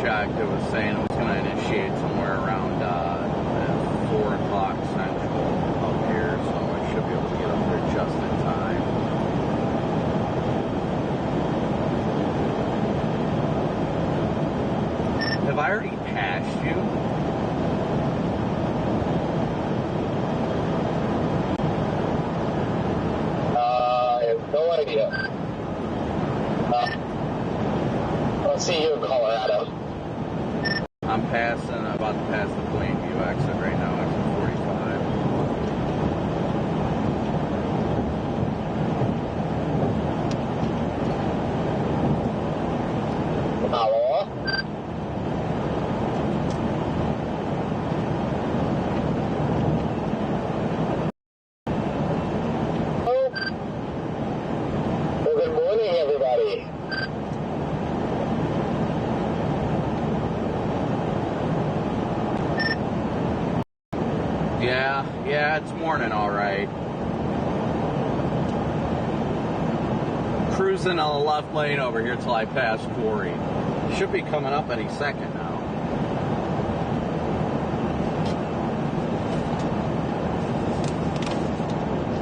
checked, it was saying it was going to initiate somewhere around 4 o'clock central up here, so I should be able to get up there just in time. Have I already passed you? I have no idea. I'll see you in Colorado. I'm about to pass the Plainview exit right now, exit 45. Hello? Well, good morning, everybody. Yeah, it's morning, all right. Cruising on the left lane over here till I pass Corey. Should be coming up any second now.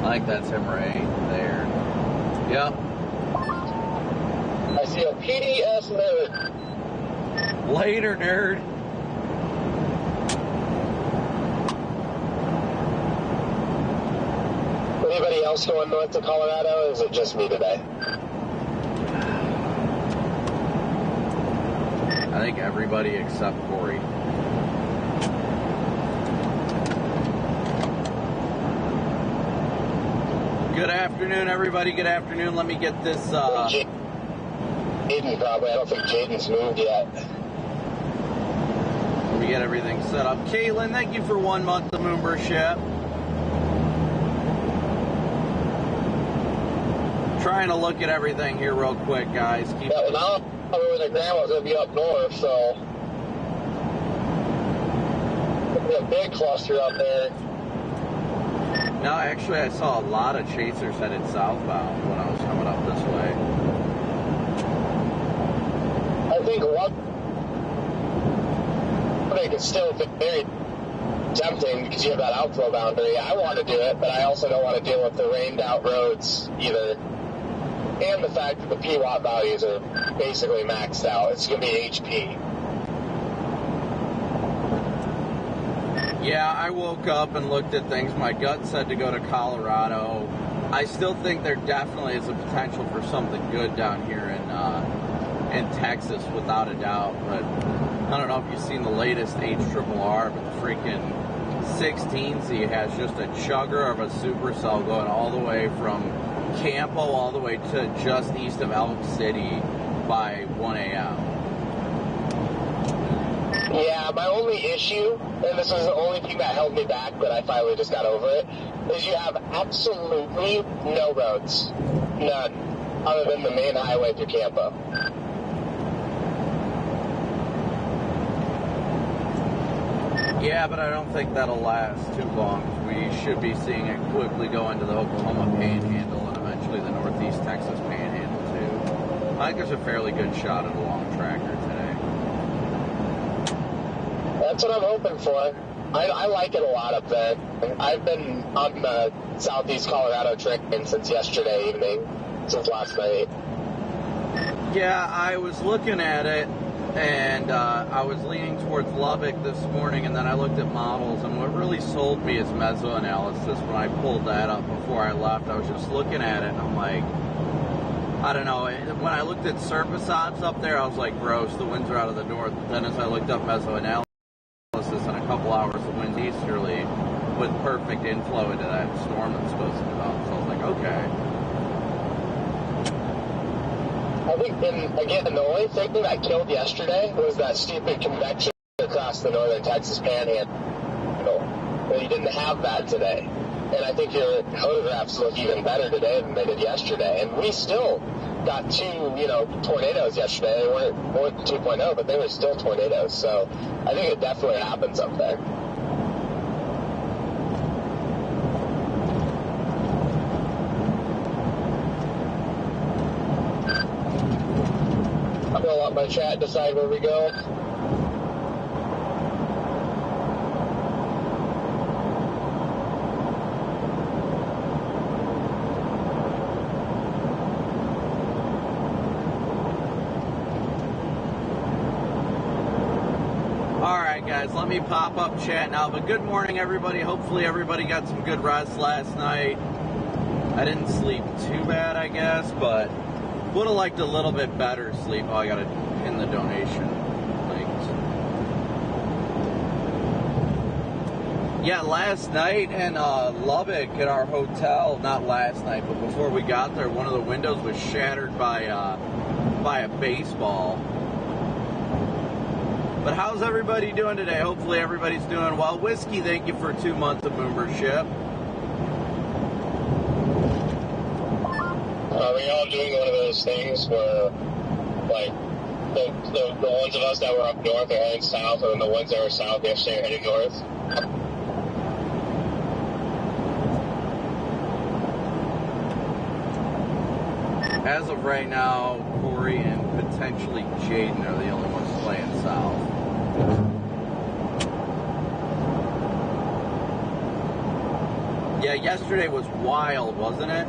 I think that's him right there. Yep. I see a PDS nerd. Later, nerd. Anybody else going north to Colorado, or is it just me today? I think everybody except Corey. Good afternoon, everybody. Good afternoon. Let me get this. Jaden probably. I don't think Jaden's moved yet. Let me get everything set up. Caitlin, thank you for 1 month of membership. Trying to look at everything here real quick, guys. Yeah, well, now over the grandma's going to be up north, so there'll be a big cluster up there. No, actually, I saw a lot of chasers headed southbound when I was coming up this way. I think Copic is still very tempting because you have that outflow boundary. I want to do it, but I also don't want to deal with the rained out roads either. And the fact that the PWAT values are basically maxed out. It's going to be HP. Yeah, I woke up and looked at things. My gut said to go to Colorado. I still think there definitely is a potential for something good down here in Texas, without a doubt. But I don't know if you've seen the latest HRRR, but the freaking 16Z has just a chugger of a supercell going all the way from Campo all the way to just east of Elk City by 1 a.m. Yeah, my only issue, and this was the only thing that held me back, but I finally just got over it, is you have absolutely no roads. None. Other than the main highway through Campo. Yeah, but I don't think that'll last too long. We should be seeing it quickly go into the Oklahoma Panhandle and eventually the Northeast Texas Panhandle too. I think there's a fairly good shot at a long tracker today. That's what I'm hoping for. I like it a lot up there. I've been on the Southeast Colorado train since yesterday evening, since last night. Yeah, I was looking at it, and I was leaning towards Lubbock this morning, and then I looked at models, and what really sold me is mesoanalysis. When I pulled that up before I left, I was just looking at it, and I'm like, I don't know. When I looked at surface odds up there, I was like, gross, the winds are out of the north. But then as I looked up mesoanalysis, in a couple hours, the wind's easterly with perfect inflow into that storm that's supposed to develop. So I was like, okay. I think, and again, the only thing that killed yesterday was that stupid convection across the northern Texas Panhandle. Well, you didn't have that today. And I think your photographs look even better today than they did yesterday. And we still got two, tornadoes yesterday. They weren't 2.0, but they were still tornadoes. So I think it definitely happens up there. I'm going to let my chat decide where we go. guys. Let me pop up chat now. But good morning, everybody. Hopefully everybody got some good rest last night. I didn't sleep too bad, I guess, but would have liked a little bit better sleep. Oh, I got to pin the donation linked. Yeah, last night in Lubbock at our hotel, not last night, but before we got there, one of the windows was shattered by a baseball. But how's everybody doing today? Hopefully everybody's doing well. Whiskey, thank you for 2 months of membership. Are we all doing one of those things where, like, the ones of us that were up north are heading south, and then the ones that were south yesterday are heading north? As of right now, Corey and potentially Jaden are the only ones playing south. Yeah, yesterday was wild, wasn't it?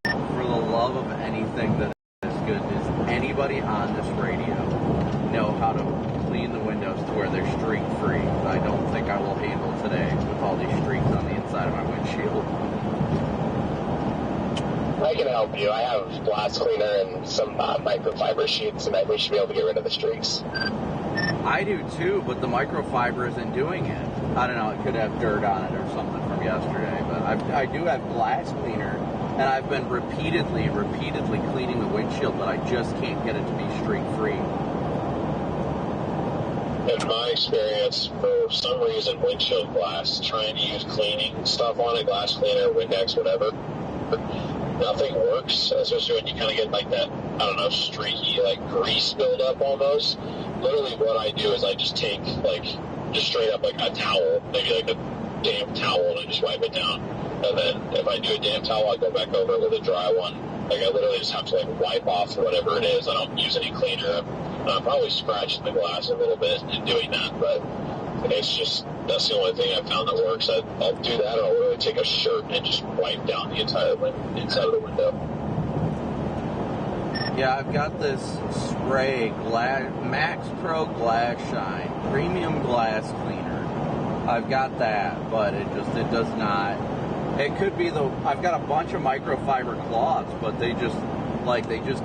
For the love of anything that is good, does anybody on this radio know how to clean the windows to where they're streak free? I don't think I will handle today with all these streaks on the inside of my windshield. I can help you. I have glass cleaner and some microfiber sheets, and we should be able to get rid of the streaks. I do too, but the microfiber isn't doing it. I don't know, it could have dirt on it or something from yesterday, but I do have glass cleaner, and I've been repeatedly cleaning the windshield, but I just can't get it to be streak free. In my experience, for some reason, windshield glass, trying to use cleaning stuff on it, glass cleaner, Windex, whatever, nothing works, especially when you kind of get like that, I don't know, streaky, like grease buildup almost. Literally what I do is I just take, like, just straight up like a towel, maybe like a damp towel, and just wipe it down. And then if I do a damp towel, I go back over it with a dry one. Like, I literally just have to, like, wipe off whatever it is. I don't use any cleaner. I'm probably scratching the glass a little bit in doing that, but it's just, that's the only thing I've found that works. I'll do that, or I'll literally take a shirt and just wipe down the entire inside of the window. Yeah, I've got this spray, Max Pro Glass Shine, premium glass cleaner. I've got that, but it does not. It could be I've got a bunch of microfiber cloths, but they just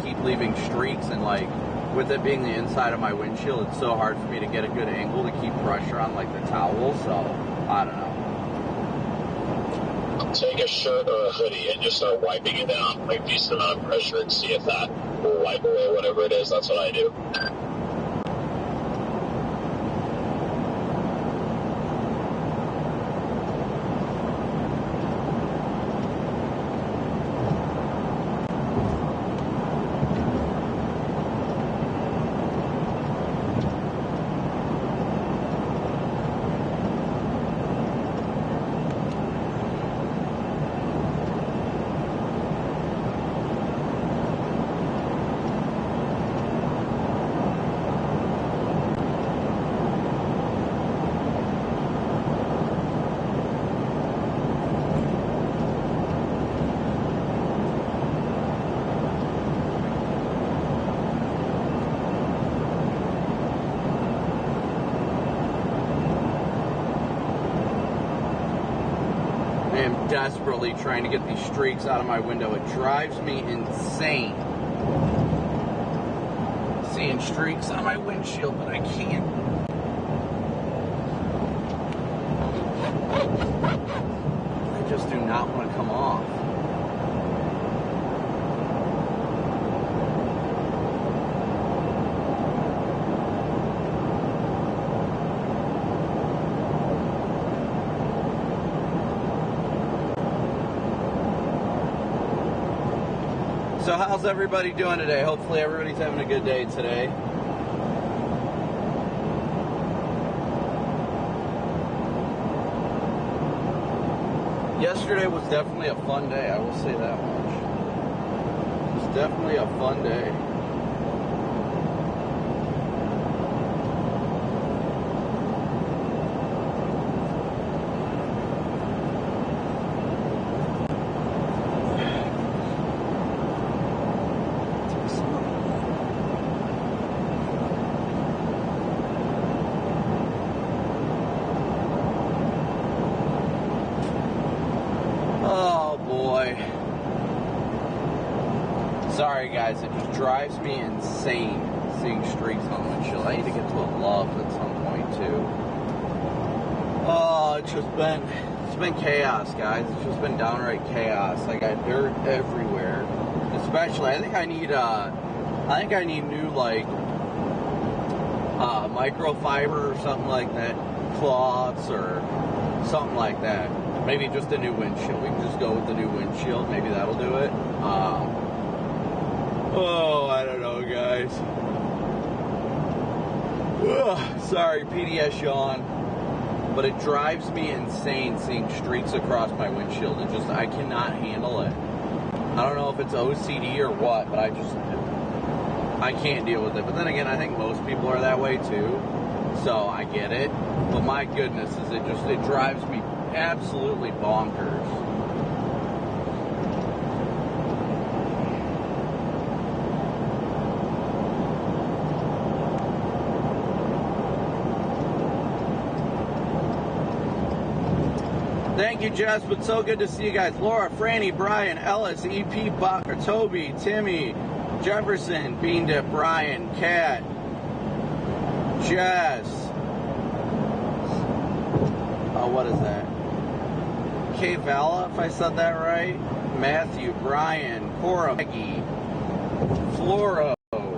keep leaving streaks, and like, with it being the inside of my windshield, it's so hard for me to get a good angle to keep pressure on like the towel, so I don't know. Take a shirt or a hoodie and just start wiping it down, like, decent amount of pressure, and see if that will wipe away whatever it is. That's what I do. Desperately trying to get these streaks out of my window. It drives me insane seeing streaks on my windshield, but I can't. I just do not want to come off. So how's everybody doing today? Hopefully everybody's having a good day today. Yesterday was definitely a fun day, I will say that much. It was definitely a fun day. sorry guys, it just drives me insane seeing streaks on the windshield. I need to get to a love at some point too. Oh, it's been chaos, guys. It's just been downright chaos. I got dirt everywhere. Especially, I think I need new like microfiber or something like that, cloths or something like that. Maybe just a new windshield. We can just go with the new windshield. Maybe that'll do it. I don't know, guys. Ugh, sorry, PDS yawn. But it drives me insane seeing streaks across my windshield. I cannot handle it. I don't know if it's OCD or what, but I can't deal with it. But then again, I think most people are that way too. So I get it. But my goodness, it drives me absolutely bonkers. Thank you, Jess, but so good to see you guys. Laura, Franny, Brian, Ellis, EP, Toby, Timmy, Jefferson, Bean Dip, Brian, Kat, Jess. What is that? K Vala, if I said that right. Matthew, Brian, Cora, Maggie, Floro, or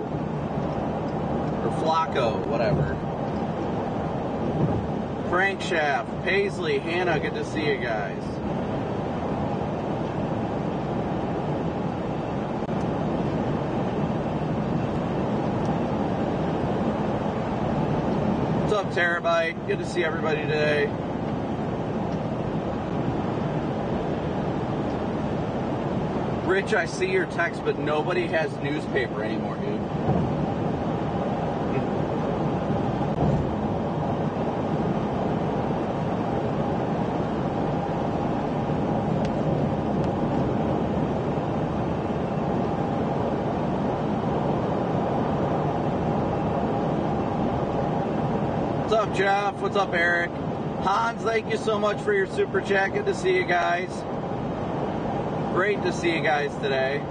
Flacco, whatever. Frank Schaff, Paisley, Hannah, good to see you guys. What's up, Terabyte? Good to see everybody today. Rich, I see your text, but nobody has newspaper anymore, dude. What's up, Jeff? What's up, Eric? Hans, thank you so much for your super chat. Good to see you guys. Great to see you guys today.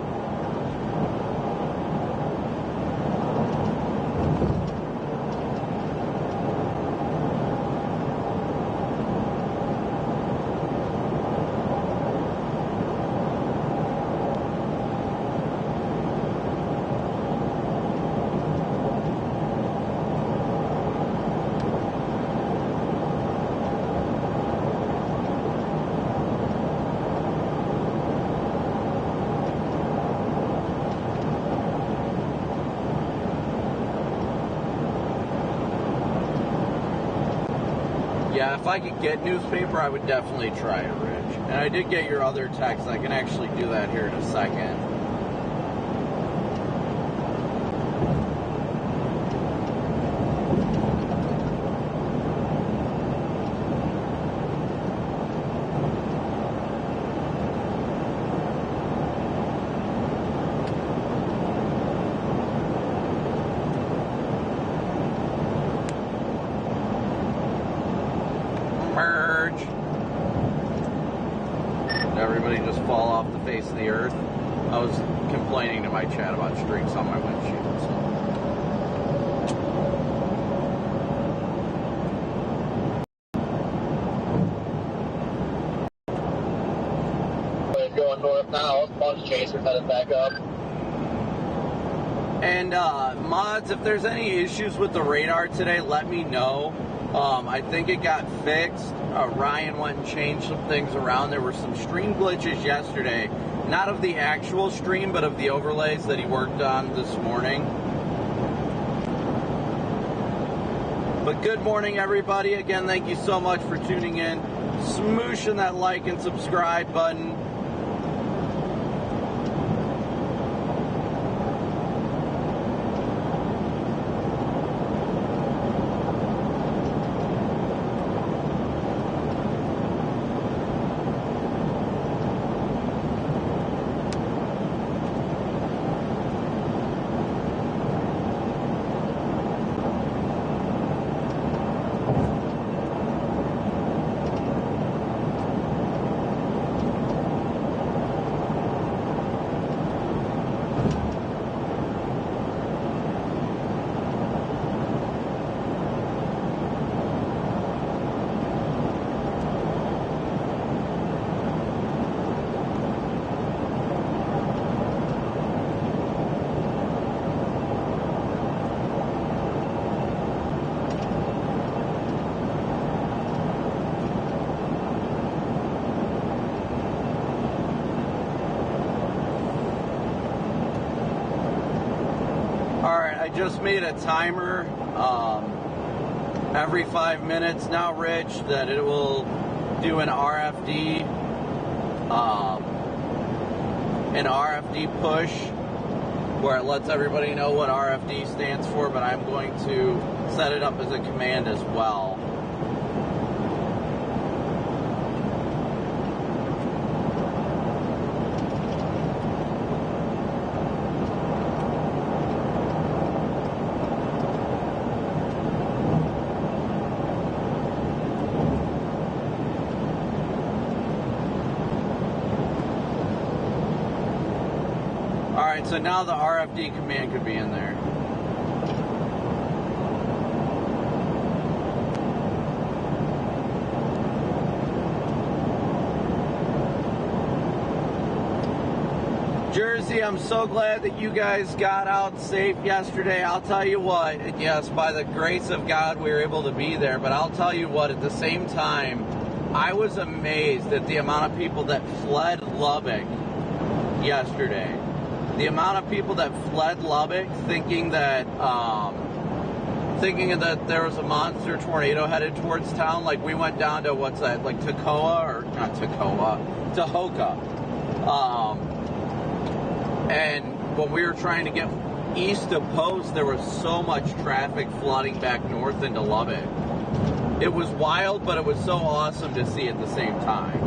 Yeah, if I could get newspaper, I would definitely try it, Rich. And I did get your other text. I can actually do that here in a second. Everybody just fall off the face of the earth. I was complaining to my chat about streaks on my windshield. So. Going north now, a bunch of chasers headed back up. And mods, if there's any issues with the radar today, let me know. I think it got fixed. Ryan went and changed some things around. There were some stream glitches yesterday, not of the actual stream, but of the overlays that he worked on this morning. But good morning, everybody. Again, thank you so much for tuning in. Smooshing that like and subscribe button. I just made a timer every 5 minutes now, Rich, that it will do an RFD push where it lets everybody know what RFD stands for, but I'm going to set it up as a command as well. Alright, so now the RFD command could be in there. Jersey, I'm so glad that you guys got out safe yesterday. I'll tell you what, yes, by the grace of God, we were able to be there, but I'll tell you what, at the same time, I was amazed at the amount of people that fled Lubbock yesterday. The amount of people that fled Lubbock thinking that there was a monster tornado headed towards town. Like, we went down to, what's that, like Toccoa, or not Toccoa, Tahoka. And when we were trying to get east of Post, there was so much traffic flooding back north into Lubbock. It was wild, but it was so awesome to see at the same time.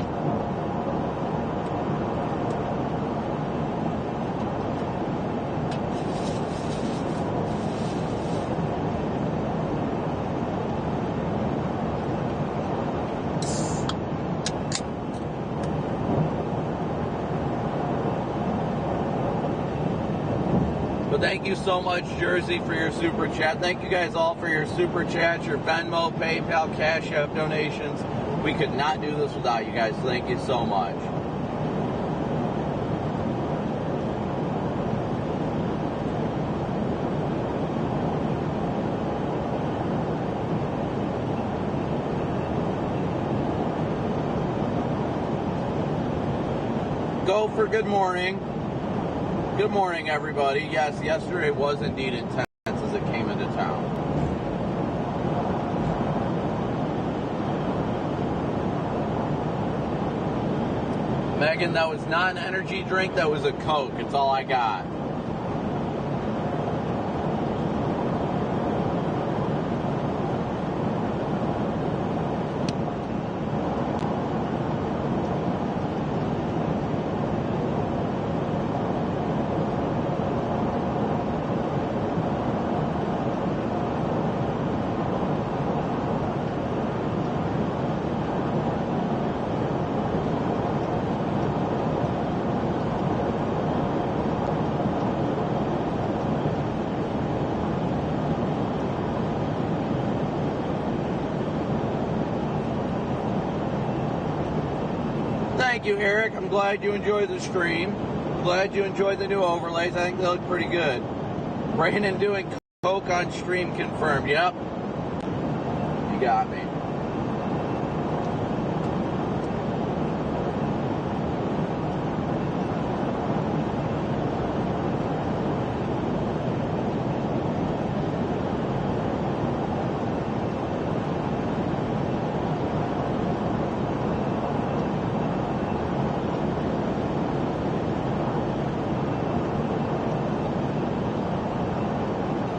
But thank you so much, Jersey, for your super chat. Thank you guys all for your super chats, your Venmo, PayPal, Cash App donations. We could not do this without you guys. Thank you so much. Go for good morning. Good morning, everybody. Yes, yesterday was indeed intense as it came into town. Megan, that was not an energy drink, that was a Coke. It's all I got. Thank you, Eric. I'm glad you enjoyed the stream. Glad you enjoyed the new overlays. I think they look pretty good. Brandon doing Coke on stream confirmed. Yep. You got me.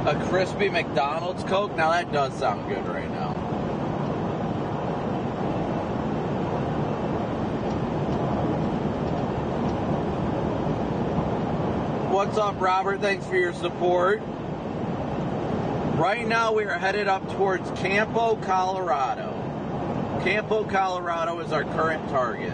A crispy McDonald's Coke? Now that does sound good right now. What's up, Robert? Thanks for your support. Right now we are headed up towards Campo, Colorado. Campo, Colorado is our current target.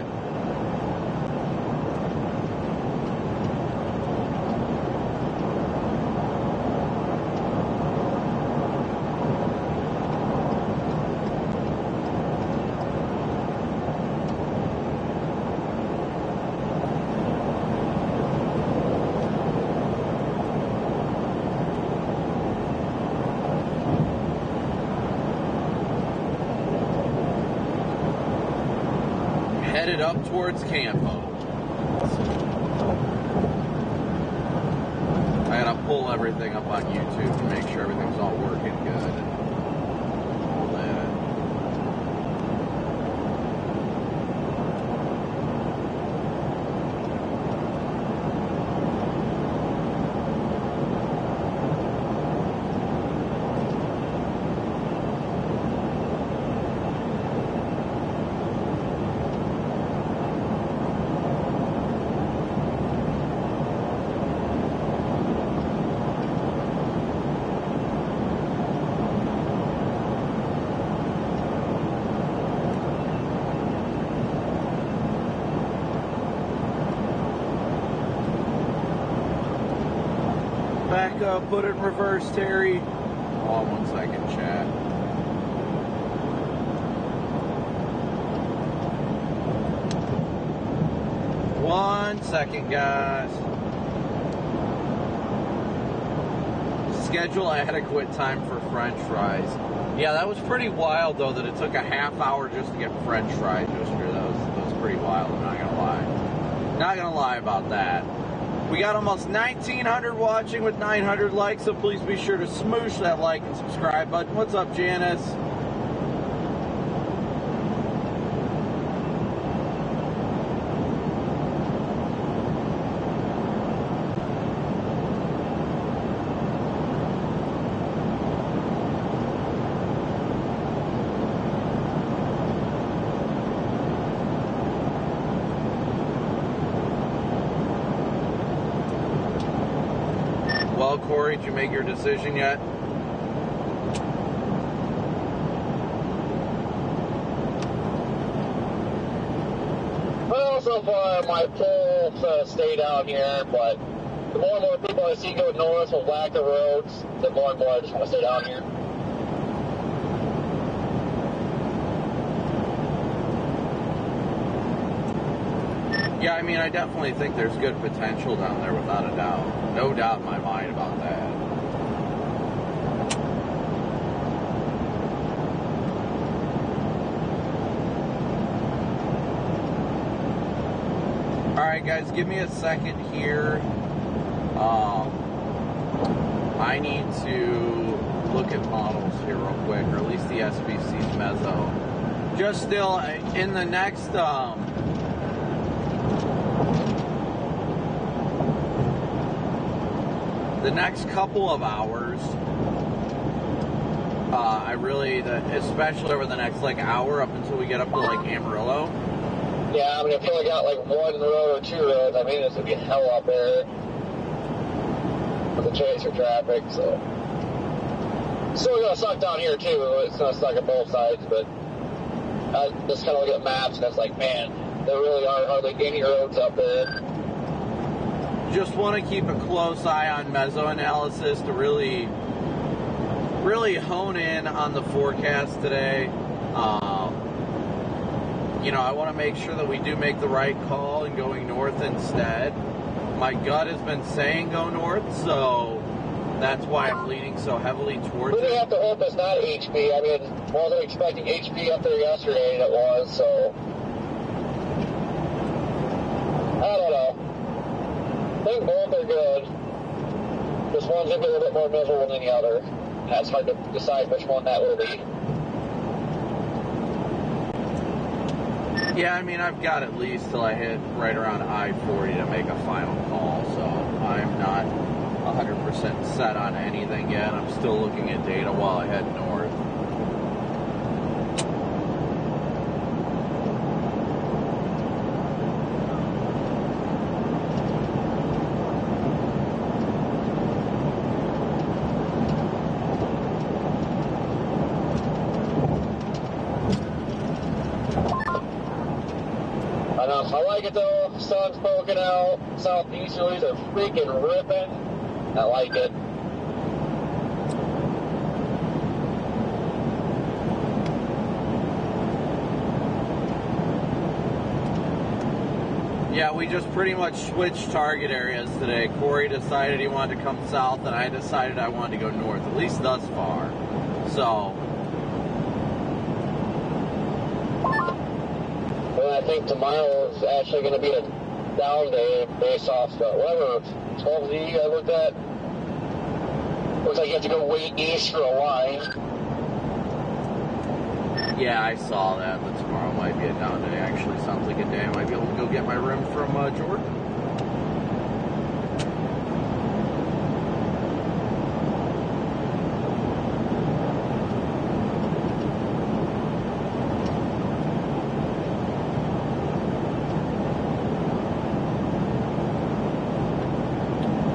Headed up towards Campo. I gotta pull everything up on YouTube and make sure everything's all working good. And all that. Back up, put it in reverse, Terry. Hold on 1 second, chat. One second, guys. Schedule adequate time for French fries. Yeah, that was pretty wild, though, that it took a half hour just to get French fries yesterday. That was pretty wild, I'm not gonna lie. Not gonna lie about that. We got almost 1,900 watching with 900 likes, so please be sure to smoosh that like and subscribe button. What's up, Janice? Well, Corey, did you make your decision yet? Well, so far I might pull to stay down here, but the more and more people I see go north with lack of roads, the more and more I just want to stay down here. Yeah, I mean, I definitely think there's good potential down there without a doubt. No doubt in my mind about that. Alright guys, give me a second here. I need to look at models here real quick, or at least the SBC's mezzo. Just still in the next couple of hours, especially over the next hour up until we get up to Amarillo. Yeah, I mean, if you only got one road or two roads, I mean, it's gonna be hell up there with the chaser traffic. So still gonna suck down here too. It's gonna suck at both sides, but I just kind of look at maps and it's man, there really are hardly any roads up there. Just want to keep a close eye on meso analysis to really hone in on the forecast today. I want to make sure that we do make the right call and going north instead. My gut has been saying go north, so that's why I'm leaning so heavily towards it. We have to hope it's not HB. I mean, I wasn't expecting HB up there yesterday, and it was, so I don't know. I think both are good. This one's going to be a little bit more miserable than the other. And it's hard to decide which one that will be. Yeah, I mean, I've got at least till I hit right around I-40 to make a final call, so I'm not 100% set on anything yet. I'm still looking at data while I head north. I like it though, sun's poking out, southeasterlies are freaking ripping. I like it. Yeah, we just pretty much switched target areas today. Corey decided he wanted to come south, and I decided I wanted to go north, at least thus far. So I think tomorrow is actually going to be a down day based off whatever 12Z I looked at. Looks like you have to go way east for a line. Yeah, I saw that, but tomorrow might be a down day. Actually, sounds like a day I might be able to go get my room from Jordan.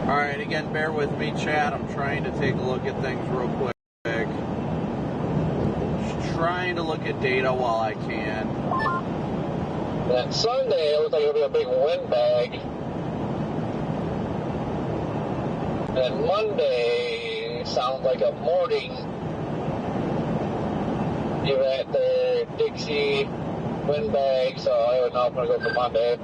Alright, again, bear with me, chat. I'm trying to take a look at things real quick. Trying to look at data while I can. And Sunday, it looks like it'll be a big windbag. And Monday sounds like a morning event there, Dixie windbag, so I don't know if I'm going to go for Monday.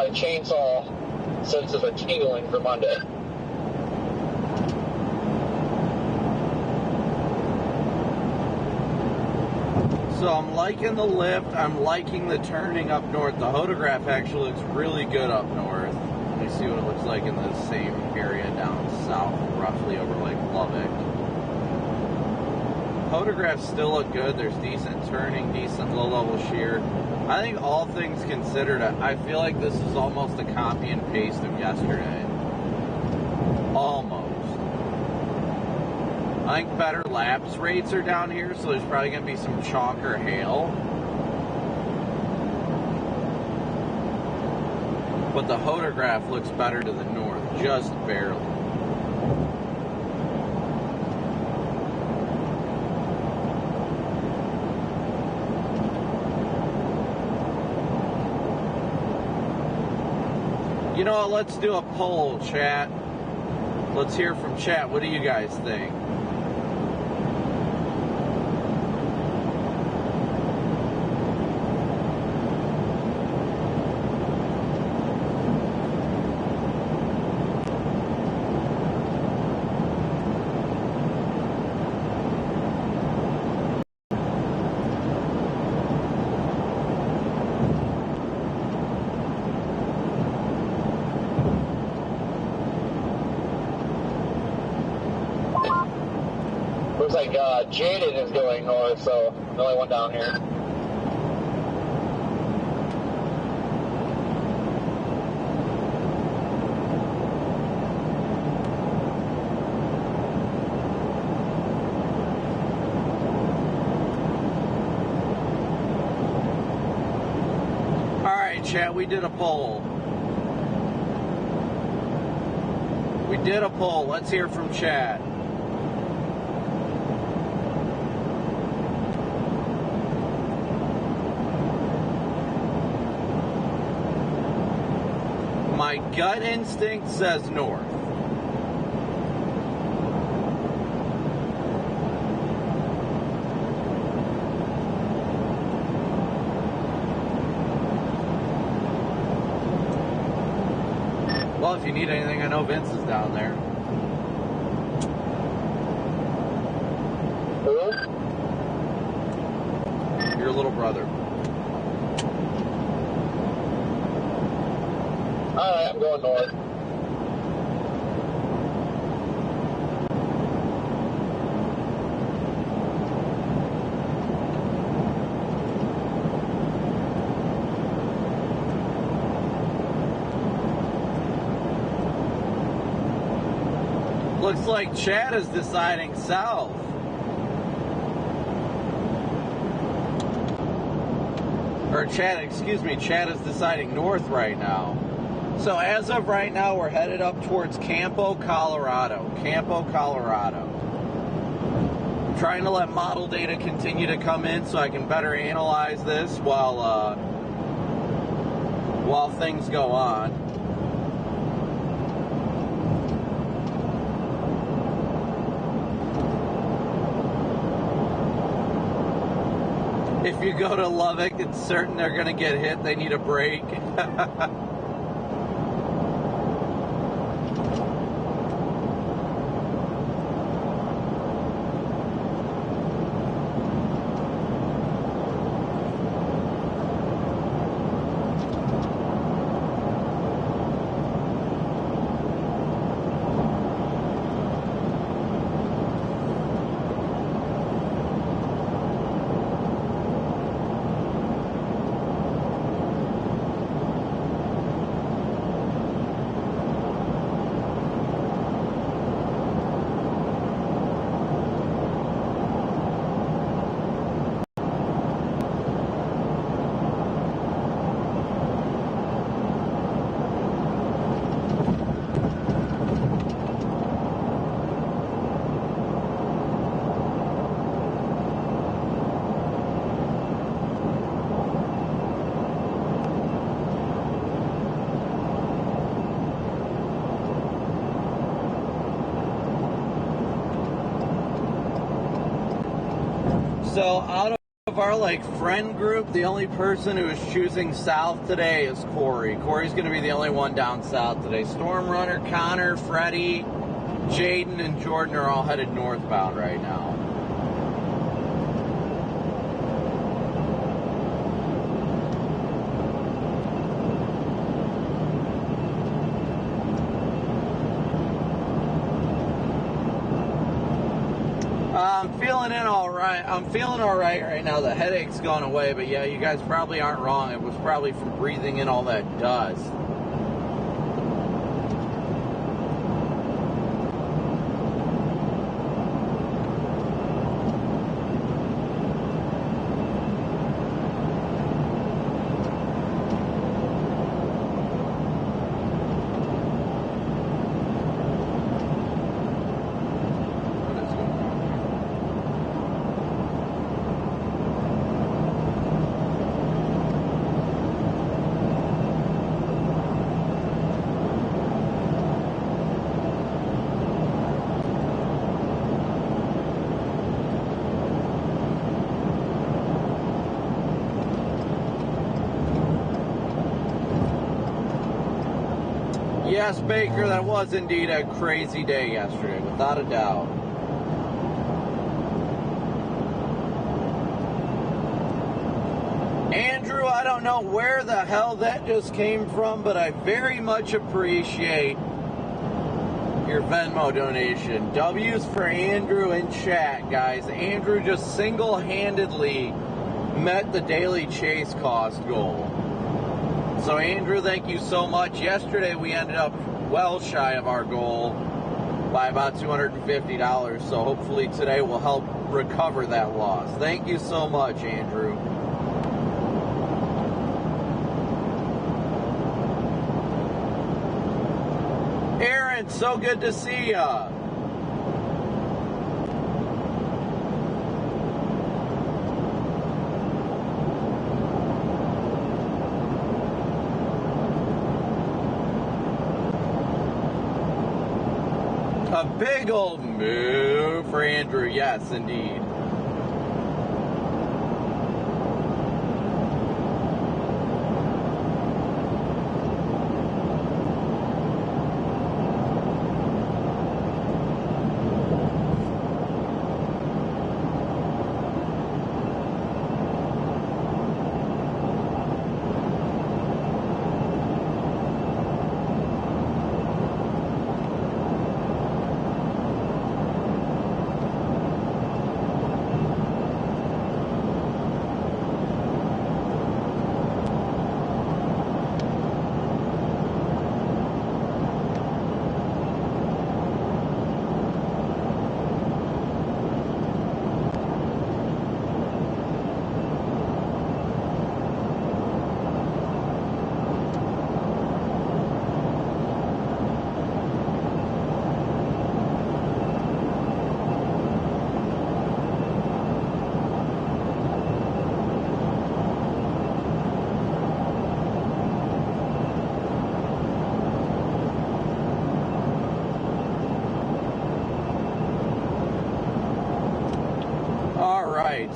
Chainsaw senses are tingling for Monday. So I'm liking the lift. I'm liking the turning up north. The photograph actually looks really good up north. Let me see what it looks like in the same area down south, roughly over Lake Lubbock. Photographs still look good. There's decent turning, decent low-level shear. I think all things considered, I feel like this is almost a copy and paste of yesterday. Almost. I think better lapse rates are down here, so there's probably going to be some chalk or hail. But the photograph looks better to the north, just barely. You know what, let's do a poll, chat. Let's hear from chat. What do you guys think? Looks like Jaden is going north, so the only one down here. Alright, chat, we did a poll. We did a poll. Let's hear from chat. My gut instinct says north. Well, if you need anything, I know Vince is down there. Who? Your little brother. Alright, I'm going north. Looks like Chad is deciding south. Or Chad, excuse me, Chad is deciding north right now. So as of right now, we're headed up towards Campo, Colorado. Campo, Colorado. I'm trying to let model data continue to come in so I can better analyze this while things go on. If you go to Lubbock, it's certain they're going to get hit. They need a break. So out of our friend group, the only person who is choosing south today is Corey. Corey's going to be the only one down south today. Storm Runner, Connor, Freddie, Jaden, and Jordan are all headed northbound right now. I'm feeling all right right now. The headache's gone away, but yeah, you guys probably aren't wrong. It was probably from breathing in all that dust. Yes, Baker, that was indeed a crazy day yesterday, without a doubt. Andrew, I don't know where the hell that just came from, but I very much appreciate your Venmo donation. W's for Andrew in chat, guys. Andrew just single-handedly met the daily chase cost goal. So, Andrew, thank you so much. Yesterday, we ended up well shy of our goal by about $250, so hopefully today will help recover that loss. Thank you so much, Andrew. Aaron, so good to see ya. A big old moo for Andrew, yes, indeed.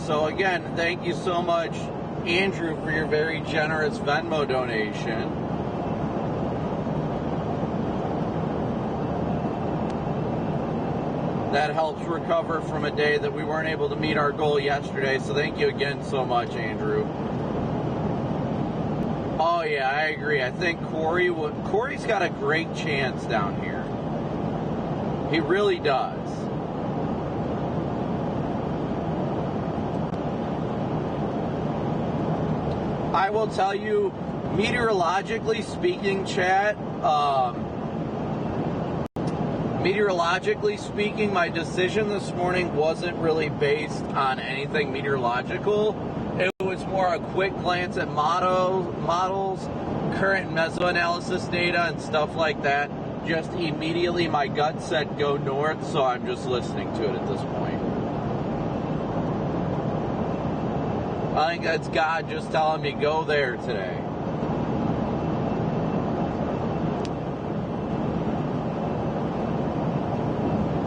So again, thank you so much, Andrew, for your very generous Venmo donation. That helps recover from a day that we weren't able to meet our goal yesterday, so thank you again so much, Andrew. Oh yeah, I agree. I think Corey's got a great chance down here. He really does. I will tell you, meteorologically speaking, chat, meteorologically speaking, my decision this morning wasn't really based on anything meteorological. It was more a quick glance at models, current mesoanalysis data, and stuff like that. Just immediately my gut said go north, so I'm just listening to it at this point. I think that's God just telling me go there today.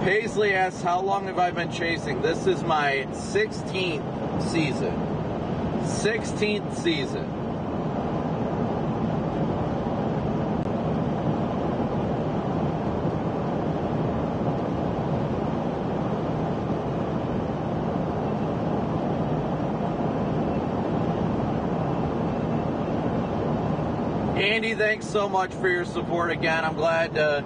Paisley asks, how long have I been chasing? This is my 16th season. 16th season. Andy, thanks so much for your support again. I'm glad to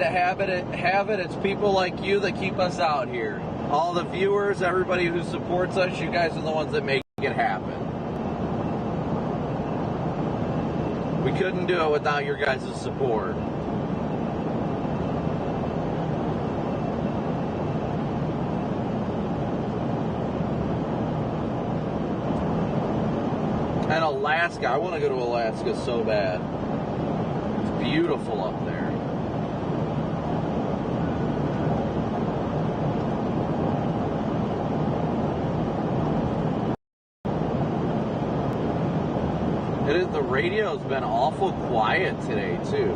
have it. It's people like you that keep us out here. All the viewers, everybody who supports us, you guys are the ones that make it happen. We couldn't do it without your guys' support. And Alaska, I want to go to Alaska so bad. It's beautiful up there. The radio's been awful quiet today, too.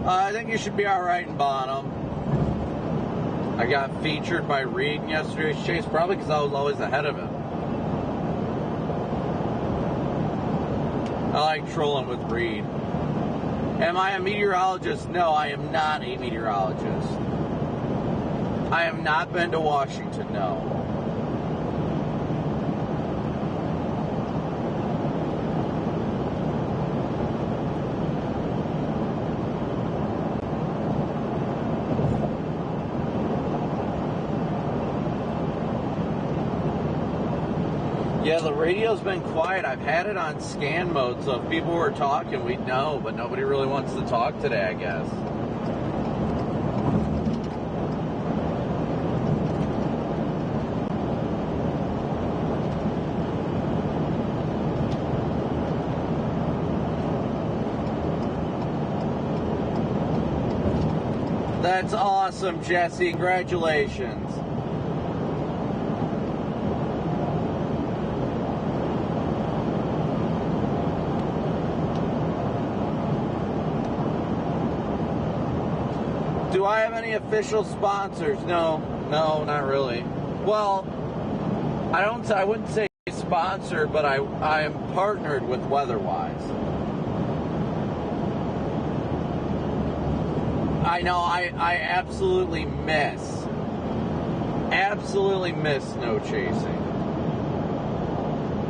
I think you should be all right in Bonham. I got featured by Reed in yesterday's chase, probably because I was always ahead of him. I like trolling with Reed. Am I a meteorologist? No, I am not a meteorologist. I have not been to Washington, no. Yeah, the radio's been quiet. I've had it on scan mode, so if people were talking, we'd know, but nobody really wants to talk today, I guess. That's awesome, Jesse. Congratulations. Do I have any official sponsors? No, not really. Well, I wouldn't say sponsored, but I am partnered with Weatherwise. I know I absolutely miss snow chasing.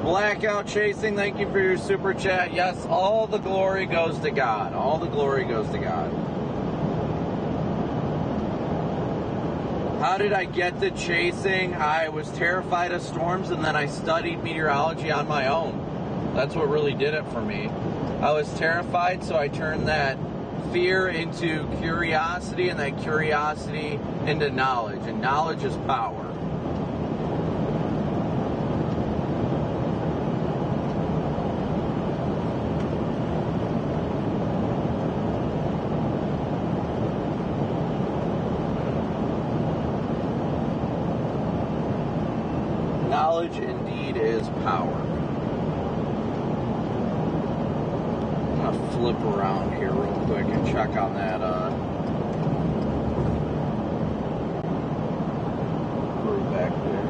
Blackout chasing, thank you for your super chat. Yes, all the glory goes to God. All the glory goes to God. How did I get to chasing? I was terrified of storms, and then I studied meteorology on my own. That's what really did it for me. I was terrified, so I turned that fear into curiosity, and that curiosity into knowledge. And knowledge is power. Knowledge indeed is power. I'm gonna flip around here real quick and check on that group back there.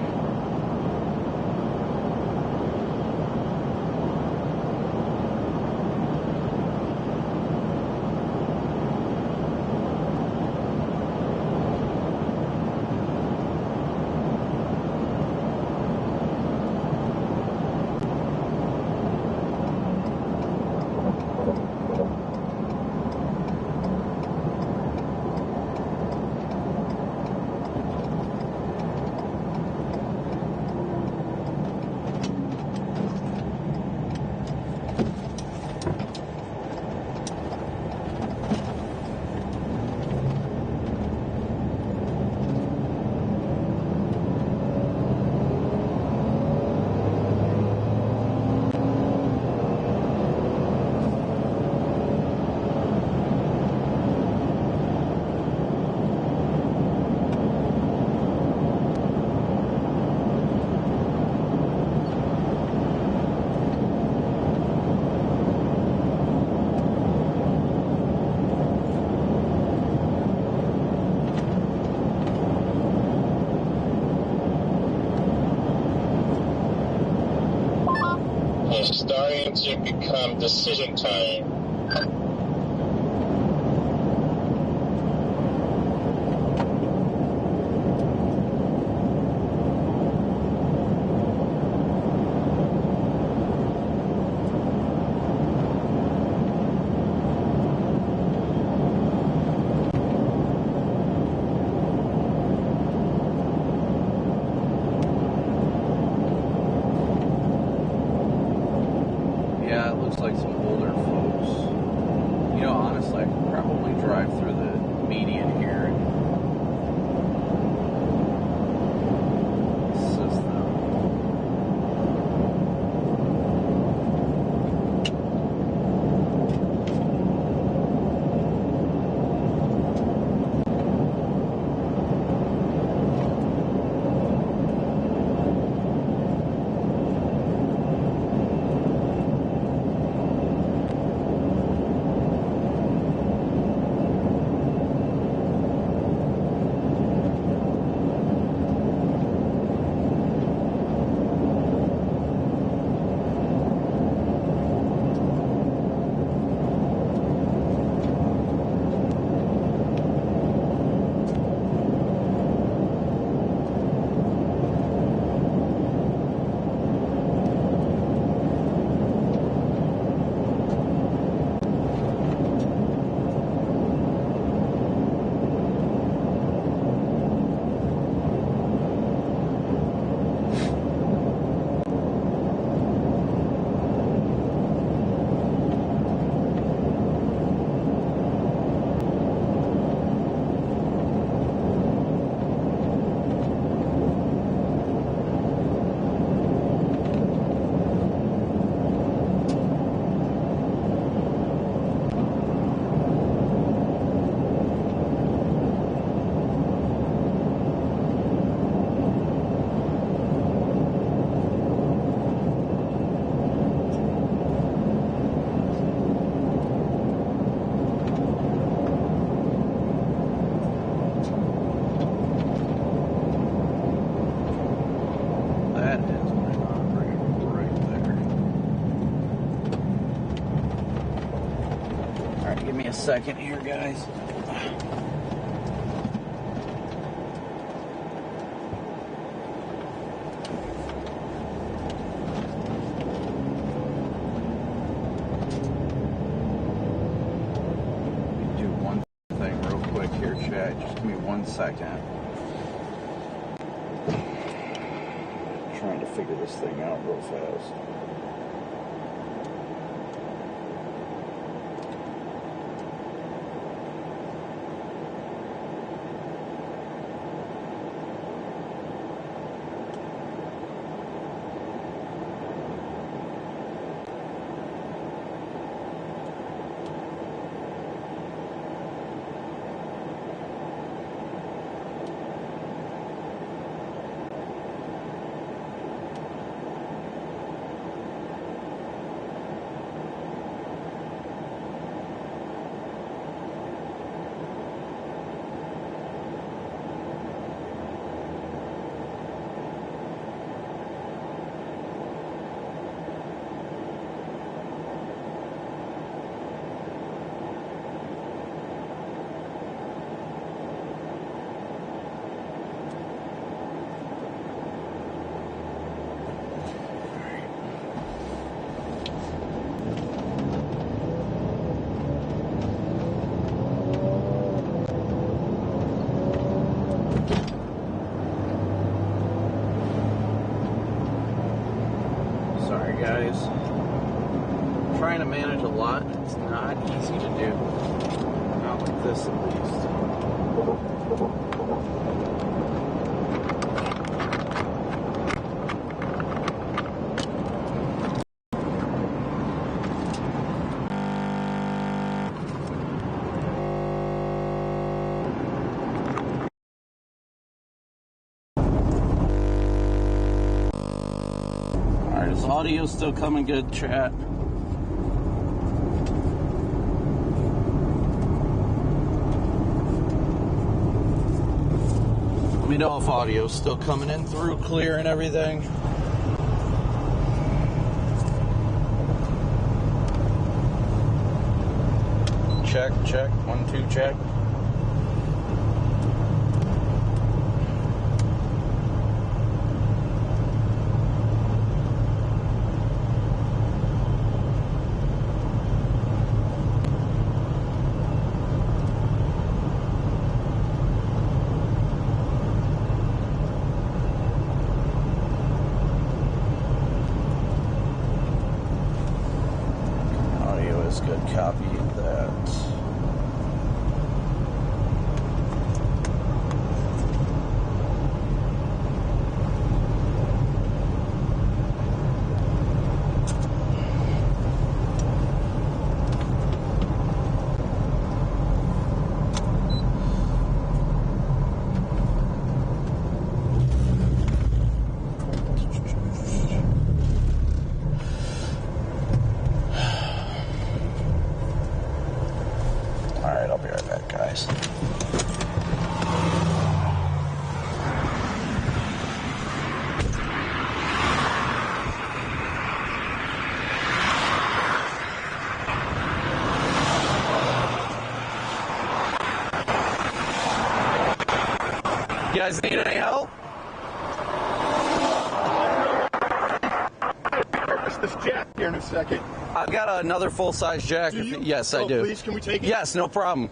going to become decision time. Yeah, it looks like some older folks. You know, honestly, I could probably drive through the median here. Assist them. That is my operator right there. Alright, give me a second here, guys. Do one thing real quick here, chat. Just give me 1 second. Trying to figure this thing out real fast. Sorry, guys. Trying to manage a lot. It's not easy to do. Not like this, at least. Alright, is audio still coming good, chat? Let me know if audio's still coming in through clear and everything. check, check. 1, 2, check. Good copy of that. I'll be right back, guys. You guys need any help? This jack here in a second. I've got another full-size jack. Yes, I do. Please, can we take it? Yes, no problem.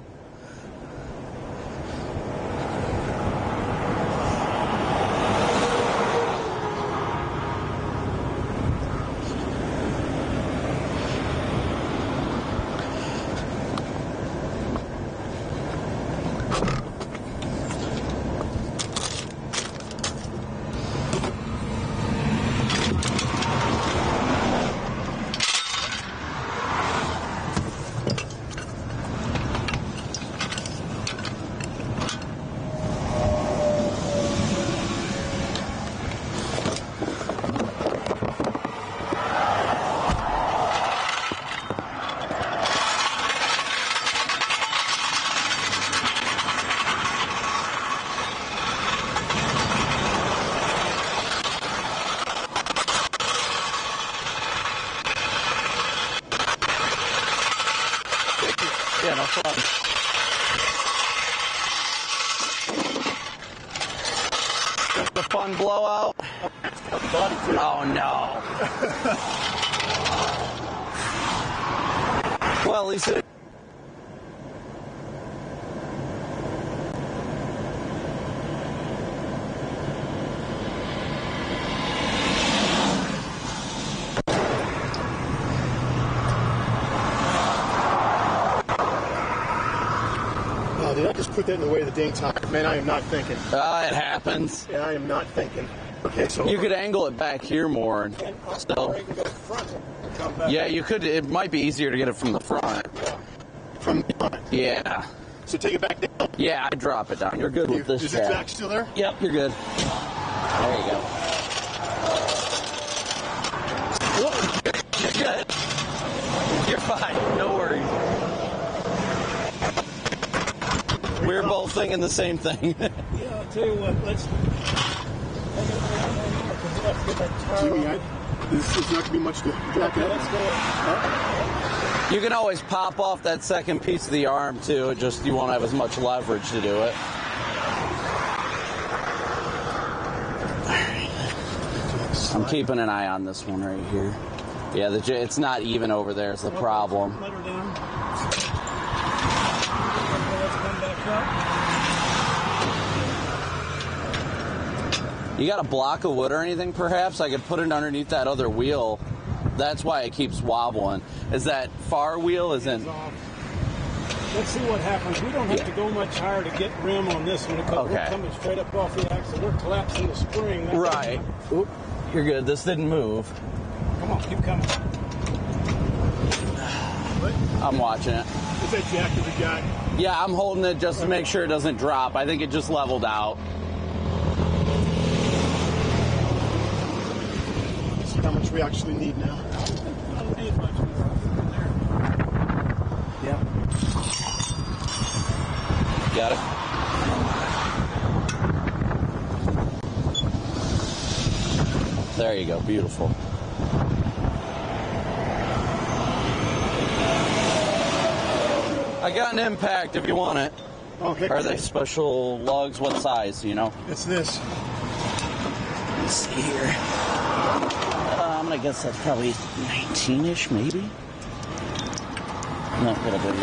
Yeah, no problem. The fun blowout. Oh no. Well, at least it. Did I just put that in the way of the dang tire? Man, I am not thinking. It happens. Yeah, I am not thinking. Okay, so You could angle it back here more. And still. or you can go front and come back. Yeah, you could. It might be easier to get it from the front. From the front. Yeah. So take it back down. Yeah, I drop it down. You're good with this Is the jack. jack still there? Yep, you're good. There you go. Whoa, you're good. You're fine. No worries. We're both thinking the same thing. Yeah, I'll tell you what, let's get that tire Jimmy, on. this is not going to be much to jack Okay, up. let's go. You can always pop off that second piece of the arm too. It just you won't have as much leverage to do it. I'm keeping an eye on this one right here. Yeah, it's not even over there is the problem. Let her down. Let's come back up. You got a block of wood or anything, perhaps? I could put it underneath that other wheel. That's why it keeps wobbling. Is that far wheel isn't? Let's see what happens. We don't have to go much higher to get rim on this one because we're coming straight up off the axle. We're collapsing the spring. That's Right. Oop, you're good. This didn't move. Come on, keep coming. I'm watching it. Is that jack that we got? Yeah, I'm holding it just to make sure it doesn't drop. I think it just leveled out. Let's see how much we actually need now. I don't need much. Yeah. Got it. There you go. Beautiful. I got an impact if you want it. Okay. Are they special lugs? What size, you know? It's this. Let's see here. I'm going to guess that's probably 19-ish, maybe? No, a little bit.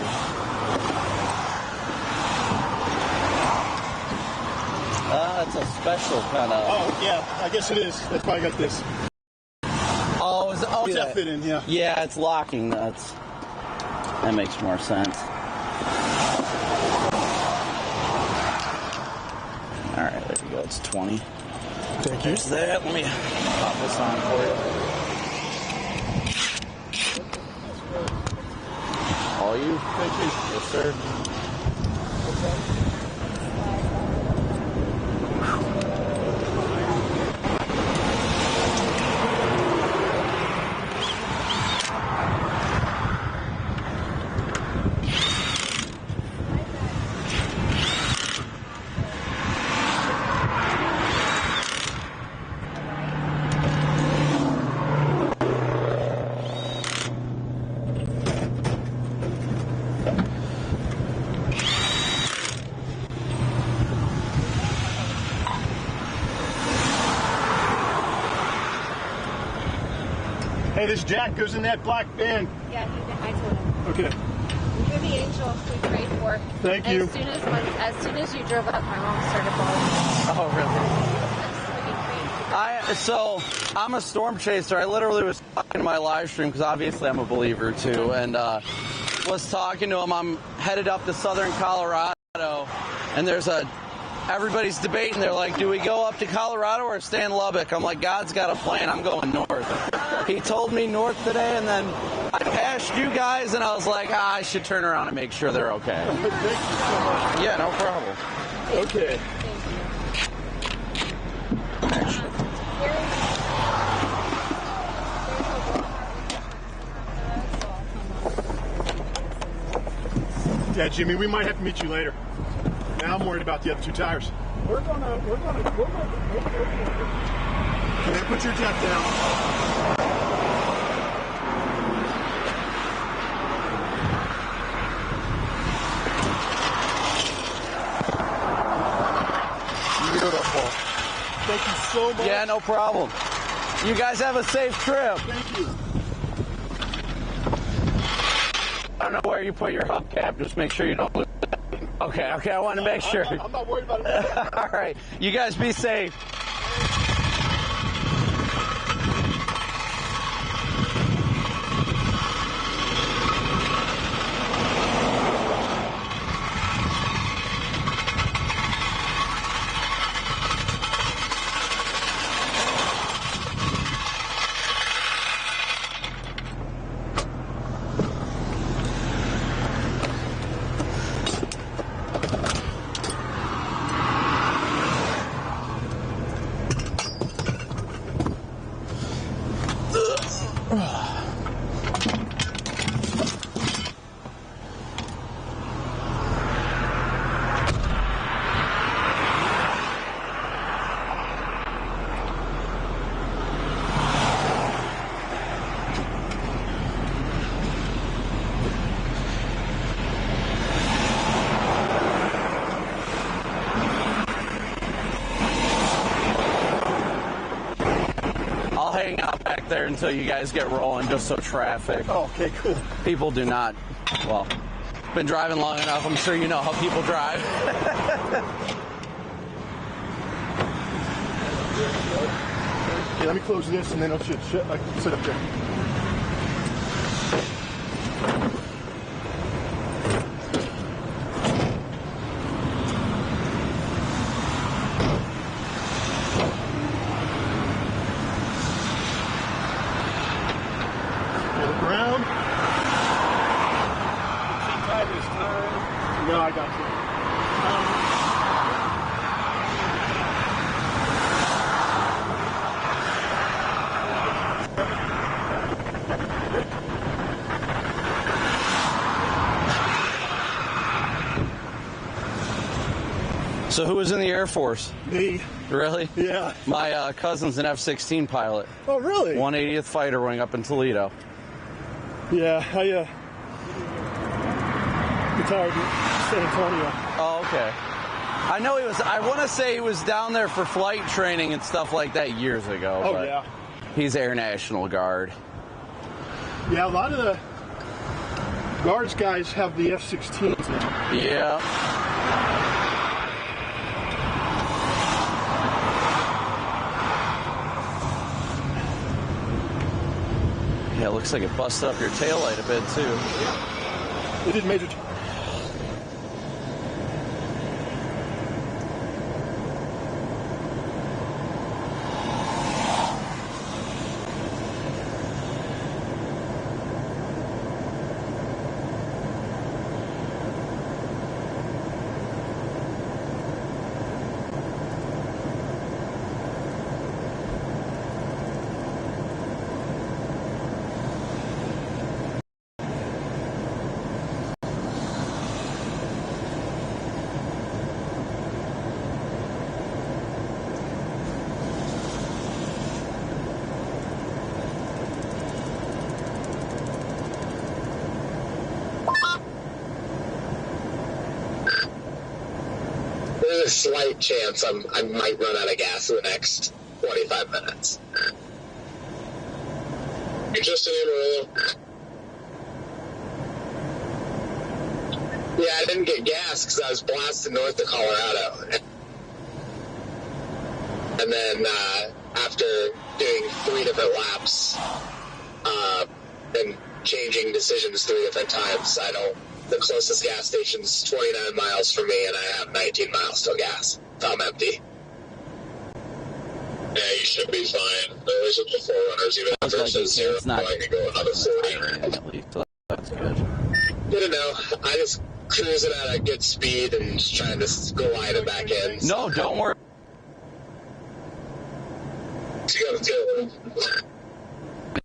It's a special kind of... Oh, yeah, I guess it is. That's why I got this. Oh, What's that fit in? Yeah. Yeah, it's locking. That makes more sense. All right, there you go. It's 20. Thank you. There's that. Let me pop this on for you. All you? Thank you. Yes, sir. Hey, this jack goes in that black van. Yeah, I told him. Okay. You're the angel we prayed for. Thank you. As soon as you drove up, my mom started bawling. Oh, really? So I'm a storm chaser. I literally was talking to my live stream because obviously I'm a believer too, and was talking to him. I'm headed up to southern Colorado, and everybody's debating. They're like, do we go up to Colorado or stay in Lubbock? I'm like, God's got a plan. I'm going north. He told me north today, and then I passed you guys, and I was like, I should turn around and make sure they're okay. Thank you so much. Yeah, no problem. Okay. Yeah, Jimmy, we might have to meet you later. Now I'm worried about the other two tires. Can I put your jack down? Beautiful. Thank you so much. Yeah, no problem. You guys have a safe trip. Thank you. I don't know where you put your hubcap. Just make sure you don't lose it. Okay, I want to make sure. I'm not worried about it. All right. You guys be safe. Hang out back there until you guys get rolling, just so traffic. Oh, okay, cool. People do not, well, been driving long enough, I'm sure you know how people drive. Okay, let me close this and then I'll sit up there. No, I got you. So who was in the Air Force? Me. Really? Yeah. My cousin's an F-16 pilot. Oh, really? 180th Fighter Wing up in Toledo. Yeah, retired in San Antonio. Oh, okay. I know he was, I want to say he was down there for flight training and stuff like that years ago. Oh, yeah. He's Air National Guard. Yeah, a lot of the Guards guys have the F-16s now. Yeah. Yeah, it looks like it busted up your taillight a bit, too. It did major... There's a slight chance I might run out of gas in the next 25 minutes. You're just in Amarillo. Yeah, I didn't get gas because I was blasted north of Colorado. And then after doing 3 different laps and changing decisions 3 different times, the closest gas station's 29 miles from me, and I have 19 miles till gas. I'm empty. Yeah, you should be fine. At least with the Forerunners, even after it says 0, I can go another 40. So that's good. Good to know. I just cruising at a good speed and just trying to glide it back in. No, don't worry.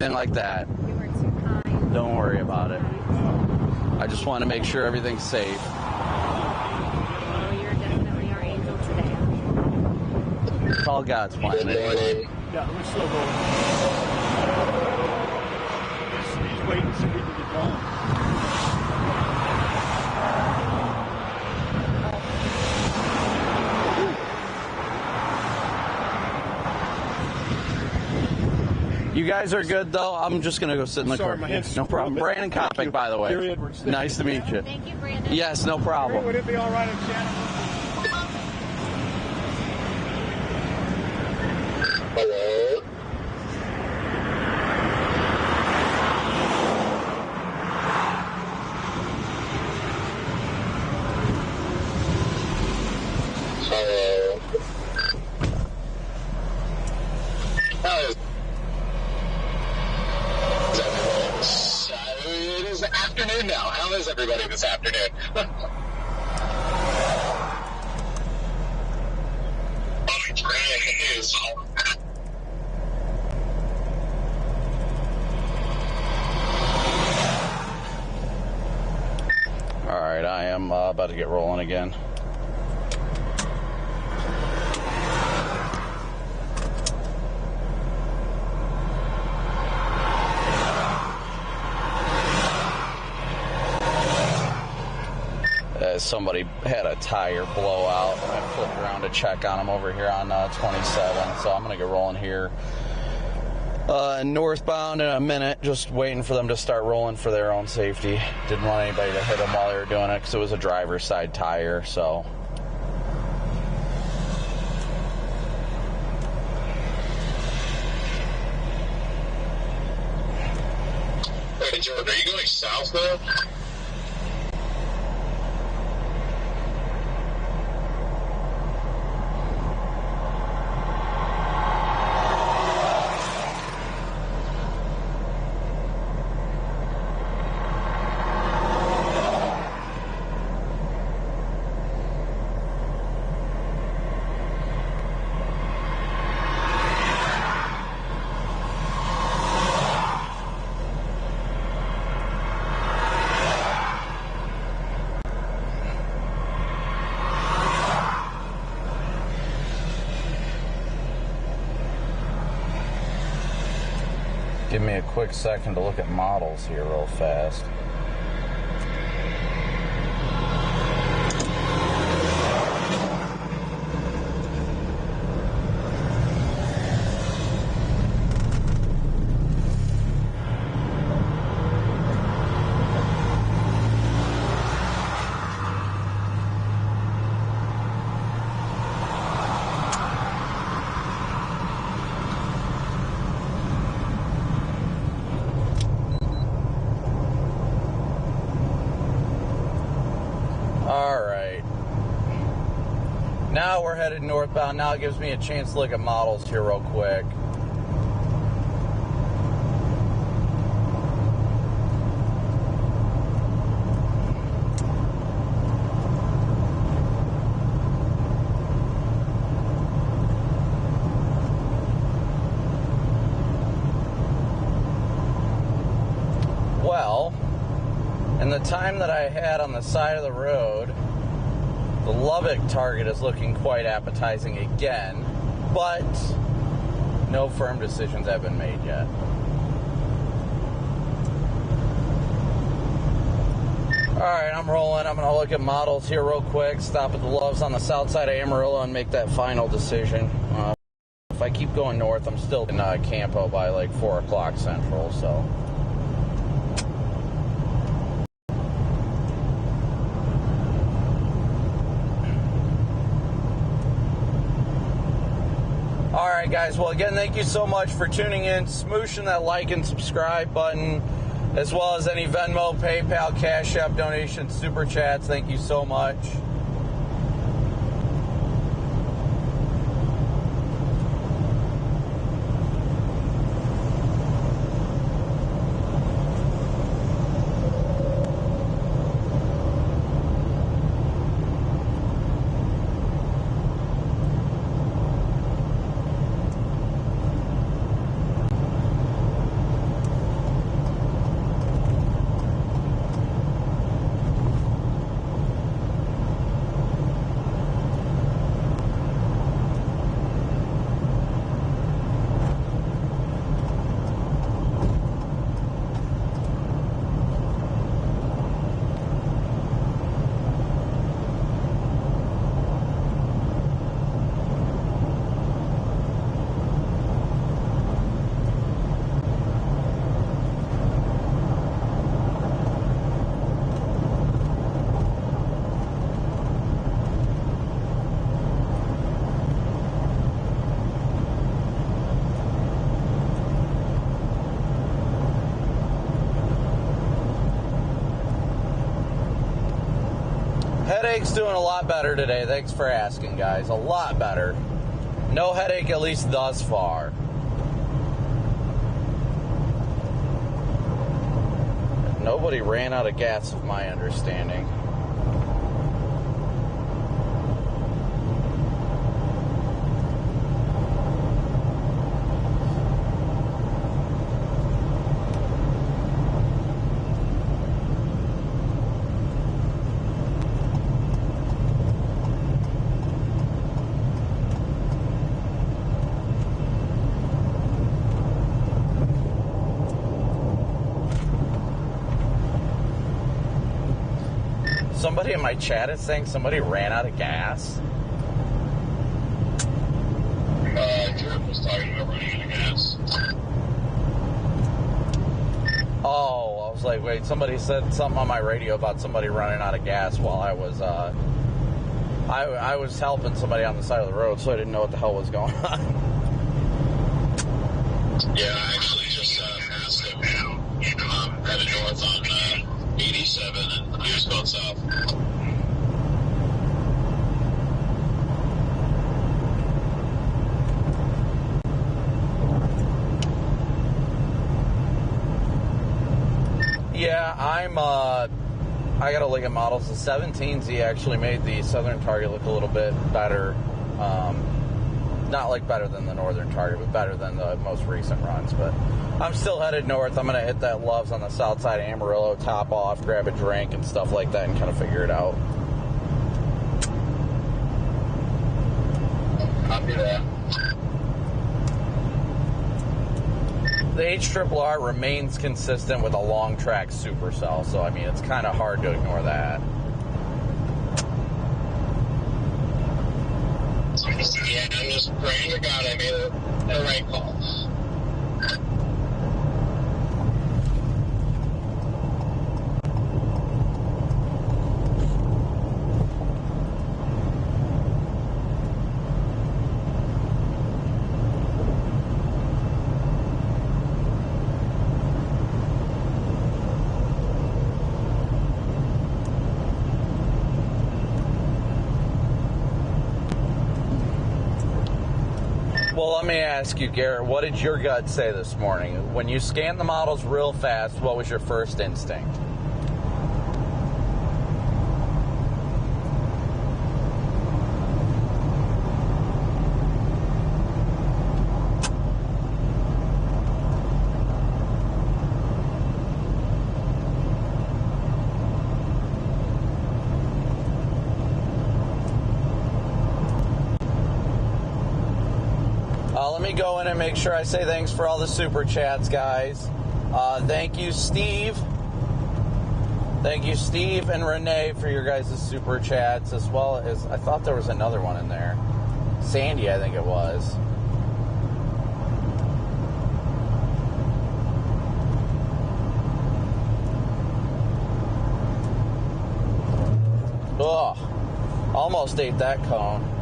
Anything like that. You were too kind. Don't worry about it. I just want to make sure everything's safe. Oh, you're definitely our angel today. It's all God's plan. Good morning. Yeah, we're still going. He's waiting so we can get going. You guys are good, though. I'm just going to go sit in the car. My hand's No problem. Brandon Copic, by the way. Gary Edwards. Nice to meet you. Thank you, Brandon. Yes, no problem. Would it be all right if Shannon... Hello? Hello? It is afternoon now. How is everybody this afternoon? It's great. All right, I am about to get rolling again. Somebody had a tire blowout. I flipped around to check on them over here on 27, so I'm going to get rolling here northbound in a minute, just waiting for them to start rolling for their own safety. Didn't want anybody to hit them while they were doing it because it was a driver's side tire, so... Hey, Jordan, are you going south now? Give me a quick second to look at models here real fast. we're headed northbound. Now it gives me a chance to look at models here real quick. Well, in the time that I had on the side of the road, the Lubbock target is looking quite appetizing again, but no firm decisions have been made yet. Alright, I'm rolling. I'm going to look at models here real quick, stop at the Loves on the south side of Amarillo and make that final decision. If I keep going north, I'm still in Campo by like 4 o'clock Central, so... Alright guys, well again, thank you so much for tuning in, smooshing that like and subscribe button, as well as any Venmo, PayPal, Cash App donations, Super Chats, thank you so much. Headache's doing a lot better today. Thanks for asking, guys. A lot better. No headache, at least thus far. Nobody ran out of gas, of my understanding. Somebody in my chat is saying somebody ran out of gas. Drew was talking about running out of gas. Oh, I was like, wait, somebody said something on my radio about somebody running out of gas while I was, I was helping somebody on the side of the road, so I didn't know what the hell was going on. Yeah, I actually just passed it now. Headed north on 87 and I'm just going south. Yeah, I gotta look at models. The 17Z actually made the southern target look a little bit better. Not like better than the northern target, but better than the most recent runs. But I'm still headed north. I'm going to hit that Loves on the south side of Amarillo, top off, grab a drink and stuff like that and kind of figure it out. Copy that. The HRRR remains consistent with a long track supercell, so I mean, it's kind of hard to ignore that. Yeah, I'm just praying to God I made the right call. Well, let me ask you, Garrett, what did your gut say this morning? When you scanned the models real fast, what was your first instinct? Let me go in and make sure I say thanks for all the super chats, guys. Thank you, Steve. Thank you, Steve and Renee, for your guys' super chats, as well as, I thought there was another one in there. Sandy, I think it was. Ugh, almost ate that cone.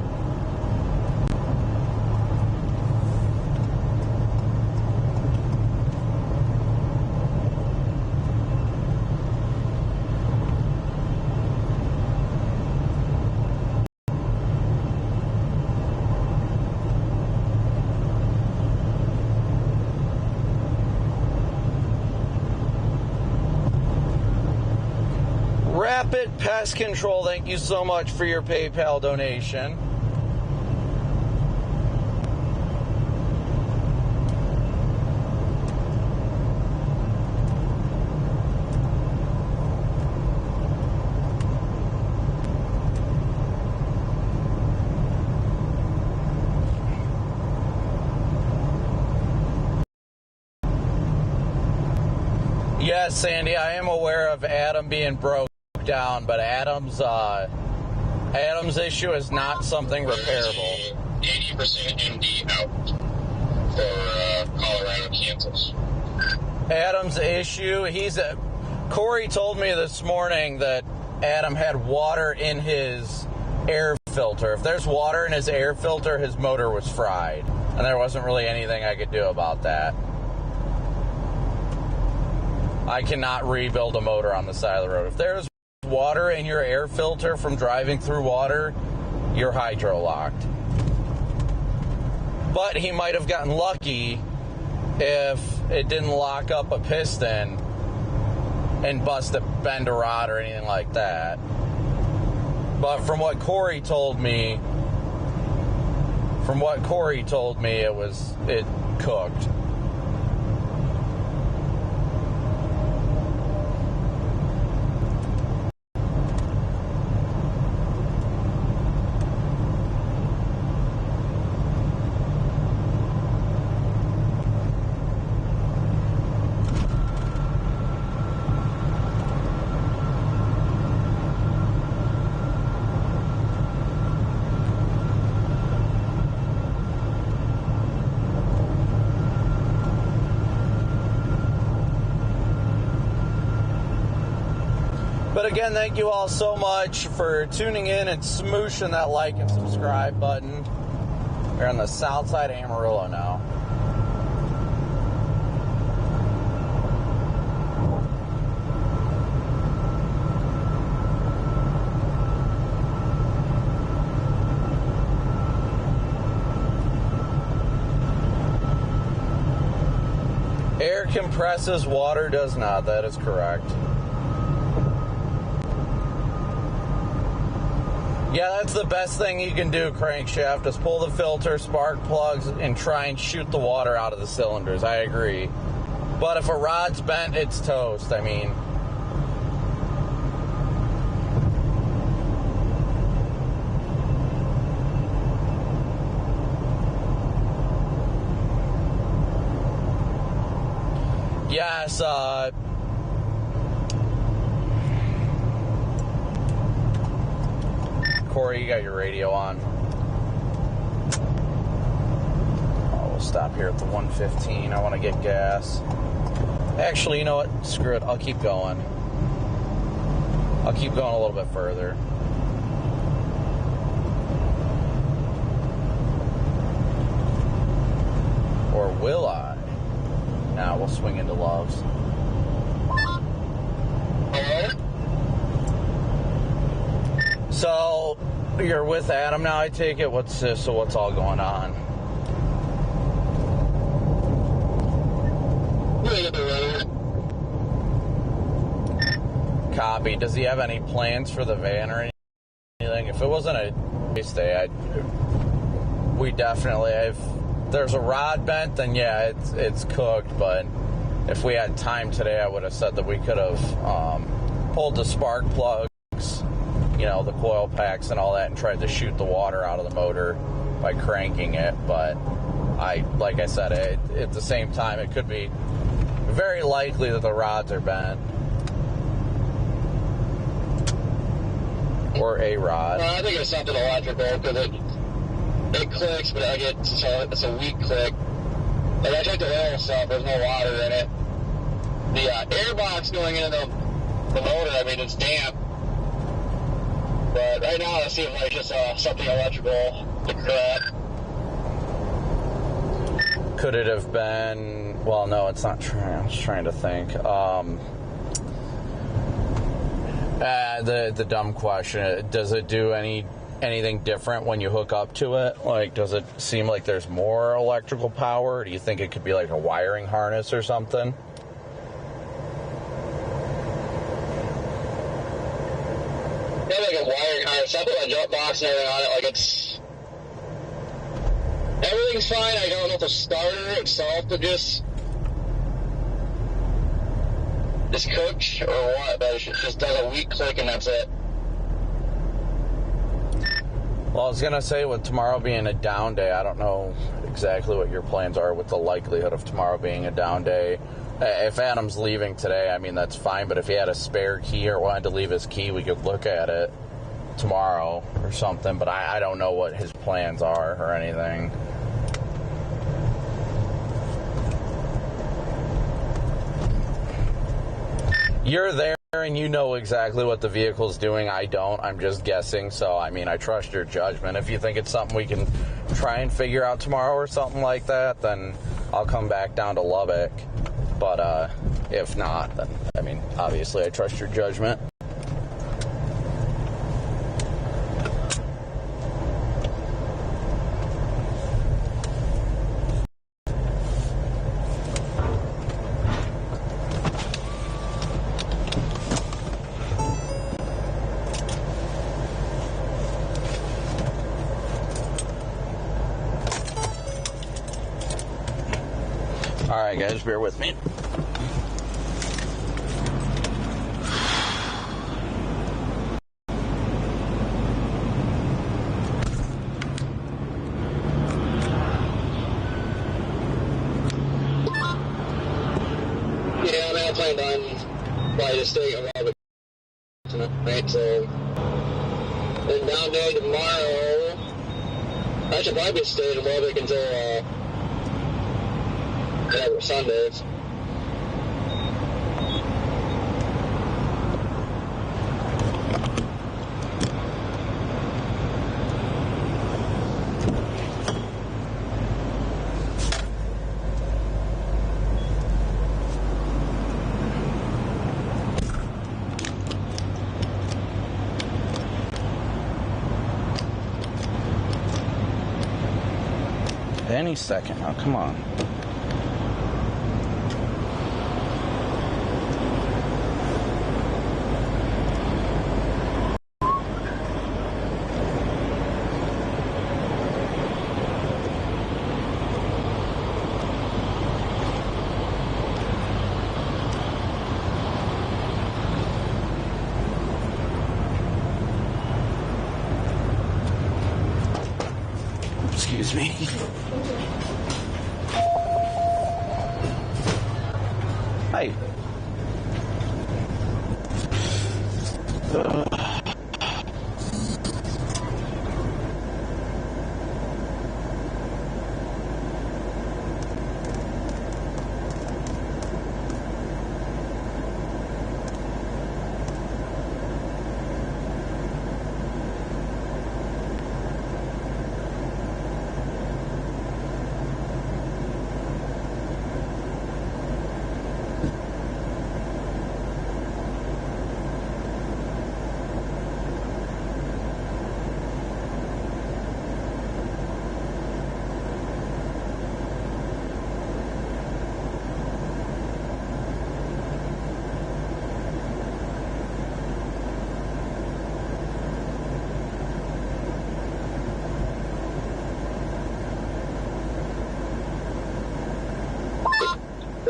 Rapid Pest Control, thank you so much for your PayPal donation. Yes, Sandy, I am aware of Adam being broke down, but Adam's issue is not something repairable. 80% MD out for Colorado, Kansas. Adam's issue, Corey told me this morning that Adam had water in his air filter. If there's water in his air filter, his motor was fried, and there wasn't really anything I could do about that. I cannot rebuild a motor on the side of the road. If there's water in your air filter from driving through water, you're hydro locked. But he might have gotten lucky if it didn't lock up a piston and bend a rod or anything like that. But from what Corey told me, it cooked. But again, thank you all so much for tuning in and smooshing that like and subscribe button. We're on the south side of Amarillo now. Air compresses, water does not. That is correct. Yeah, that's the best thing you can do, crankshaft, is pull the filter, spark plugs, and try and shoot the water out of the cylinders. I agree. But if a rod's bent, it's toast. I mean, yes, Corey, you got your radio on. Oh, we'll stop here at the 115. I want to get gas. Actually, you know what? Screw it. I'll keep going. I'll keep going a little bit further. Or will I? Nah, we'll swing into Love's. So you're with Adam now, I take it. What's all going on? copy. Does he have any plans for the van or anything? If it wasn't a race day, we definitely, if there's a rod bent, then yeah, it's cooked. But if we had time today, I would have said that we could have pulled the spark plugs, you know, the coil packs and all that, and tried to shoot the water out of the motor by cranking it. But like I said, at the same time, it could be very likely that the rods are bent. Or a rod. I think it's something electrical, because it clicks, but it's a weak click. Like, I checked the oil stuff, there's no water in it. The air box going into the motor, I mean, it's damp. But right now it seems like just something electrical to crack. Could it have been, well, no, it's not true. I'm just trying to think. The dumb question, does it do anything different when you hook up to it? Like, does it seem like there's more electrical power? Do you think it could be like a wiring harness or something? Yeah, like a wiring harness. I put my jump box and everything on it. Like, everything's fine. I don't know if the starter itself could just cooked or what, but it just does a weak click and that's it. Well, I was going to say, with tomorrow being a down day, I don't know exactly what your plans are with the likelihood of tomorrow being a down day. If Adam's leaving today, I mean, that's fine, but if he had a spare key or wanted to leave his key, we could look at it tomorrow or something, but I don't know what his plans are or anything. You're there and you know exactly what the vehicle's doing. I don't. I'm just guessing. So, I mean, I trust your judgment. If you think it's something we can try and figure out tomorrow or something like that, then I'll come back down to Lubbock. But if not, then, I mean, obviously I trust your judgment. Alright guys, bear with me. Yeah, I mean, I planned on probably just staying at Robert tonight, so then down day tomorrow. I should probably stay in Lubbock until Sundays. Any second now, come on. Excuse me. Hi.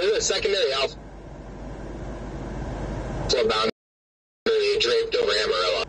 Look at the secondary alpha boundary draped over Amarillo.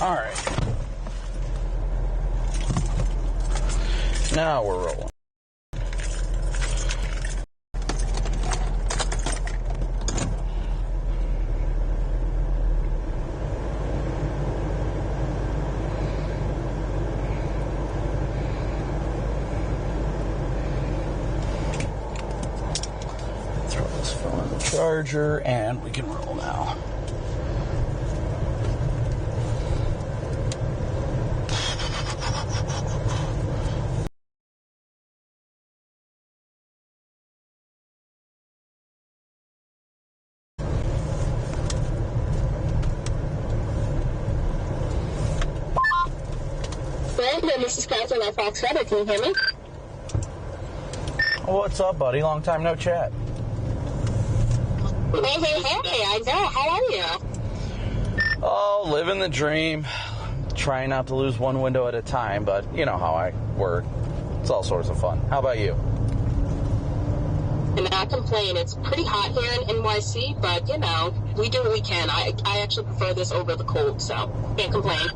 All right. Now we're rolling. Throw this phone in the charger and we can roll now. This is Catherine at Fox Weather. Can you hear me? What's up, buddy? Long time no chat. Hey, I know. How are you? Oh, living the dream. Trying not to lose one window at a time, but you know how I work. It's all sorts of fun. How about you? And I complain. It's pretty hot here in NYC, but you know, we do what we can. I actually prefer this over the cold, so can't complain.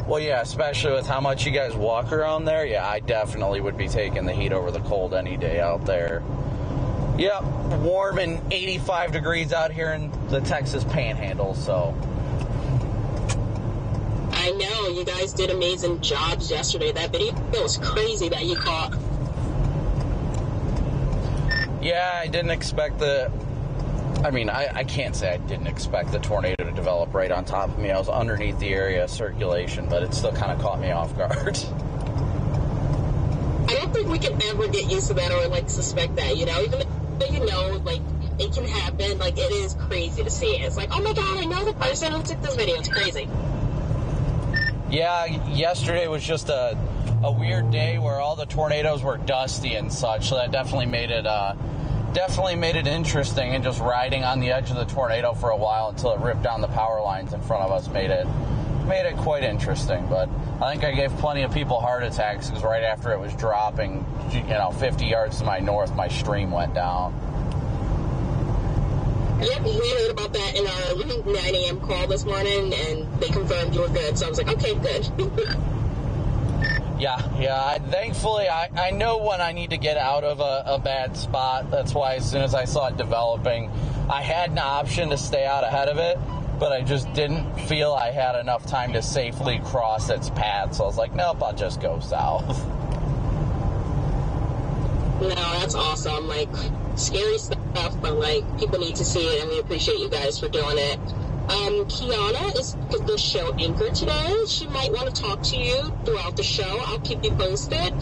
Well, yeah, especially with how much you guys walk around there. Yeah, I definitely would be taking the heat over the cold any day out there. Yep, warm and 85 degrees out here in the Texas Panhandle, so. I know, you guys did amazing jobs yesterday. That video was crazy that you caught. Yeah, I didn't expect I can't say I didn't expect the tornado to develop right on top of me. I was underneath the area of circulation, but it still kind of caught me off guard. I don't think we can ever get used to that or, suspect that, you know? Even though you know, it can happen, it is crazy to see it. It's like, oh my god, I know the person who took this video. It's crazy. Yeah, yesterday was just a weird day where all the tornadoes were dusty and such, so that definitely made it interesting, and just riding on the edge of the tornado for a while until it ripped down the power lines in front of us made it quite interesting. But I think I gave plenty of people heart attacks because right after it was dropping, 50 yards to my north, my stream went down. Yep, we heard about that in our 9 a.m. call this morning, and they confirmed you were good. So I was like, okay, good. Yeah. Thankfully, I know when I need to get out of a bad spot. That's why as soon as I saw it developing, I had an option to stay out ahead of it, but I just didn't feel I had enough time to safely cross its path. So I was like, nope, I'll just go south. No, that's awesome. Like, scary stuff, but like, people need to see it, and we appreciate you guys for doing it. Kiana is the show anchor today. She might want to talk to you throughout the show. I'll keep you posted.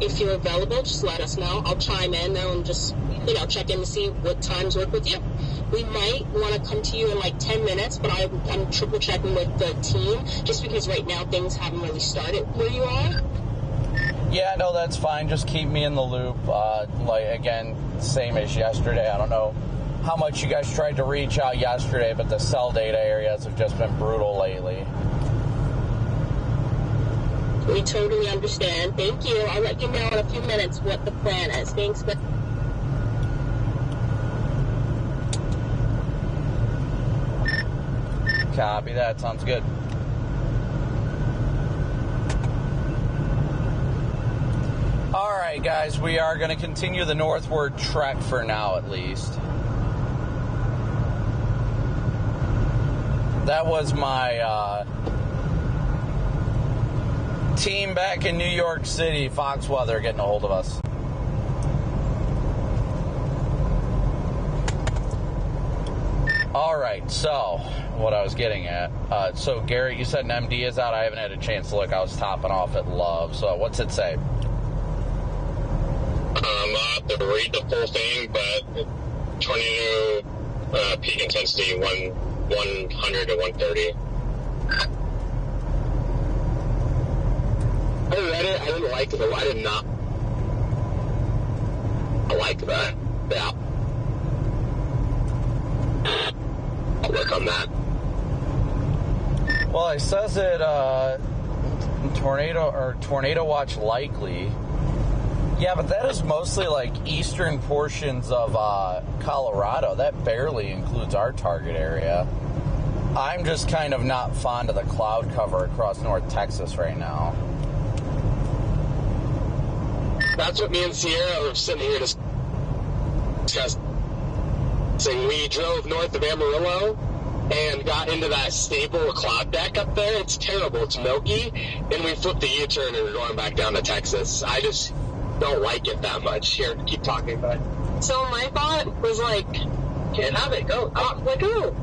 If you're available, just let us know. I'll chime in though and just, check in to see what times work with you. We might want to come to you in like 10 minutes, but I'm triple checking with the team just because right now things haven't really started where you are. Yeah, no, that's fine. Just keep me in the loop. Again, same as yesterday. I don't know how much you guys tried to reach out yesterday, but the cell data areas have just been brutal lately. We totally understand. Thank you. I'll let you know in a few minutes what the plan is. Thanks. Copy that. Sounds good. All right, guys, we are going to continue the northward trek for now, at least. That was my team back in New York City, Fox Weather, getting a hold of us. All right, so what I was getting at. So, Garrett, you said an MD is out. I haven't had a chance to look. I was topping off at Love. So what's it say? I'll have to read the full thing, but tornado peak intensity 100 to 130. I read it. I didn't like it. I did not. I like that. Yeah. I'll work on that. Well, it says it tornado watch likely. Yeah, but that is mostly like eastern portions of Colorado. That barely includes our target area. I'm just kind of not fond of the cloud cover across North Texas right now. That's what me and Sierra were sitting here discussing. We drove north of Amarillo and got into that stable cloud deck up there. It's terrible. It's milky. And we flipped the U-turn and we're going back down to Texas. I just don't like it that much. Here, keep talking about it. So my thought was like, Can't have it. Go. oh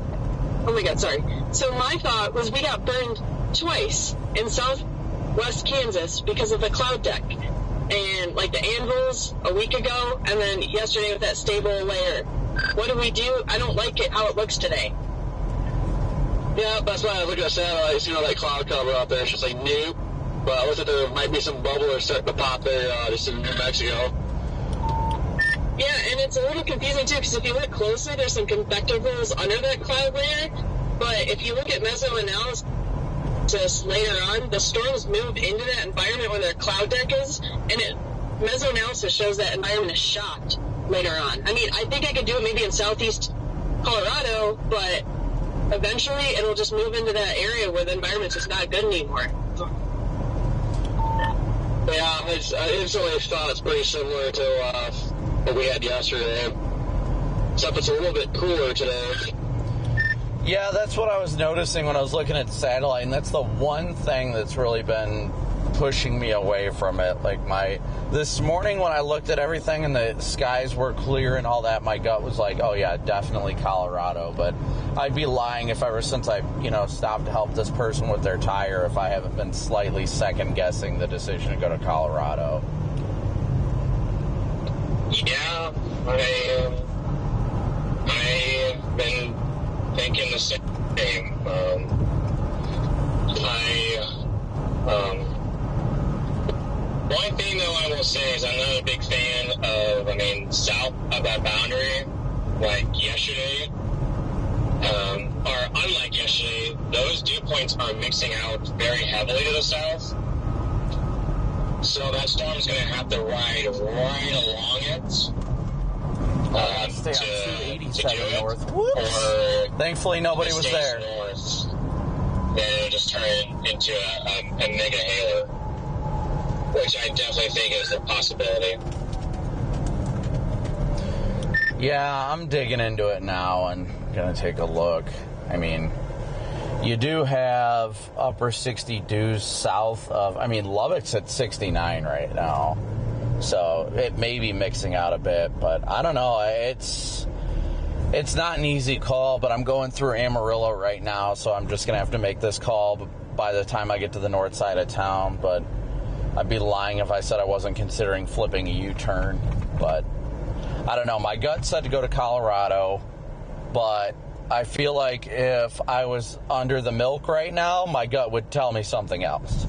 my god, sorry. So my thought was we got burned twice in southwest Kansas because of the cloud deck. And like the anvils a week ago, and then yesterday with that stable layer. What do we do? I don't like it how it looks today. Yeah, that's why I look at the satellites, that cloud cover out there. It's just like, nope. But I looked at there might be some bubblers starting to pop there just in New Mexico. Yeah, and it's a little confusing too, because if you look closer, there's some convective rolls under that cloud layer. But if you look at mesoanalysis later on, the storms move into that environment where their cloud deck is, and mesoanalysis shows that environment is shocked later on. I mean, I think I could do it maybe in southeast Colorado, but eventually it'll just move into that area where the environment's just not good anymore. Yeah, I instantly thought it's pretty similar to what we had yesterday, except it's a little bit cooler today. Yeah, that's what I was noticing when I was looking at the satellite, and that's the one thing that's really been pushing me away from it. Like this morning when I looked at everything and the skies were clear and all that, my gut was like, oh yeah, definitely Colorado. But I'd be lying if ever since I, stopped to help this person with their tire if I haven't been slightly second guessing the decision to go to Colorado. Yeah, I've been thinking the same. I of that boundary, like yesterday, or unlike yesterday, those dew points are mixing out very heavily to the south. So that storm's going to have to ride right along it. Stay on 287 north. Or thankfully, nobody was there. North, then it'll just turn into a mega hailer, which I definitely think is a possibility. Yeah, I'm digging into it now and going to take a look. I mean, you do have upper 60 dews south of, Lubbock's at 69 right now. So it may be mixing out a bit, but I don't know. It's not an easy call, but I'm going through Amarillo right now, so I'm just going to have to make this call by the time I get to the north side of town. But I'd be lying if I said I wasn't considering flipping a U-turn. But I don't know. My gut said to go to Colorado, but I feel like if I was under the milk right now, my gut would tell me something else.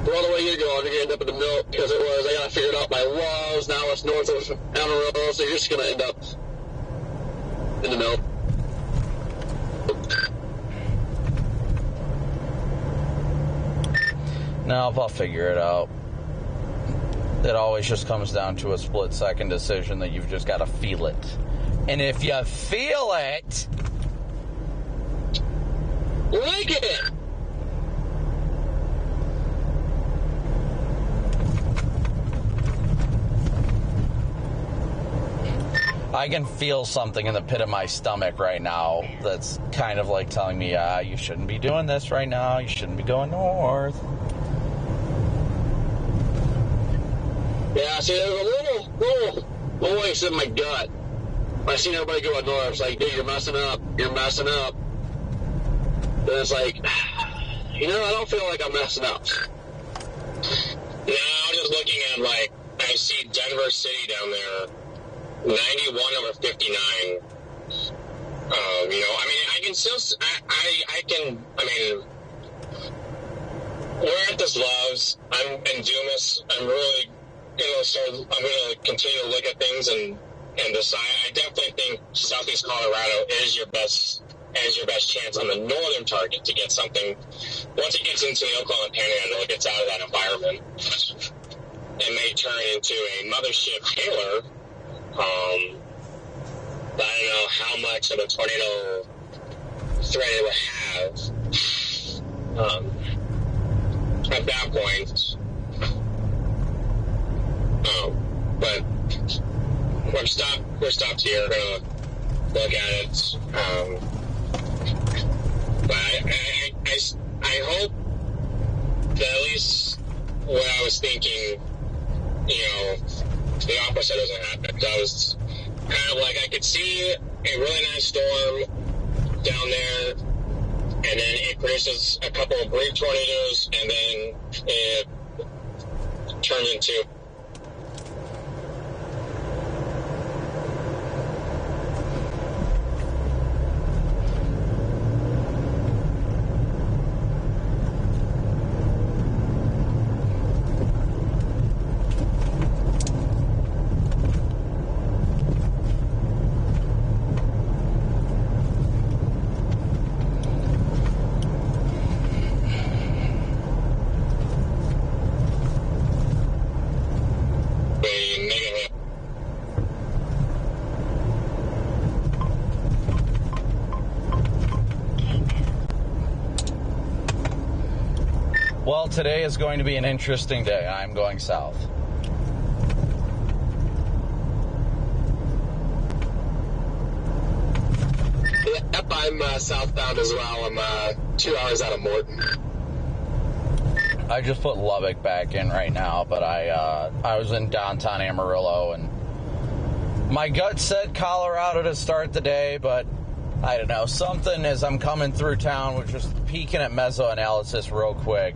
Well, the way you're going, you're going to end up in the milk because I got to figure out my walls. Now it's north of Amarillo, so you're just going to end up in the milk. No, I'll figure it out. It always just comes down to a split-second decision that you've just got to feel it. And if you feel it... like it! I can feel something in the pit of my stomach right now that's kind of like telling me, you shouldn't be doing this right now. You shouldn't be going north. Yeah, see, there's a little voice in my gut. I seen everybody going north. It's like, dude, you're messing up. You're messing up. Then it's like, I don't feel like I'm messing up. Now I'm just looking at, I see Denver City down there, 91 over 59. I can still, we're at this Loves. I'm in Dumas. I'm really, I'm going to continue to look at things and decide. I definitely think Southeast Colorado is your best chance on the northern target to get something. Once it gets into the Oklahoma Panhandle, it gets out of that environment. It may turn into a mothership hailer. But I don't know how much of a tornado threat it would have. At that point. But we're stopped here. We're gonna look at it. But I hope that at least what I was thinking, the opposite doesn't happen. I was kind of like, I could see a really nice storm down there, and then it produces a couple of brief tornadoes, and then it turns into Well, today is going to be an interesting day. I'm going south. Yep, I'm southbound as well. I'm 2 hours out of Morton. I just put Lubbock back in right now, but I was in downtown Amarillo, and my gut said Colorado to start the day, but I don't know. Something as I'm coming through town was just peeking at mesoanalysis real quick,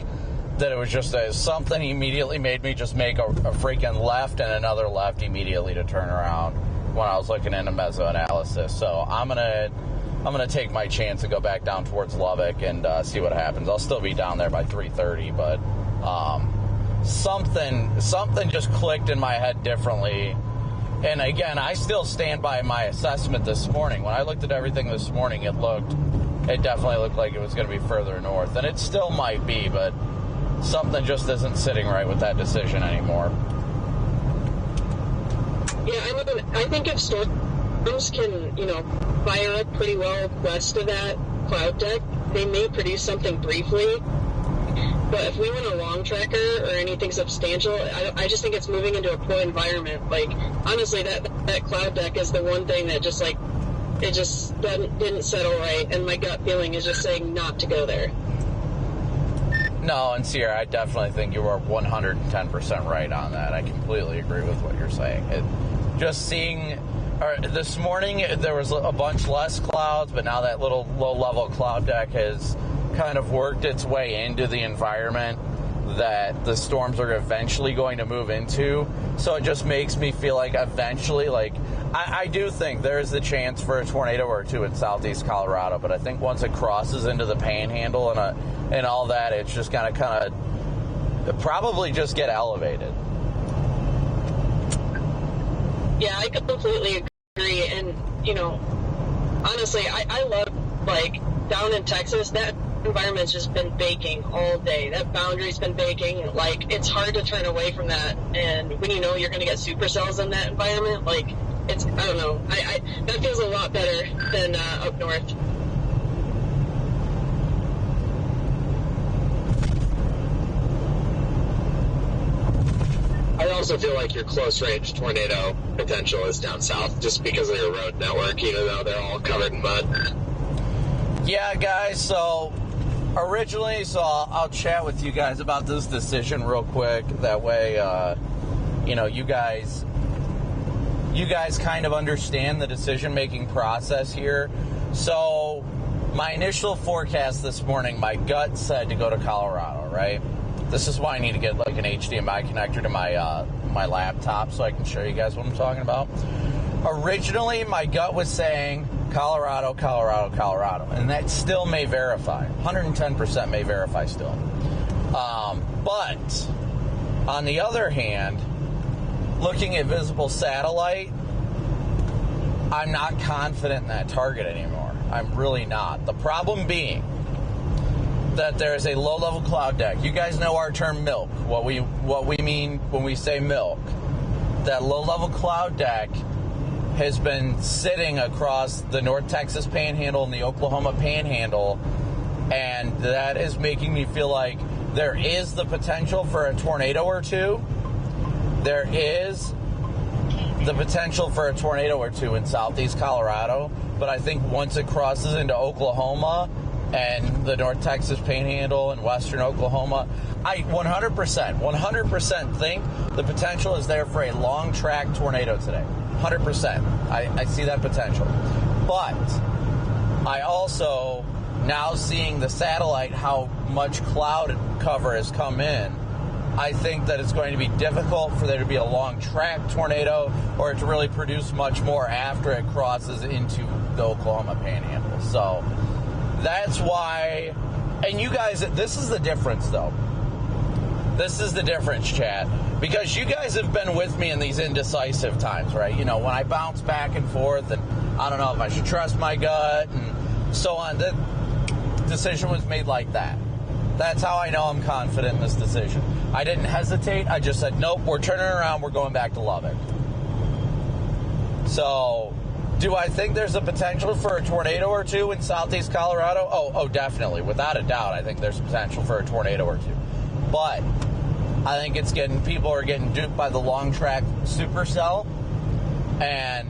that it was just something immediately made me just make a freaking left and another left immediately to turn around when I was looking into mesoanalysis. So I'm gonna take my chance and go back down towards Lubbock and see what happens. I'll still be down there by 3:30, but something just clicked in my head differently. And again, I still stand by my assessment this morning. When I looked at everything this morning, it definitely looked like it was going to be further north. And it still might be, but something just isn't sitting right with that decision anymore. Yeah, I think if storms can, fire up pretty well west of that cloud deck, they may produce something briefly. But if we want a long tracker or anything substantial, I just think it's moving into a poor environment. Like, honestly, that cloud deck is the one thing that just, like, it just didn't settle right. And my gut feeling is just saying not to go there. No, and Sierra, I definitely think you are 110% right on that. I completely agree with what you're saying. This morning, there was a bunch less clouds, but now that little low-level cloud deck has kind of worked its way into the environment that the storms are eventually going to move into. So it just makes me feel like eventually, I do think there is the chance for a tornado or two in southeast Colorado, but I think once it crosses into the panhandle and all that, it's just going to kind of probably just get elevated. Yeah, I completely agree. And, honestly, I love, down in Texas, that environment's just been baking all day. That boundary's been baking. It's hard to turn away from that. And when you're going to get supercells in that environment, I don't know. That feels a lot better than up north. I also feel like your close-range tornado potential is down south just because of your road network, even though they're all covered in mud. Yeah, guys, so originally, I'll chat with you guys about this decision real quick. That way, you guys kind of understand the decision-making process here. So my initial forecast this morning, my gut said to go to Colorado, right? This is why I need to get an HDMI connector to my laptop so I can show you guys what I'm talking about. Originally, my gut was saying Colorado, Colorado, Colorado, and that still may verify. 110% may verify still. But on the other hand, looking at visible satellite, I'm not confident in that target anymore. I'm really not. The problem being that there is a low-level cloud deck. You guys know our term milk, what we mean when we say milk. That low-level cloud deck has been sitting across the North Texas Panhandle and the Oklahoma Panhandle, and that is making me feel like there is the potential for a tornado or two. There is the potential for a tornado or two in southeast Colorado, but I think once it crosses into Oklahoma and the North Texas Panhandle and western Oklahoma, I 100% think the potential is there for a long track tornado today. 100%. I see that potential. But I also, now seeing the satellite, how much cloud cover has come in, I think that it's going to be difficult for there to be a long track tornado or it to really produce much more after it crosses into the Oklahoma Panhandle. So that's why, and you guys, this is the difference though. This is the difference, chat, because you guys have been with me in these indecisive times, right? When I bounce back and forth and I don't know if I should trust my gut and so on. The decision was made like that. That's how I know I'm confident in this decision. I didn't hesitate. I just said, nope, we're turning around. We're going back to Lubbock. So do I think there's a potential for a tornado or two in southeast Colorado? Oh, definitely. Without a doubt, I think there's potential for a tornado or two. But I think people are getting duped by the long track supercell. And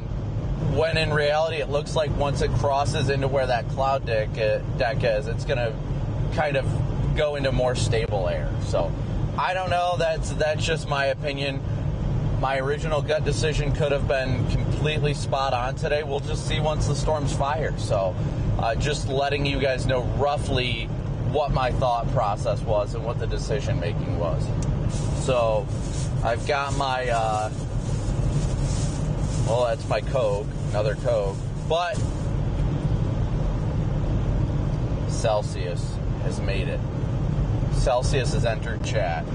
when in reality, it looks like once it crosses into where that cloud deck is, it's going to kind of go into more stable air. So I don't know. That's just my opinion. My original gut decision could have been completely spot on today. We'll just see once the storms fire. So just letting you guys know roughly what my thought process was and what the decision making was. So I've got my, that's my Coke, another Coke. But Celsius has made it. Celsius has entered chat.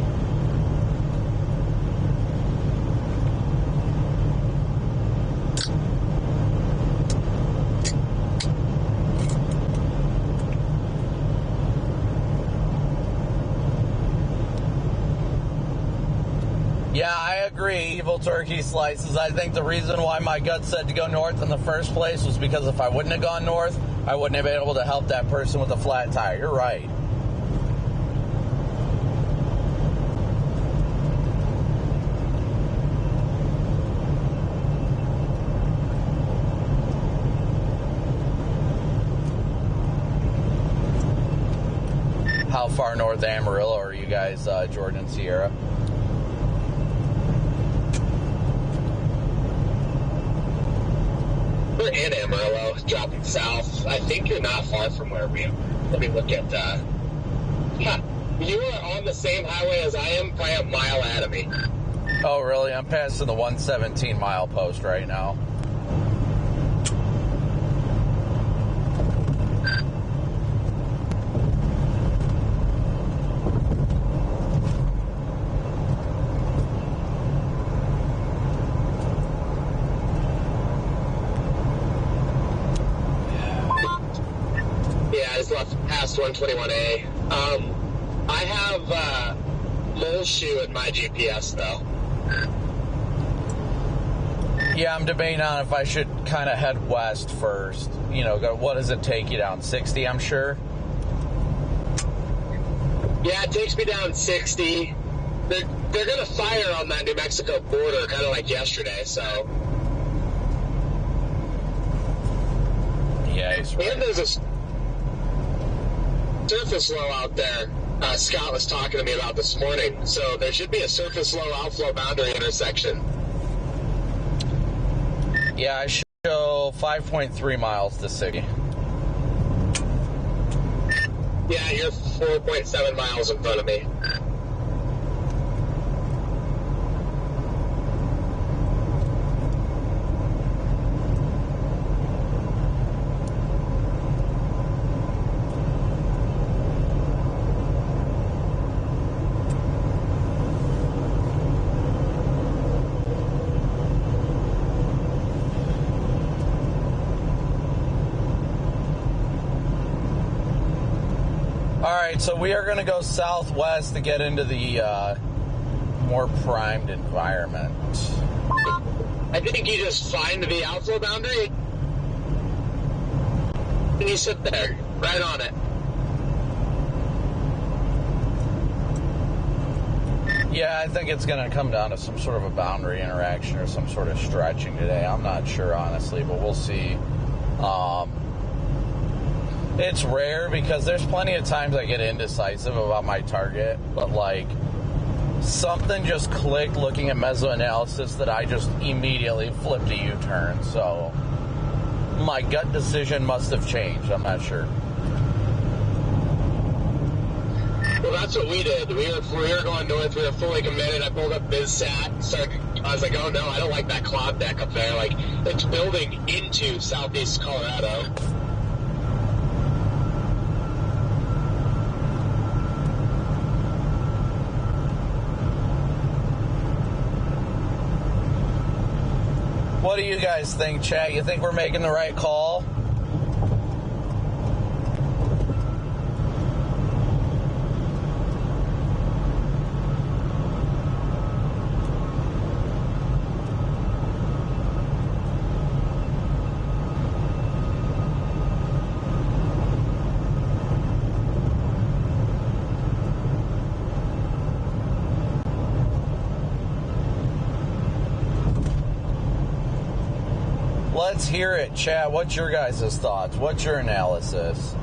agree, evil turkey slices. I think the reason why my gut said to go north in the first place was because if I wouldn't have gone north, I wouldn't have been able to help that person with a flat tire. You're right. How far north Amarillo are you guys, Jordan and Sierra? We're in Amarillo, dropping south. I think you're not far from where we are. Let me look at you are on the same highway as I am, probably a mile ahead of me. Oh, really? I'm passing the 117 mile post right now. Past 121A. I have mole shoe in my GPS though. Yeah, I'm debating on if I should kind of head west first. You know, what does it take you down? 60, I'm sure? Yeah, it takes me down 60. They're going to fire on that New Mexico border, kind of like yesterday, so. Yeah, he's right. And there's a surface low out there Scott was talking to me about this morning. So there should be a surface low outflow boundary intersection. Yeah, I show 5.3 miles to city. Yeah, you're 4.7 miles in front of me. So we are going to go southwest to get into the more primed environment. I think you just find the outflow boundary and you sit there, right on it. Yeah, I think it's going to come down to some sort of a boundary interaction or some sort of stretching today. I'm not sure, honestly, but we'll see. It's rare because there's plenty of times I get indecisive about my target, but like something just clicked looking at mesoanalysis that I just immediately flipped a U-turn. So my gut decision must have changed. I'm not sure. Well, that's what we did. We were going north. We were fully committed. I pulled up BizSat. I was like, oh no, I don't like that cloud deck up there. Like, it's building into southeast Colorado. What do you guys think, chat? You think we're making the right call? Let's hear it, chat. What's your guys' thoughts? What's your analysis?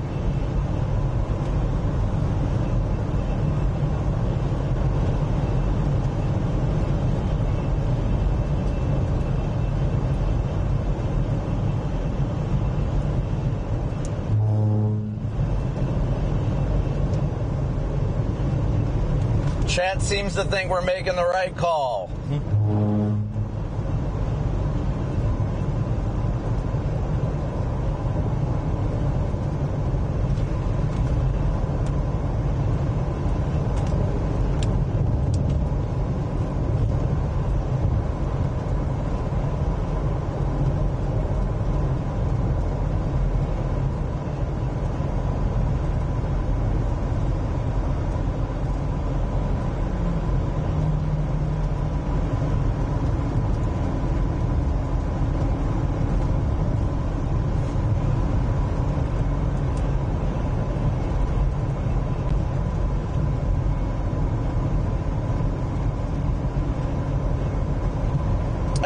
Chat seems to think we're making the right call.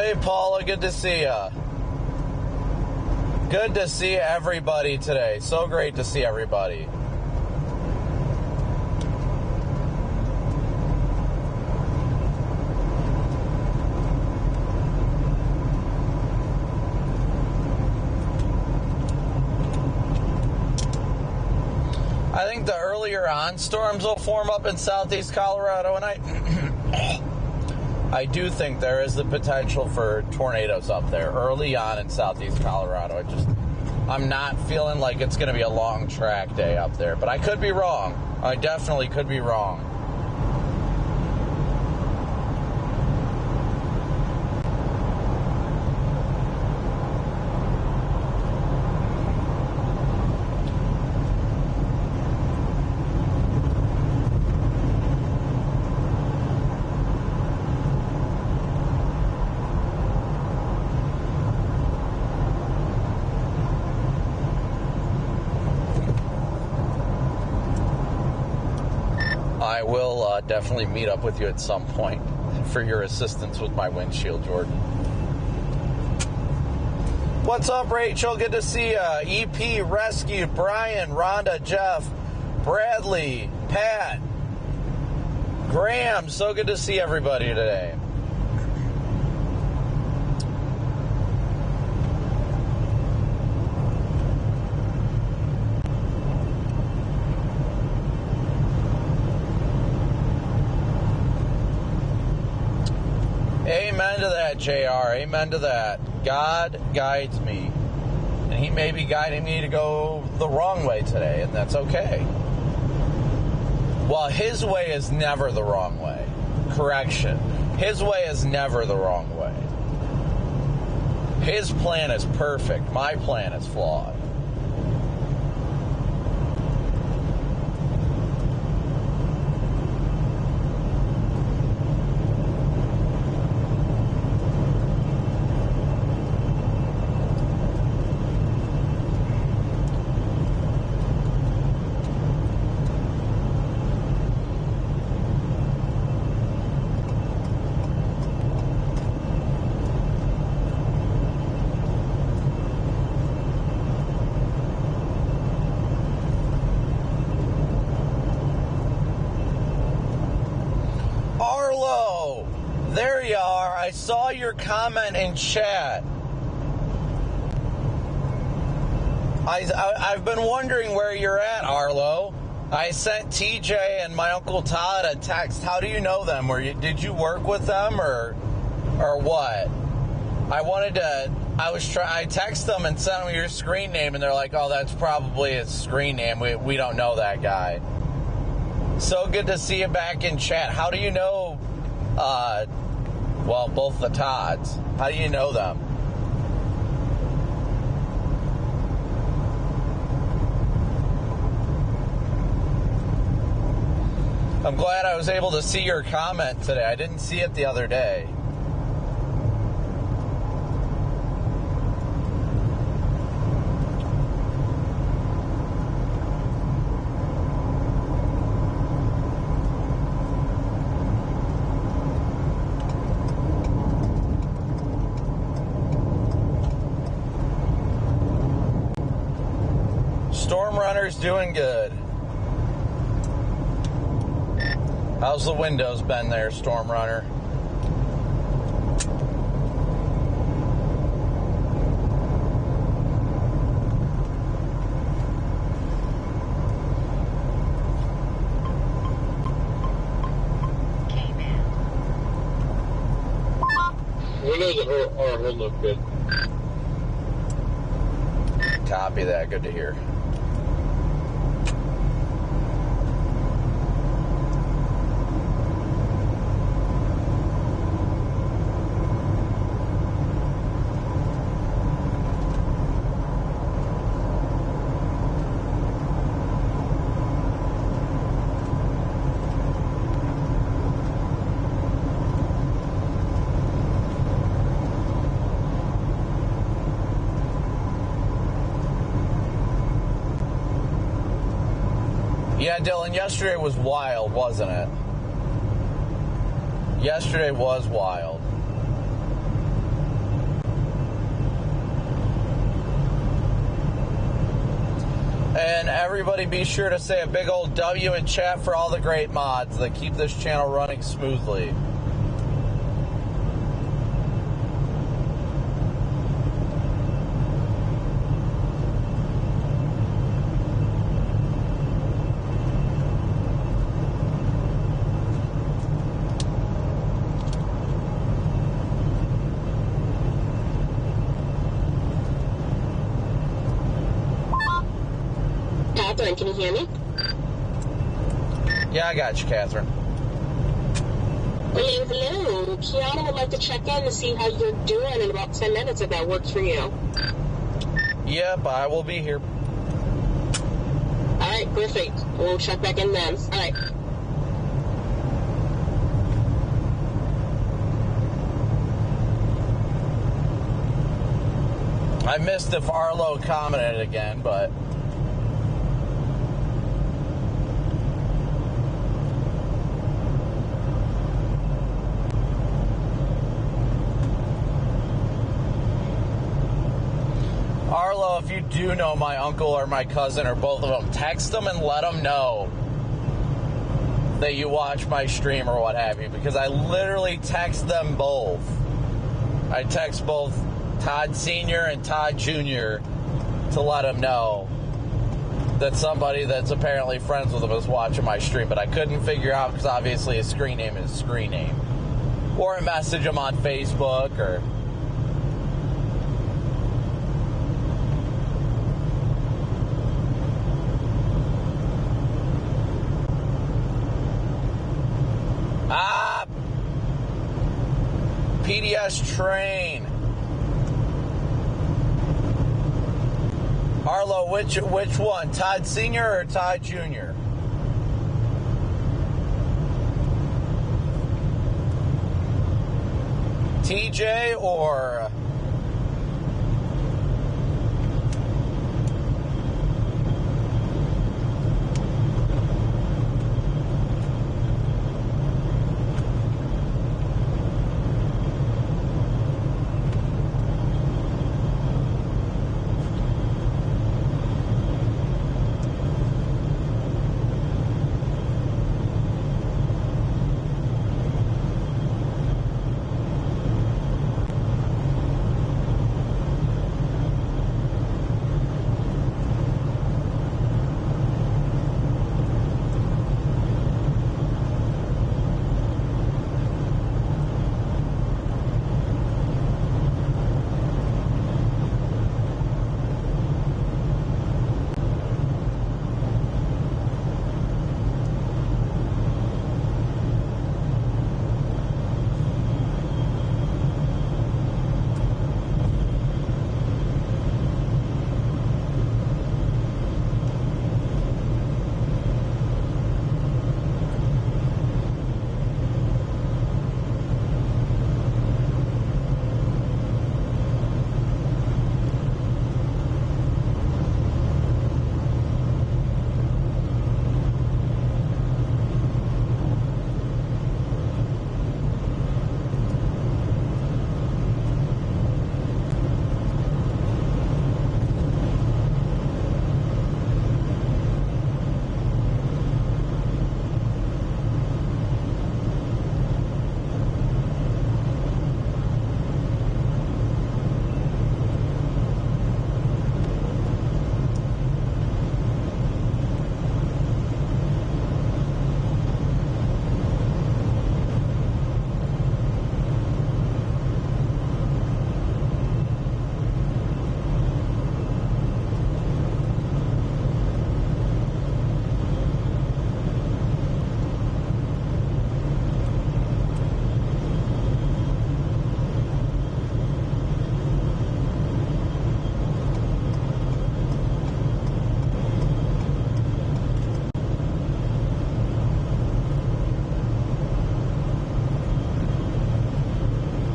Hey, Paula, good to see ya. Good to see everybody today. So great to see everybody. I think the earlier on storms will form up in southeast Colorado, and I do think there is the potential for tornadoes up there early on in southeast Colorado. I'm not feeling like it's going to be a long track day up there, but I could be wrong. I definitely could be wrong. I will definitely meet up with you at some point for your assistance with my windshield, Jordan. What's up, Rachel? Good to see you. EP, Rescue, Brian, Rhonda, Jeff, Bradley, Pat, Graham. So good to see everybody today. Amen to that, JR. Amen to that. God guides me. And he may be guiding me to go the wrong way today, and that's okay. Well, his way is never the wrong way. Correction. His way is never the wrong way. His plan is perfect. My plan is flawed. There you are. I saw your comment in chat. I've been wondering where you're at, Arlo. I sent TJ and my Uncle Todd a text. How do you know them? Did you work with them or what? I texted them and sent them your screen name, and they're like, oh, that's probably his screen name. We don't know that guy. So good to see you back in chat. How do you know, both the Todds? How do you know them? I'm glad I was able to see your comment today. I didn't see it the other day. Storm Runner's doing good. How's the windows been there, Storm Runner? Windows are holding up good. Copy that. Good to hear. Yeah, Dylan, yesterday was wild, wasn't it? Yesterday was wild. And everybody be sure to say a big old W in chat for all the great mods that keep this channel running smoothly. Catherine, can you hear me? Yeah, I got you, Catherine. Hello. Kiana would like to check in to see how you're doing in about 10 minutes if that works for you. Yep, I will be here. All right, perfect. We'll check back in then. All right. I missed if Arlo commented again, but... Arlo, if you do know my uncle or my cousin or both of them, text them and let them know that you watch my stream or what have you, because I literally text them both. I text both Todd Sr. and Todd Jr. to let them know that somebody that's apparently friends with them is watching my stream, but I couldn't figure out because obviously his screen name is screen name. Or message him on Facebook or... PDS train. Arlo, which one? Todd Sr. or Todd Jr.? TJ or...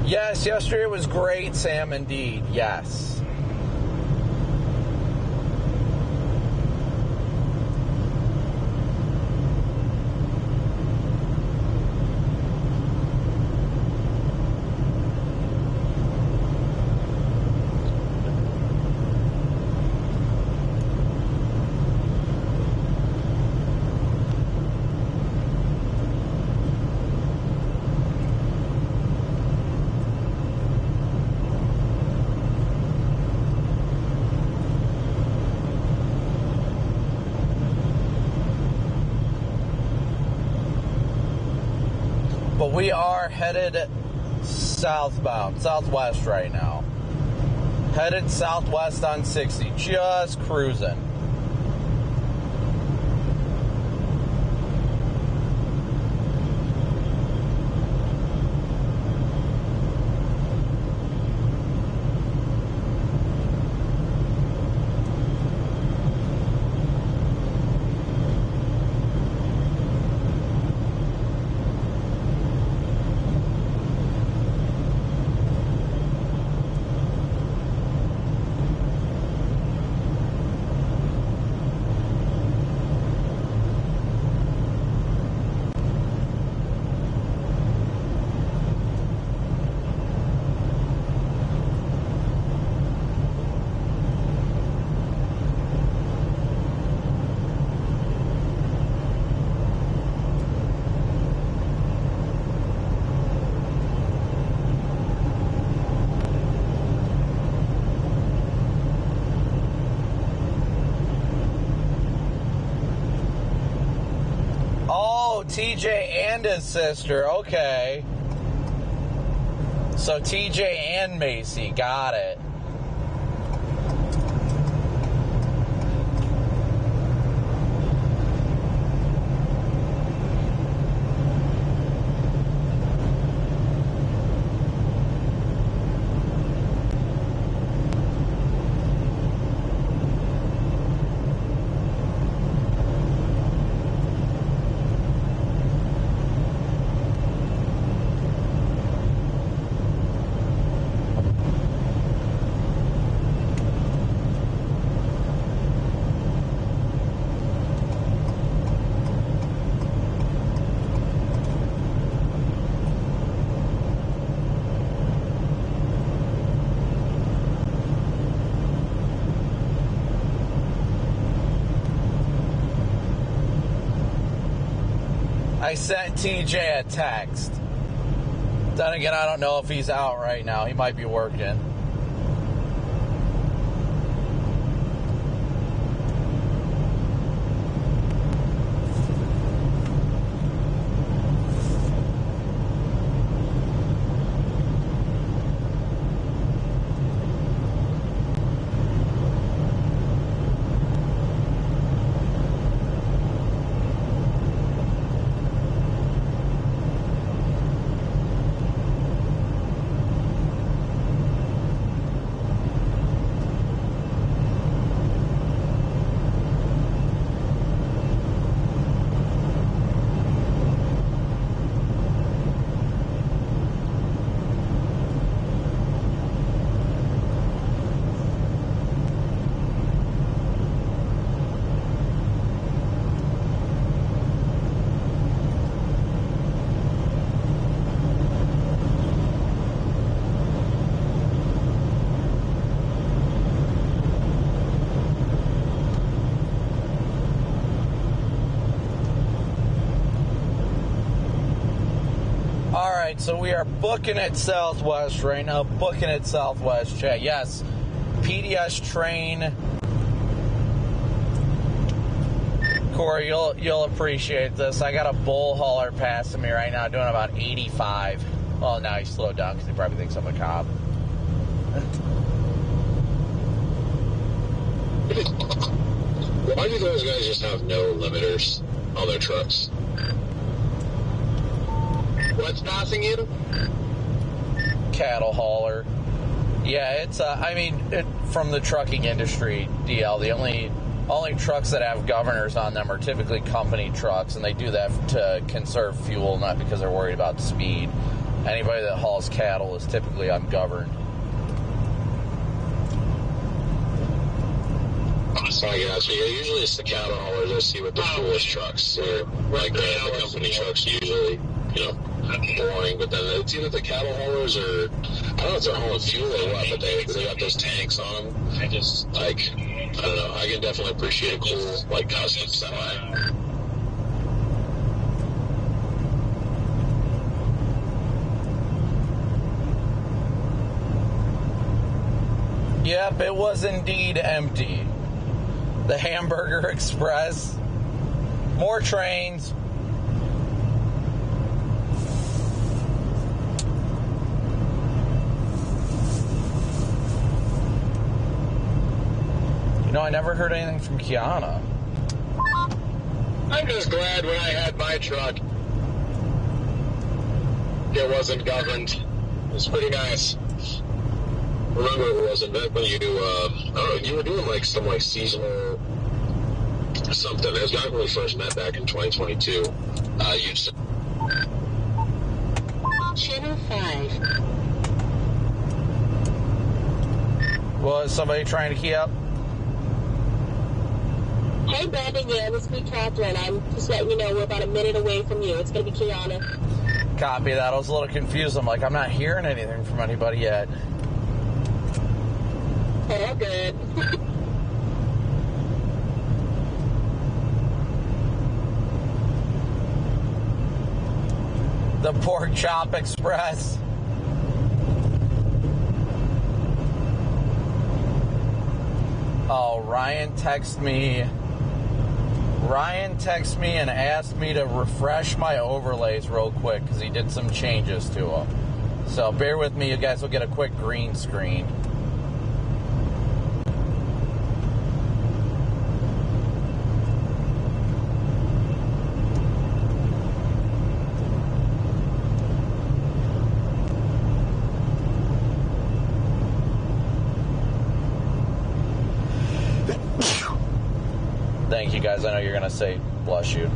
Yes, yesterday was great, Sam, indeed. Yes. So we are headed southwest right now. Headed southwest on 60, just cruising. TJ and his sister, okay. So TJ and Macy, got it. I sent TJ a text. Then again, I don't know if he's out right now. He might be working. So we are booking at Southwest right now. Booking at Southwest, chat. Yes, PDS train. Corey, you'll appreciate this. I got a bull hauler passing me right now, doing about 85. Well, now he slowed down because he probably thinks I'm a cop. Why do those guys just have no limiters on their trucks? What's passing you? Cattle hauler. Yeah, it's from the trucking industry, DL, the only trucks that have governors on them are typically company trucks, and they do that to conserve fuel, not because they're worried about speed. Anybody that hauls cattle is typically ungoverned. So I guess, yeah, usually it's the cattle haulers I see with the fuelless trucks. Or like the company trucks usually, boring, but then it's either the cattle haulers or, I don't know if they're hauling fuel or what, but they got those tanks on them. I don't know, I can definitely appreciate a cool, custom semi. Yep, it was indeed empty. The Hamburger Express. More trains. You know, I never heard anything from Kiana. I'm just glad when I had my truck, it wasn't governed. It was pretty nice. Remember, it wasn't back when you you were doing like some like seasonal something. It was back when we first met back in 2022. You said Channel 5. Well, is somebody trying to key up? Hey, Brandon, yeah, this is me, Catherine. I'm just letting you know we're about a minute away from you. It's going to be Kiana. Copy that. I was a little confused. I'm like, I'm not hearing anything from anybody yet. All good. The Pork Chop Express. Oh, Ryan texted me and asked me to refresh my overlays real quick because he did some changes to them. So bear with me. You guys will get a quick green screen. Thank you, guys. I know you're going to say, bless you.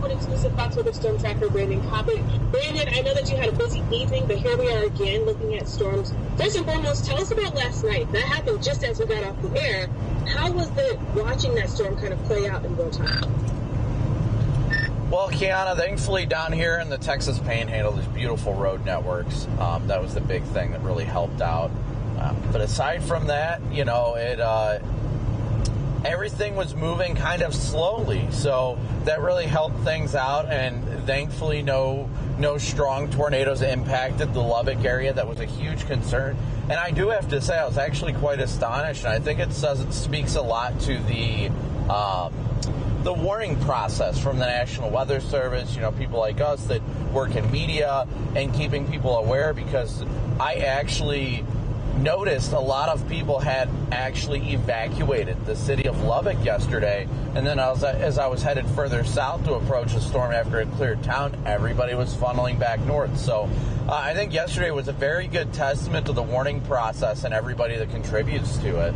Exclusive Fox Weather Storm Tracker, Brandon Copic. Brandon, I know that you had a busy evening, but here we are again looking at storms. First and foremost, tell us about last night. That happened just as we got off the air. How was it watching that storm kind of play out in real time? Well, Kiana, thankfully down here in the Texas Panhandle, there's beautiful road networks. That was the big thing that really helped out. But aside from that, you know, everything was moving kind of slowly, so that really helped things out. And thankfully, no strong tornadoes impacted the Lubbock area. That was a huge concern. And I do have to say, I was actually quite astonished, and I think it speaks a lot to the warning process from the National Weather Service, you know, people like us that work in media and keeping people aware, because I actually noticed a lot of people had actually evacuated the city of Lubbock yesterday, and then as I was headed further south to approach the storm after it cleared town, everybody was funneling back north. So I think yesterday was a very good testament to the warning process and everybody that contributes to it.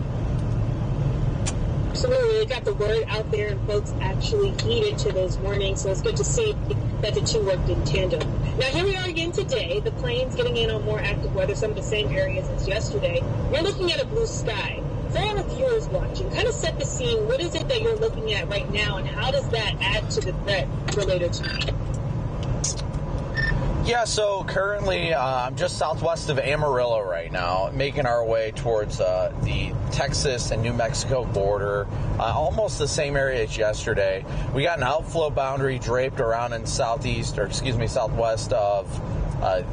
Absolutely, it got the word out there and folks actually heeded to those warnings, so it's good to see that the two worked in tandem. Now here we are again today, the planes getting in on more active weather, some of the same areas as yesterday. We're looking at a blue sky. For all the viewers watching, kind of set the scene. What is it that you're looking at right now, and how does that add to the threat related to you? Yeah, so currently I'm just southwest of Amarillo right now, making our way towards the Texas and New Mexico border, almost the same area as yesterday. We got an outflow boundary draped around in southwest of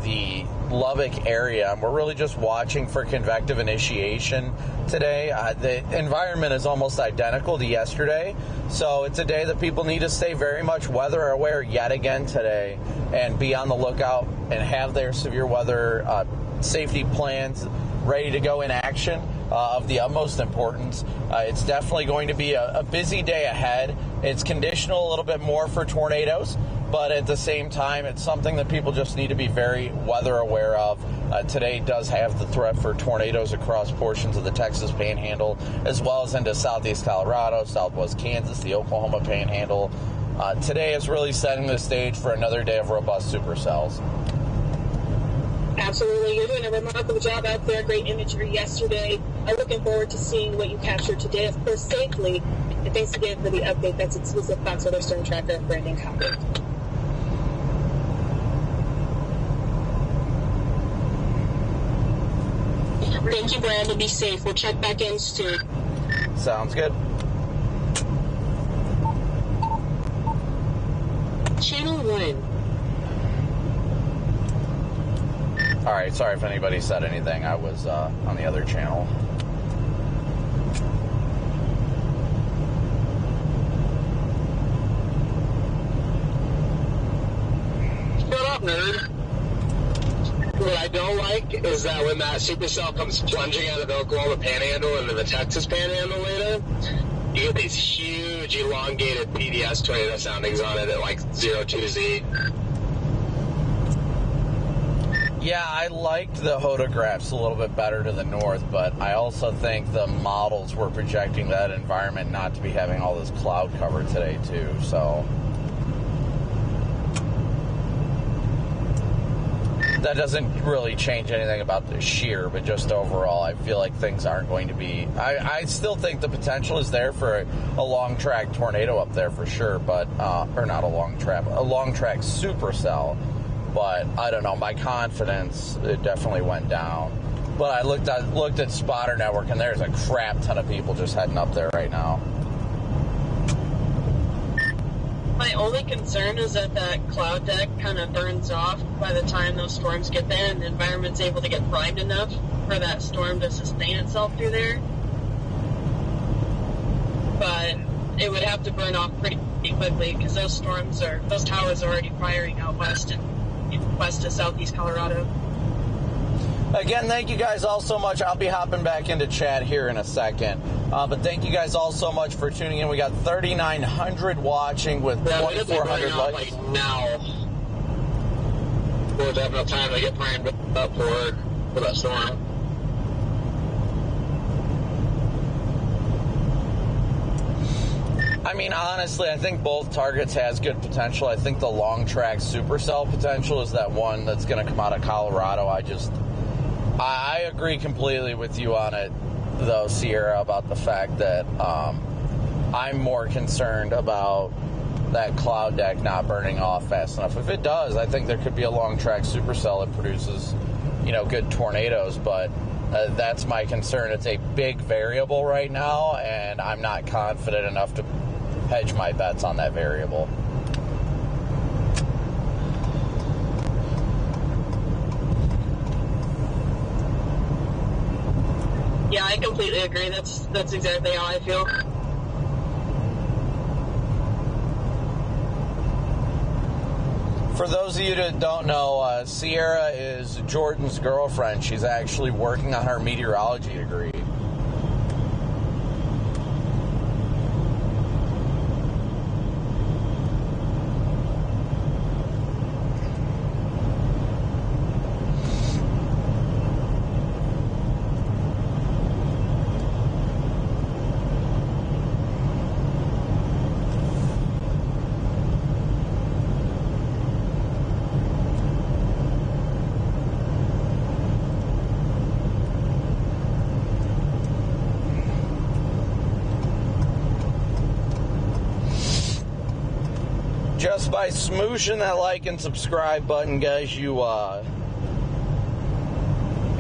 the Lubbock area, and we're really just watching for convective initiation today. The environment is almost identical to yesterday, so it's a day that people need to stay very much weather aware yet again today and be on the lookout and have their severe weather safety plans ready to go in action of the utmost importance. It's definitely going to be a busy day ahead. It's conditional a little bit more for tornadoes, but at the same time, it's something that people just need to be very weather aware of. Today does have the threat for tornadoes across portions of the Texas Panhandle, as well as into southeast Colorado, southwest Kansas, the Oklahoma Panhandle. Today is really setting the stage for another day of robust supercells. Absolutely. You're doing a remarkable job out there. Great imagery yesterday. I'm looking forward to seeing what you captured today, of course, safely. And thanks again for the update. That's exclusive Fox Weather Storm Tracker, Brandon Copic. Thank you, Brandon. Be safe. We'll check back in soon. Sounds good. Channel 1. All right, sorry if anybody said anything. I was on the other channel. Shut up, nerd. What I don't like is that when that supercell comes plunging out of the Oklahoma Panhandle into the Texas Panhandle later, you get these huge elongated PDS tornado soundings on it at like 02Z. Yeah, I liked the photographs a little bit better to the north, but I also think the models were projecting that environment not to be having all this cloud cover today too, so that doesn't really change anything about the shear, but just overall, I feel like things aren't going to be... I still think the potential is there for a long track tornado up there for sure, but or not a long track supercell. But I don't know, my confidence, it definitely went down. But I looked at Spotter Network, and there's a crap ton of people just heading up there right now. My only concern is that cloud deck kind of burns off by the time those storms get there, and the environment's able to get primed enough for that storm to sustain itself through there. But it would have to burn off pretty quickly, because those towers are already firing out west to southeast Colorado. Again, thank you guys all so much. I'll be hopping back into chat here in a second. But thank you guys all so much for tuning in. We got 3,900 watching with 2,400 likes. Like now. We'll have enough time to get primed up for that storm. I mean, honestly, I think both targets has good potential. I think the long track supercell potential is that one that's going to come out of Colorado. I agree completely with you on it, though, Sierra, about the fact that I'm more concerned about that cloud deck not burning off fast enough. If it does, I think there could be a long track supercell that produces, good tornadoes, but that's my concern. It's a big variable right now, and I'm not confident enough to hedge my bets on that variable. Yeah, I completely agree. That's exactly how I feel. For those of you that don't know, Sierra is Jordan's girlfriend. She's actually working on her meteorology degree. Just by smooshing that like and subscribe button, guys, you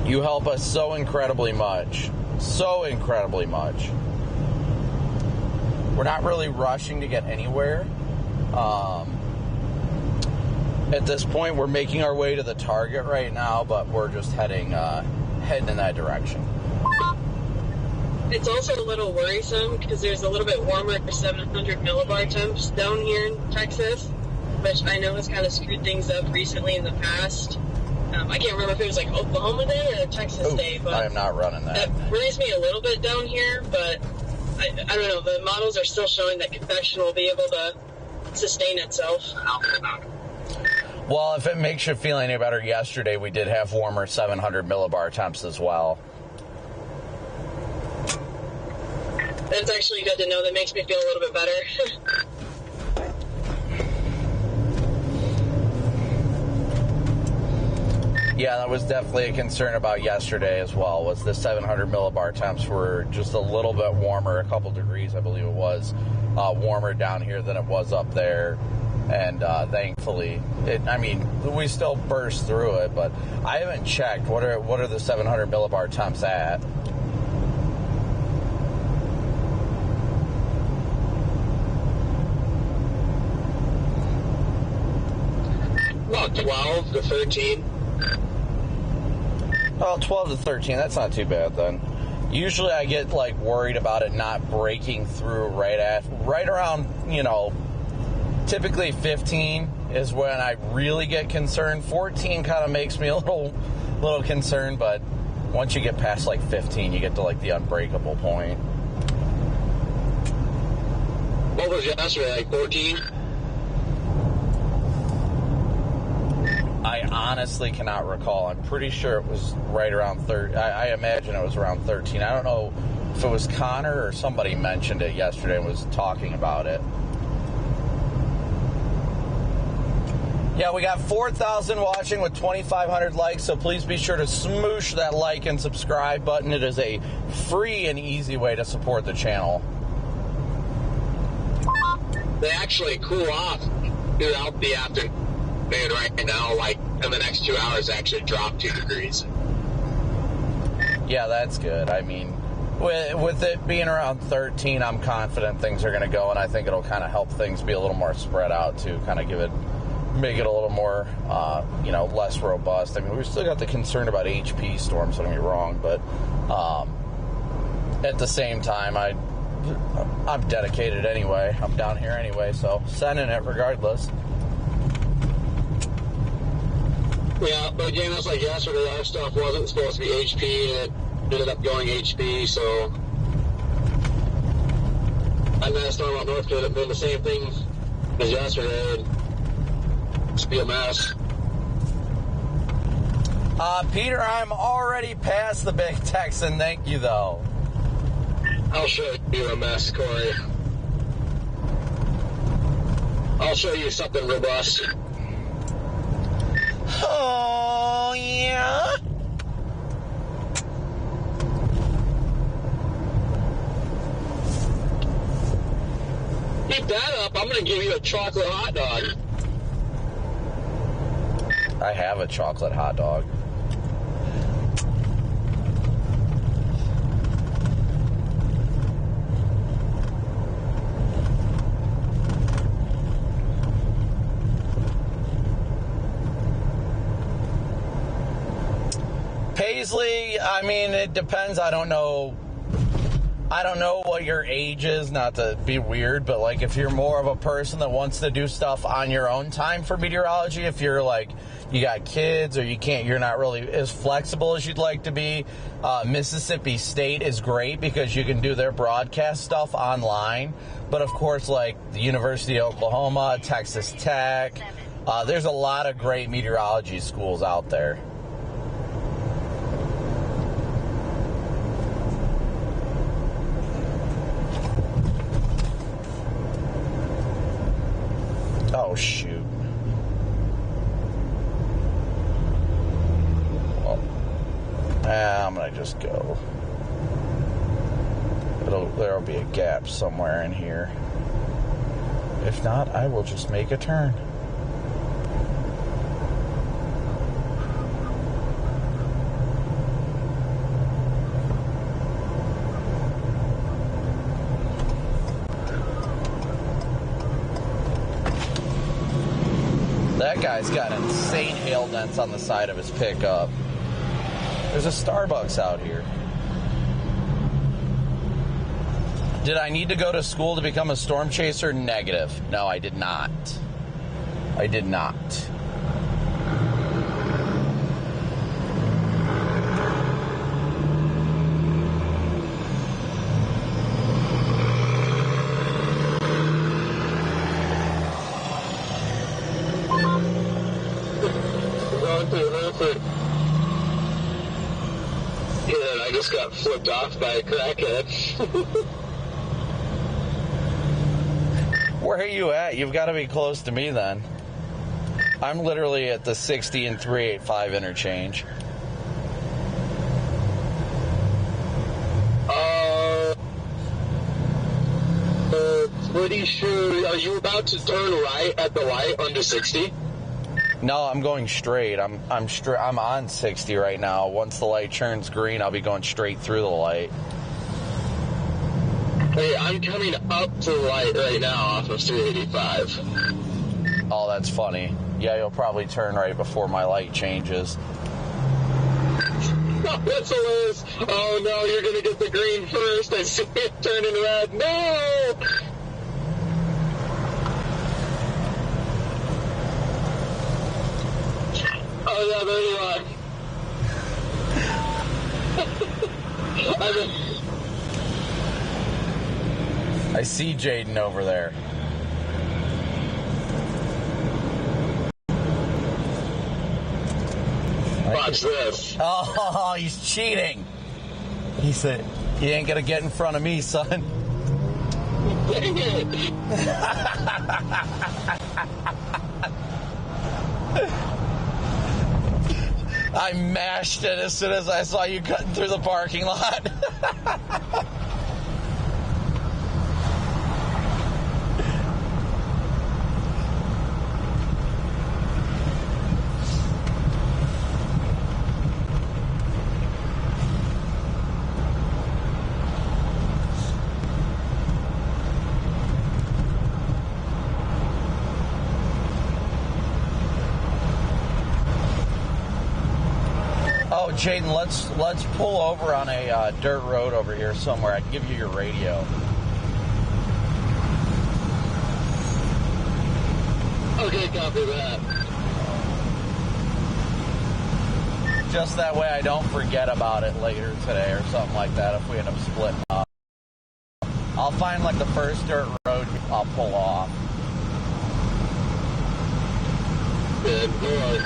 help us so incredibly much. So incredibly much. We're not really rushing to get anywhere. At this point, we're making our way to the target right now, but we're just heading in that direction. It's also a little worrisome because there's a little bit warmer 700 millibar temps down here in Texas, which I know has kind of screwed things up recently in the past. I can't remember if it was like Oklahoma Day or Texas Day, but I am not running that. That worries me a little bit down here, but I don't know. The models are still showing that convection will be able to sustain itself. Well, if it makes you feel any better, yesterday we did have warmer 700 millibar temps as well. That's actually good to know. That makes me feel a little bit better. Yeah, that was definitely a concern about yesterday as well, was the 700 millibar temps were just a little bit warmer, a couple degrees, I believe it was, warmer down here than it was up there. And thankfully, we still burst through it, but I haven't checked. What are the 700 millibar temps at? About 12 to 13. Oh, 12 to 13. That's not too bad then. Usually I get worried about it not breaking through right around, typically 15 is when I really get concerned. 14 kind of makes me a little concerned, but once you get past like 15, you get to like the unbreakable point. What was yesterday, like 14? I honestly cannot recall. I'm pretty sure it was right around 30. I imagine it was around 13. I don't know if it was Connor or somebody mentioned it yesterday and was talking about it. Yeah, we got 4,000 watching with 2,500 likes, so please be sure to smoosh that like and subscribe button. It is a free and easy way to support the channel. They actually cool off throughout the afternoon right now. Like, in the next 2 hours, actually drop 2 degrees. Yeah, that's good. I mean, with it being around 13, I'm confident things are going to go, and I think it'll kind of help things be a little more spread out to kind of make it a little more, less robust. I mean, we've still got the concern about HP storms, don't get me wrong, but at the same time, I'm dedicated anyway. I'm down here anyway, so sending it regardless. Yeah, but again, that's like yesterday, our stuff wasn't supposed to be HP, and it ended up going HP, so I met a storm up north could have been the same thing as yesterday. Just be a mess. Peter, I'm already past the Big Texan. Thank you, though. I'll show you a mess, Corey. I'll show you something robust. Oh, yeah? Keep that up. I'm going to give you a chocolate hot dog. I have a chocolate hot dog. Paisley, I mean, it depends. I don't know what your age is, not to be weird, but like if you're more of a person that wants to do stuff on your own time for meteorology, if you're like, you got kids or you're not really as flexible as you'd like to be, Mississippi State is great because you can do their broadcast stuff online. But of course, like the University of Oklahoma, Texas Tech, there's a lot of great meteorology schools out there. Oh, shoot. Well, I'm going to just go. There'll be a gap somewhere in here. If not, I will just make a turn. That guy's got insane hail dents on the side of his pickup. There's a Starbucks out here. Did I need to go to school to become a storm chaser? Negative. No, I did not. I did not. Yeah, I just got flipped off by a crackhead. Where are you at? You've got to be close to me then. I'm literally at the 60 and 385 interchange. Pretty sure. Are you about to turn right at the light onto 60? No, I'm going straight. I'm on 60 right now. Once the light turns green, I'll be going straight through the light. Hey, I'm coming up to the light right now off of 385. Oh, that's funny. Yeah, you'll probably turn right before my light changes. Oh, that's hilarious. Oh, no, you're going to get the green first. I see it turning red. No! Oh, yeah, there you are. I see Jaden over there. Watch this. Oh, he's cheating. He said, "You ain't gonna get in front of me, son." Dang it. I mashed it as soon as I saw you cutting through the parking lot. Jaden, let's pull over on a dirt road over here somewhere. I can give you your radio. Okay, copy that. Just that way I don't forget about it later today or something like that if we end up splitting up. I'll find like the first dirt road I'll pull off. Good boy.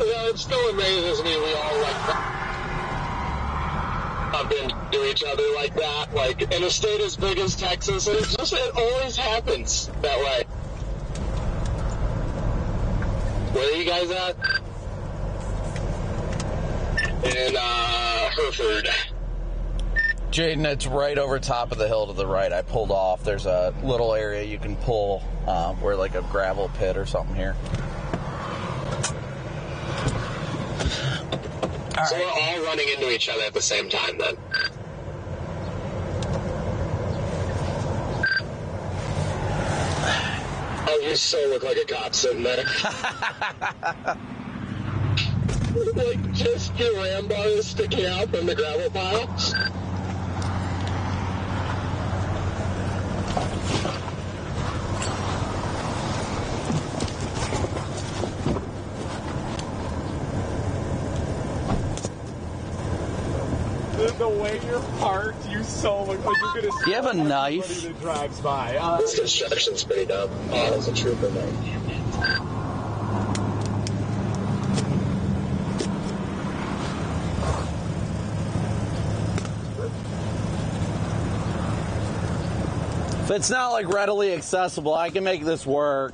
It still amazes me we all bump into each other like that, like in a state as big as Texas, and it always happens that way. Where are you guys at? In Hereford. Jaden, it's right over top of the hill to the right. I pulled off. There's a little area you can pull where like a gravel pit or something here. So we're all running into each other at the same time then. Oh, you so look like a cop sitting there. Like just your ram bar is sticking out from the gravel pile. The way you're parked, you so look like you're gonna. Do you have a knife? That drives by. This construction's pretty dumb. Oh, there's a trooper there. If it's not like readily accessible, I can make this work.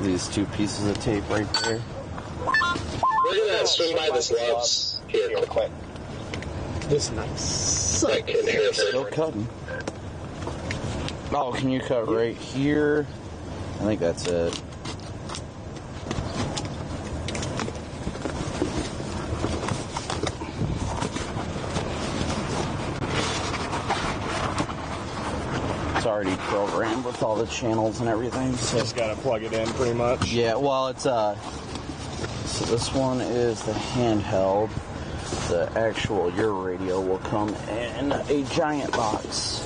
These two pieces of tape right there. We're gonna swing by this Love's here real quick. This nice. Like in here, still cutting. Oh, can you cut right here? I think that's it. Already programmed with all the channels and everything. So just gotta plug it in pretty much. Yeah, well it's so this one is the handheld. The actual your radio will come in a giant box.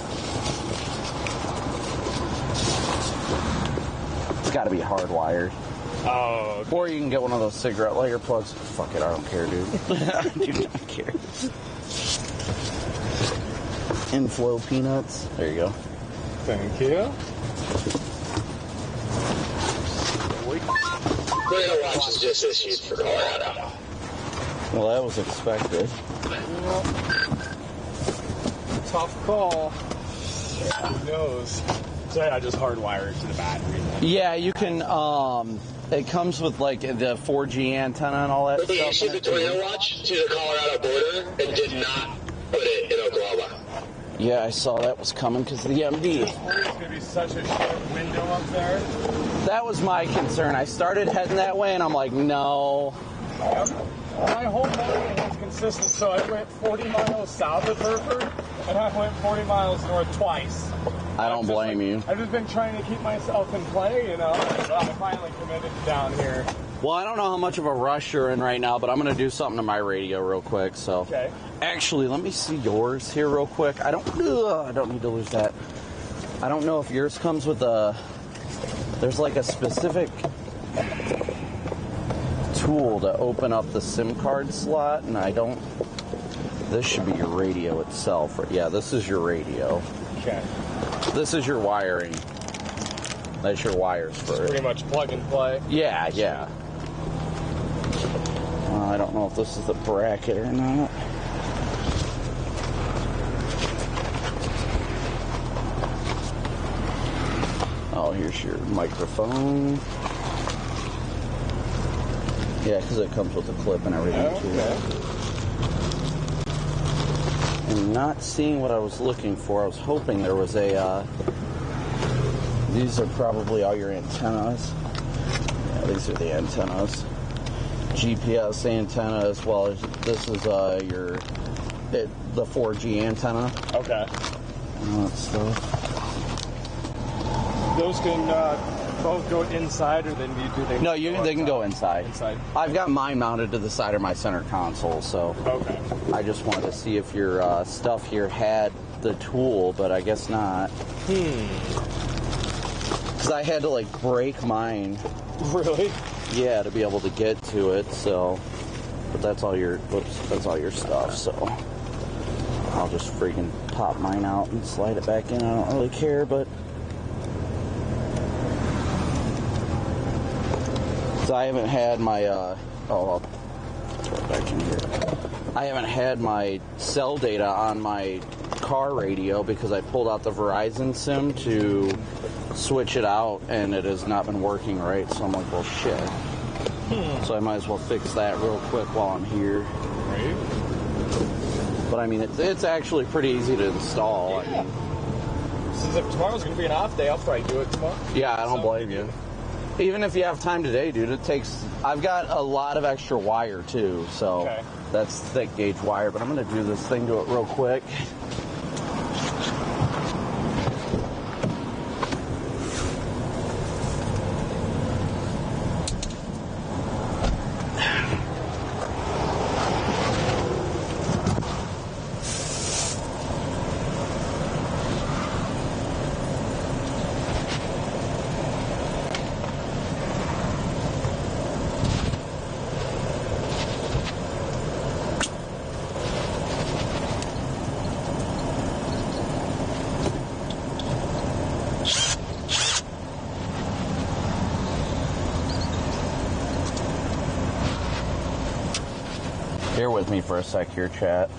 It's gotta be hardwired. Oh, okay. Or you can get one of those cigarette lighter plugs. Fuck it, I don't care, dude. I do not care. Inflow peanuts. There you go. Thank you. Toyota Watch is just issued for Colorado. Well, that was expected. Well, tough call. Who knows? So I just hardwire it to the battery. Yeah, you can. It comes with like the 4G antenna and all that but they stuff. issued the Toyota Watch to the Colorado border and did not put it in Oklahoma. Yeah, I saw that was coming because of the MD. It's going to be such a short window up there. That was my concern. I started heading that way, and I'm like, no. Yep. My whole morning was consistent, so I went 40 miles south of Hereford, and I went 40 miles north twice. I don't blame you. I've just been trying to keep myself in play, you know. So I finally committed down here. Well, I don't know how much of a rush you're in right now, but I'm going to do something to my radio real quick. So, okay. Actually, let me see yours here real quick. I don't need to lose that. I don't know if yours comes with there's like a specific tool to open up the SIM card slot, and this should be your radio itself. Yeah, this is your radio. Okay. This is your wiring. That's your wires for it. Pretty much plug and play. Yeah, yeah. I don't know if this is the bracket or not. Oh, here's your microphone. Yeah, because it comes with a clip and everything, too. I'm not seeing what I was looking for. I was hoping there was these are probably all your antennas. Yeah, these are the antennas. GPS antenna, as well as this is the 4G antenna. Okay. All that stuff. Those can both go inside, or then do they? No, they can go inside. Inside. I've got mine mounted to the side of my center console, so okay. I just wanted to see if your stuff here had the tool, but I guess not. Because I had to like break mine. Really? Yeah, to be able to get to it. So, but that's all your stuff. So I'll just freaking pop mine out and slide it back in. I don't really care, but. So I haven't had my, I'll throw it back in here. I haven't had my cell data on my car radio because I pulled out the Verizon SIM to switch it out, and it has not been working right. So I'm like, well, shit. So I might as well fix that real quick while I'm here. Right. But I mean, it's actually pretty easy to install. Yeah. I mean, Since if tomorrow's going to be an off day, I'll probably do it tomorrow. Yeah, I don't blame you. Even if you have time today, dude, I've got a lot of extra wire, too, so that's thick gauge wire, but I'm going to do this thing to it real quick. Bear with me for a sec here, chat.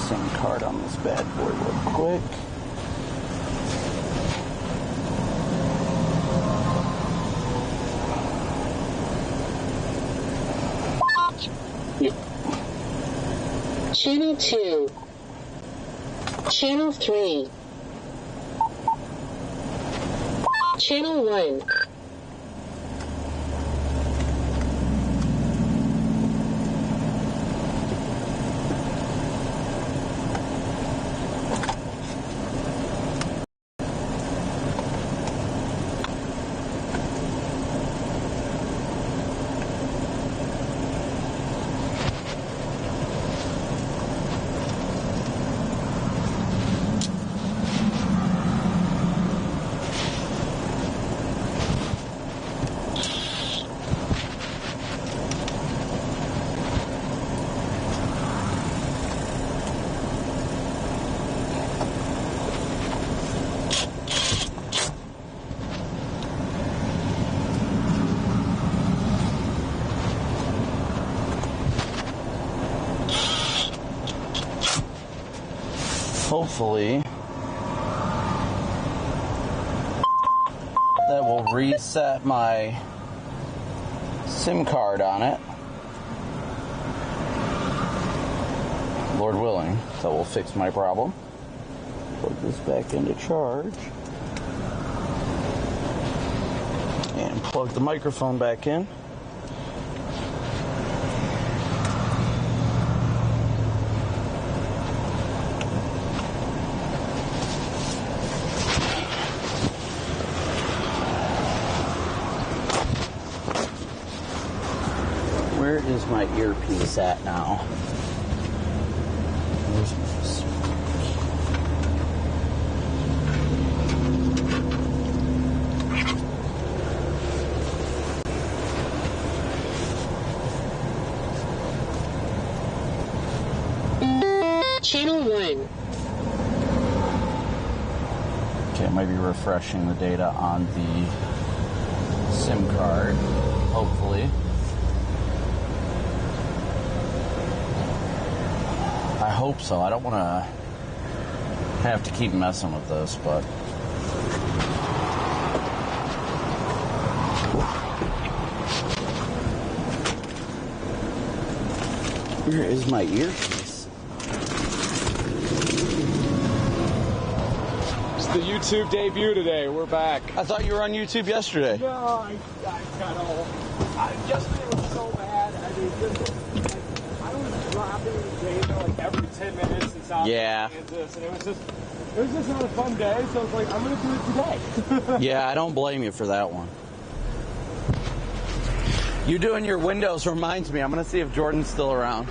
SIM card on this bad boy real quick. Channel 2. Channel 3. Channel 1. Hopefully that will reset my SIM card on it. Lord willing, that will fix my problem. Plug this back into charge and plug the microphone back in. Where is my earpiece at now? Where's my Channel 1. Okay, I might be refreshing the data on the SIM card, hopefully. I hope so. I don't want to have to keep messing with this, but where is my earpiece? It's the YouTube debut today. We're back. I thought you were on YouTube yesterday. No, I got all. Yesterday was so bad. I mean, I was dropping data like every 10 minutes in South Kansas, and it was just not a fun day. So I was like, I'm gonna do it today. Yeah, I don't blame you for that one. You doing your windows reminds me. I'm gonna see if Jordan's still around.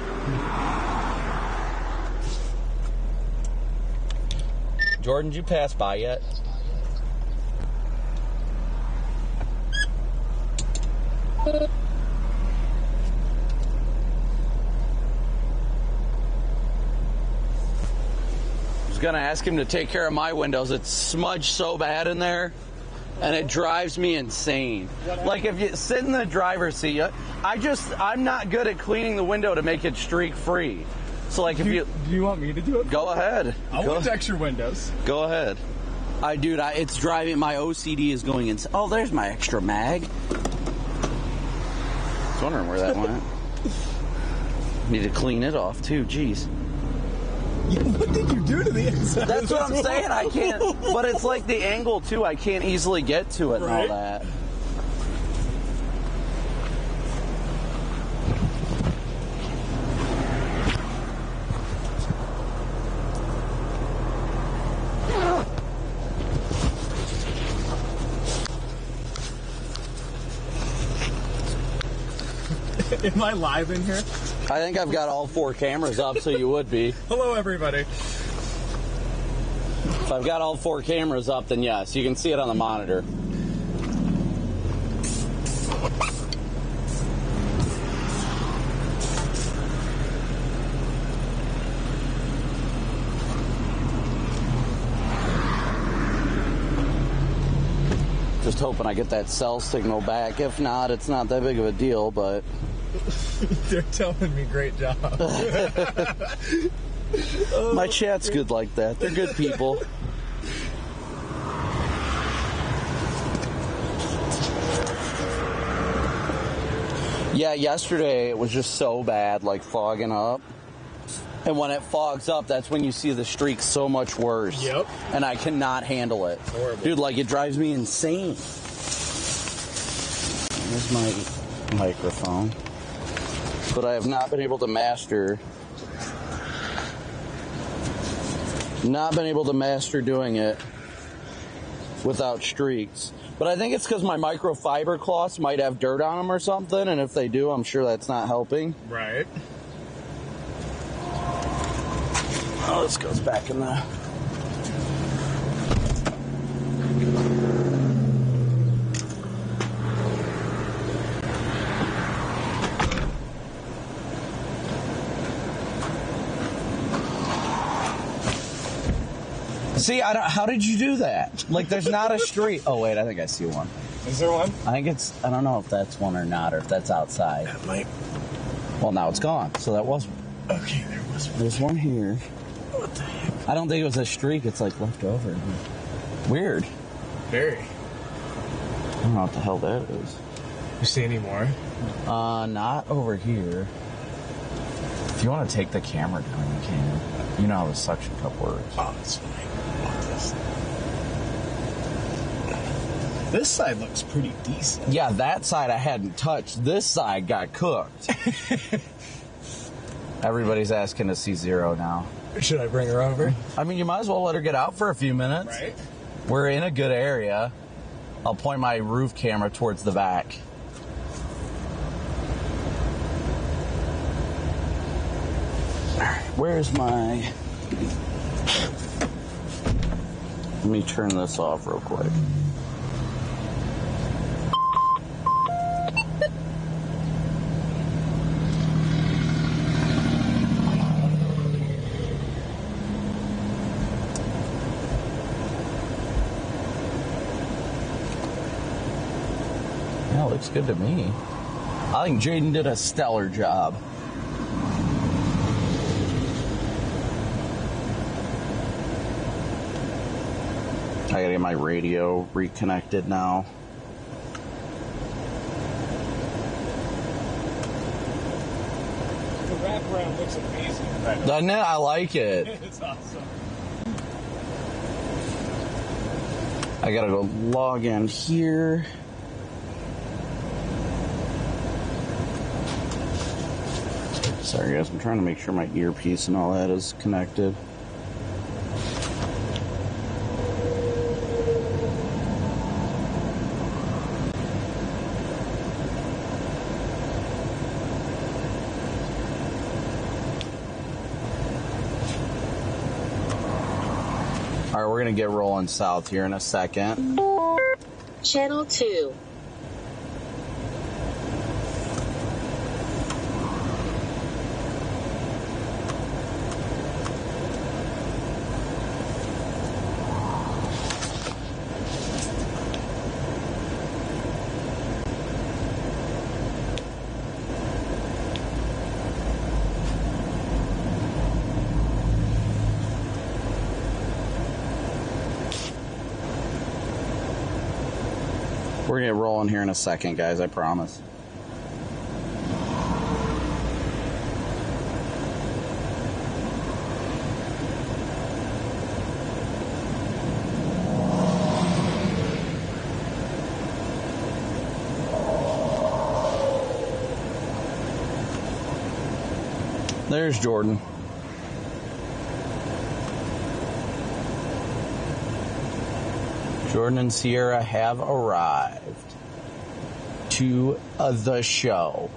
Jordan, did you pass by yet? I was gonna ask him to take care of my windows. It's smudged so bad in there, and it drives me insane. Like if you sit in the driver's seat, I'm not good at cleaning the window to make it streak free. So like if do you want me to do it? Go ahead. I'll fix your windows. Go ahead. It's driving, my OCD is going insane. Oh, there's my extra mag. I was wondering where that went. Need to clean it off too, jeez. What did you do to the inside? That's what I'm saying, I can't, but it's like the angle too, I can't easily get to it and all that. Am I live in here? I think I've got all 4 cameras up, so you would be. Hello, everybody. If I've got all 4 cameras up, then yes, you can see it on the monitor. Just hoping I get that cell signal back. If not, it's not that big of a deal, but... They're telling me great job. My chat's good like that. They're good people. Yeah, yesterday it was just so bad, like fogging up. And when it fogs up, that's when you see the streak so much worse. Yep. And I cannot handle it. Horrible. Dude, like, it drives me insane. Here's my microphone. But I have not been able to master doing it without streaks. But I think it's because my microfiber cloths might have dirt on them or something, and if they do, I'm sure that's not helping. Right. Oh, this goes back in the... See, how did you do that? Like, there's not a street. Oh, wait, I think I see one. Is there one? I don't know if that's one or not, or if that's outside. That might. Well, now it's gone, so that was one. Okay, there was one. There's one here. What the heck? I don't think it was a streak. It's, like, left over. Weird. Very. I don't know what the hell that is. You see any more? Not over here. If you want to take the camera down, you can. You know how the suction cup works. Oh, that's fine. This side looks pretty decent. Yeah, that side I hadn't touched. This side got cooked. Everybody's asking to see Zero now. Should I bring her over? I mean, you might as well let her get out for a few minutes. Right. We're in a good area. I'll point my roof camera towards the back. Where's my... Let me turn this off real quick. Yeah, looks good to me. I think Jaden did a stellar job. I gotta get my radio reconnected now. The wraparound looks amazing. Doesn't it? I like it. It's awesome. I gotta go log in here. Sorry guys, I'm trying to make sure my earpiece and all that is connected. All right, we're gonna get rolling south here in a second. Channel 2. We're gonna get rolling here in a second, guys, I promise. There's Jordan. Jordan and Sierra have arrived to the show.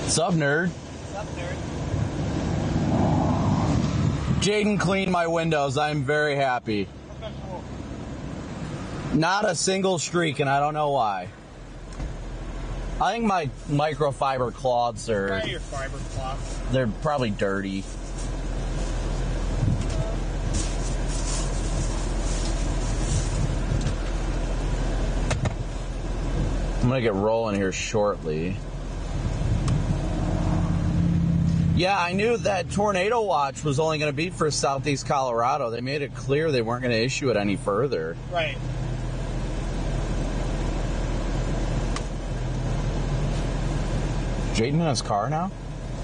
What's up, nerd? What's up, nerd? Jaden cleaned my windows. I'm very happy. Not a single streak, and I don't know why. I think my microfiber cloths are... Try your fiber cloths. They're probably dirty. I'm gonna get rolling here shortly. Yeah, I knew that tornado watch was only gonna be for southeast Colorado. They made it clear they weren't gonna issue it any further. Right. Jaden in his car now?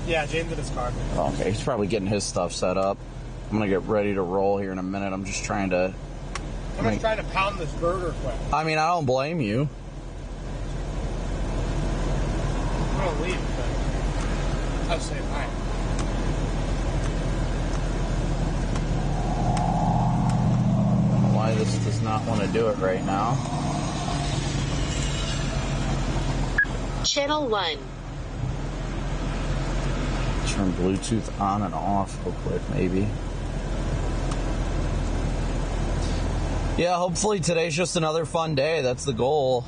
Yeah, Jaden's in his car. Oh, okay, he's probably getting his stuff set up. I'm going to get ready to roll here in a minute. I'm just trying to... I'm just trying to pound this burger quick. I mean, I don't blame you. I'm going to leave, but I'll say hi. Why this does not want to do it right now. Channel 1. Turn Bluetooth on and off real quick, maybe. Yeah, hopefully today's just another fun day. That's the goal.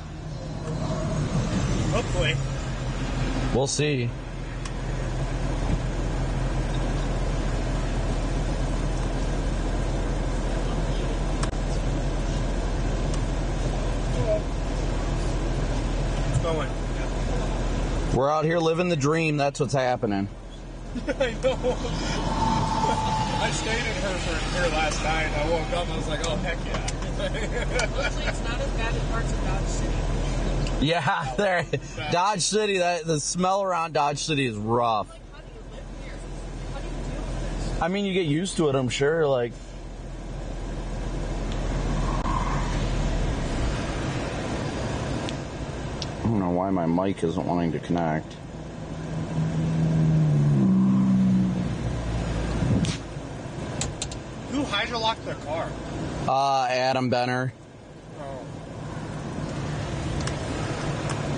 Hopefully. We'll see. It's going. We're out here living the dream. That's what's happening. I know. I stayed in her last night. I woke up and I was like, oh, heck yeah. Honestly, it's not as bad as parts of Dodge City. Yeah, there. Dodge City, the smell around Dodge City is rough. Like, how do you live here? How do you deal with this? I mean, you get used to it, I'm sure. Like, I don't know why my mic isn't wanting to connect. Who hydrolocked their car? Adam Benner. Oh.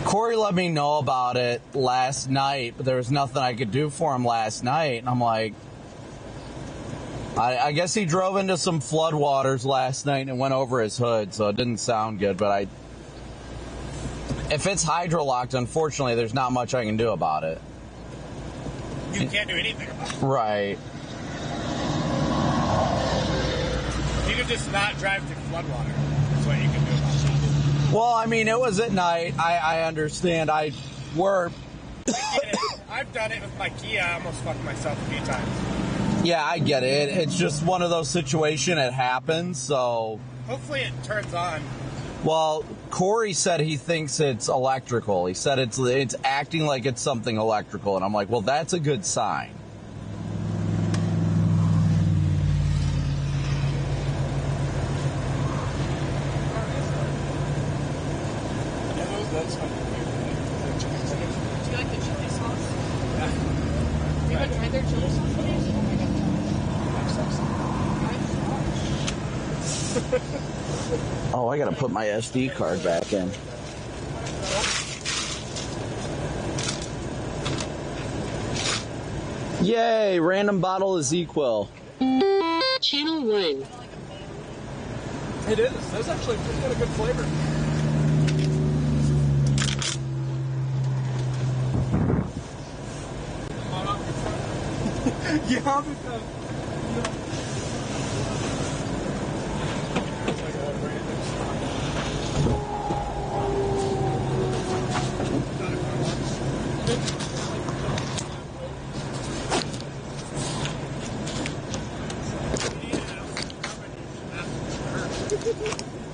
Corey let me know about it last night, but there was nothing I could do for him last night. And I'm like, I guess he drove into some floodwaters last night and went over his hood, so it didn't sound good. But if it's hydrolocked, unfortunately, there's not much I can do about it. You can't do anything about it. Right. You could just not drive through floodwater. That's what you can do about it. Well, I mean, it was at night. I understand. I've done it with my Kia. I almost fucked myself a few times. Yeah, I get it. It's just one of those situations. It happens, so... Hopefully it turns on. Well, Corey said he thinks it's electrical. He said it's acting like it's something electrical, and I'm like, well, that's a good sign. That's fun. Do you like the chili sauce? Yeah. You haven't tried their chili sauce yet? Oh, I gotta put my SD card back in. Yay, random bottle is equal. Channel 1. It is. That's actually got a good flavor. Yeah, because...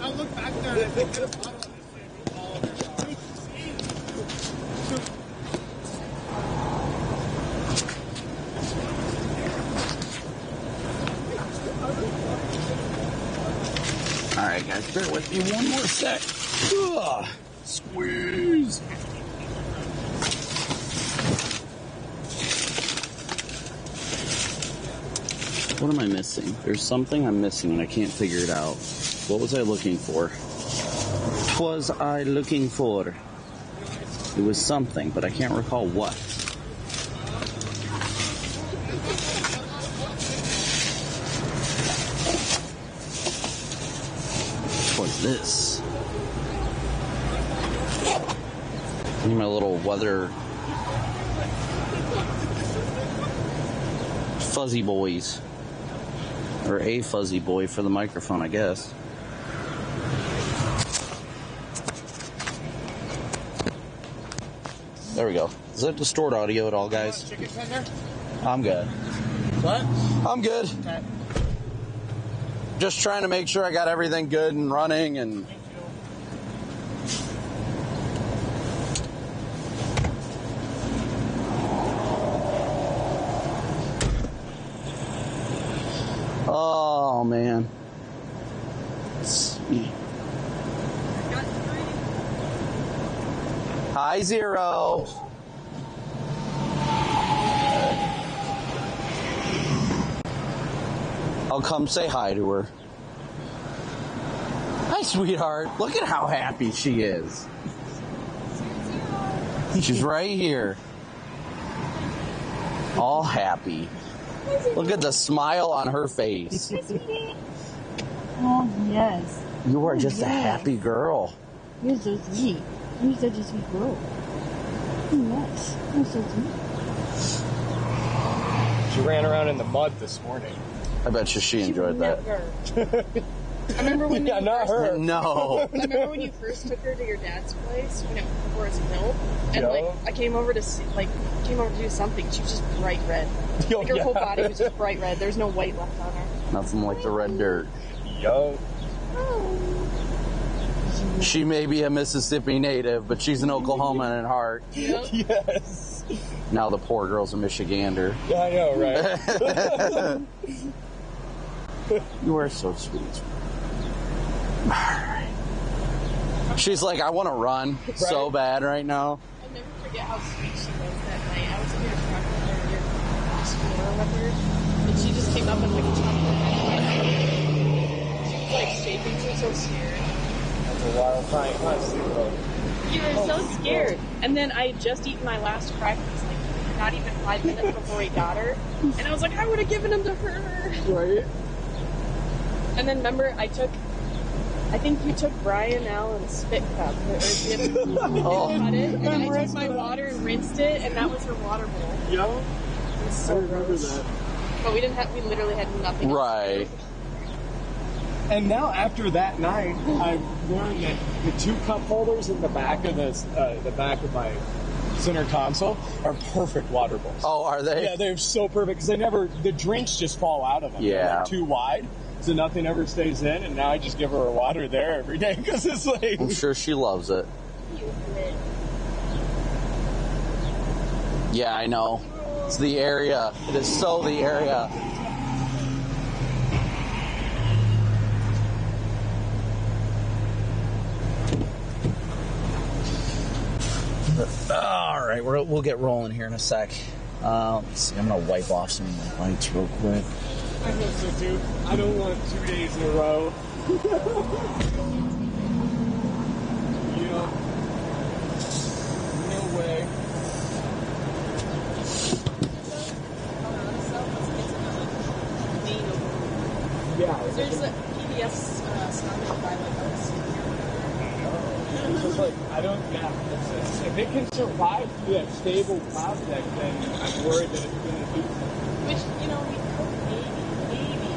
I look back there and I think this bottle of this thing all over your car. Alright, guys, bear with me one more sec. Ugh, squeeze. What am I missing? There's something I'm missing and I can't figure it out. What was I looking for? What was I looking for? It was something, but I can't recall what. What's this? I need my little weather fuzzy boys. Or a fuzzy boy for the microphone, I guess. There we go. Does that distort audio at all, guys? Chicken tender? I'm good. What? I'm good. Okay. Just trying to make sure I got everything good and running and... Hi, Zero. I'll come say hi to her. Hi, sweetheart. Look at how happy she is. She's right here. All happy. Look at the smile on her face. Oh, yes. You are just a happy girl. You're so sweet. You're such a sweet girl. Yes. You're so sweet. She ran around in the mud this morning. I bet you she enjoyed that. I remember when Yeah, not her. No. I remember when you first took her to your dad's place before it was built, and like I came over to do something. She was just bright red. Like her whole body was just bright red. There's no white left on her. Nothing like the red dirt. Yo. She may be a Mississippi native, but she's an Oklahoman at heart. Yep. Yes. Now the poor girl's a Michigander. Yeah, I know, right? You are so sweet. She's like, I want to run so bad right now. I'll never forget how sweet she was that night. I was in your truck with her, your last floor with her, and she just came up and like tucked her head away. She was like shaking. She was so scared. That's a wild time. You were so scared. And then I had just eaten my last crack piece, like not even 5 minutes before he got her. And I was like, I would have given him to her. Right. And then remember, I think you took Brian Allen's spit cup, or cut it, and I took my water and rinsed it, and that was her water bowl. Yeah. It was so gross. But we literally had nothing. Right. And now after that night, I've learned that the 2 cup holders in the back of the back of my center console are perfect water bowls. Oh, are they? Yeah, they're so perfect because the drinks just fall out of them. Yeah. They're like too wide, so nothing ever stays in. And now I just give her a water there every day because it's like. I'm sure she loves it. Yeah, I know. It's the area. It is so the area. All right, we'll get rolling here in a sec. Let's see, I'm gonna wipe off some of my bites real quick. I hope so too. I don't want 2 days in a row. Yeah. No way. Yeah. There's a PBS started by like us. It's just like, I don't, if it can survive through that stable cloud deck, then I'm worried that it's going to do something. Which, we could maybe.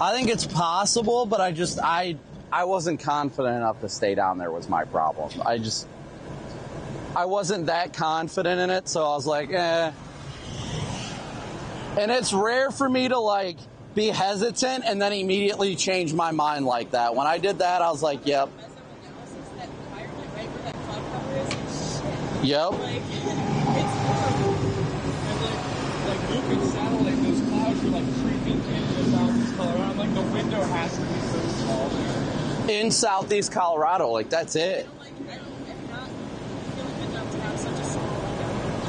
I think it's possible, but I wasn't confident enough to stay down there was my problem. I wasn't that confident in it, so I was like, eh. And it's rare for me to like be hesitant and then immediately change my mind like that. When I did that, I was like, yep. Yep. Like Luke and satellite, those clouds are like creeping into Southeast Colorado. I'm like, the window has to be so small there. In Southeast Colorado, like that's it.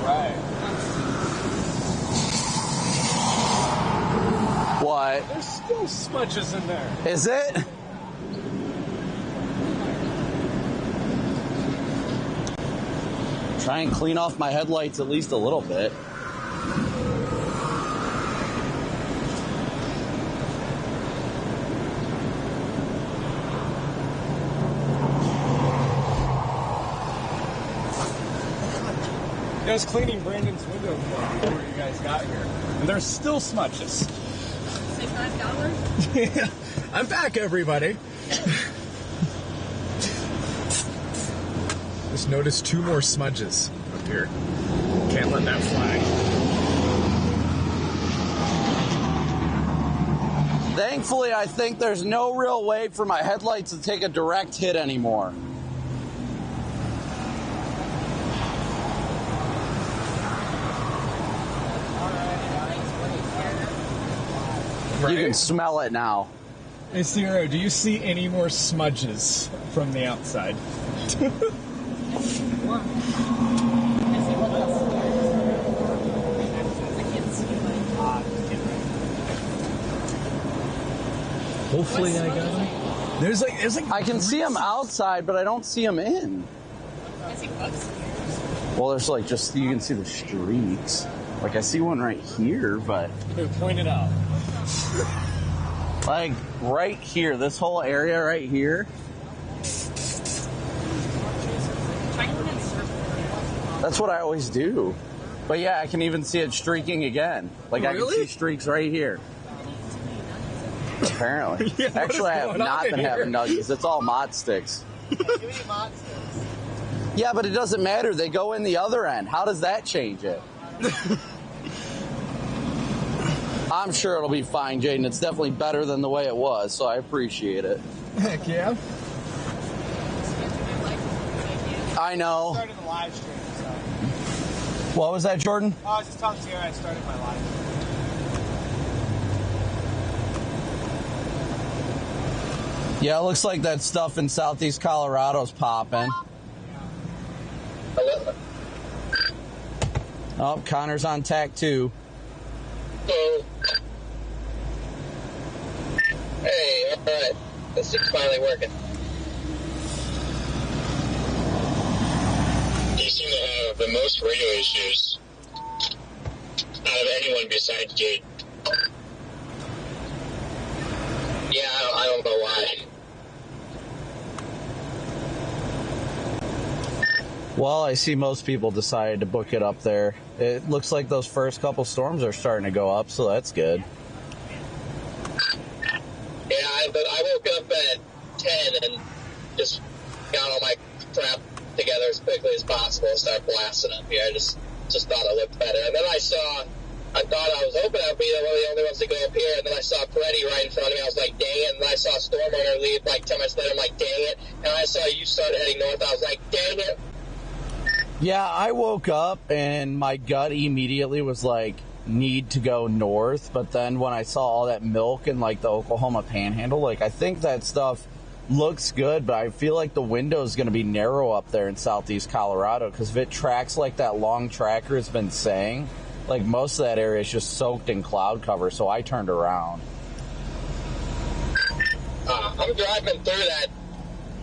Right. What? There's still smudges in there. Is it? Try and clean off my headlights at least a little bit. I was cleaning Brandon's window before you guys got here, and there's still smudges. Say $5? Yeah. I'm back, everybody. Just noticed 2 more smudges up here. Can't let that fly. Thankfully, I think there's no real way for my headlights to take a direct hit anymore. Right? You can smell it now. Hey, Zero, do you see any more smudges from the outside? Hopefully I got them. There's like I can see them outside, but I don't see them in. I see bugs. Well, there's like just, you can see the streaks. Like I see one right here, but... Who pointed out? Like right here, this whole area right here. That's what I always do. But yeah, I can even see it streaking again. Like really? I can see streaks right here. Apparently. Yeah, actually, I have not been having nuggies. It's all mott sticks. Yeah, but it doesn't matter. They go in the other end. How does that change it? I'm sure it'll be fine, Jaden. It's definitely better than the way it was, so I appreciate it. Heck yeah. I know. I started the live stream, so. What was that, Jordan? Oh, I was just telling Sierra I started my live stream. Yeah, it looks like that stuff in southeast Colorado's popping. Oh, Connor's on tack 2. Hello. Hey, alright. This thing's finally working. You seem to have the most radio issues out of anyone besides Jade. Yeah, I don't know why. Well, I see most people decided to book it up there. It looks like those first couple storms are starting to go up, so that's good. Yeah, but I woke up at 10 and just got all my crap together as quickly as possible and started blasting up here. I just thought it looked better. And then I was hoping I'd be one of the only ones to go up here, and then I saw Peretti right in front of me. I was like, dang it. And then I saw Storm Runner leave like 10 minutes later. I'm like, dang it. And I saw you started heading north. I was like, dang it. Yeah, I woke up and my gut immediately was like, need to go north. But then when I saw all that milk in like the Oklahoma Panhandle, like I think that stuff looks good, but I feel like the window is going to be narrow up there in southeast Colorado because if it tracks like that long tracker has been saying, like most of that area is just soaked in cloud cover, so I turned around. I'm driving through that,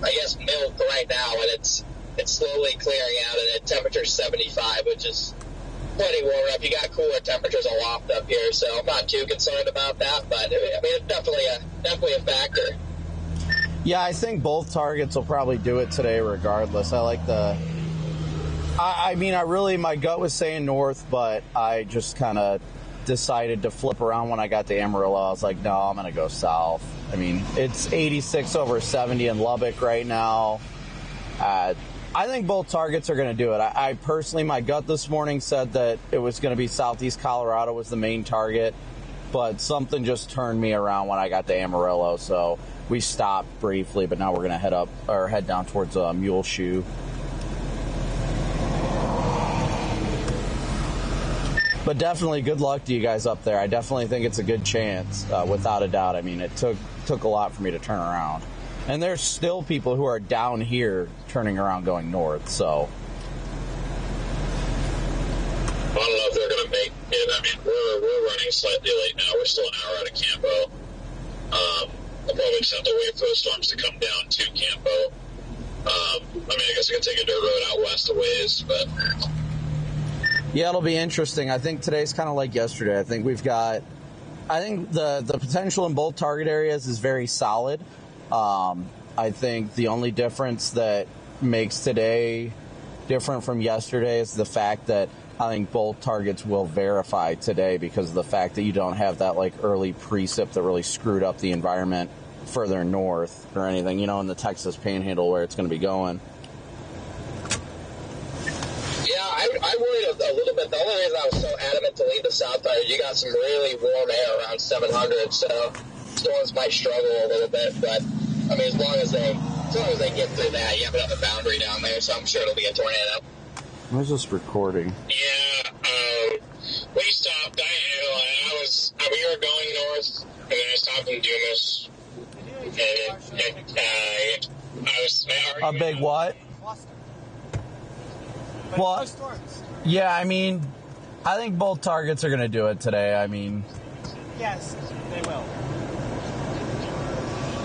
I guess, milk right now, and it's slowly clearing out, and the temperature's 75, which is plenty warm up. You got cooler temperatures aloft up here, so I'm not too concerned about that, but I mean, it's definitely a factor. Yeah, I think both targets will probably do it today regardless. I like the... I mean, my gut was saying north, but I just kind of decided to flip around when I got to Amarillo. I was like, no, I'm going to go south. I mean, it's 86 over 70 in Lubbock right now. I think both targets are going to do it. I personally, my gut this morning said that it was going to be southeast Colorado was the main target, but something just turned me around when I got to Amarillo, so we stopped briefly, but now we're going to head down towards Muleshoe. But definitely good luck to you guys up there. I definitely think it's a good chance, without a doubt. I mean, it took a lot for me to turn around. And there's still people who are down here turning around going north, so. I don't know if they're going to make it. I mean, we're running slightly late now. We're still an hour out of Campo. I'll probably just have to wait for the storms to come down to Campo. I mean, I guess I could take a dirt road out west a ways, but... Yeah, it'll be interesting. I think today's kind of like yesterday. I think the potential in both target areas is very solid. I think the only difference that makes today different from yesterday is the fact that I think both targets will verify today because of the fact that you don't have that like early precip that really screwed up the environment further north or anything, in the Texas Panhandle where it's going to be going. I worried a little bit. The only reason I was so adamant to leave the south side is you got some really warm air around 700, so storms might struggle a little bit. But I mean, as long as they get through that, you have another boundary down there, so I'm sure it'll be a tornado. Where's this recording? Yeah, we stopped. We were going north, and then I stopped in Dumas, A big what? Well, yeah, I mean, I think both targets are going to do it today. I mean, yes, they will.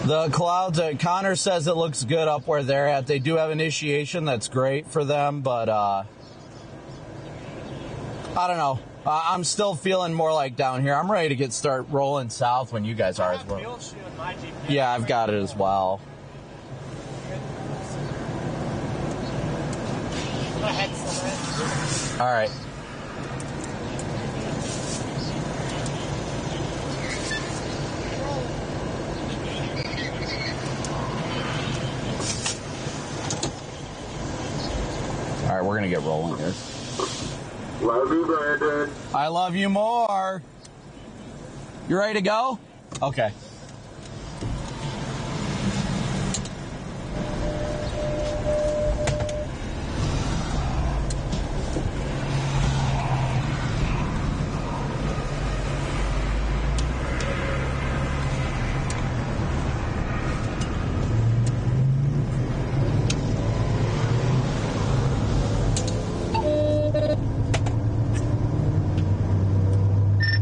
The clouds, Connor says it looks good up where they're at. They do have initiation. That's great for them, but I don't know. I'm still feeling more like down here. I'm ready to start rolling south when you guys are as well. Yeah, I've got it as well. All right. All right, we're going to get rolling here. Love you, Brandon. I love you more. You ready to go? Okay.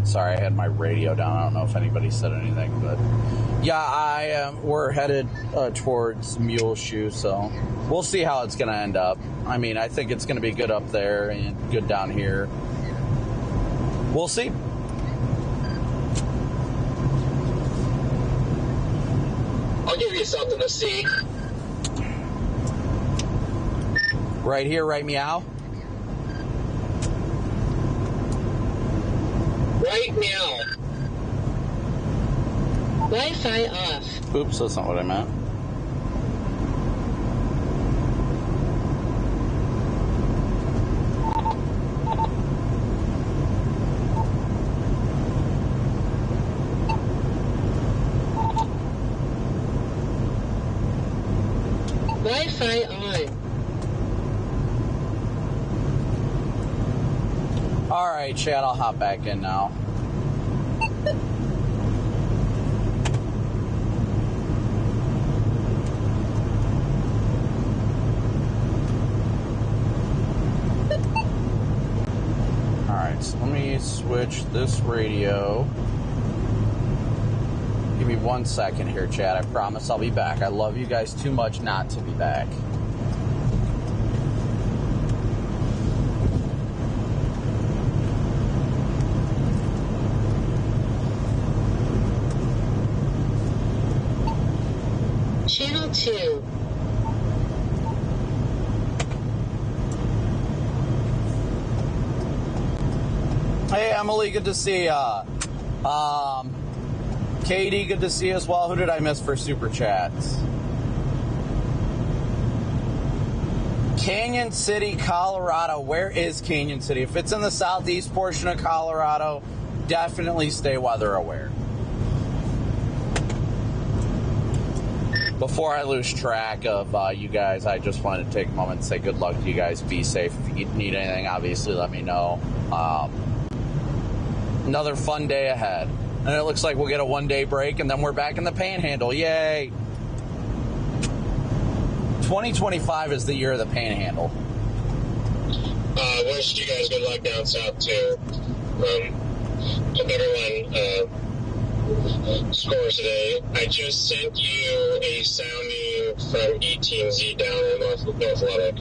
Sorry, I had my radio down. I don't know if anybody said anything, but yeah, we're headed towards Muleshoe, so we'll see how it's going to end up. I mean, I think it's going to be good up there and good down here. We'll see. I'll give you something to see. Right here, right meow. Right meow. Wi-Fi off. Oops, that's not what I meant. Wi-Fi on. All right, Chad, I'll hop back in now. All right, so let me switch this radio. Give me 1 second here, Chad. I promise I'll be back. I love you guys too much not to be back. Channel 2. Hey, Emily, good to see ya. Katie, good to see you as well. Who did I miss for Super Chats? Canyon City, Colorado. Where is Canyon City? If it's in the southeast portion of Colorado, definitely stay weather aware. Before I lose track of you guys, I just wanted to take a moment and say good luck to you guys. Be safe. If you need anything, obviously let me know. Another fun day ahead. And it looks like we'll get a one-day break, and then we're back in the Panhandle. Yay! 2025 is the year of the Panhandle. Wish you guys good luck down south, too. Hope everyone scores today. I just sent you a sounding from E-Team-Z down in North Lubbock.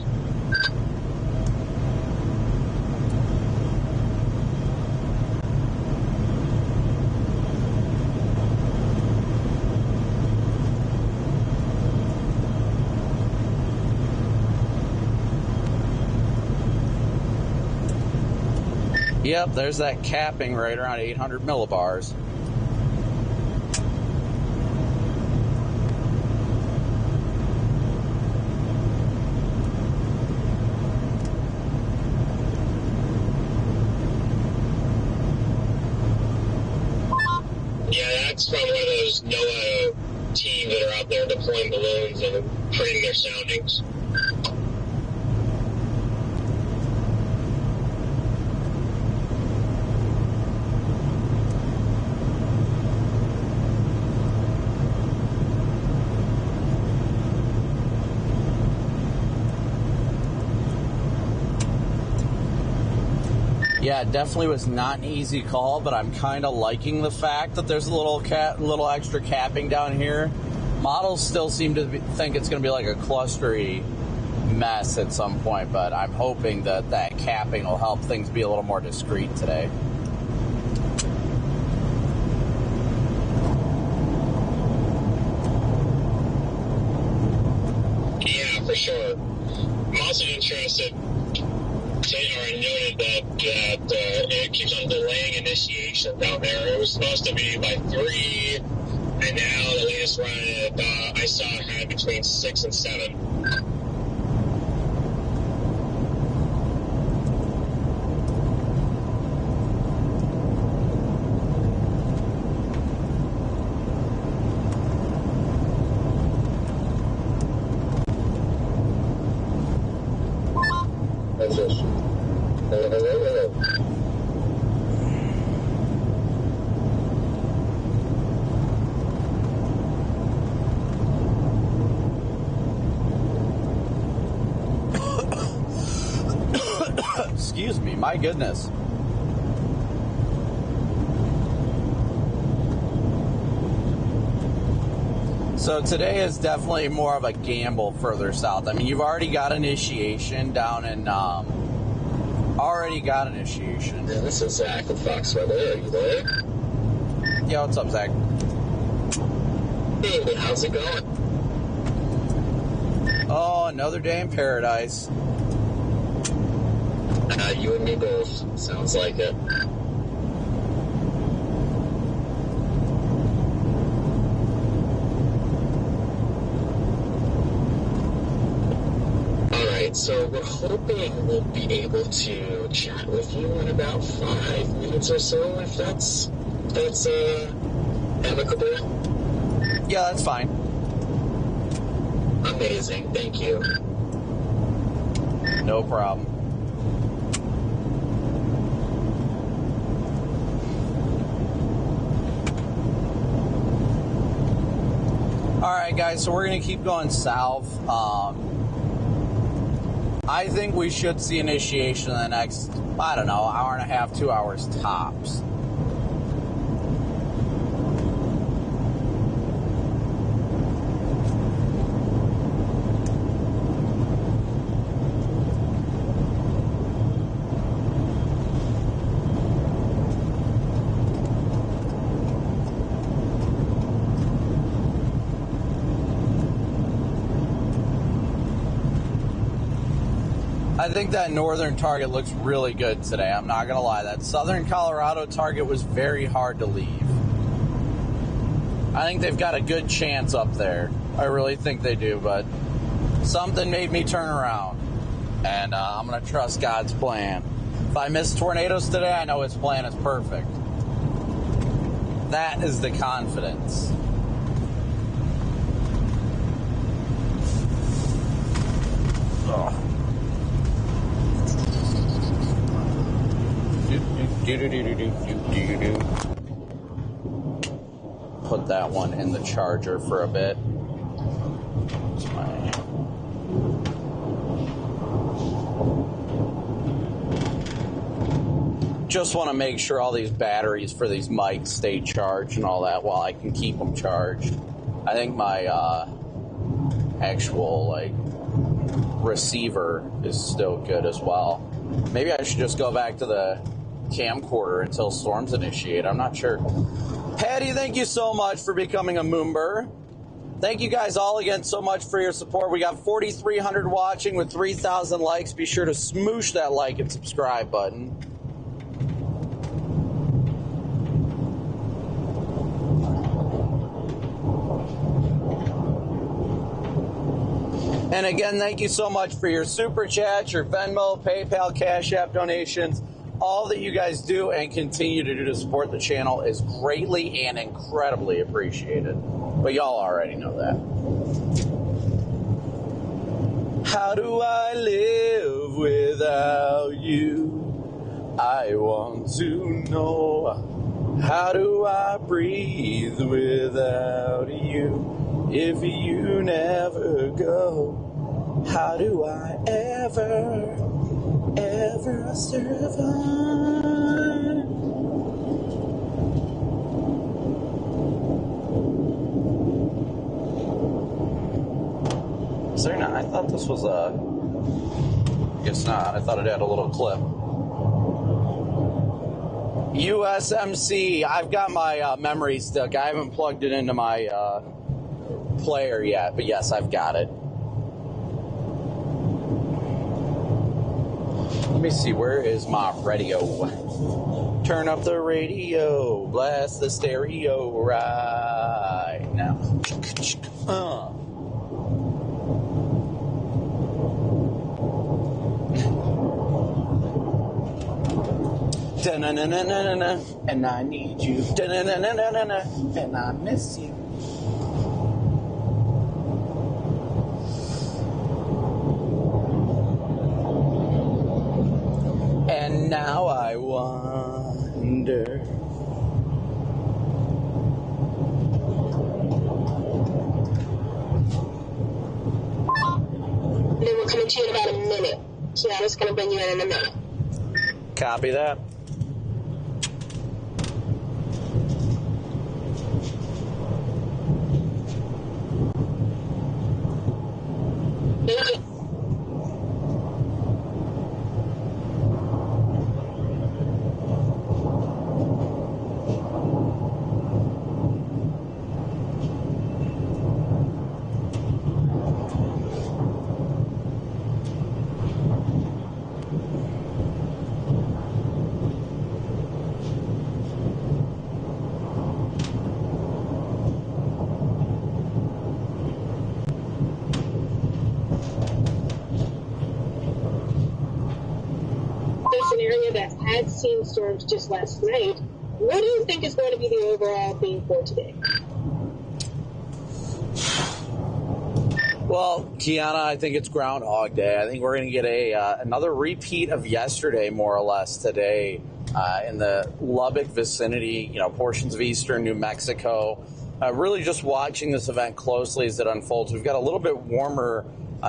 Yep, there's that capping right around 800 millibars. Yeah, that's from one of those NOAA teams that are out there deploying balloons and creating their soundings. Yeah, it definitely was not an easy call, but I'm kind of liking the fact that there's a little extra capping down here. Models still seem to think it's going to be like a clustery mess at some point, but I'm hoping that that capping will help things be a little more discreet today. Yeah, for sure. I'm also interested, I noted that it keeps on delaying initiation down there. It was supposed to be by 3, and now the latest run I saw had between 6 and 7. That's it. Hello. Excuse me, my goodness. So today is definitely more of a gamble further south. I mean, you've already got initiation down in, Yeah, this is Zach with Fox Weather. Are you there? Yeah, what's up, Zach? Hey, how's it going? Oh, another day in paradise. You and me both. Sounds like it. Alright, so we're hoping we'll be able to chat with you in about 5 minutes or so, if that's amicable. Yeah, that's fine. Amazing, thank you. No problem. Alright guys, so we're going to keep going south. I think we should see initiation in the next, I don't know, hour and a half, 2 hours tops. I think that northern target looks really good today. I'm not going to lie. That southern Colorado target was very hard to leave. I think they've got a good chance up there. I really think they do, but something made me turn around. And I'm going to trust God's plan. If I miss tornadoes today, I know His plan is perfect. That is the confidence. Oh. Put that one in the charger for a bit. Just want to make sure all these batteries for these mics stay charged and all that while I can keep them charged. I think my actual receiver is still good as well. Maybe I should just go back to the camcorder until storms initiate. I'm not sure. Patty, thank you so much for becoming a Moomber. Thank you guys all again so much for your support. We got 4,300 watching with 3,000 likes. Be sure to smoosh that like and subscribe button. And again, thank you so much for your Super Chat, your Venmo, PayPal, Cash App donations. All that you guys do and continue to do to support the channel is greatly and incredibly appreciated. But y'all already know that. How do I live without you? I want to know. How do I breathe without you? If you never go, how do I ever ever survive. Is there not? I thought this was a... Guess not. I thought it had a little clip. USMC. I've got my memory stick. I haven't plugged it into my player yet, but yes, I've got it. Let me see, where is my radio? Turn up the radio, blast the stereo right now. Da-na-na-na-na-na, and I need you. Da-na-na-na-na-na, and I miss you. And now I wonder. Then we're coming to you in about a minute. So I'm just going to bring you in a minute. Copy that. Had seen storms just last night. What do you think is going to be the overall theme for today? Well, Kiana, I think it's Groundhog Day. I think we're going to get another repeat of yesterday, more or less, today in the Lubbock vicinity, portions of eastern New Mexico. Really just watching this event closely as it unfolds. We've got a little bit warmer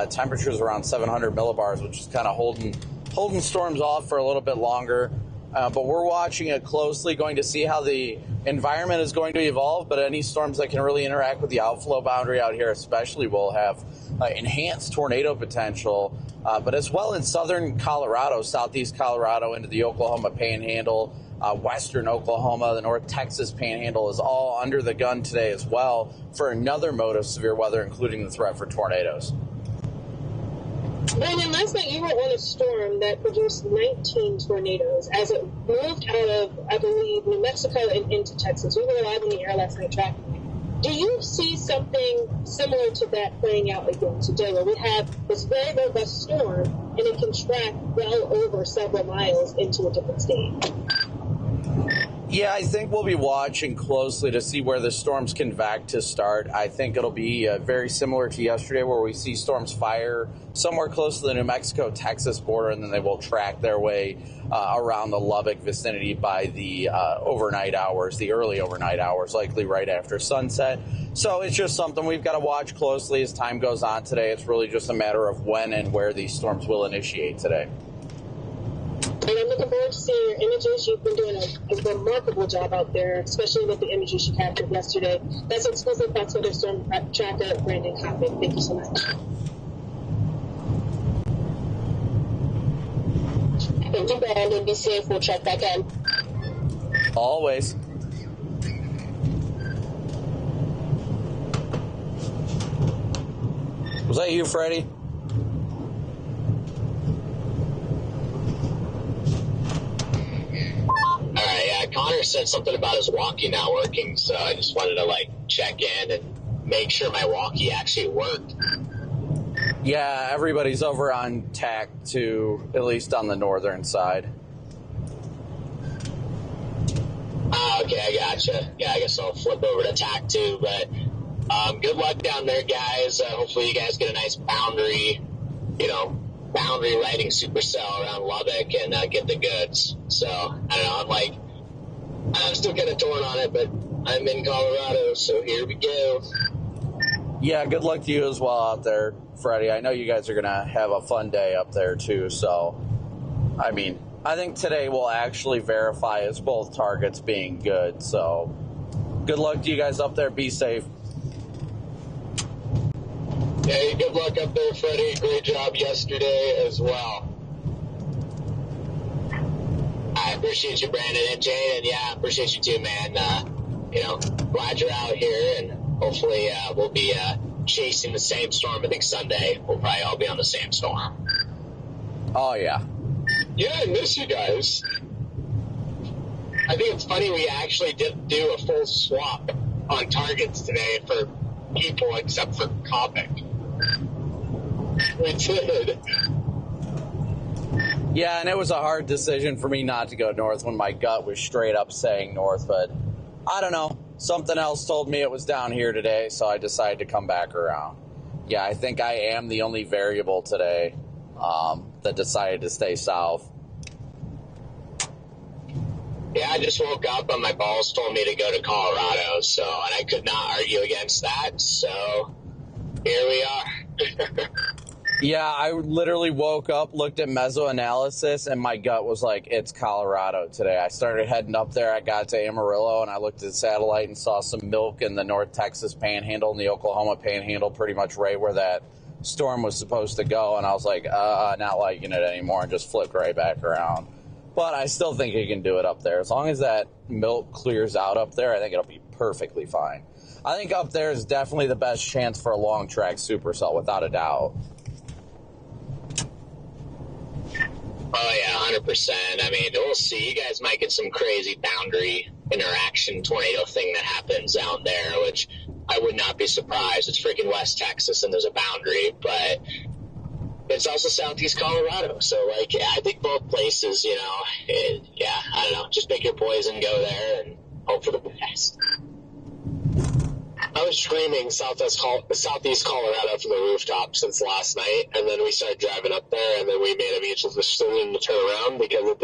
temperatures around 700 millibars, which is kind of holding storms off for a little bit longer. But we're watching it closely, going to see how the environment is going to evolve. But any storms that can really interact with the outflow boundary out here especially will have enhanced tornado potential. But as well in southern Colorado, southeast Colorado into the Oklahoma Panhandle, western Oklahoma, the North Texas Panhandle is all under the gun today as well for another mode of severe weather, including the threat for tornadoes. Brandon, last night you were on a storm that produced 19 tornadoes as it moved out of, I believe, New Mexico and into Texas. We were live in the air last night tracking it. Do you see something similar to that playing out again today, where we have this very robust storm and it can track well over several miles into a different state? Yeah, I think we'll be watching closely to see where the storms convect to start. I think it'll be very similar to yesterday, where we see storms fire somewhere close to the New Mexico-Texas border, and then they will track their way around the Lubbock vicinity by the overnight hours, the early overnight hours, likely right after sunset. So it's just something we've got to watch closely as time goes on today. It's really just a matter of when and where these storms will initiate today. And I'm looking forward to seeing your images. You've been doing a remarkable job out there, especially with the images you captured yesterday. That's exclusive. That's what Storm Tracker, Brandon Copic. Thank you so much. Thank you, Brandon. Be safe. We'll check back in. Always. Was that you, Freddie? Connor said something about his walkie not working, so I just wanted to check in and make sure my walkie actually worked. Yeah, everybody's over on TAC 2, at least on the northern side. Okay, I gotcha. Yeah, I guess I'll flip over to TAC 2, but good luck down there, guys. Hopefully you guys get a nice boundary riding supercell around Lubbock and get the goods. So, I don't know, I'm still kind of torn on it, but I'm in Colorado, so here we go. Yeah, good luck to you as well out there, Freddie. I know you guys are going to have a fun day up there, too, so I mean, I think today will actually verify as both targets being good, so good luck to you guys up there. Be safe. Hey, good luck up there, Freddie. Great job yesterday as well. I appreciate you, Brandon and Jane, and yeah, I appreciate you too, man. Glad you're out here, and hopefully we'll be chasing the same storm. I think Sunday we'll probably all be on the same storm. Oh, yeah. Yeah, I miss you guys. I think it's funny we actually did do a full swap on targets today for people except for Copic. We did. Yeah, and it was a hard decision for me not to go north when my gut was straight up saying north, but I don't know. Something else told me it was down here today, so I decided to come back around. Yeah, I think I am the only variable today that decided to stay south. Yeah, I just woke up and my balls told me to go to Colorado, and I could not argue against that, so here we are. Yeah, I literally woke up, looked at mesoanalysis, and my gut was like, it's Colorado today. I started heading up there. I got to Amarillo, and I looked at the satellite and saw some milk in the North Texas Panhandle and the Oklahoma Panhandle, pretty much right where that storm was supposed to go. And I was like, not liking it anymore, and just flipped right back around. But I still think you can do it up there. As long as that milk clears out up there, I think it'll be perfectly fine. I think up there is definitely the best chance for a long track supercell, without a doubt. Oh, yeah, 100%. I mean, we'll see. You guys might get some crazy boundary interaction tornado thing that happens down there, which I would not be surprised. It's freaking West Texas, and there's a boundary, but it's also southeast Colorado. So, I think both places, I don't know. Just pick your poison, go there, and hope for the best. I was screaming southeast Colorado from the rooftop since last night, and then we started driving up there, and then we made a mutual decision to turn around because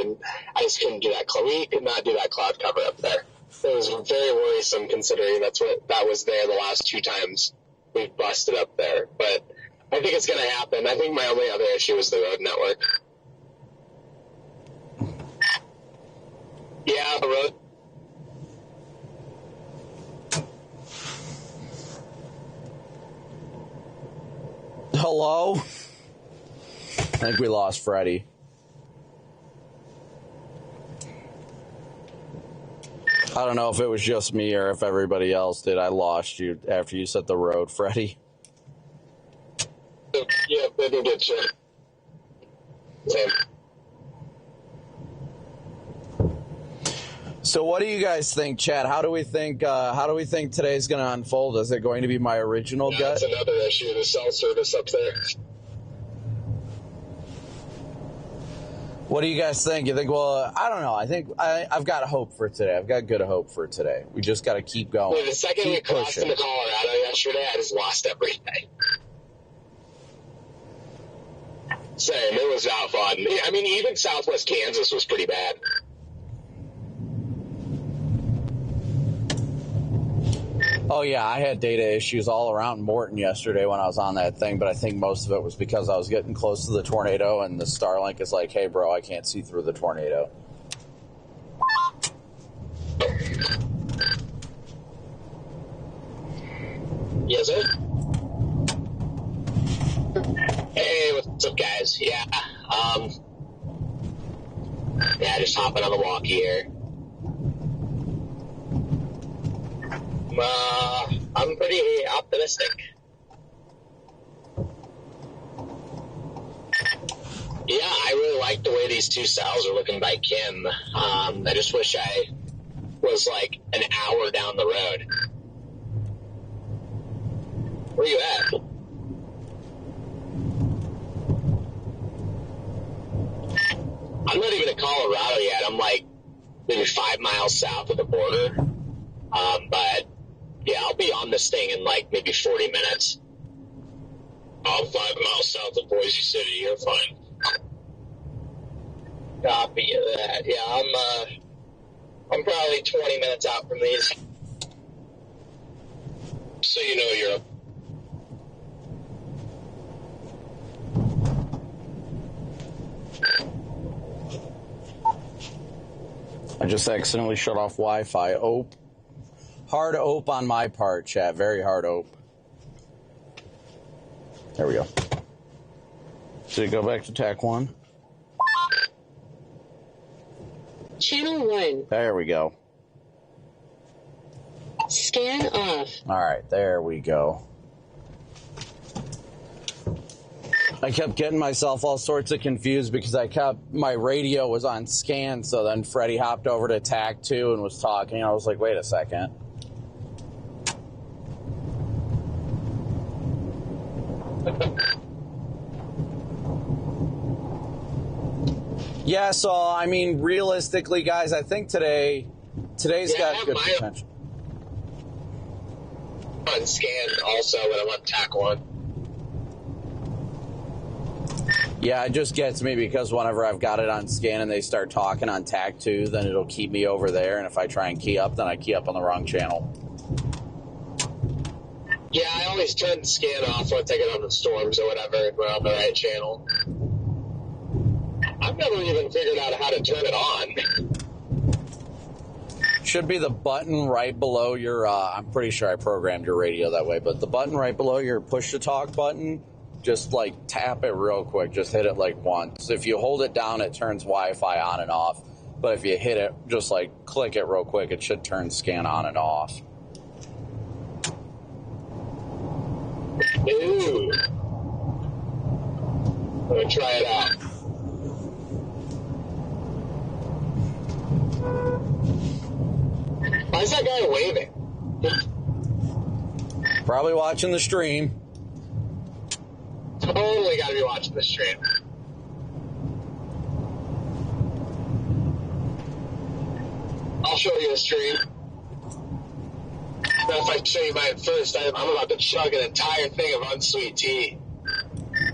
I just couldn't do that. We could not do that cloud cover up there. It was very worrisome considering that was there the last 2 times we've busted up there. But I think it's going to happen. I think my only other issue is the road network. Yeah, the road. Hello? I think we lost Freddie. I don't know if it was just me or if everybody else did. I lost you after you said the road, Freddie. Yeah, I didn't get you. Same. So what do you guys think, Chad? How do we think today's going to unfold? Is it going to be my original gut? That's another issue, the cell service up there. What do you guys think? You think, well, I don't know. I think I've got hope for today. I've got good hope for today. We just got to keep going. Well, the second we crossed into Colorado yesterday, I just lost everything. Same. It was not fun. I mean, even southwest Kansas was pretty bad. Oh, yeah, I had data issues all around Morton yesterday when I was on that thing, but I think most of it was because I was getting close to the tornado, and the Starlink is like, hey, bro, I can't see through the tornado. Yes, sir. Hey, what's up, guys? Yeah, just hopping on the walkie here. I'm pretty optimistic. Yeah, I really like the way these 2 cells are looking by Kim. I just wish I was like an hour down the road. Where you at? I'm not even in Colorado yet. I'm like maybe 5 miles south of the border. But yeah, I'll be on this thing in like maybe 40 minutes. I'm 5 miles south of Boise City. You're fine. Copy that. Yeah, I'm probably 20 minutes out from these. So you know you're up. I just accidentally shut off Wi-Fi. Ope. Hard ope on my part, chat. Very hard ope. There we go. So you go back to TAC 1. Channel 1. There we go. Scan off. All right, there we go. I kept getting myself all sorts of confused because my radio was on scan, so then Freddie hopped over to TAC 2 and was talking. I was like, wait a second. Yeah, so, I mean, realistically, guys, I think today's got good potential. On scan also when I'm on TAC 1. Yeah, it just gets me because whenever I've got it on scan and they start talking on TAC 2, then it'll keep me over there, and if I try and key up, then I key up on the wrong channel. Yeah, I always turn the scan off once I get on the storms or whatever and we're on the right channel. I've never even figured out how to turn it on. Should be the button right below your, I'm pretty sure I programmed your radio that way, but the button right below your push-to-talk button, just, like, tap it real quick. Just hit it, like, once. If you hold it down, it turns Wi-Fi on and off. But if you hit it, just, like, click it real quick, it should turn scan on and off. Ooh. I'm going to try it out. Why is that guy waving? Probably watching the stream. Totally got to be watching the stream. I'll show you a stream. But if I show you mine first, I'm about to chug an entire thing of unsweet tea.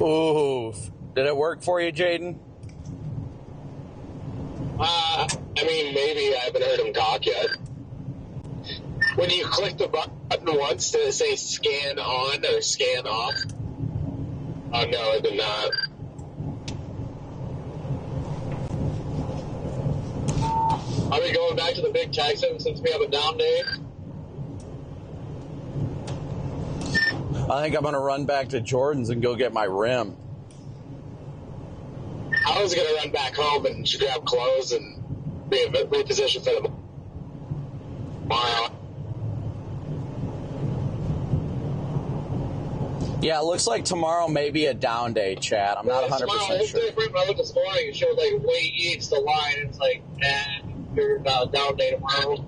Ooh. Did it work for you, Jaden? I mean, maybe. I haven't heard him talk yet. When you click the button once, did it say scan on or scan off? Oh, no, it did not. Are we going back to the big Texan since we have a down day? I think I'm going to run back to Jordan's and go get my rim. I was going to run back home and grab clothes and reposition for the tomorrow. Yeah, it looks like tomorrow may be a down day, Chad. I'm not 100% sure. It's different. I looked this morning, it showed like way east the line. It's like, you're down day tomorrow.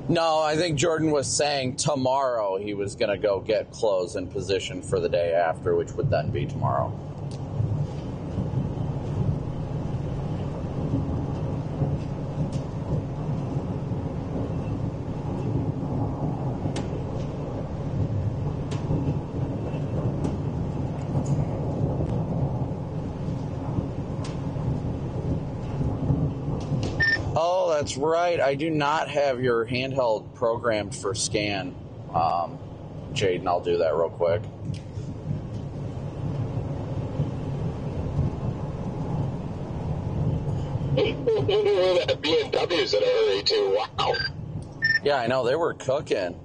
No, I think Jordan was saying tomorrow he was going to go get clothes in position for the day after, which would then be tomorrow. Oh, that's right. I do not have your handheld programmed for scan. Jaden, I'll do that real quick. That BMW's in a hurry too. Wow. Yeah, I know. They were cooking.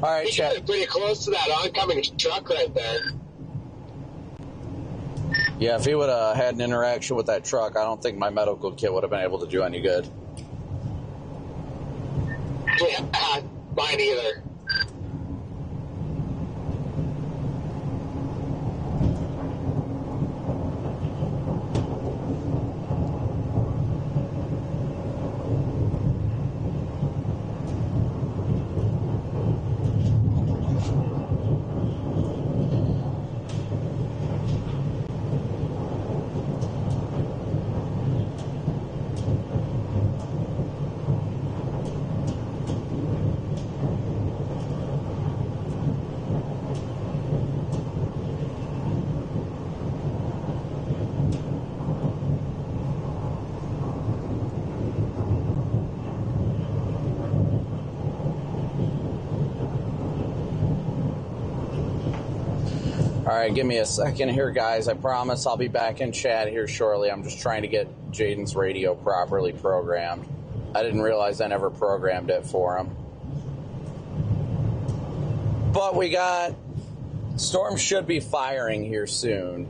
All right, Chad. He's pretty close to that oncoming truck right there. Yeah, if he would have had an interaction with that truck, I don't think my medical kit would have been able to do any good. Yeah, mine either. All right, give me a second here, guys. I promise I'll be back in chat here shortly. I'm just trying to get Jaden's radio properly programmed. I didn't realize I never programmed it for him. But we got... Storm should be firing here soon.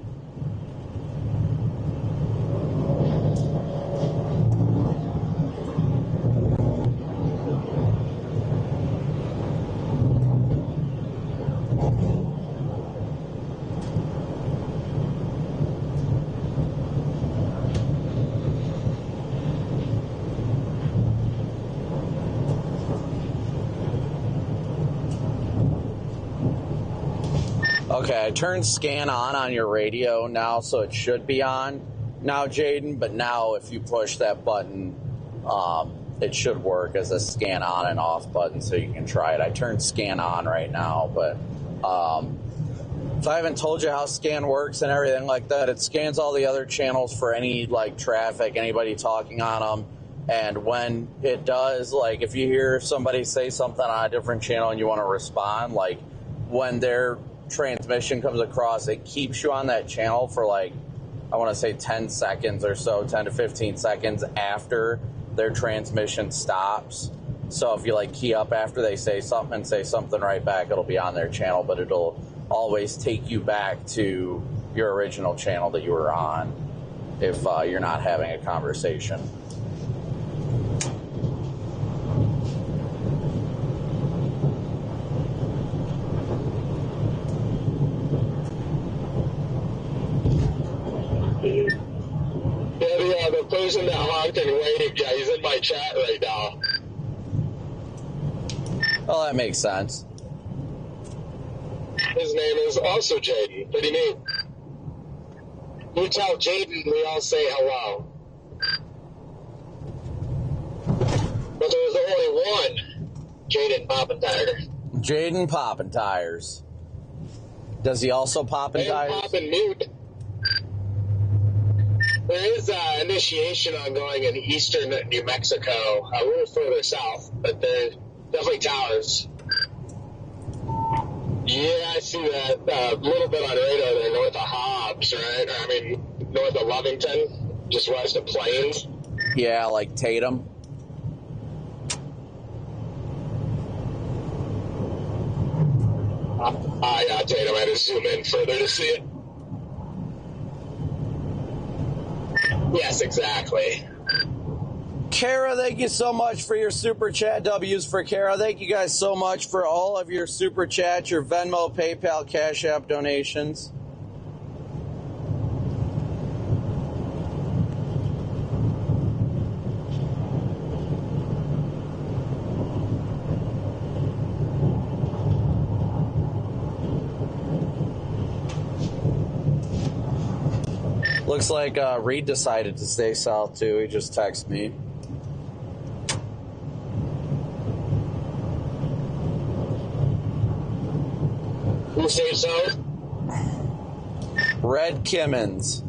Okay, I turned scan on your radio now, so it should be on now, Jaden. But now if you push that button, it should work as a scan on and off button, so you can try it. I turned scan on right now, but if I haven't told you how scan works and everything like that, it scans all the other channels for any, like, traffic, anybody talking on them. And when it does, like, if you hear somebody say something on a different channel and you want to respond, like, when their transmission comes across, it keeps you on that channel for, like, I want to say 10 seconds or so, 10 to 15 seconds after their transmission stops. So if you, like, key up after they say something and say something right back, it'll be on their channel, but it'll always take you back to your original channel that you were on if you're not having a conversation. Yeah, the person that honked and waved, yeah, he's in my chat right now. Well, that makes sense. His name is also Jaden. What do you mean? You tell Jaden we all say hello. But there was only one Jaden popping tires. Jaden popping tires. Does he also pop in tires? Pop and mute. There is initiation ongoing in eastern New Mexico, a little further south, but there's definitely towers. Yeah, I see that a little bit on radar there, north of Hobbs, right? I mean, north of Lovington, just west of Plains. Yeah, like Tatum. Yeah, Tatum. I had to zoom in further to see it. Yes, exactly. Kara, thank you so much for your super chat. W's for Kara. Thank you guys so much for all of your super chats, your Venmo, PayPal, Cash App donations. Looks like Reed decided to stay south too. He just texted me. Who stayed south? Red Kimmons.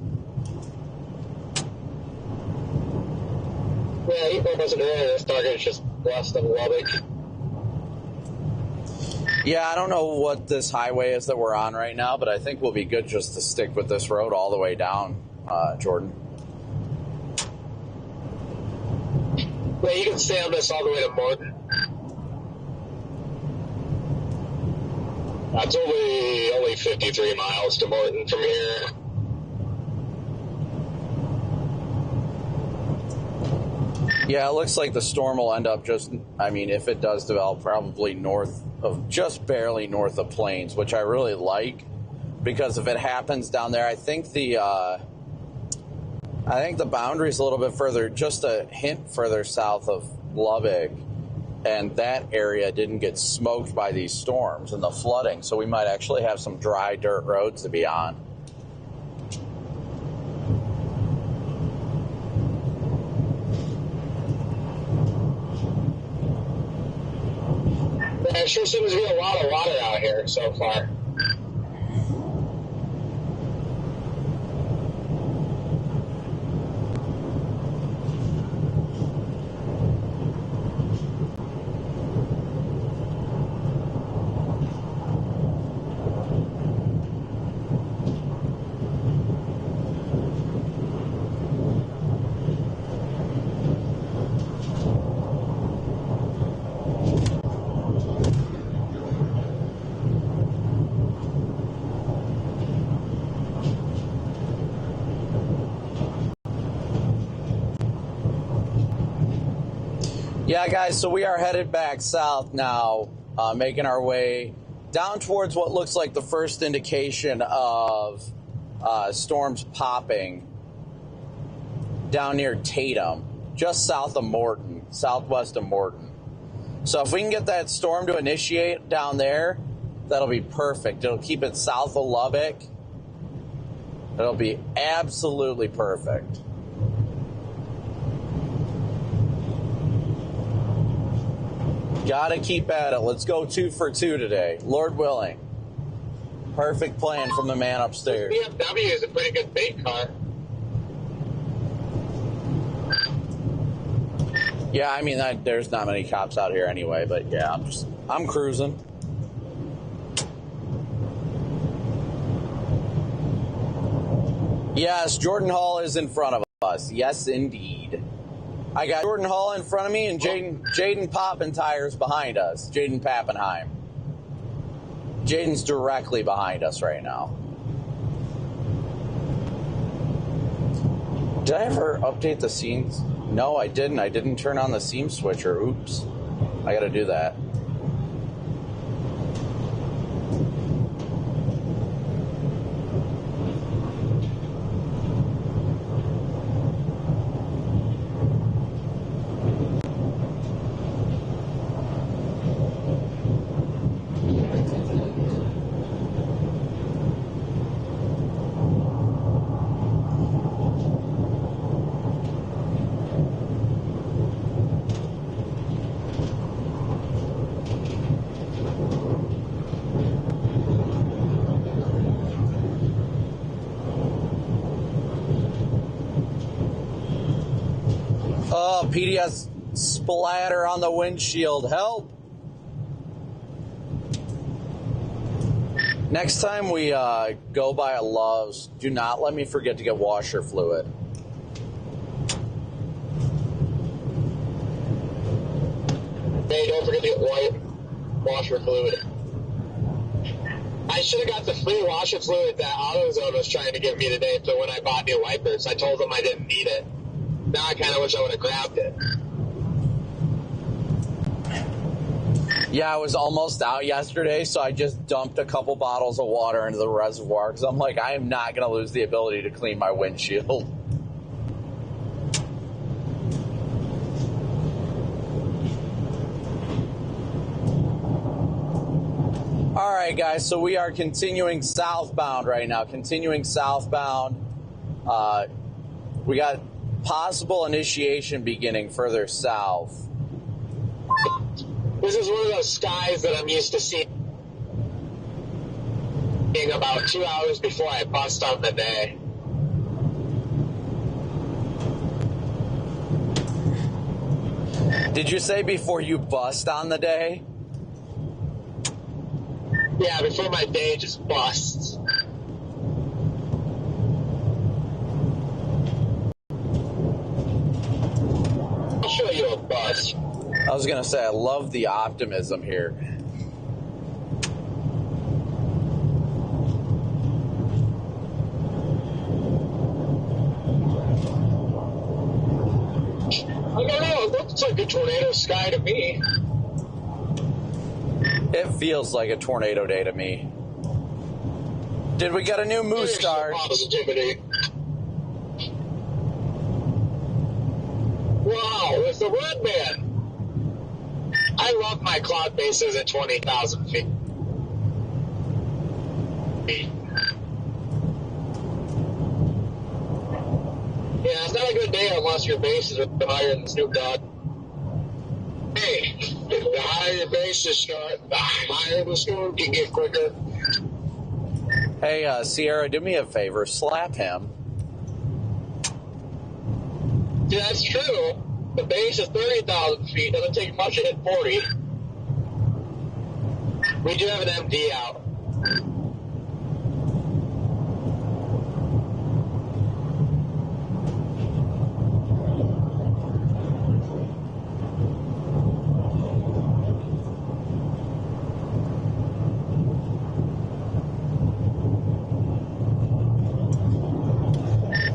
Yeah, he wasn't earlier. This target is just west of Lubbock. Yeah, I don't know what this highway is that we're on right now, but I think we'll be good just to stick with this road all the way down, Jordan. Yeah, you can stay on this all the way to Morton. That's only 53 miles to Morton from here. Yeah, it looks like the storm will end up just, I mean, if it does develop, probably north of, just barely north of Plains, which I really like, because if it happens down there, I think the boundary is a little bit further, just a hint further south of Lubbock, and that area didn't get smoked by these storms and the flooding, so we might actually have some dry dirt roads to be on. There sure seems to be a lot of water out here so far. Yeah, guys, so we are headed back south now, making our way down towards what looks like the first indication of storms popping down near Tatum, just south of Morton, southwest of Morton. So if we can get that storm to initiate down there, that'll be perfect. It'll keep it south of Lubbock. It'll be absolutely perfect. Gotta keep at it. Let's go 2 for 2 today, Lord willing. Perfect plan from the man upstairs. This BMW is a pretty good bait car. Yeah, I mean, there's not many cops out here anyway, but yeah, I'm cruising. Yes, Jordan Hall is in front of us. Yes, indeed. I got Jordan Hall in front of me and Jaden Poppin tires behind us. Jaden Pappenheim. Jaden's directly behind us right now. Did I ever update the scenes? No, I didn't. I didn't turn on the seam switcher. Oops. I gotta do that. Oh, PDS splatter on the windshield. Help! Next time we go by a Love's, do not let me forget to get washer fluid. Hey, don't forget to get white washer fluid. I should have got the free washer fluid that AutoZone was trying to give me today for when I bought new wipers. I told them I didn't need it. Now I kind of wish I would have grabbed it. Yeah, I was almost out yesterday, so I just dumped a couple bottles of water into the reservoir because I'm like, I am not going to lose the ability to clean my windshield. All right, guys, so we are continuing southbound right now. We got possible initiation beginning further south. This is one of those skies that I'm used to seeing about 2 hours before I bust on the day. Did you say before you bust on the day? Yeah, before my day just busts. I'll show you a bust. I was going to say, I love the optimism here. I don't know, it looks like a tornado sky to me. It feels like a tornado day to me. Did we get a new moose star? Positivity. Wow, it's the Red Man. I love my cloud bases at 20,000 feet. Yeah, it's not a good day unless your bases are higher than Snoop Dogg. Hey, the higher your bases start, the higher the storm can get quicker. Hey, Sierra, do me a favor. Slap him. Yeah, that's true. The base is 30,000 feet. Doesn't take much to hit 40. We do have an MD out.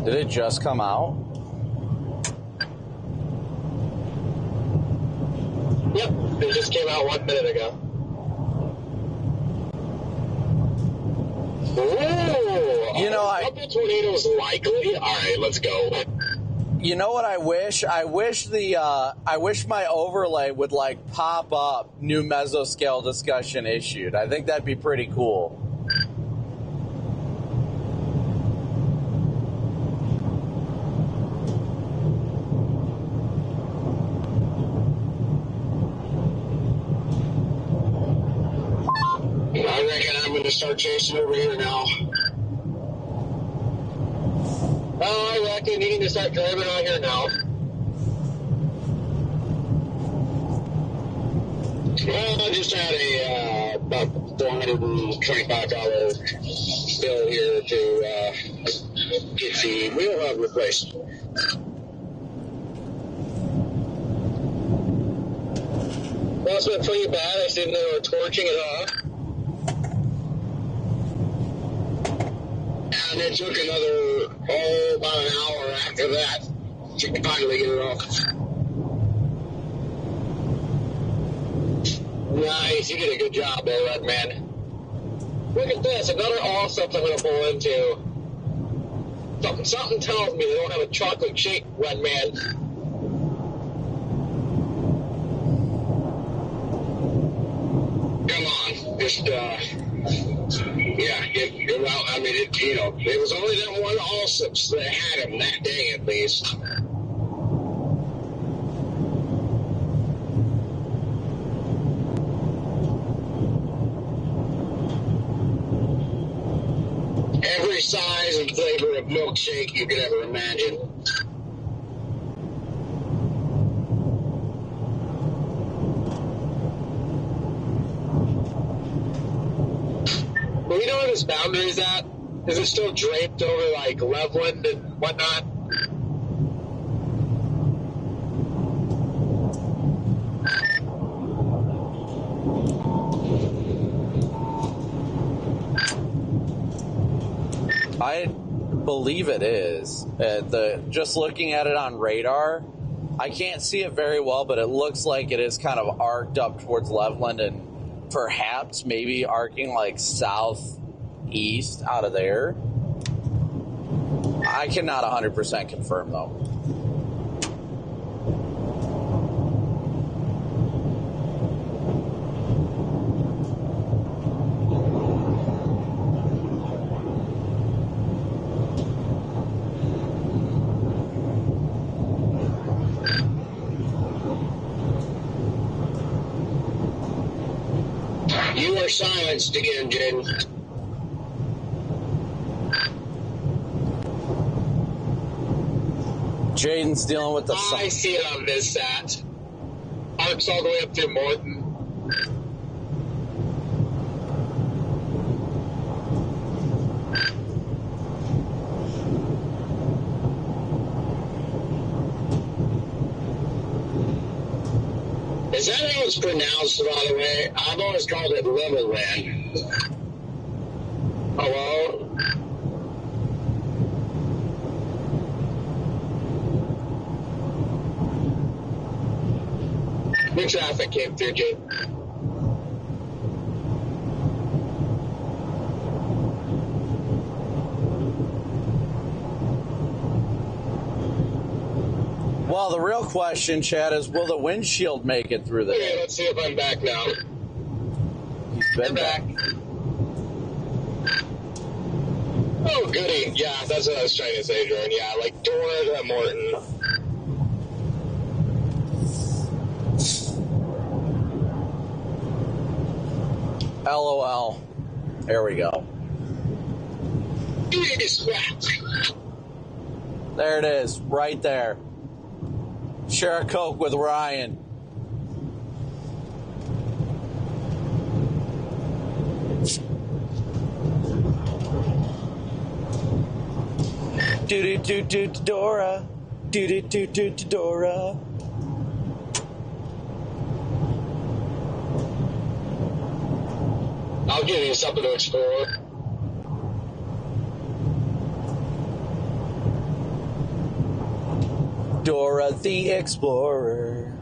Did it just come out? It just came out 1 minute ago. Ooh, you know, a couple tornadoes likely. All right, let's go. You know what I wish? I wish my overlay would like pop up new mesoscale discussion issued. I think that'd be pretty cool. I reckon I'm going to start chasing over here now. Oh, I reckon you need to start driving out here now. Well, I just had a about $425 bill here to get the wheel hub replaced. Well, it's been pretty bad. I said they were torching it off. And it took another, about an hour after that to finally get it off. Nice, you did a good job there, Red Man. Look at this, another all-stuff I'm going to pull into. Something tells me they don't have a chocolate shake, Red Man. Come on, just, yeah, well, I mean, it was only that one all-subs that had him that day, at least. Every size and flavor of milkshake you could ever imagine. Well, you know where this boundary is at? Is it still draped over, like, Loveland and whatnot? I believe it is. Just looking at it on radar, I can't see it very well, but it looks like it is kind of arced up towards Loveland and perhaps maybe arcing like southeast out of there. I cannot 100% confirm though. You are silenced again, Jen. Jaden's dealing with the... I see it on this sat. Arcs all the way up through Morton. Is that how it's pronounced, by the way? I've always called it Liverland. Hello? New traffic came through, Jake. Well, the real question, Chad, is will the windshield make it through the day? Okay, let's see if I'm back now. He's been back. Oh, goody. Yeah, that's what I was trying to say, Jordan. Yeah, like Dora to Morton. LOL. There we go. There it is, right there. Share a Coke with Ryan. Do Dora. Do Dora. I'll give you something to explore. Dora the Explorer.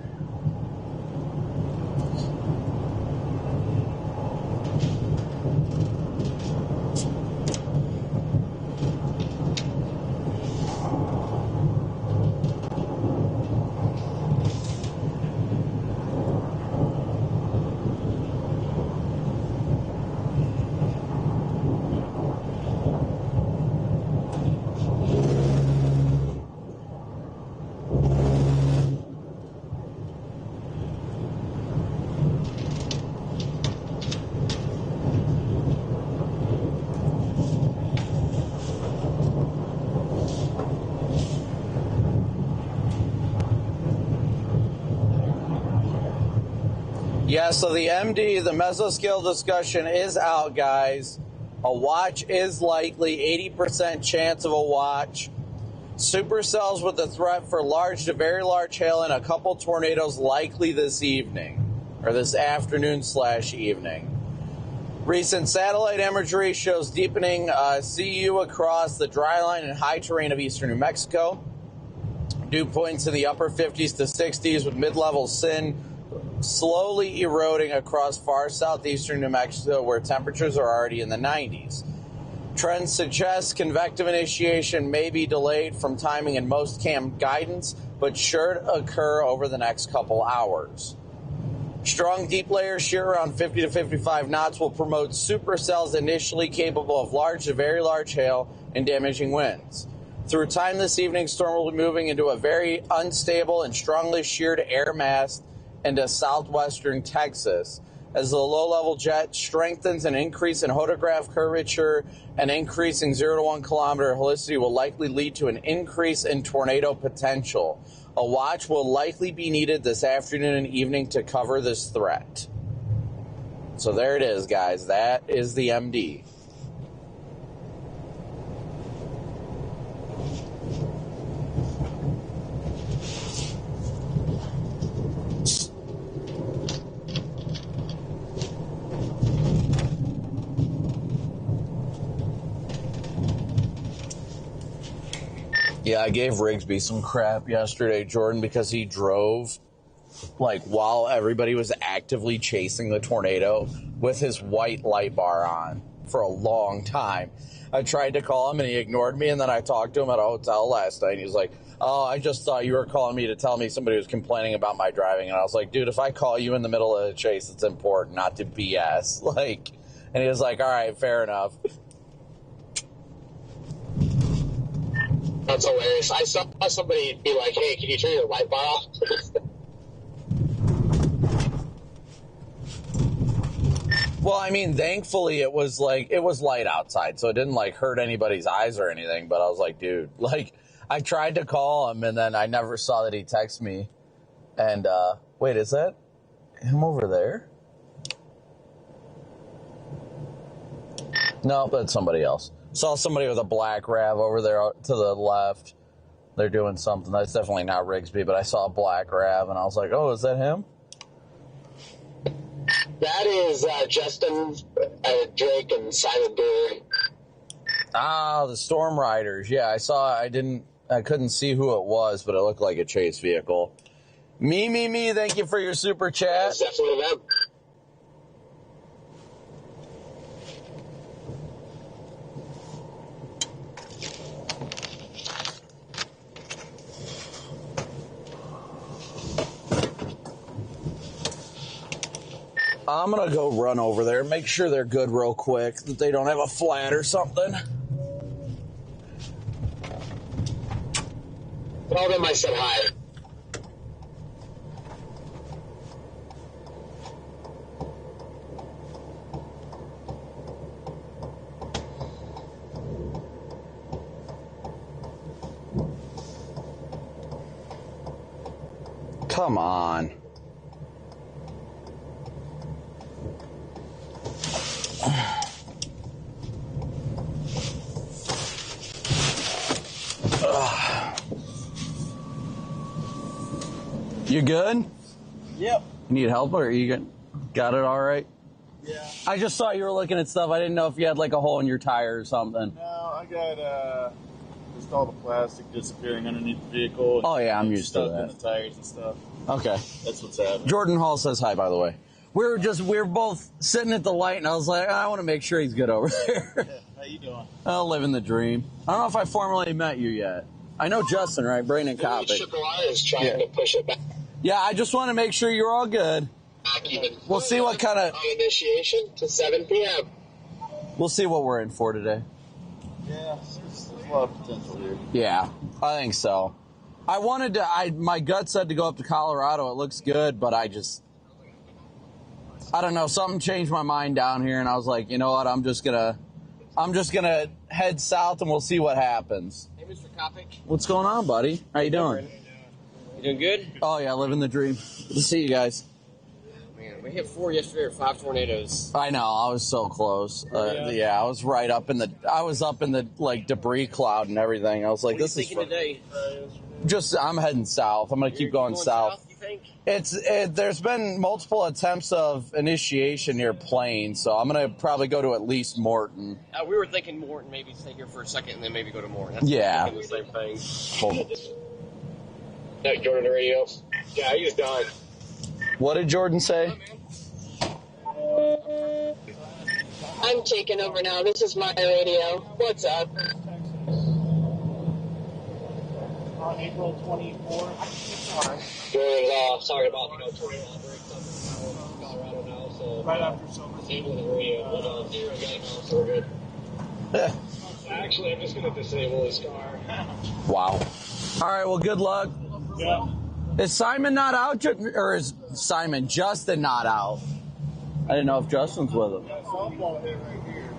Yeah, so the MD, the mesoscale discussion is out, guys. A watch is likely, 80% chance of a watch. Supercells with a threat for large to very large hail and a couple tornadoes likely this evening, or this afternoon/evening. Recent satellite imagery shows deepening CU across the dry line and high terrain of eastern New Mexico. Dew points to the upper 50s to 60s with mid-level SIN slowly eroding across far southeastern New Mexico where temperatures are already in the 90s. Trends suggest convective initiation may be delayed from timing in most cam guidance, but should occur over the next couple hours. Strong deep layer shear around 50 to 55 knots will promote supercells initially capable of large to very large hail and damaging winds. Through time this evening, storm will be moving into a very unstable and strongly sheared air mass into southwestern Texas. As the low-level jet strengthens, an increase in hodograph curvature and increasing 0 to 1 kilometer helicity will likely lead to an increase in tornado potential. A watch will likely be needed this afternoon and evening to cover this threat. So there it is, guys. That is the MD. Yeah, I gave Rigsby some crap yesterday, Jordan, because he drove, like, while everybody was actively chasing the tornado with his white light bar on for a long time. I tried to call him, and he ignored me, and then I talked to him at a hotel last night, and he was like, oh, I just thought you were calling me to tell me somebody was complaining about my driving. And I was like, dude, if I call you in the middle of the chase, it's important, not to BS. Like, and he was like, all right, fair enough. That's hilarious. I saw somebody be like, hey, can you turn your light bar off? Well, I mean, thankfully it was light outside, so it didn't like hurt anybody's eyes or anything, but I was like, dude, like, I tried to call him and then I never saw that he texted me. And, wait, is that him over there? No, that's somebody else. Saw somebody with a black Rav over there to the left. They're doing something. That's definitely not Rigsby, but I saw a black Rav, and I was like, oh, is that him? That is Justin, Drake, and Simon Brewer. Ah, the Storm Riders. Yeah, I saw. I couldn't see who it was, but it looked like a chase vehicle. Me. Thank you for your super chat. That's definitely them. I'm going to go run over there, make sure they're good real quick, that they don't have a flat or something. Tell them I said hi. Come on. You good? Yep. You need help or you got it all right? Yeah. I just saw you were looking at stuff. I didn't know if you had like a hole in your tire or something. No, I got just all the plastic disappearing underneath the vehicle. Oh yeah, I'm used to that. In the tires and stuff. Okay. That's what's happening. Jordan Hall says hi, by the way. We were both sitting at the light, and I was like, I want to make sure he's good over there. Yeah, how you doing? I'll living the dream. I don't know if I formally met you yet. I know Justin, right? Brandon Copic. Chippewa is trying to push it back. Yeah, I just want to make sure you're all good. We'll see what kind of initiation to 7 p.m. We'll see what we're in for today. Yeah, there's a lot of potential here. Yeah, I think so. I wanted to. My gut said to go up to Colorado. It looks good, but I don't know. Something changed my mind down here, and I was like, you know what? I'm just gonna head south, and we'll see what happens. Hey, Mr. Copic. What's going on, buddy? How you doing? You doing good? Oh yeah, living the dream. Good to see you guys. Man, We hit 4 yesterday or 5 tornadoes. I know. I was so close. Yeah, I was right up in the. I was up in the like debris cloud and everything. I was like, what "This are you is thinking today? just." I'm heading south. I'm gonna keep going south. You think? There's been multiple attempts of initiation near Plain, so I'm gonna probably go to at least Morton. We were thinking Morton, maybe stay here for a second and then maybe go to Morton. That's Yeah. the same thing. Cool. Yeah, Jordan the radio. Yeah, he's done. What did Jordan say? I'm taking over now. This is my radio. What's up? On April 24th. Sorry about tornado outbreaks up in Colorado now. So Right after summer. disable the radio. Zero again now, so we're good. Actually, I'm just going to disable this car. Wow. All right. Well, good luck. Yeah. Is Simon not out, or is Justin not out? I didn't know if Justin's with him. Softball day right here.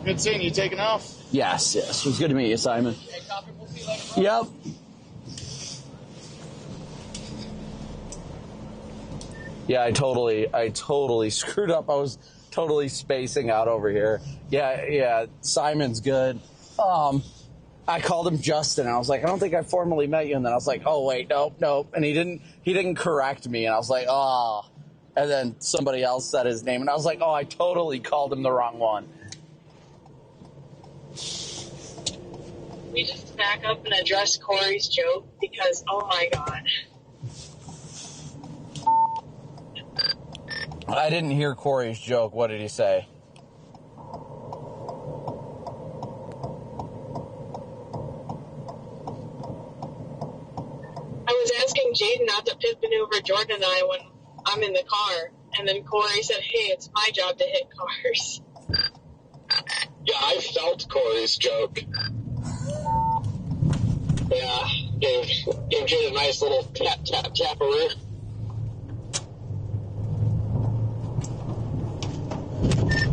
Good seeing you. Taking off? Yes. It was good to meet you, Simon. Hey, Copic, we'll see you later, bro. Yep. Yeah, I totally screwed up. I was totally spacing out over here. Yeah, Simon's good. I called him Justin. I was like, I don't think I formally met you. And then I was like, oh wait, nope. And he didn't correct me. And I was like, oh. And then somebody else said his name. And I was like, oh, I totally called him the wrong one. We just back up and address Corey's joke because, oh my God. I didn't hear Corey's joke. What did he say? I was asking Jaden not to pit maneuver Jordan and I when I'm in the car. And then Corey said, hey, it's my job to hit cars. Yeah, I felt Corey's joke. Yeah, gave Jade a nice little tap-a-roo.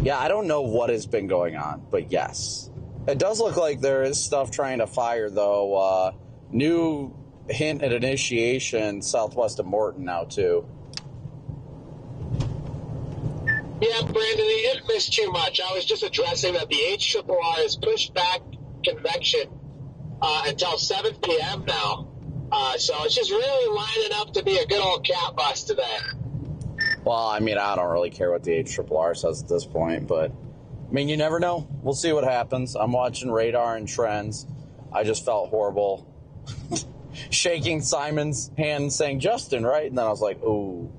Yeah, I don't know what has been going on, but yes. It does look like there is stuff trying to fire, though. New hint at initiation southwest of Morton now, too. Yeah, Brandon, you didn't miss too much. I was just addressing that the HRRR has pushed back convection until 7 p.m. now. So it's just really lining up to be a good old cat bus today. Well, I mean, I don't really care what the HRRR says at this point, but, I mean, you never know. We'll see what happens. I'm watching radar and trends. I just felt horrible shaking Simon's hand and saying, Justin, right? And then I was like, ooh.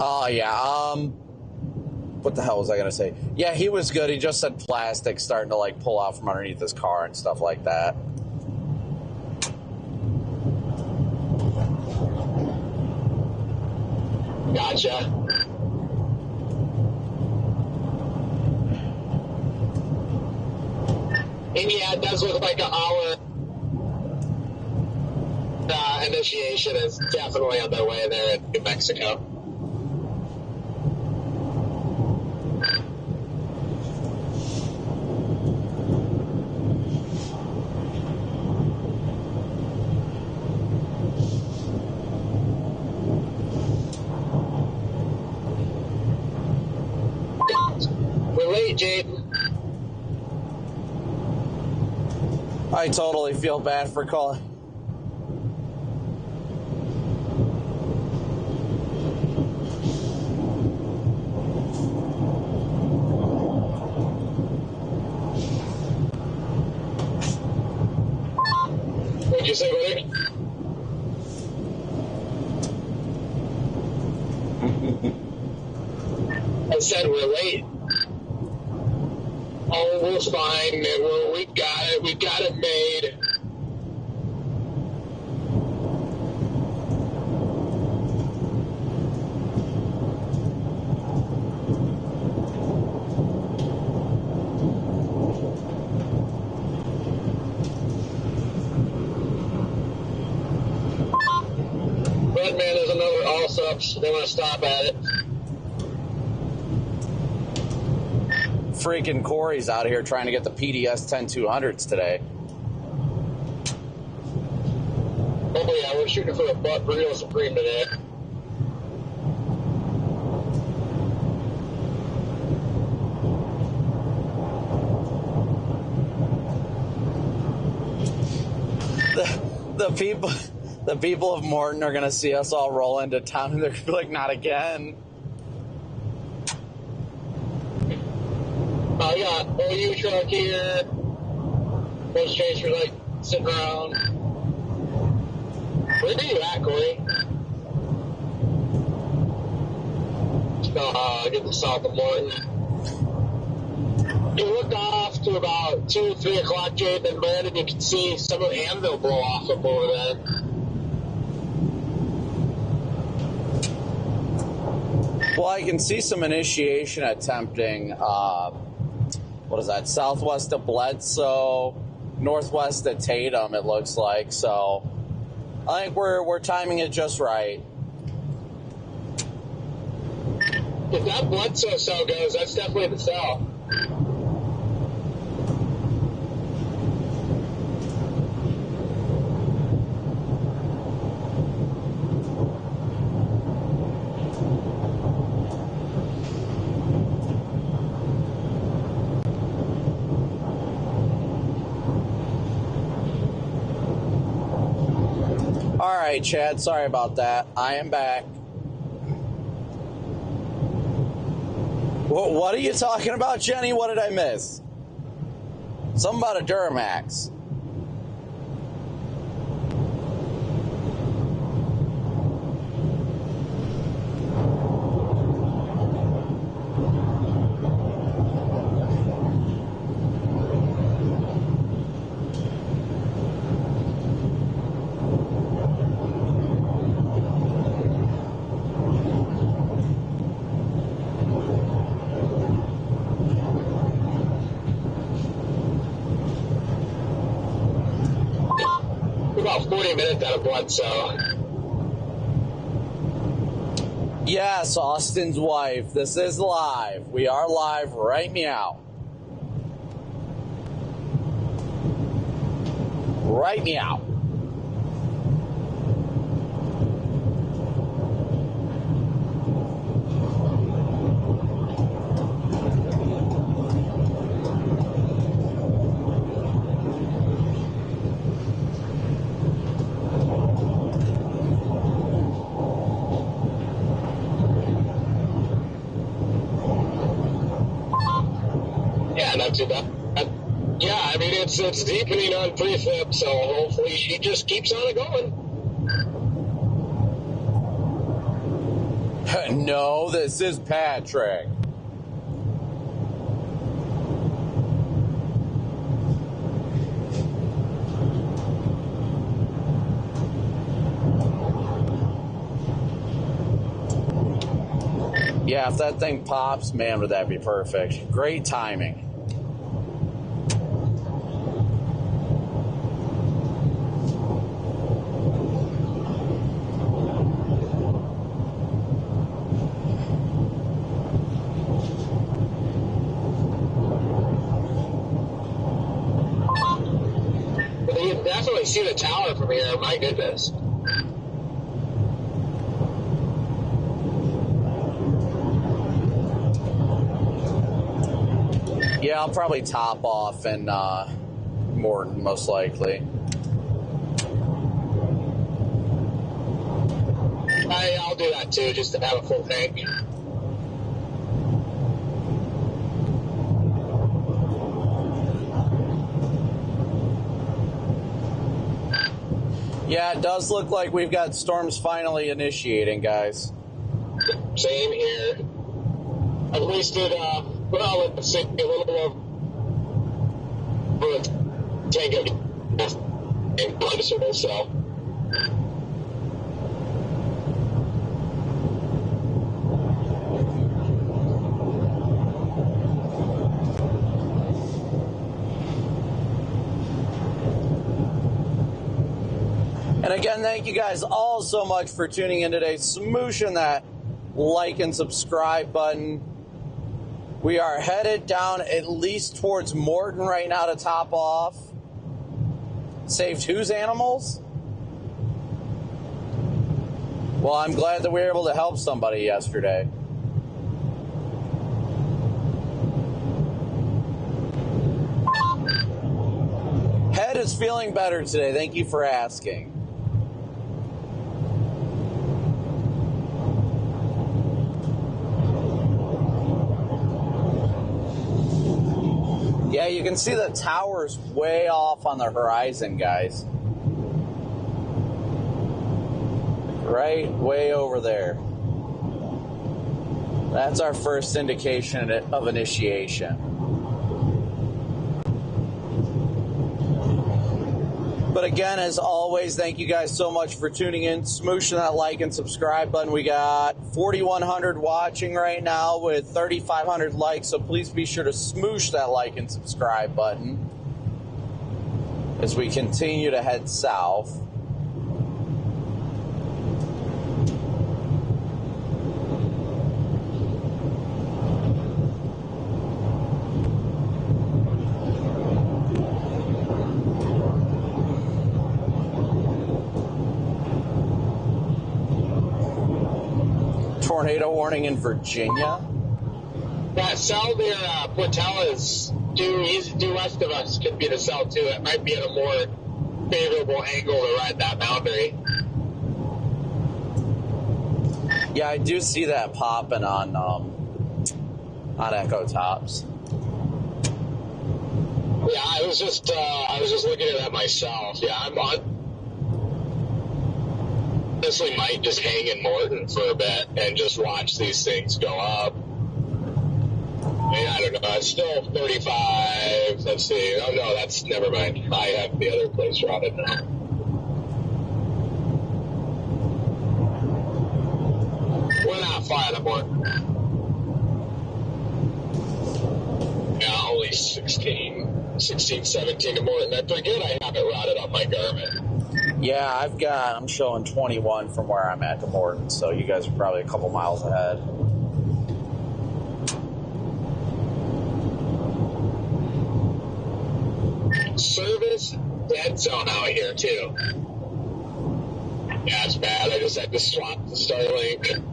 Oh, yeah. What the hell was I going to say? Yeah, he was good. He just said plastic starting to, like, pull out from underneath his car and stuff like that. Gotcha. And yeah, it does look like our initiation is definitely on their way there in New Mexico. We're late, Jaden. I totally feel bad for calling. What'd you say, buddy? I said we're late. Oh, we're fine. We've got it. We've got it made. hookups. They want to stop at it. Freaking Corey's out here trying to get the PDS 10200s today. Oh yeah, we're shooting for a butt real supreme today. The people of Morton are gonna see us all roll into town and they're gonna be like, not again. I got OU truck here. Those chasers like sitting around. Where are you at, Corey? Get to south of Morton. You look off to about 2, 3 o'clock, Jade, and Brandon, you can see some of Anvil blow off up over there. Well, I can see some initiation attempting, what is that, southwest of Bledsoe, northwest of Tatum, it looks like. So I think we're timing it just right. If that Bledsoe cell goes, that's definitely the cell. All right, Chad, sorry about that. I am back. What are you talking about, Jenny? What did I miss? Something about a Duramax. About 40 minutes out of Bledsoe. Yes, Austin's wife. This is live. We are live. Right meow. Right meow. Yeah, not too bad. Yeah, I mean, it's deepening on pre-flip, so hopefully he just keeps on it going. No, this is Patrick. Yeah, if that thing pops, man, would that be perfect. Great timing. But you can definitely see the tower from here, my goodness. Yeah, I'll probably top off in Morton, most likely. I'll do that too, just to have a full tank. Yeah, it does look like we've got storms finally initiating, guys. Same here. At least it, well, let's see, a little more tank of noticeable, so. And And again, thank you guys all so much for tuning in today. Smooshing that like and subscribe button. We are headed down at least towards Morton right now to top off. Saved whose animals? Well, I'm glad that we were able to help somebody yesterday. Head is feeling better today. Thank you for asking. Yeah, you can see the towers way off on the horizon, guys. Right way over there. That's our first indication of initiation. But again, as always, thank you guys so much for tuning in, smooshing that like and subscribe button. We got 4,100 watching right now with 3,500 likes, so please be sure to smoosh that like and subscribe button as we continue to head south. Tornado warning in Virginia. Yeah, south there, Portella's due west of us could be the south too. It might be at a more favorable angle to ride that boundary. Yeah, I do see that popping on Echo Tops. Yeah, I was just looking at that myself. Yeah, I'm on. Honestly, might just hang in Morton for a bit and just watch these things go up. I mean, I don't know. It's still 35. Let's see. Oh no, that's never mind. I have the other place routed now. We're not far no more. Yeah, only 16, 17 to Morton. That's pretty good. I have it routed on my Garmin. Yeah, I'm showing 21 from where I'm at to Morton, so you guys are probably a couple miles ahead. Service dead zone out here, too. Yeah, it's bad. I just had to swap the Starlink.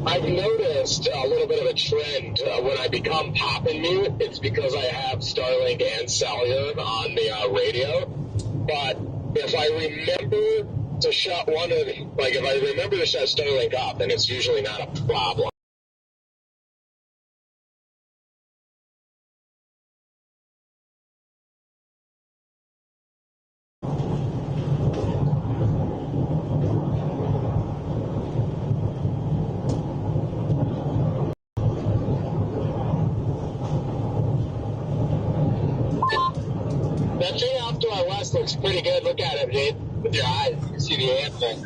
I've noticed a little bit of a trend when I become pop and mute. It's because I have Starlink and cellular on the radio. But if I remember to shut if I remember to shut Starlink off, then it's usually not a problem. That tree off to our west looks pretty good. Look at it, Jade, with your eyes. You can see the animal.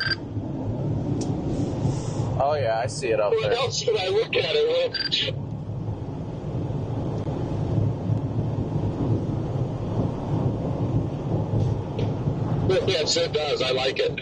Oh, yeah, I see it up there. What else should I look at it with? Yes, it does. I like it.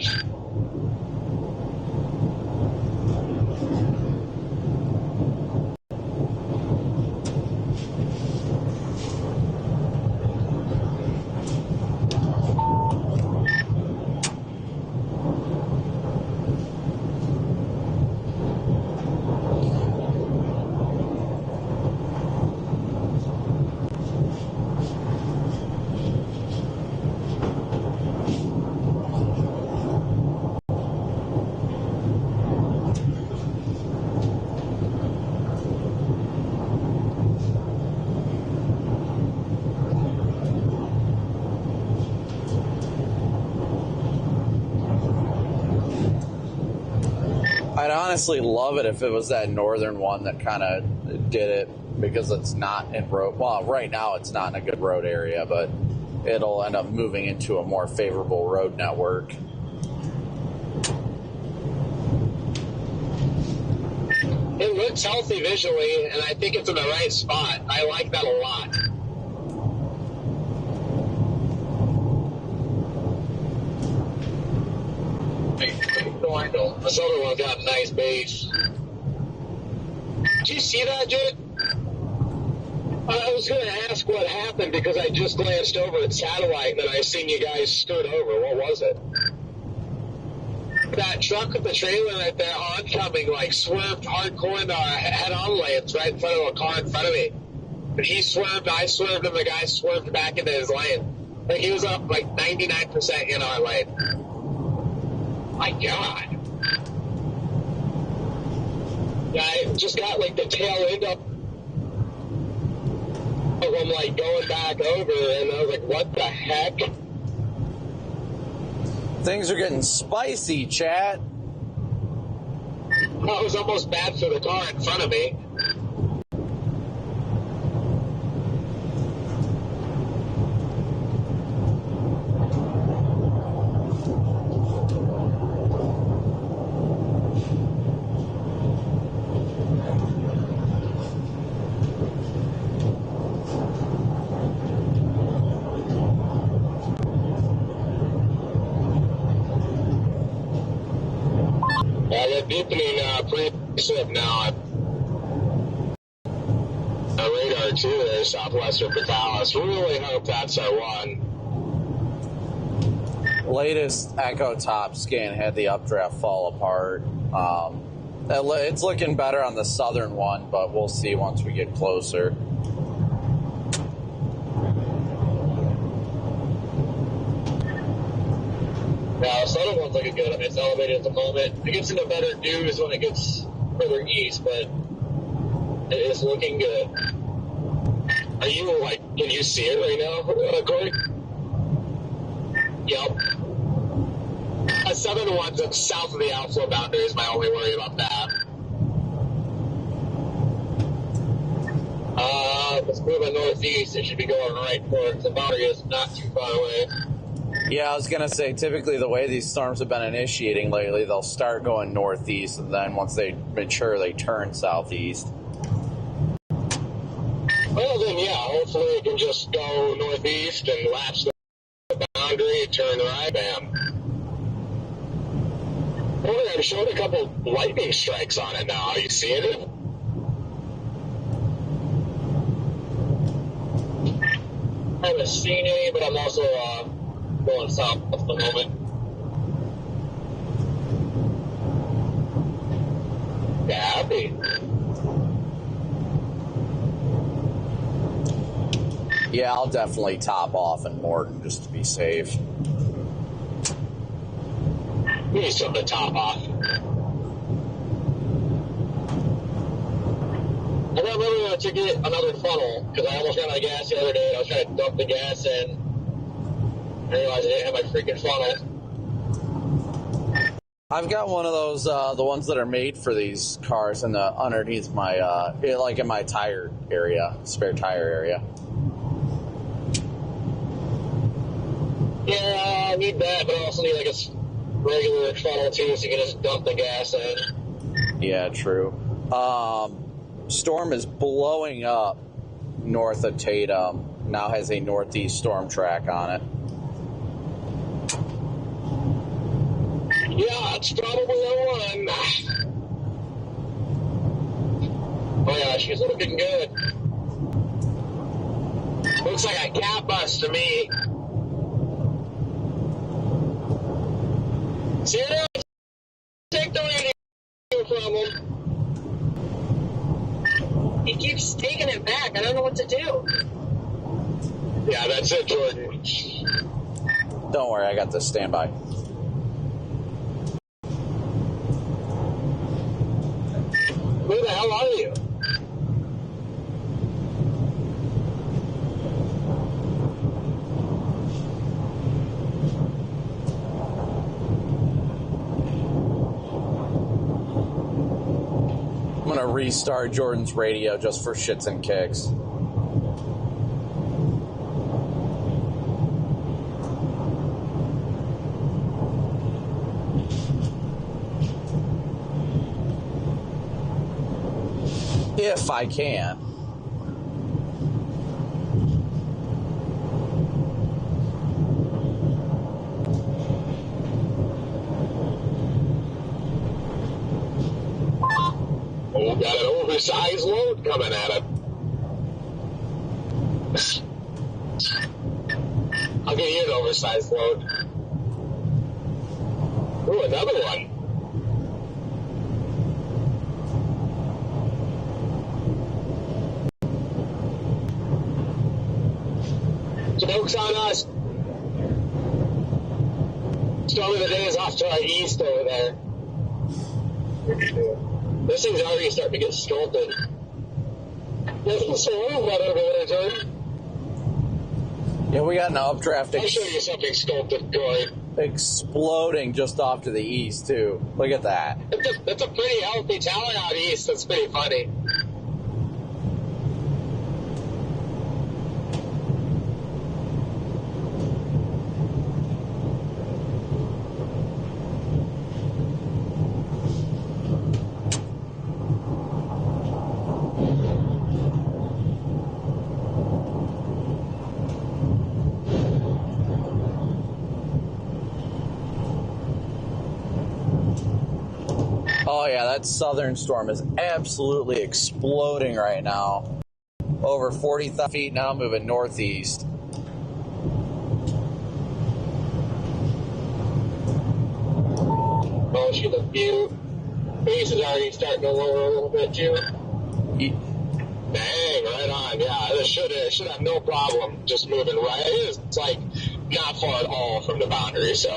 I'd honestly love it if it was that northern one that kind of did it, because it's not in road. Well, right now it's not in a good road area, but it'll end up moving into a more favorable road network. It looks healthy visually, and I think it's in the right spot. I like that a lot. This other one got a nice base. Did you see that, Jit? I was going to ask what happened because I just glanced over at satellite and then I seen you guys stood over. What was it? That truck with the trailer right there, oncoming, like swerved hardcore in the head-on lanes right in front of a car in front of me. And he swerved, I swerved, and the guy swerved back into his lane. Like he was up like 99% in our lane. My God. Yeah, I just got like the tail end up of him like going back over, and I was like, what the heck? Things are getting spicy, chat. That was almost bad for the car in front of me. They're deepening pretty swift now. Radar 2 there, southwestern Fatalis. Really hope that's our one. Latest Echo Top scan had the updraft fall apart. It's looking better on the southern one, but we'll see once we get closer. Yeah, the southern one's looking good. I mean, it's elevated at the moment. It gets into better news when it gets further east, but it is looking good. Are you, like, can you see it right now, Corey? Yep. The southern one's up south of the outflow boundary is my only worry about that. Let's move on northeast. It should be going right for it. The boundary is not too far away. Yeah, I was going to say, typically the way these storms have been initiating lately, they'll start going northeast, and then once they mature, they turn southeast. Well, then, yeah, hopefully it can just go northeast and latch the boundary, turn right, bam. Boy, I'm showing a couple lightning strikes on it now. Are you seeing it? I haven't seen any, but I'm also going south at the moment. Yeah, happy. Yeah, I'll definitely top off in Morton just to be safe. We need something to top off. I remember to get another funnel because I almost ran out of gas the other day. I was trying to dump the gas in. I realized I didn't have my freaking funnel. I've got one of those, the ones that are made for these cars, underneath my, like in my tire area, spare tire area. Yeah, I need that, but I also need like a regular funnel too, so you can just dump the gas in. Yeah, true. Storm is blowing up north of Tatum. Now has a northeast storm track on it. Yeah, it's probably the one. Oh yeah, she's looking good. Looks like a cat bus to me. See you. Take the radio from him. He keeps taking it back. I don't know what to do. Yeah, that's it, Jordan. Don't worry, I got this standby. Who the hell are you? I'm going to restart Jordan's radio just for shits and kicks. if I can. Oh, got an oversized load coming at it. I'll give you an oversized load. Ooh, another one. Joke's on us. Storm of the day is off to our east over there. This thing's already starting to get sculpted. Nothing so wrong about over there, Jordan. Yeah, we got an updraft. I'll show you something sculpted, Corey. Exploding just off to the east, too. Look at that. That's a pretty healthy tower out east. That's pretty funny. Oh yeah, that southern storm is absolutely exploding right now. Over 40,000 feet now, moving northeast. Oh, she's a few. Base is already starting to lower a little bit too. Dang, right on. Yeah, this should have no problem just moving right. It's like not far at all from the boundary, so.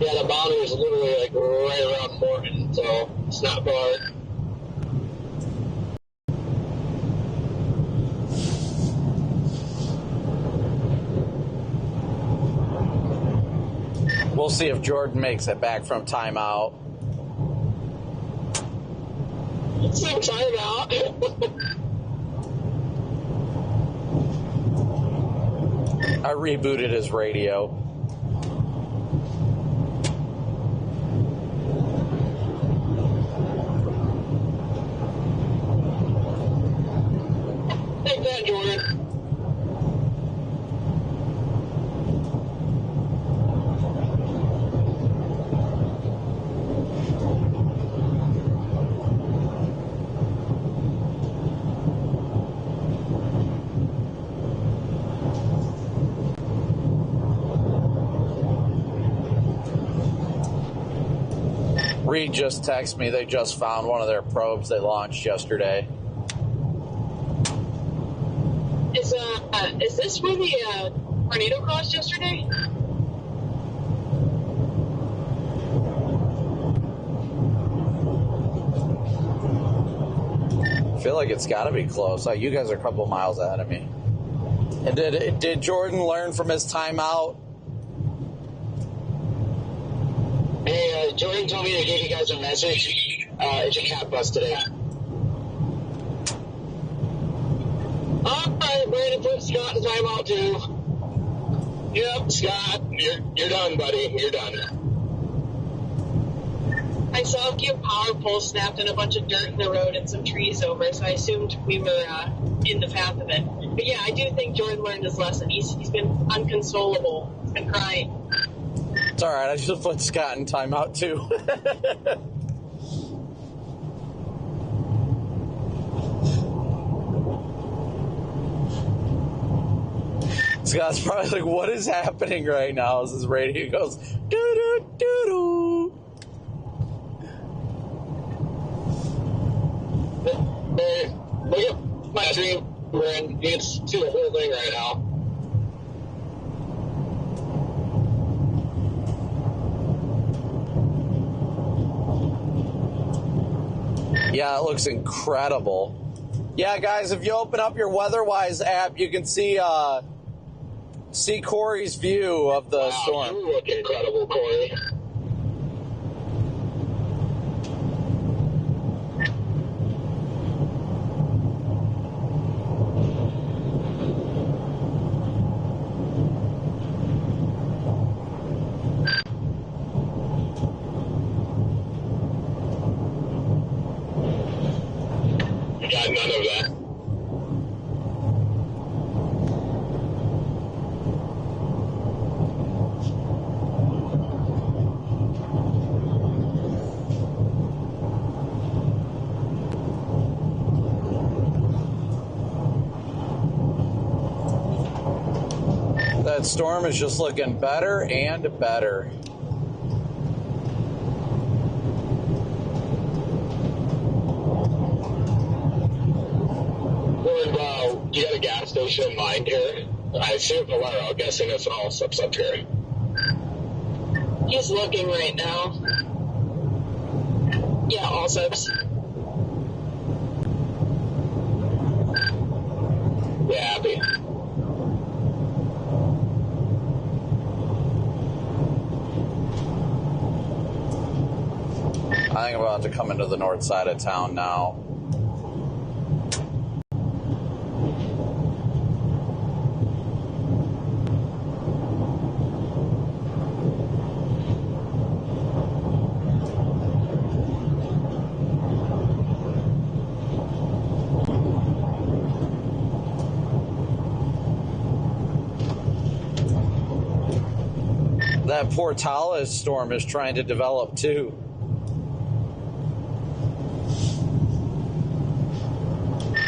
Yeah, the boundary is literally like right around Morton, so it's not far. We'll see if Jordan makes it back from timeout. It's a timeout. I rebooted his radio. Take that, Jordan. Reed just texted me they just found one of their probes they launched yesterday. Is this where the tornado crossed yesterday? I feel like it's got to be close. You guys are a couple miles ahead of me. And did Jordan learn from his timeout? Hey, Jordan told me to give you guys a message. It's a cat bus today. Alright, Brandon, put Scott in timeout too. Yep, Scott, you're done, buddy. You're done. I saw a few power poles snapped and a bunch of dirt in the road and some trees over, so I assumed we were in the path of it. But yeah, I do think Jordan learned his lesson. He's been unconsolable. He's been crying. It's all right. I should put Scott in timeout too. Scott's probably like, "What is happening right now?" As his radio goes, "Doo doo doo doo." Hey, look at my stream. We're in. You can see the whole thing right now. Yeah, it looks incredible. Yeah, guys, if you open up your WeatherWise app, you can see Corey's view of the storm. You look incredible, Corey. got none of that. That storm is just looking better and better. You got a gas station in mind here? I see Valero. I'm guessing it's an Allsup's up here. He's looking right now. Yeah, Allsup's. Yeah, happy. I think I'm about to come into the north side of town now. That Portales storm is trying to develop too.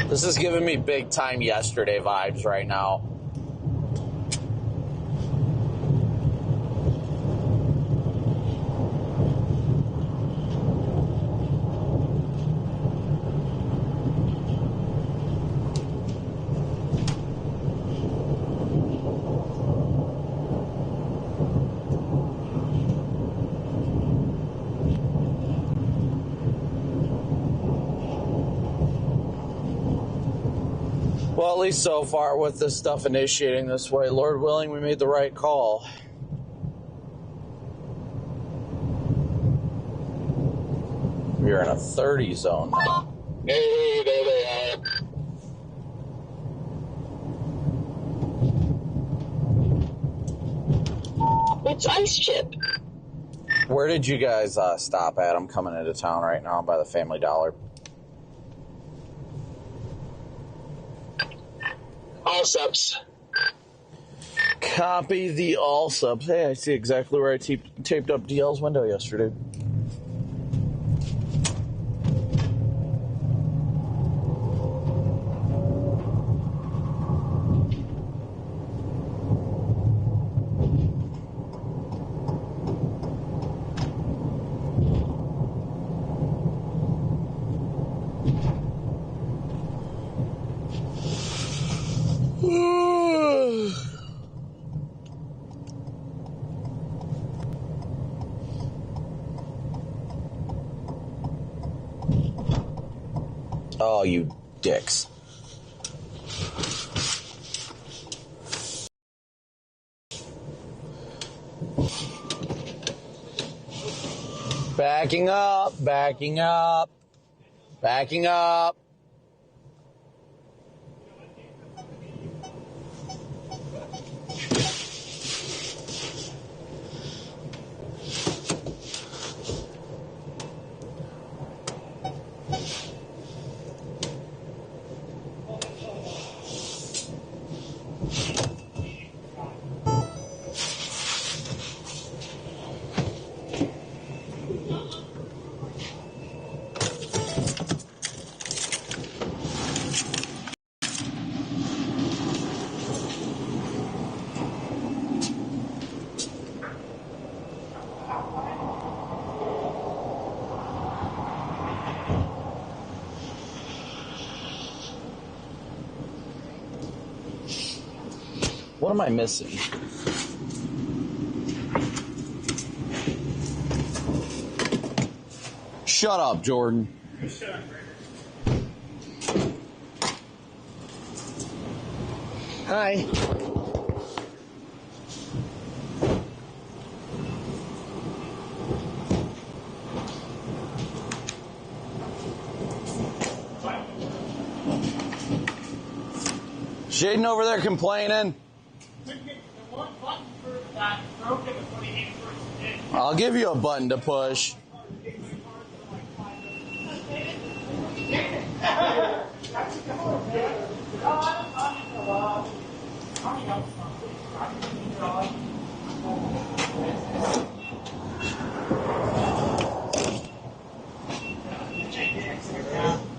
This is giving me big time yesterday vibes right now. Well, at least so far with this stuff initiating this way, Lord willing, we made the right call. We're in a 30 zone now. Hey, there they are. It's Ice Chip. Where did you guys stop at? I'm coming into town right now by the Family Dollar. Allsup's. Copy the Allsup's. Hey, I see exactly where I taped up DL's window yesterday. Oh, you dicks. Backing up, backing up, backing up. What am I missing? Shut up, Jordan. Hi. Shaden over there complaining. I'll give you a button to push.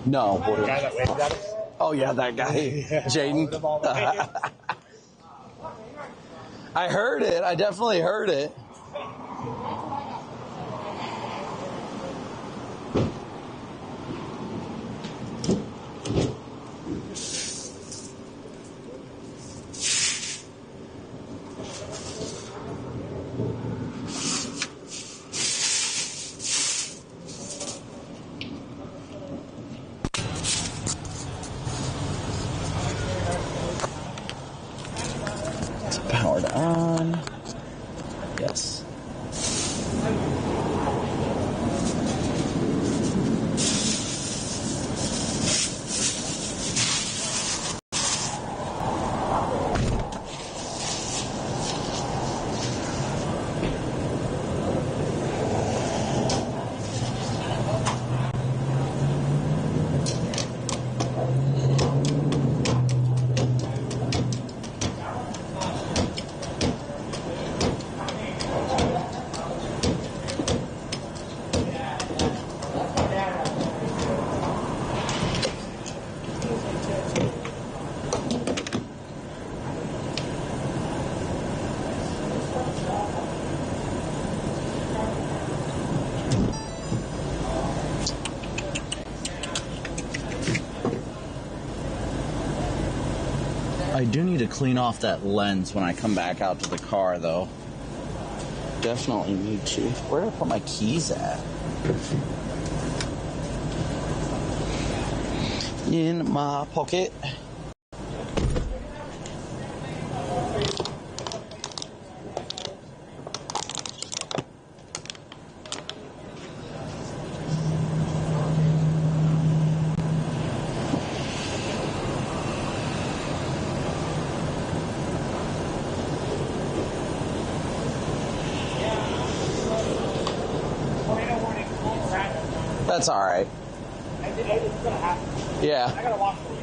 No. The guy that waved at us? Oh, yeah, that guy. Jaden. I heard it. I definitely heard it. Powered on. Yes. I do need to clean off that lens when I come back out to the car, though. Definitely need to. Where did I put my keys at? In my pocket. That's all right. It's gonna happen. Yeah. I gotta walk for you.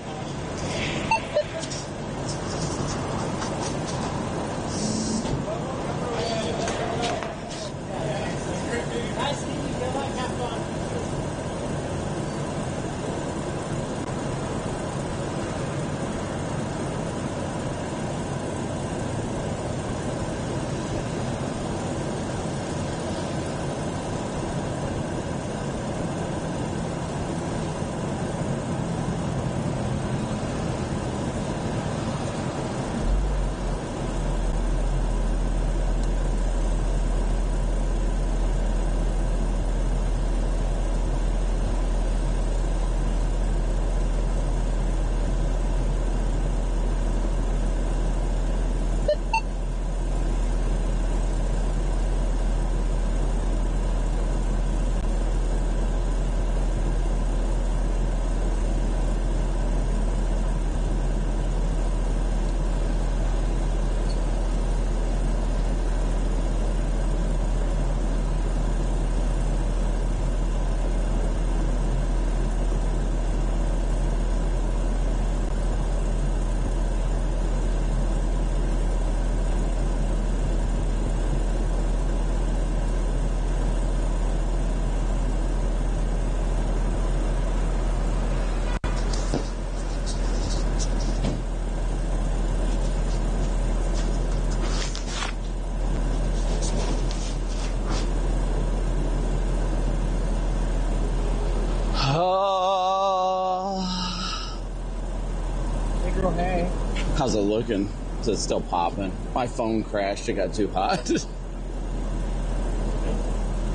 How's it looking? Is it still popping? My phone crashed. It got too hot.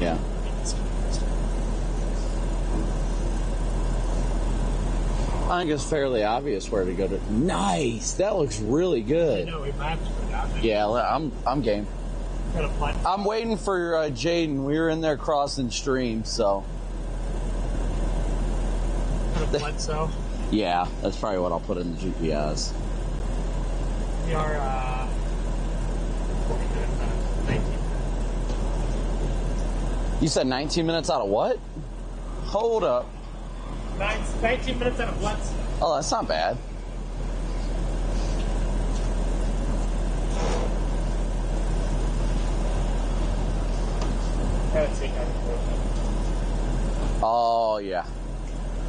Yeah. I think it's fairly obvious where to go to. Nice. That looks really good. I know, we mapped for that. Yeah, I'm game. I'm waiting for Jaden. We were in there crossing streams, so. So. Yeah, that's probably what I'll put in the GPS. We are 19 minutes. You said 19 minutes out of what? Hold up. 19 minutes out of what? Oh, that's not bad. Gotta take out the Oh, yeah.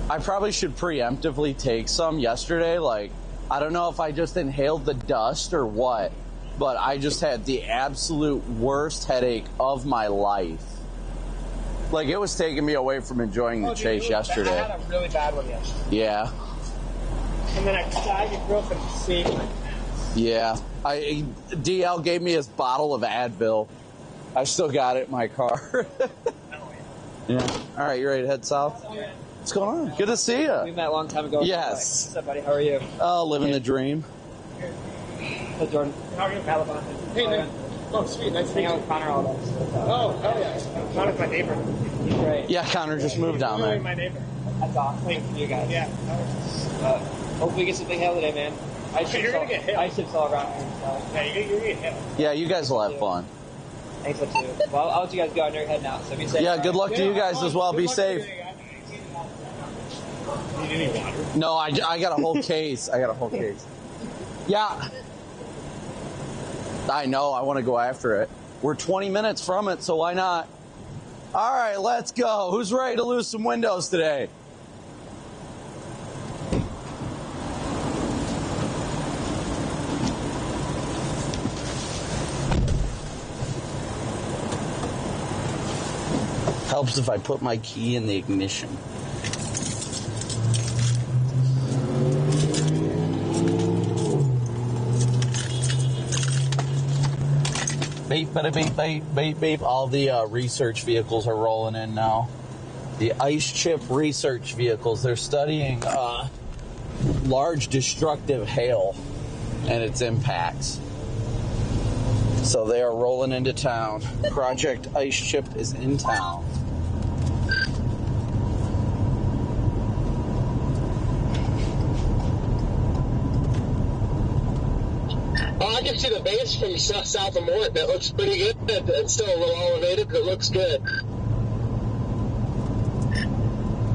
I probably should preemptively take some yesterday. Like, I don't know if I just inhaled the dust or what, but I just had the absolute worst headache of my life. Like, it was taking me away from enjoying the chase yesterday. I had a really bad one yesterday. Yeah. And then I ibuprofen saved my ass. Yeah. DL gave me his bottle of Advil. I still got it in my car. Yeah. All right, you ready to head south? What's going on? Good to see you. We met a long time ago. Yes. What's up, buddy? How are you? Oh, living the dream. Hey, Jordan. How are you? Alabama. Hey, man. Oh, sweet. Nice to hang out with Connor all day. Oh, hell yeah. Connor's my neighbor. He's great. Yeah, Connor just moved down there. My neighbor. That's awesome. Thanks for you guys. Yeah. Hopefully we get some big hail today, man. You're going to get hit. Ice ships all around here. So. Yeah, you're going to get hit. Yeah, you guys will have fun. Thanks, too. Well, I'll let you guys go. I know you're heading out, so be safe. Yeah, good luck to you guys as well. Be safe. Need any water? No, I got a whole case. Yeah. I know. I want to go after it. We're 20 minutes from it, so why not? All right, let's go. Who's ready to lose some windows today? Helps if I put my key in the ignition. Beep, bada, beep, beep, beep, beep. All the research vehicles are rolling in now. The ice chip research vehicles, they're studying large destructive hail and its impacts. So they are rolling into town. Project Ice Chip is in town. Oh, I can see the base from south of Mort. That looks pretty good. It's still a little elevated, but it looks good.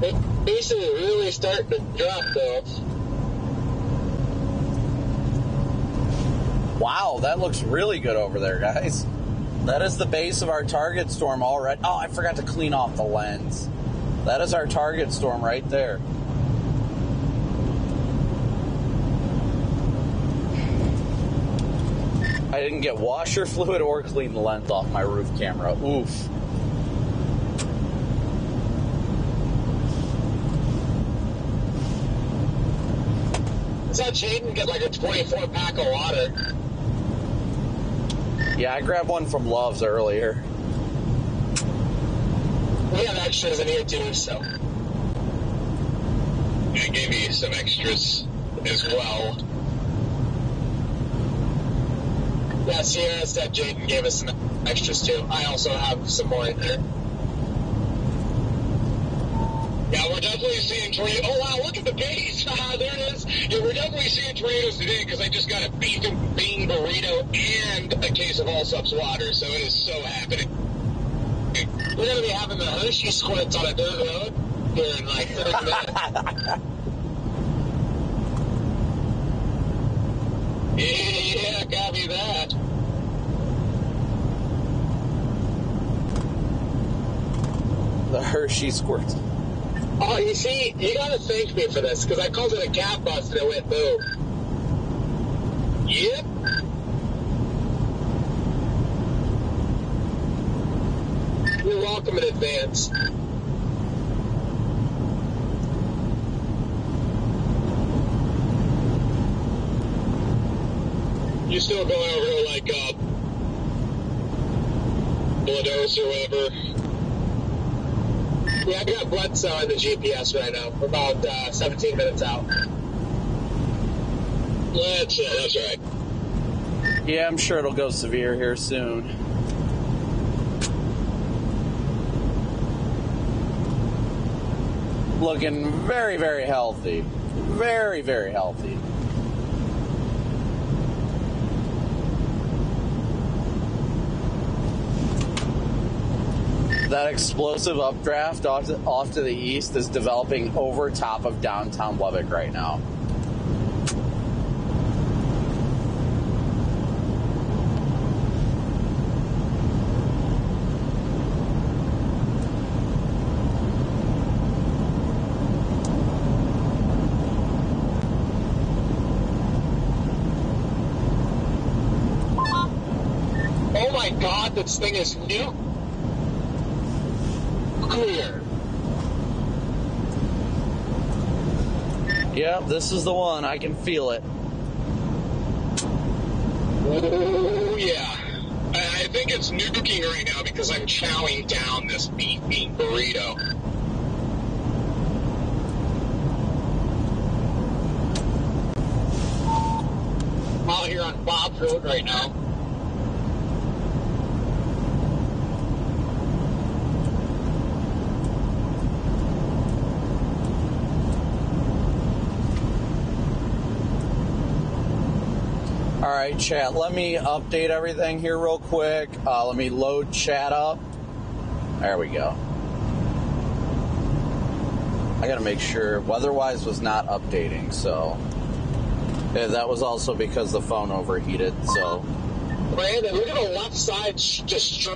The base is really starting to drop, though. Wow, that looks really good over there, guys. That is the base of our target storm already. Oh, I forgot to clean off the lens. That is our target storm right there. I didn't get washer fluid or clean the lens off my roof camera. Oof. I saw Jaden get like a 24 pack of water. Yeah, I grabbed one from Love's earlier. We have extras in here too, so. I gave me some extras as well. Yeah, Sierra said Jaden gave us some extras too. I also have some more in there. Yeah, we're definitely seeing tornadoes. Oh, wow, look at the base. There it is. Yeah, we're definitely seeing tornadoes today because I just got a beef and bean burrito and a case of Allsup's water, so it is so happening. We're going to be having the Hershey squirts on a dirt road here in like 30 minutes. Yeah, copy that. The Hershey squirts. Oh, you see, you gotta thank me for this, because I called it a cat bus and it went boom. Yep. You're welcome in advance. You still going over like Blados or whatever? Yeah, I got Bledsoe in the GPS right now. We're about 17 minutes out. That's right. Yeah, I'm sure it'll go severe here soon. Looking very, very healthy. Very, very healthy. That explosive updraft off to the east is developing over top of downtown Lubbock right now. that this thing is nuclear. Yep, this is the one. I can feel it. Oh, yeah. I think it's nuking right now because I'm chowing down this beef burrito. I'm out here on Bob's Road right now. All right, chat, let me update everything here real quick. Let me load chat up. There we go. I got to make sure. Weatherwise was not updating, so. Yeah, that was also because the phone overheated, so. Brandon, look at the left side, just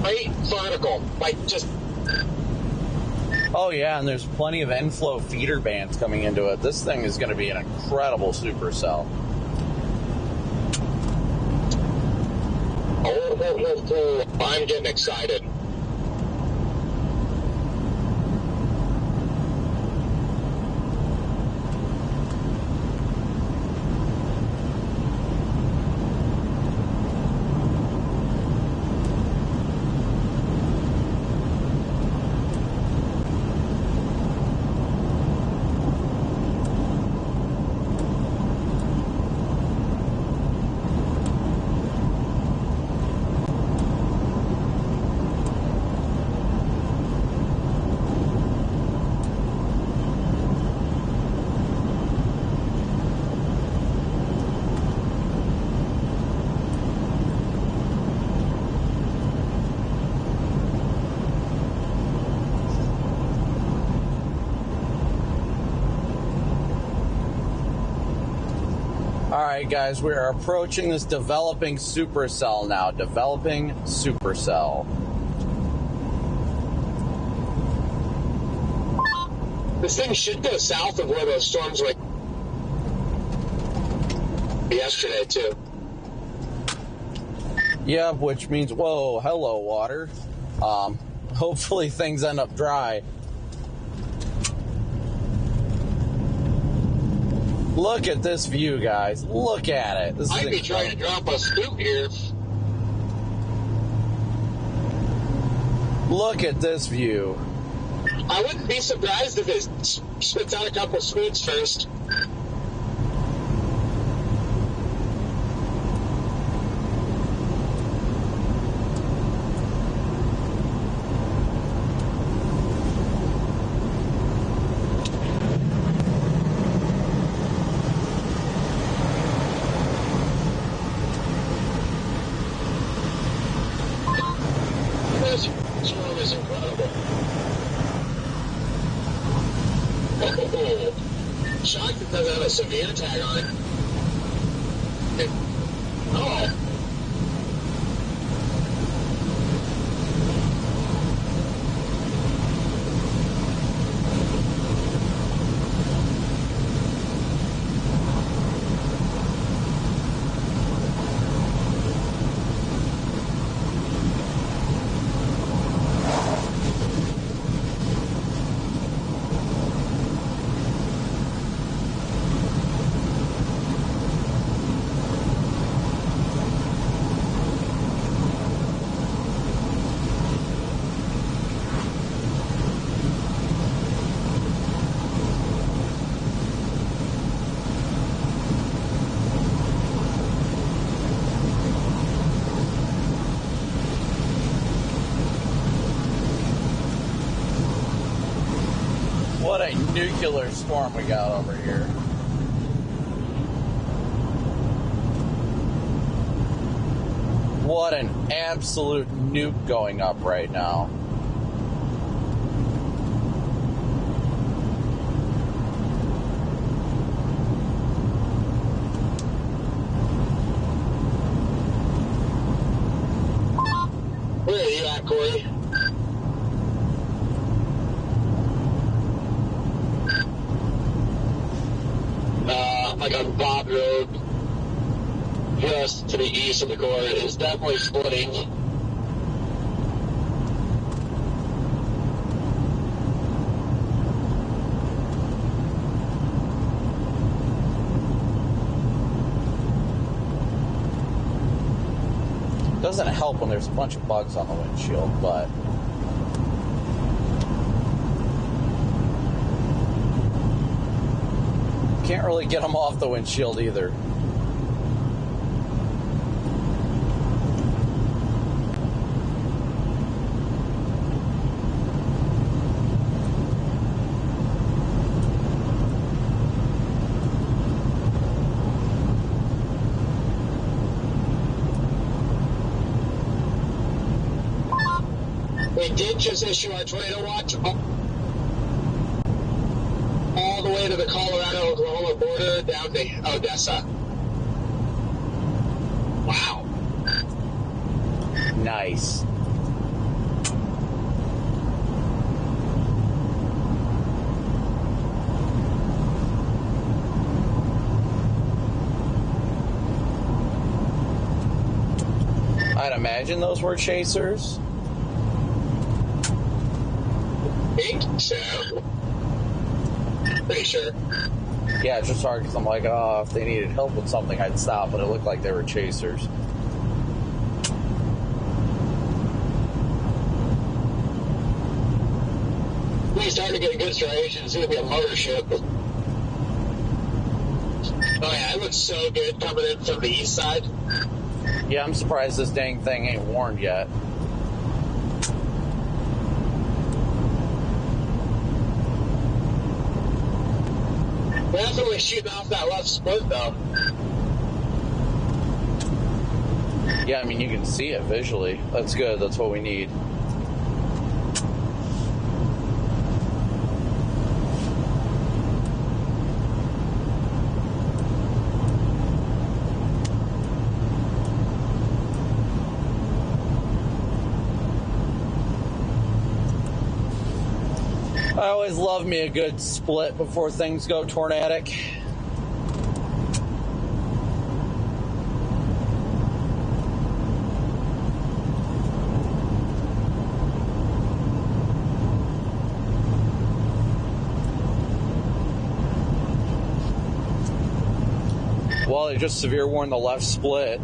right vertical, like just. Oh yeah, and there's plenty of inflow feeder bands coming into it. This thing is going to be an incredible supercell. Oh, I'm getting excited. All right, guys, we are approaching this developing supercell now. Developing supercell. This thing should go south of where those storms were yesterday, too. Yeah, which means, whoa, hello, water. Hopefully things end up dry. Look at this view, guys. Look at it. This I'd be trying to drop a scoop here. Look at this view. I wouldn't be surprised if it spits out a couple scoots first. Shocked it doesn't have a severe tag on it. Oh. What a nuclear storm we got over here. What an absolute nuke going up right now. Where are you at, Corey? Like on Bob Road. just to the east of the core is definitely splitting. Doesn't help when there's a bunch of bugs on the windshield, but can't really get them off the windshield either. We did just issue our tornado watch all the way to the Colorado-Oklahoma border down to Odessa. Wow. Nice. I'd imagine those were chasers. Think so. Pretty sure. Yeah, it's just hard because I'm like, oh, if they needed help with something, I'd stop, but it looked like they were chasers. We're starting to get a good striation. It's going to be a mothership. Oh, yeah, it looks so good coming in from the east side. Yeah, I'm surprised this dang thing ain't warned yet. Definitely shooting off that left split, though. Yeah, I mean, you can see it visually. That's good. That's what we need. I always love me a good split before things go tornadic. Well, they just severe warned the left split.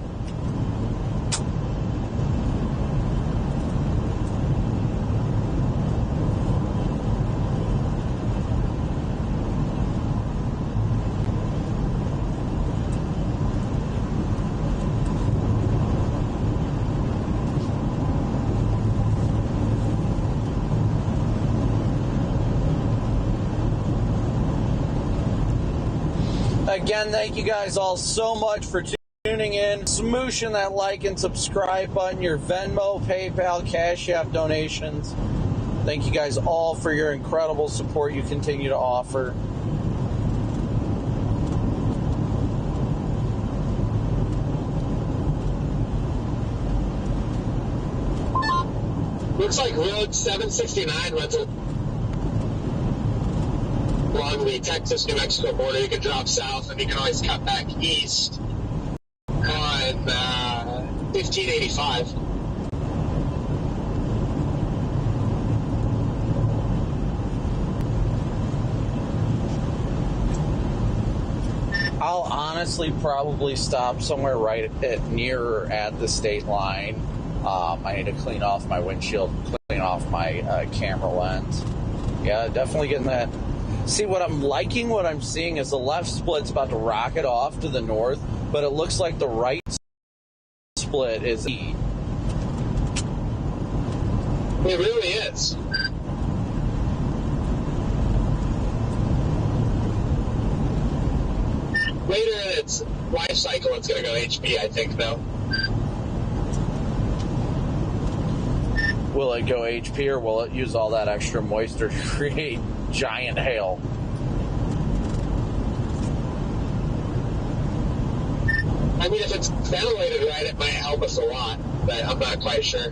Again, thank you guys all so much for tuning in, smooshing that like and subscribe button, your Venmo, PayPal, Cash App donations. Thank you guys all for your incredible support you continue to offer. Looks like Road 769 runs along the Texas-New Mexico border. You can drop south, and you can always cut back east on 1585. I'll honestly probably stop somewhere right near or at the state line. I need to clean off my windshield, clean off my camera lens. Yeah, definitely getting that. See, what I'm liking, what I'm seeing is the left split's about to rocket off to the north, but it looks like the right split is E. It really is. Later in its life cycle, it's going to go HP, I think, though. Will it go HP, or will it use all that extra moisture to create giant hail? I mean, if it's ventilated right, it might help us a lot, but I'm not quite sure.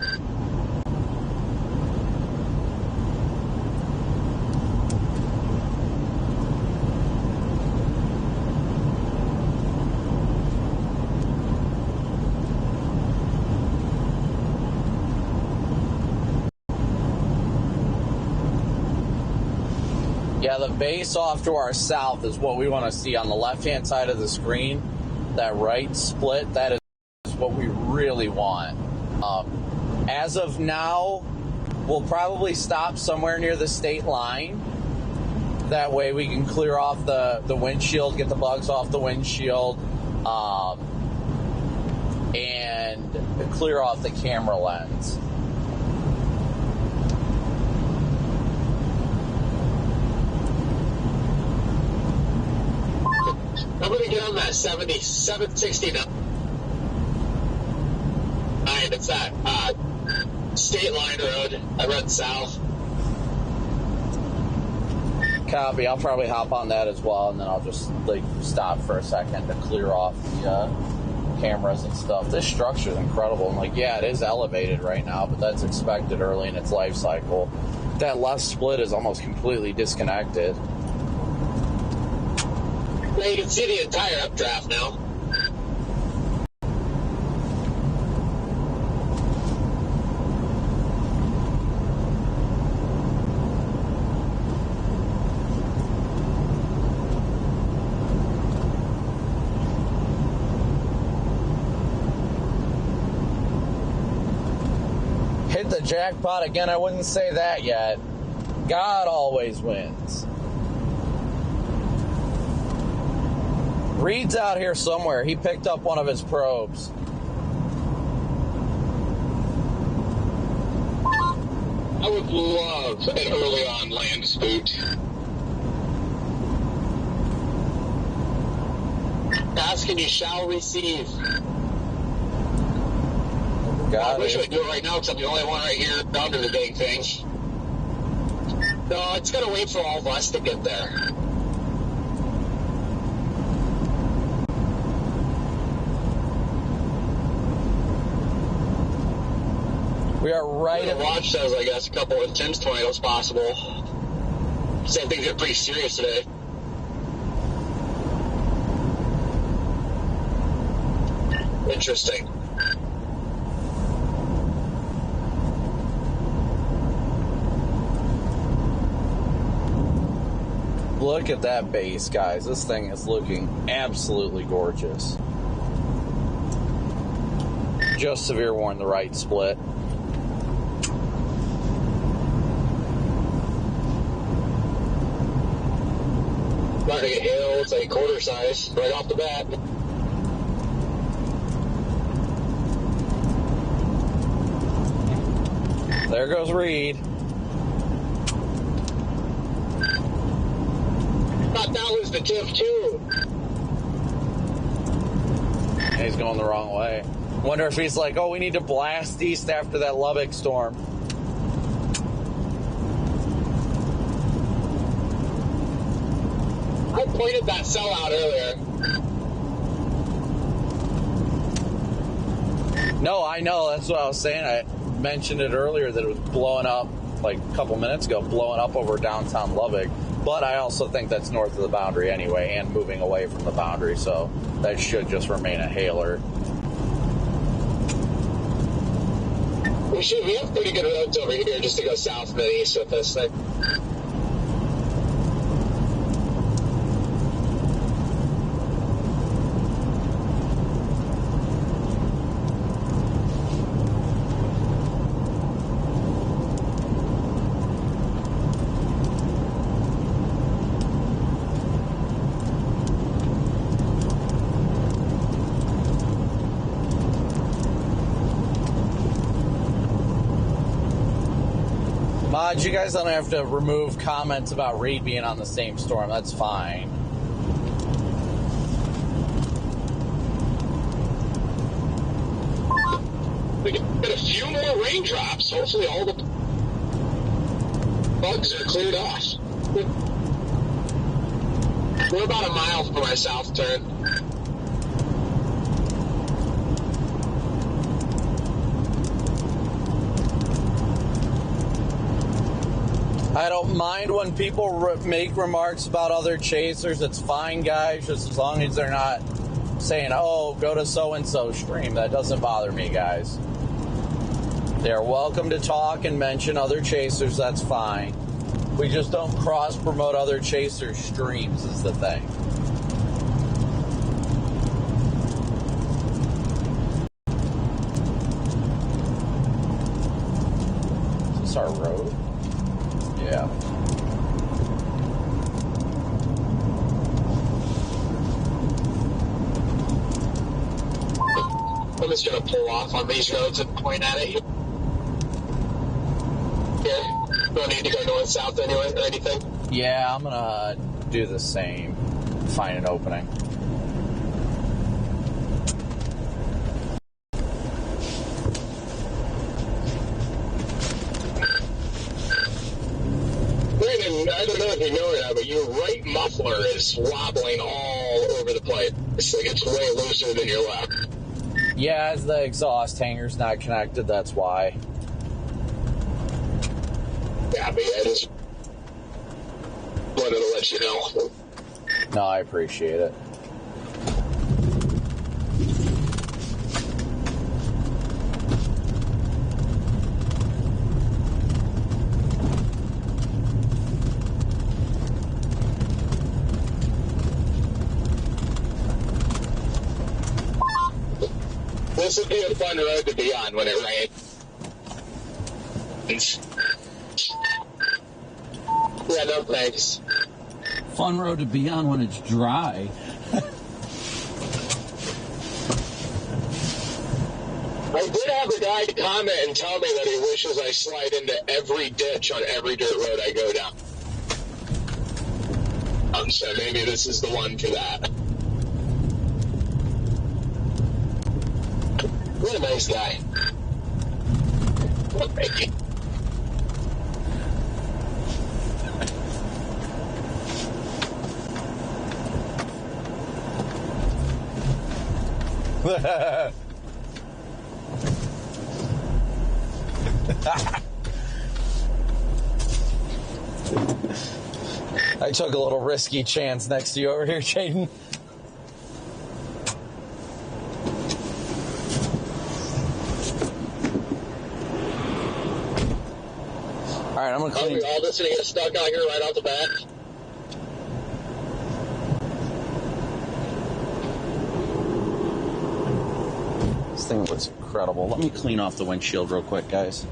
Yeah, the base off to our south is what we want to see on the left-hand side of the screen. That right split, that is what we really want. As of now, we'll probably stop somewhere near the state line. That way we can clear off the windshield, get the bugs off the windshield, and clear off the camera lens. I'm going to get on that 769. It's that state line road. I run south. Copy. I'll probably hop on that as well, and then I'll just stop for a second to clear off the cameras and stuff. This structure is incredible. And yeah, it is elevated right now, but that's expected early in its life cycle. That left split is almost completely disconnected. Now you can see the entire updraft now. Hit the jackpot again, I wouldn't say that yet. God always wins. Reed's out here somewhere. He picked up one of his probes. I would love an early on land spoot. Ask and you shall receive. I wish I could do it right now because I'm the only one right here down to the dang thing. No, it's going to wait for all of us to get there. We are right at the watch says, I guess, a couple of intense tornadoes possible. Same things get pretty serious today. Interesting. Look at that base, guys. This thing is looking absolutely gorgeous. Just severe warn, the right split. Not gonna get hit, it's a quarter size right off the bat. There goes Reed. Thought that was the tip too. He's going the wrong way. Wonder if he's like, oh, we need to blast east after that Lubbock storm. I pointed that cell out earlier. No, I know. That's what I was saying. I mentioned it earlier that it was blowing up, like a couple minutes ago, blowing up over downtown Lubbock. But I also think that's north of the boundary anyway and moving away from the boundary, so that should just remain a hailer. We have pretty good roads over here just to go south and east with this thing. You guys don't have to remove comments about Reed being on the same storm. That's fine. We get a few more raindrops. Hopefully all the bugs are cleared off. We're about a mile from our south turn. I don't mind when people make remarks about other chasers. It's fine, guys, just as long as they're not saying, oh, go to so-and-so stream. That doesn't bother me, guys. They're welcome to talk and mention other chasers. That's fine. We just don't cross-promote other chasers' streams is the thing. Is this our road? Yeah. I'm just gonna pull off on these roads and point at it. Yeah. Don't need to go north south anyway or anything. Yeah, I'm gonna do the same. Find an opening. Brandon, I don't know if you know that, but your right muffler is wobbling all over the place. It's like it's way looser than your left. Yeah, as the exhaust hanger's not connected, that's why. Yeah, but I just wanted to let you know. No, I appreciate it. This would be a fun road to be on when it rains. Yeah, no thanks. Fun road to be on when it's dry. I did have a guy comment and tell me that he wishes I slide into every ditch on every dirt road I go down. So maybe this is the one for that. What a nice guy. Well, thank you. I took a little risky chance next to you over here, Jaden. All right, I'm gonna clean. Are we all just gonna get stuck out here right off the bat? This thing looks incredible. Let me clean off the windshield real quick, guys.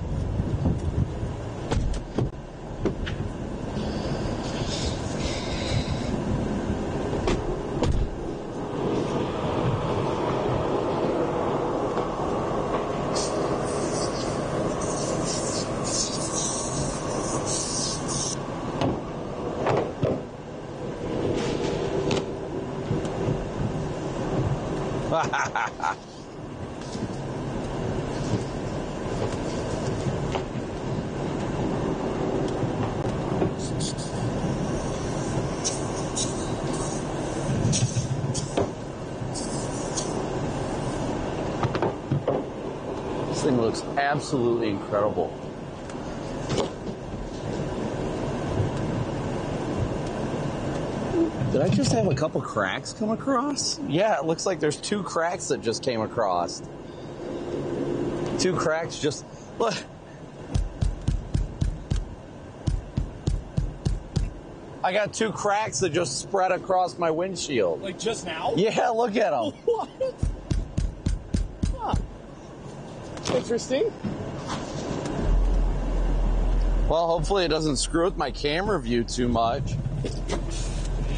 This thing looks absolutely incredible. Did I just have a couple cracks come across? Yeah, it looks like there's 2 cracks that just came across. 2 cracks just... Look. I got 2 cracks that just spread across my windshield. Like just now? Yeah, look at them. What? Huh. Interesting. Well, hopefully it doesn't screw with my camera view too much.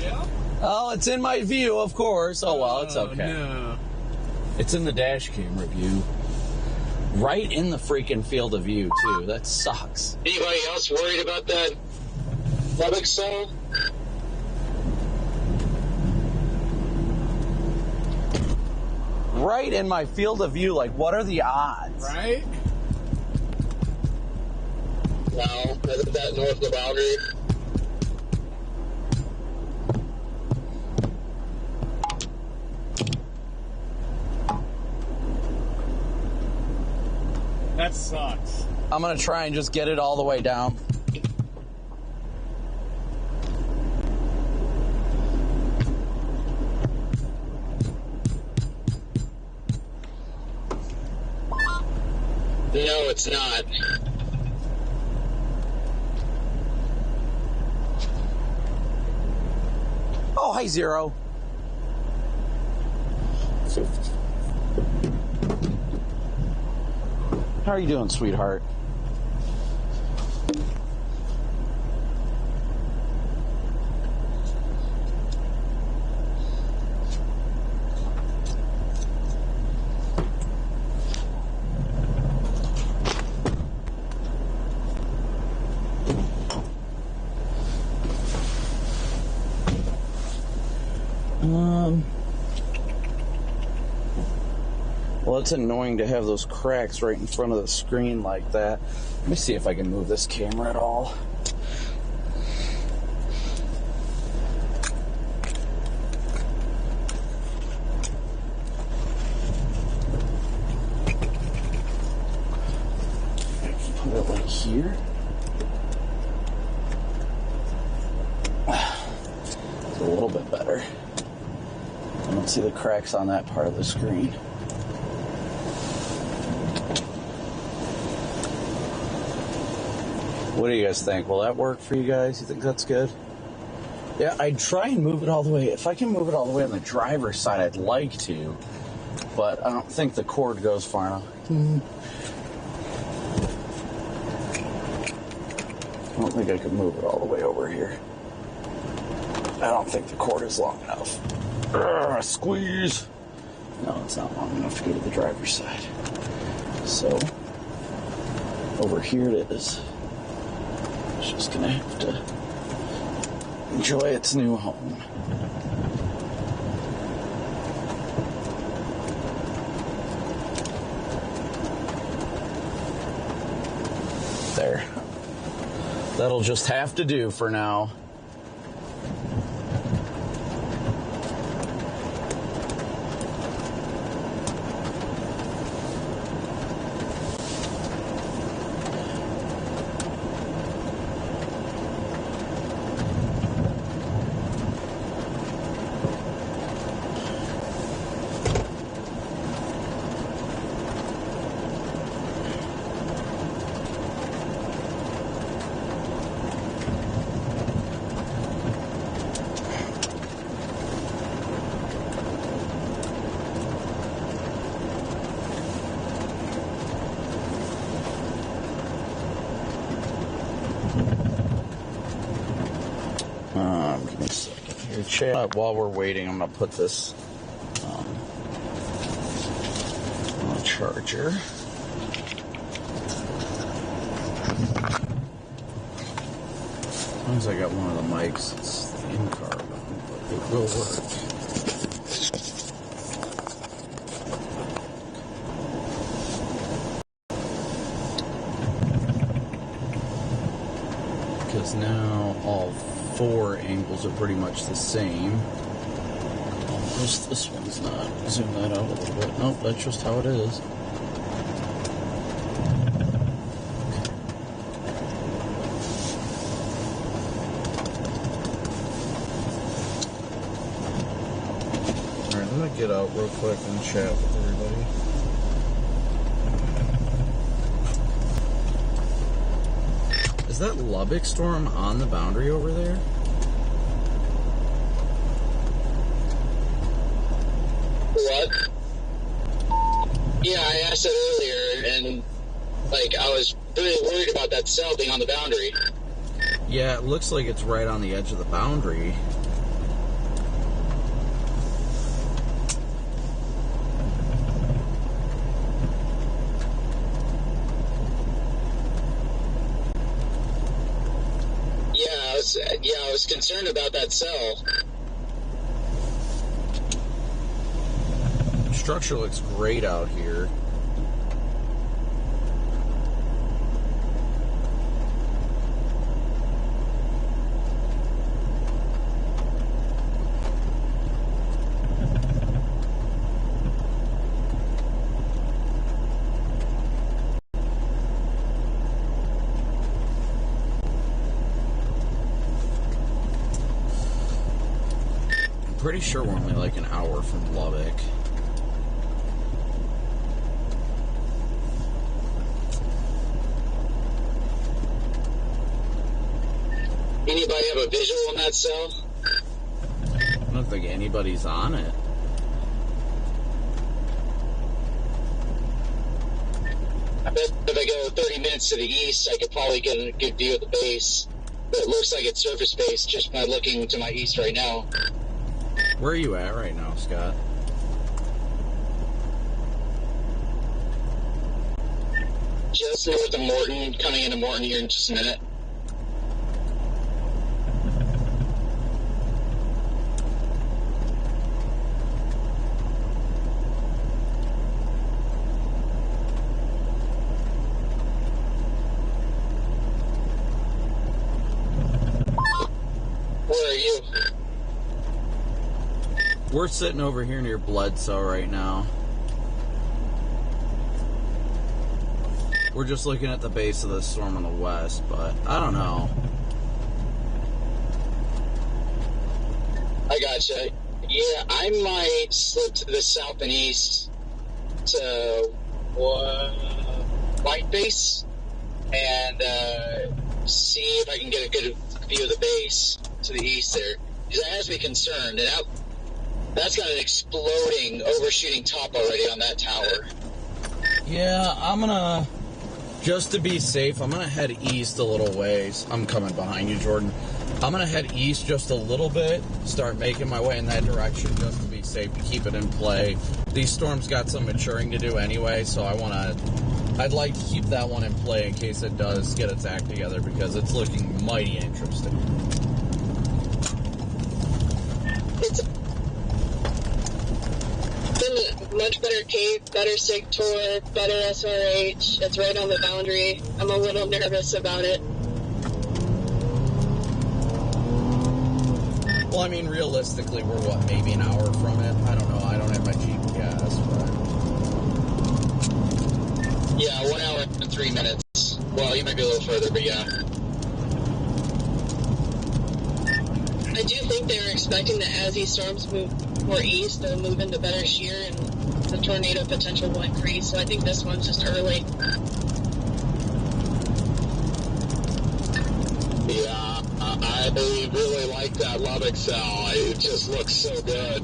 Yeah. Oh, it's in my view, of course. Oh, well, it's okay. No. It's in the dash camera view. Right in the freaking field of view, too. That sucks. Anybody else worried about that Copic song? Right in my field of view. Like, what are the odds? Right? No, isn't that north of the boundary? That sucks. I'm going to try and just get it all the way down. No, it's not. Oh, hi, Zero. How are you doing, sweetheart? Well, it's annoying to have those cracks right in front of the screen like that. Let me see if I can move this camera at all. Put it like here. It's a little bit better. I don't see the cracks on that part of the screen. What do you guys think? Will that work for you guys? You think that's good? Yeah, I'd try and move it all the way. If I can move it all the way on the driver's side, I'd like to. But I don't think the cord goes far enough. I don't think I could move it all the way over here. I don't think the cord is long enough. Squeeze! No, it's not long enough to go to the driver's side. So, over here it is. It's just gonna have to enjoy its new home. There. That'll just have to do for now. Give me a second here, chat. While we're waiting, I'm going to put this on the charger. As long as I got one of the mics, it's the in-car button, but it will work. Because now all four angles are pretty much the same. Almost. This one's not. Zoom that out a little bit. Nope, that's just how it is. Alright, let me get out real quick and chat with everybody. Is that Lubbock storm on the boundary over there? What? Yeah, I asked it earlier, and, I was really worried about that cell being on the boundary. Yeah, it looks like it's right on the edge of the boundary. I was concerned about that cell. Structure looks great out here. Pretty sure we're only like an hour from Lubbock. Anybody have a visual on that cell? don't think anybody's on it. I bet if I go 30 minutes to the east, I could probably get a good view of the base. But it looks like it's surface base just by looking to my east right now. Where are you at right now, Scott? Just north of Morton, coming into Morton here in just a minute. Where are you? We're sitting over here near Bledsoe right now. We're just looking at the base of the storm on the west, but I don't know. I gotcha. Yeah, I might slip to the south and east to White Base and see if I can get a good view of the base to the east there. Because that has me concerned. And that's got an exploding, overshooting top already on that tower. Yeah, I'm gonna... Just to be safe, I'm going to head east a little ways. I'm coming behind you, Jordan. I'm going to head east just a little bit, start making my way in that direction just to be safe, to keep it in play. These storms got some maturing to do anyway, so I'd like to keep that one in play in case it does get its act together, because it's looking mighty interesting. It's been a much better Cape, better SIG tour, better SRH. It's right on the boundary. I'm a little nervous about it. Well, I mean, realistically, we're what, maybe an hour from it? I don't know. I don't have my GPS, but... Yeah, 1 hour and 3 minutes. Well, you might be a little further, but yeah. I do think they were expecting that as these storms move more east, they'll move into better shear and the tornado potential will increase. So I think this one's just early. Yeah, I really like that Lubbock cell. It just looks so good.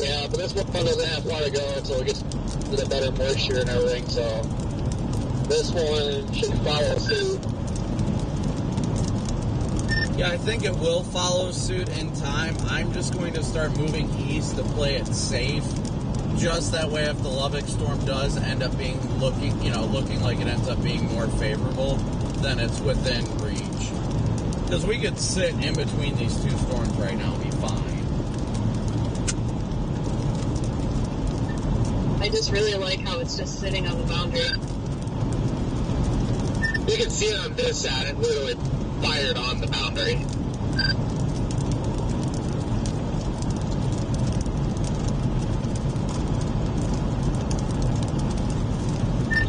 Yeah, but this one doesn't have far to go until it gets to the better moisture and everything, so this one should follow suit. Yeah, I think it will follow suit in time. I'm just going to start moving east to play it safe. Just that way, if the Lubbock storm does end up being looking like it ends up being more favorable, then it's within reach. Because we could sit in between these two storms right now and be fine. I just really like how it's just sitting on the boundary. You can see it on this side. It literally fired on the boundary.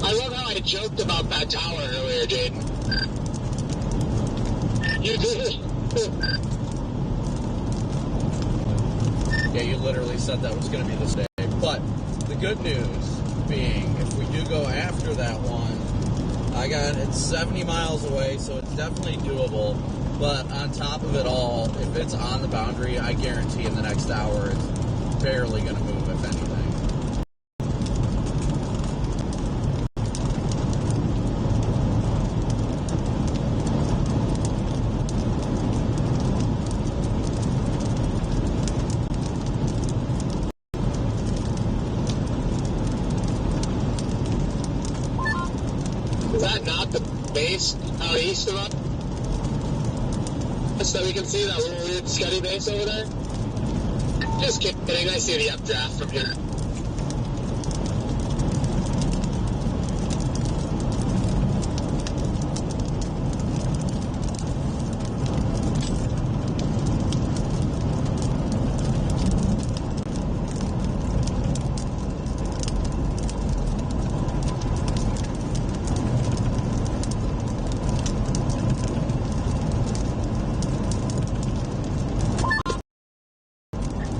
I love how I joked about that tower earlier, Jaden. You did. Yeah, you literally said that was going to be this day. But the good news being, if we do go after that one, it's 70 miles away, so it's definitely doable. But on top of it all, if it's on the boundary, I guarantee in the next hour it's barely going to move, if anything. Is that not the base out east of us? So we can see that little weird Scuddy base over there? Just kidding, I see the updraft from here.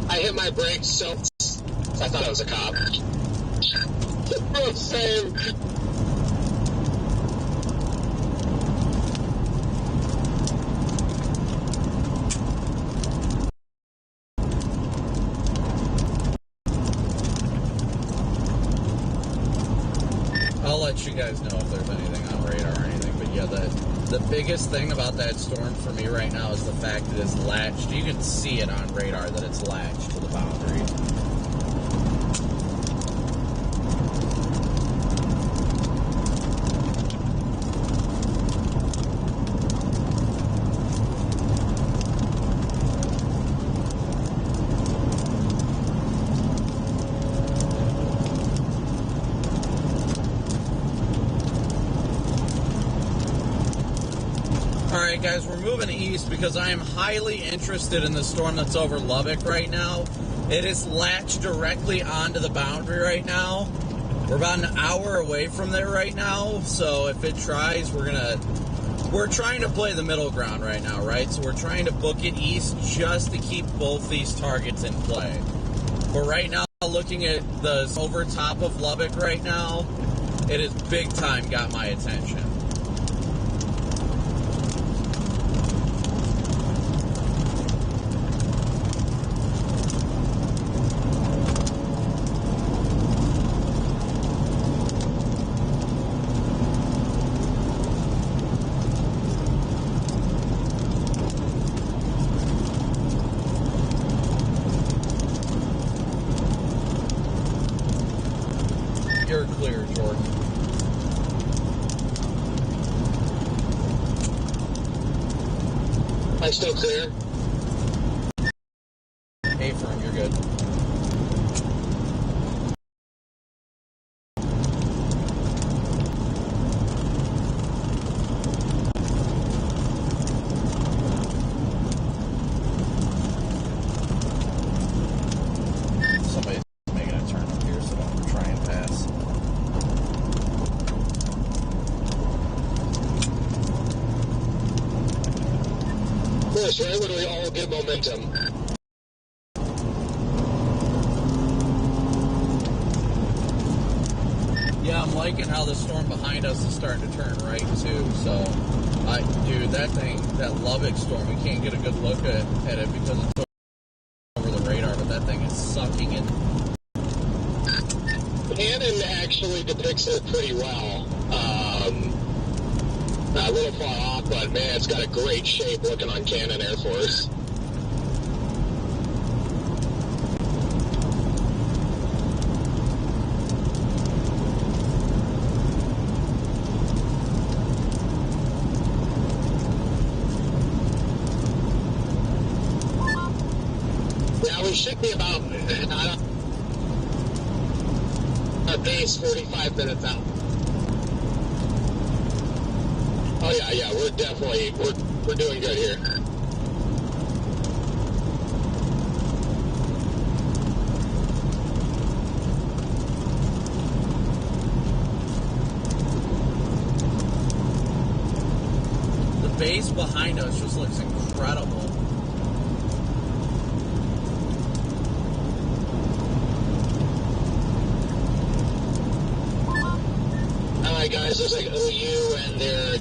I hit my brakes so I thought it was a cop. Oh, same. you guys know if there's anything on radar or anything. But yeah, the biggest thing about that storm for me right now is the fact that it's latched. You can see it on radar that it's latched to the boundary. Alright guys, we're moving east because I am highly interested in the storm that's over Lubbock right now. It is latched directly onto the boundary right now. We're about an hour away from there right now, so if it tries, we're trying to play the middle ground right now, right? So we're trying to book it east just to keep both these targets in play. But right now, looking at the over top of Lubbock right now, it is big time got my attention. You're clear, Jordan. I'm still clear. Hey, firm, you're good. Somebody's making a turn up here, so don't try and pass. This, right when we all get momentum. Yeah, I'm liking how the storm behind us is starting to turn right too. So, dude, that thing, that Lubbock storm, we can't get a good look at it because it's over the radar, but that thing is sucking in. Cannon actually depicts it pretty well. A little far off, but man, it's got a great shape looking on Cannon Air Force. Yeah, we should be about our base 45 minutes out. Oh yeah, we're definitely we're doing good here. The base behind us just looks incredible. Alright guys, looks like OU and their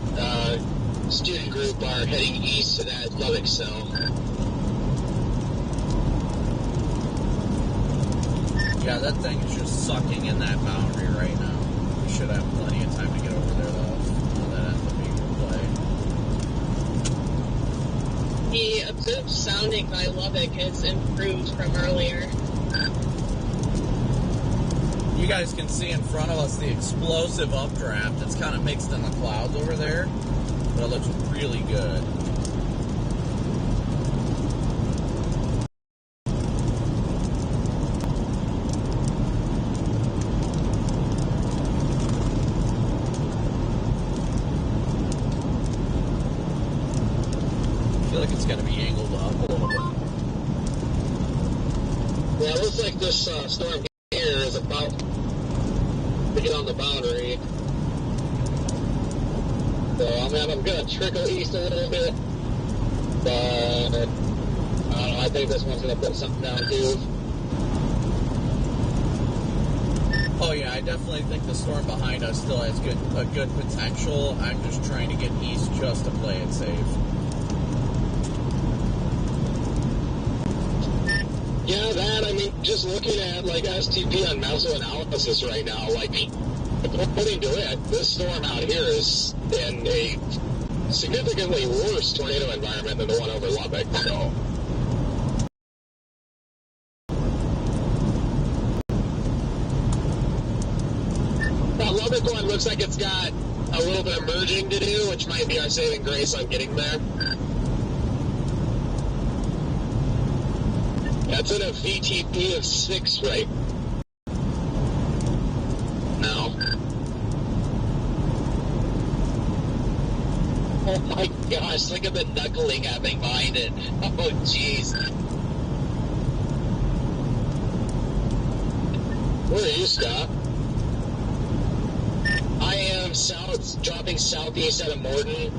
student group are heading east to that Lubbock cell. Yeah, that thing is just sucking in that boundary right now. We should have plenty of time to get over there though. That ends up being a play. The observed sounding by Lubbock has improved from earlier. You guys can see in front of us the explosive updraft. It's kind of mixed in the clouds over there, but it looks really good. I feel like it's going to be angled up a little bit. Yeah, it looks like this storm here is about to get on the boundary. So I'm going to trickle east a little bit, but I don't know, I think this one's going to put something down too. Oh yeah, I definitely think the storm behind us still has a good potential. I'm just trying to get east just to play it safe. Yeah, that, I mean, just looking at, like, STP on Meso analysis right now, like, According to it, this storm out here is in a significantly worse tornado environment than the one over Lubbock. So. That Lubbock one looks like it's got a little bit of merging to do, which might be our saving grace on getting there. That's in a VTP of 6 right now. Oh my gosh, look at the knuckling happening behind it. Oh jeez. Where are you, Scott? I am dropping southeast out of Morton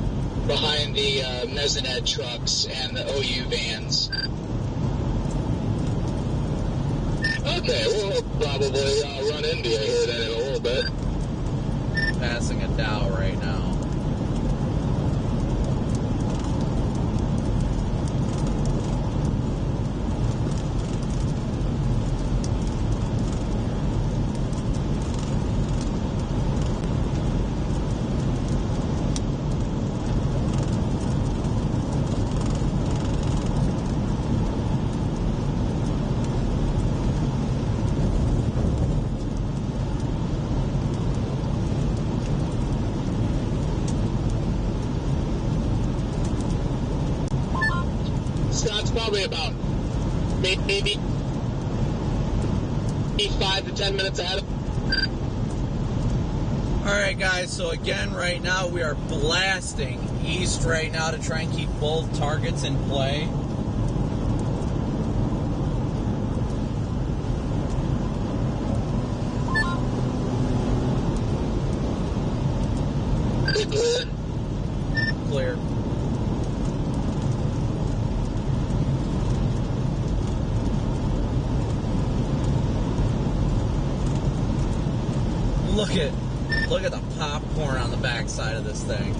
behind the Mezzanette trucks and the OU vans. Okay, we'll probably run into you here then in a little bit. Passing a Dow right now. Probably about maybe 5 to 10 minutes ahead. Alright guys, so again right now we are blasting east right now to try and keep both targets in play. Clear. Clear. Look at the popcorn on the backside of this thing.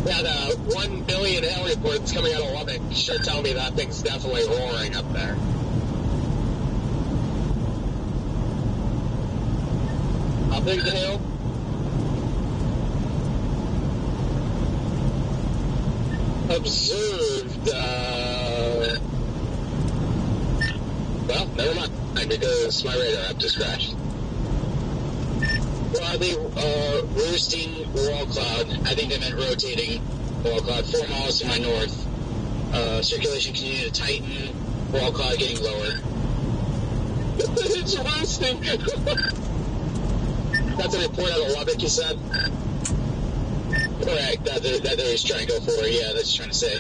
Yeah, the 1 billion hail reports coming out of Lubbock sure tell me that thing's definitely roaring up there. How big's the hail? Observed, well, never mind, because my radar app just crashed. Broadly, roosting wall cloud, I think they meant rotating wall cloud, 4 miles to my north. Circulation continuing to tighten, wall cloud getting lower. It's roosting! That's a report out of Lubbock, you said? Correct, that they're trying to go for, yeah, that's trying to say.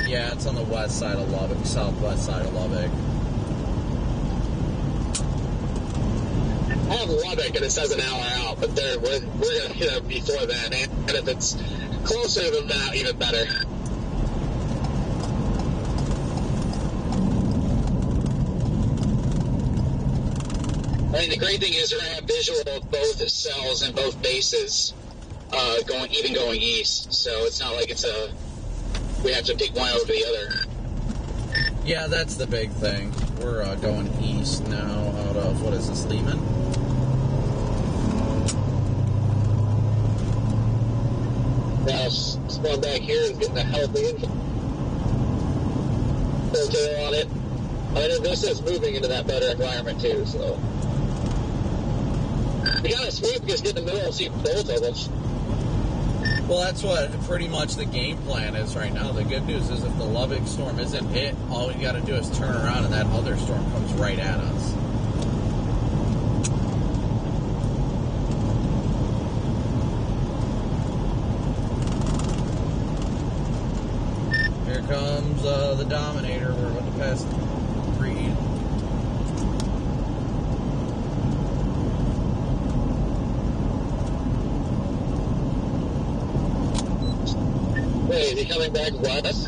Yeah, it's on the west side of Lubbock, southwest side of Lubbock. I have Lubbock and it says an hour out, but we're going to hit it before then, and if it's closer than that, even better. I mean, the great thing is we're going to have visual of both cells and both bases. Going east, so it's not like we have to take one over the other. Yeah, that's the big thing. We're going east now out of, what is this, Lehman? Now, spawn back here is getting a healthy filter on it. I mean, this is moving into that better environment too, so. We gotta sweep because get in the middle and see both of them. Well, that's what pretty much the game plan is right now. The good news is if the Lubbock storm isn't hit, all we got to do is turn around and that other storm comes right at us. Here comes the Dominator. We're about to pass Reed. Wait, is he coming back west?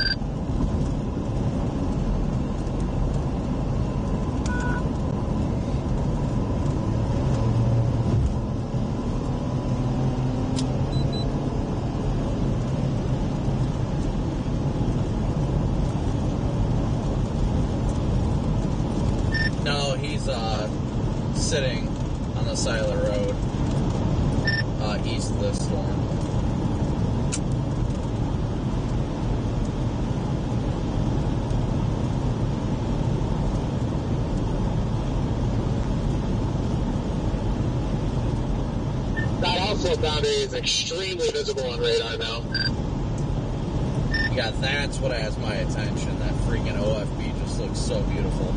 sitting on the side of the road east of this storm. That outflow boundary is extremely visible on radar now. Yeah, that's what has my attention. That freaking OFB just looks so beautiful.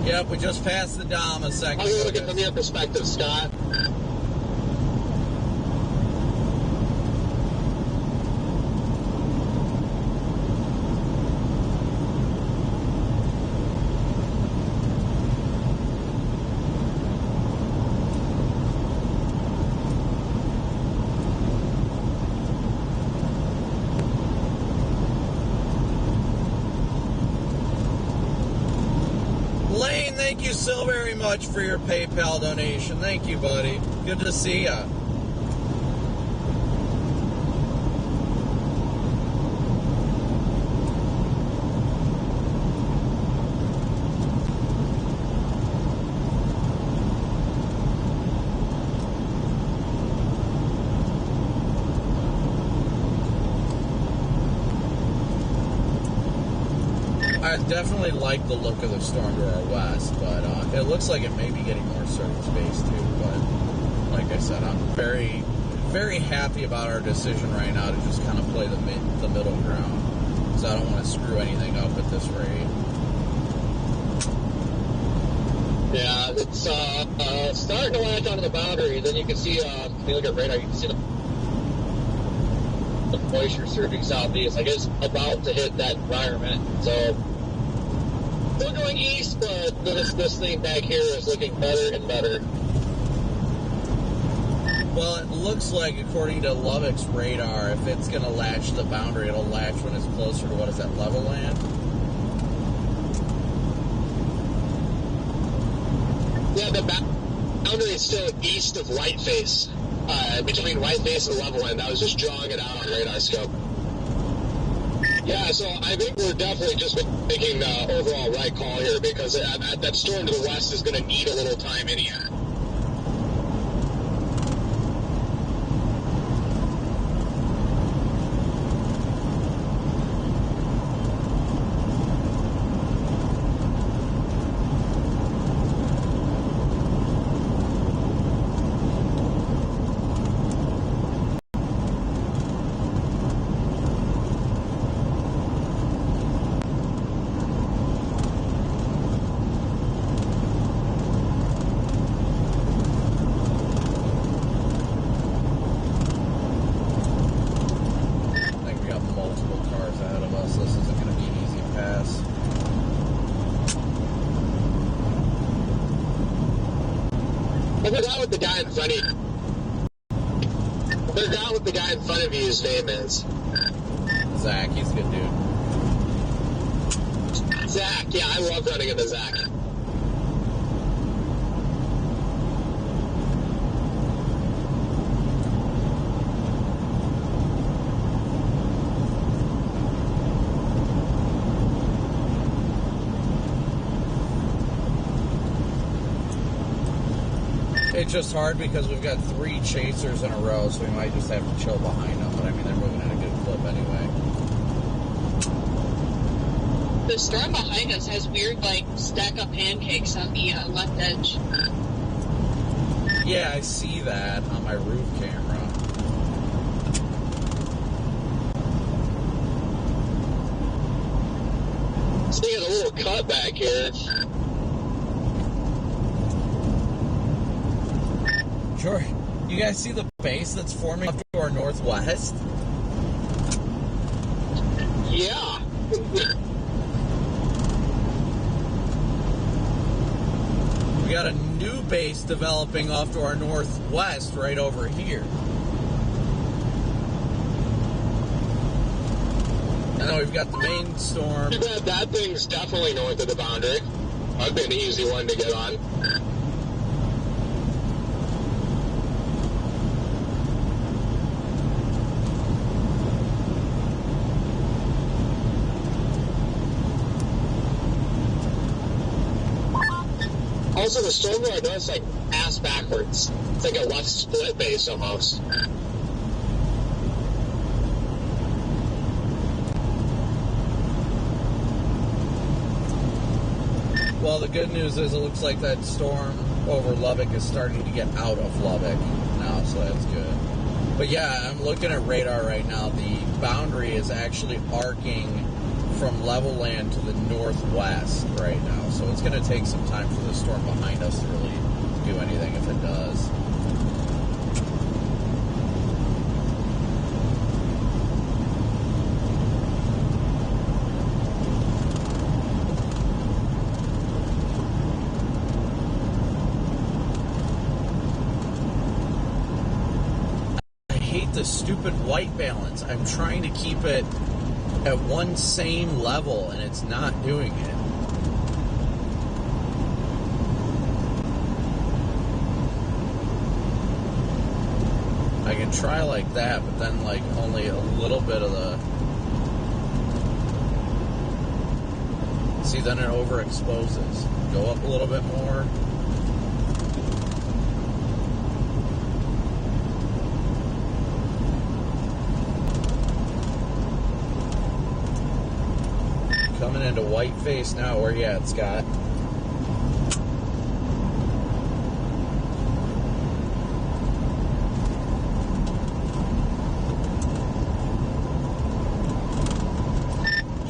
Yep, we just passed the Dom a second ago. How are you looking from your perspective, Scott? Lane, thank you so very much for your PayPal donation. Thank you, buddy. Good to see ya. I definitely like the look of the storm to our west, but it looks like it may be getting more surface base too. But like I said, I'm very, very happy about our decision right now to just kind of play the middle ground, because I don't want to screw anything up at this rate. Yeah, it's starting to latch onto the boundary. Then you can see, if you look at radar, you can see the moisture surging southeast. I guess about to hit that environment. So still going east, but this thing back here is looking better and better. Well, it looks like, according to Lubbock's radar, if it's going to latch the boundary, it'll latch when it's closer to, what is that, level land? Yeah, the boundary is still east of Whiteface. Between Whiteface and Levelland. I was just drawing it out on radar scope. Yeah, so I think we're definitely just making the overall right call here, because that storm to the west is going to need a little time anyhow. I forgot what the guy in front of you. I forgot what the guy in front of you's name is. Zach, he's a good dude. Zach, yeah, I love running into Zach. It's just hard because we've got 3 chasers in a row, so we might just have to chill behind them. But I mean, they're moving at a good clip anyway. The storm behind us has weird, like, stack up pancakes on the left edge. Yeah, I see that on my roof camera. Seeing a little cut back here. Sure. You guys see the base that's forming up to our northwest? Yeah. We got a new base developing off to our northwest right over here. And then we've got the main storm. Too bad that thing's definitely north of the boundary. That'd be an easy one to get on. Also, the storm door, I noticed, like, ass backwards. It's like a left split base almost. Well, the good news is it looks like that storm over Lubbock is starting to get out of Lubbock now, so that's good. But yeah, I'm looking at radar right now. The boundary is actually arcing from level land to the northwest right now, so it's going to take some time for the storm behind us to really do anything if it does. The stupid white balance. I'm trying to keep it at one same level and it's not doing it. I can try like that, but then like only a little bit of the... See, then it overexposes. Go up a little bit more. Coming into white face now. Where you at, Scott?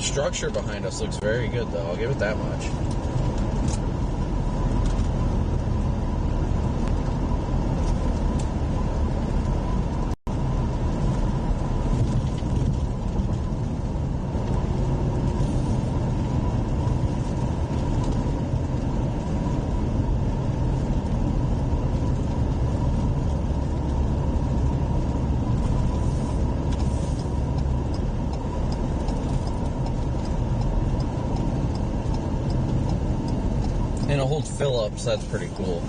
Structure behind us looks very good, though. I'll give it that much. And a hold Phillips, that's pretty cool.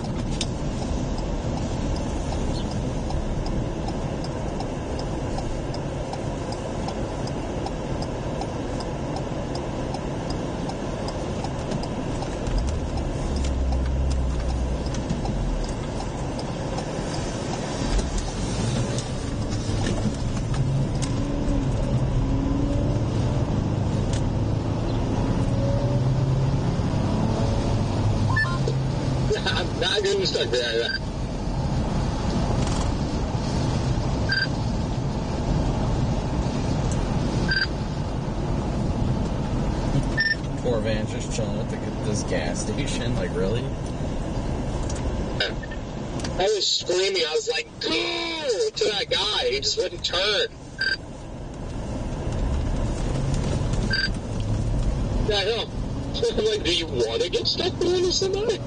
Not getting stuck there. Poor Van's just chilling at this gas station. Like, really? I was screaming. I was like, go to that guy. He just wouldn't turn. Yeah, I know. I'm like, do you want to get stuck behind somebody?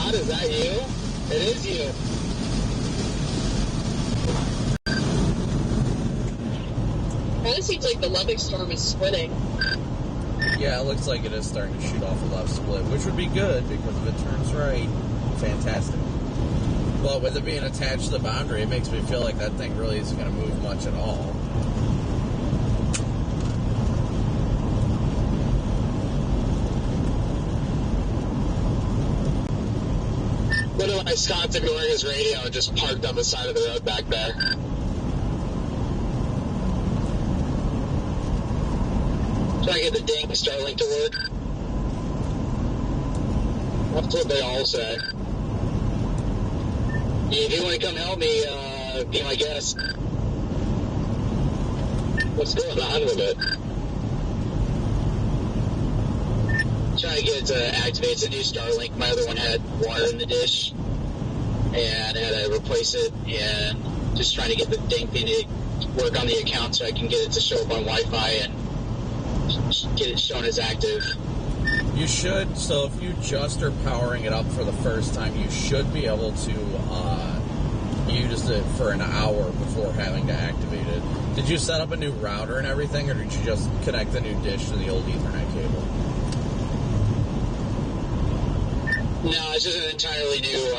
Is that you? It is you. Kind of seems like the Lubbock storm is splitting. Yeah, it looks like it is starting to shoot off a left split, which would be good because if it turns right, fantastic. But with it being attached to the boundary, it makes me feel like that thing really isn't going to move much at all. One of Scott's ignoring his radio and just parked on the side of the road back there. Trying to get the dang Starlink to work. That's what they all say. If you want to come help me, be my guest. What's going on with it? Trying to get it to activate. It's a new Starlink. My other one had water in the dish, and I had to replace it, and just trying to get the dang thing to work on the account so I can get it to show up on Wi-Fi and get it shown as active. You should, so if you just are powering it up for the first time, you should be able to use it for an hour before having to activate it. Did you set up a new router and everything, or did you just connect the new dish to the old Ethernet cable? No, it's just an entirely new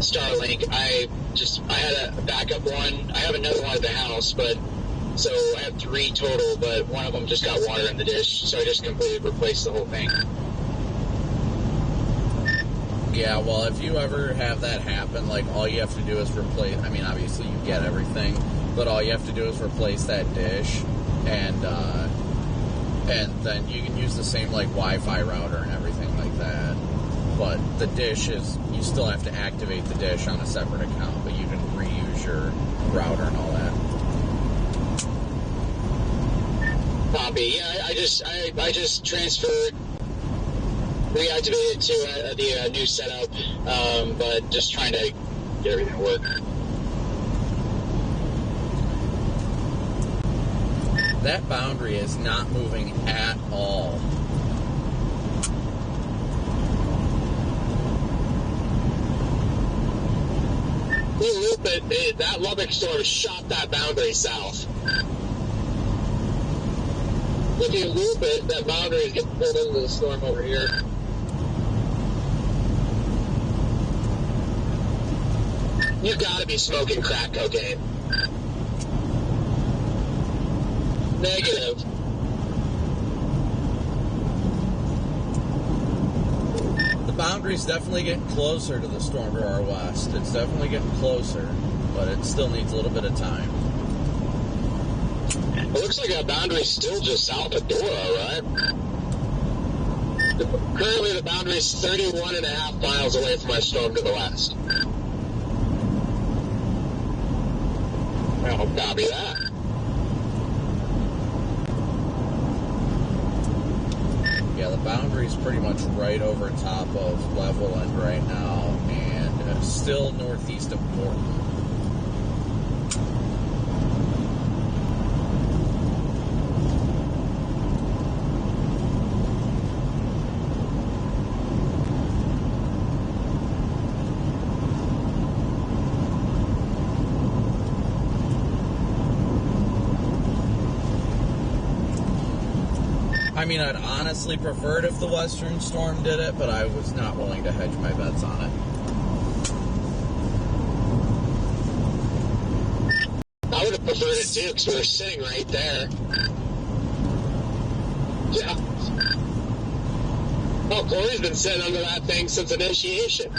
Starlink. I had a backup one. I have another one at the house, but so I have 3 total, but one of them just got water in the dish, so I just completely replaced the whole thing. Yeah, well, if you ever have that happen, like, all you have to do is replace, I mean, obviously you get everything, but all you have to do is replace that dish, and then you can use the same, like, Wi-Fi router and everything like that. But the dish is, you still have to activate the dish on a separate account, but you can reuse your router and all that. Copy. Yeah, I just transferred, reactivated to the new setup, but just trying to get everything to work. That boundary is not moving at all. That Lubbock storm shot that boundary south. If you loop it, that boundary is getting pulled into the storm over here. You've got to be smoking crack cocaine. Negative. The boundary's definitely getting closer to the storm to our west. It's definitely getting closer, but it still needs a little bit of time. It looks like that boundary's still just south of Dora, right? Currently, the boundary's 31.5 miles away from my storm to the west. I'll copy that. Yeah, the boundary's pretty much right over top of Levelland right now, and still northeast of Portland. I mean, I'd honestly prefer it if the Western Storm did it, but I was not willing to hedge my bets on it. I would have preferred it too, because we were sitting right there. Yeah. Oh, Corey's been sitting under that thing since initiation.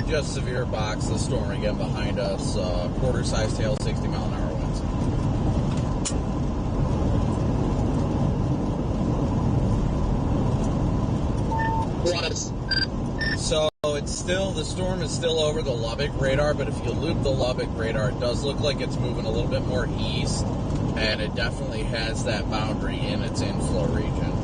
Just severe box, the storm again behind us, quarter size tail, 60 mile an hour winds. So it's still, the storm is still over the Lubbock radar, but if you loop the Lubbock radar, it does look like it's moving a little bit more east, and it definitely has that boundary in its inflow region.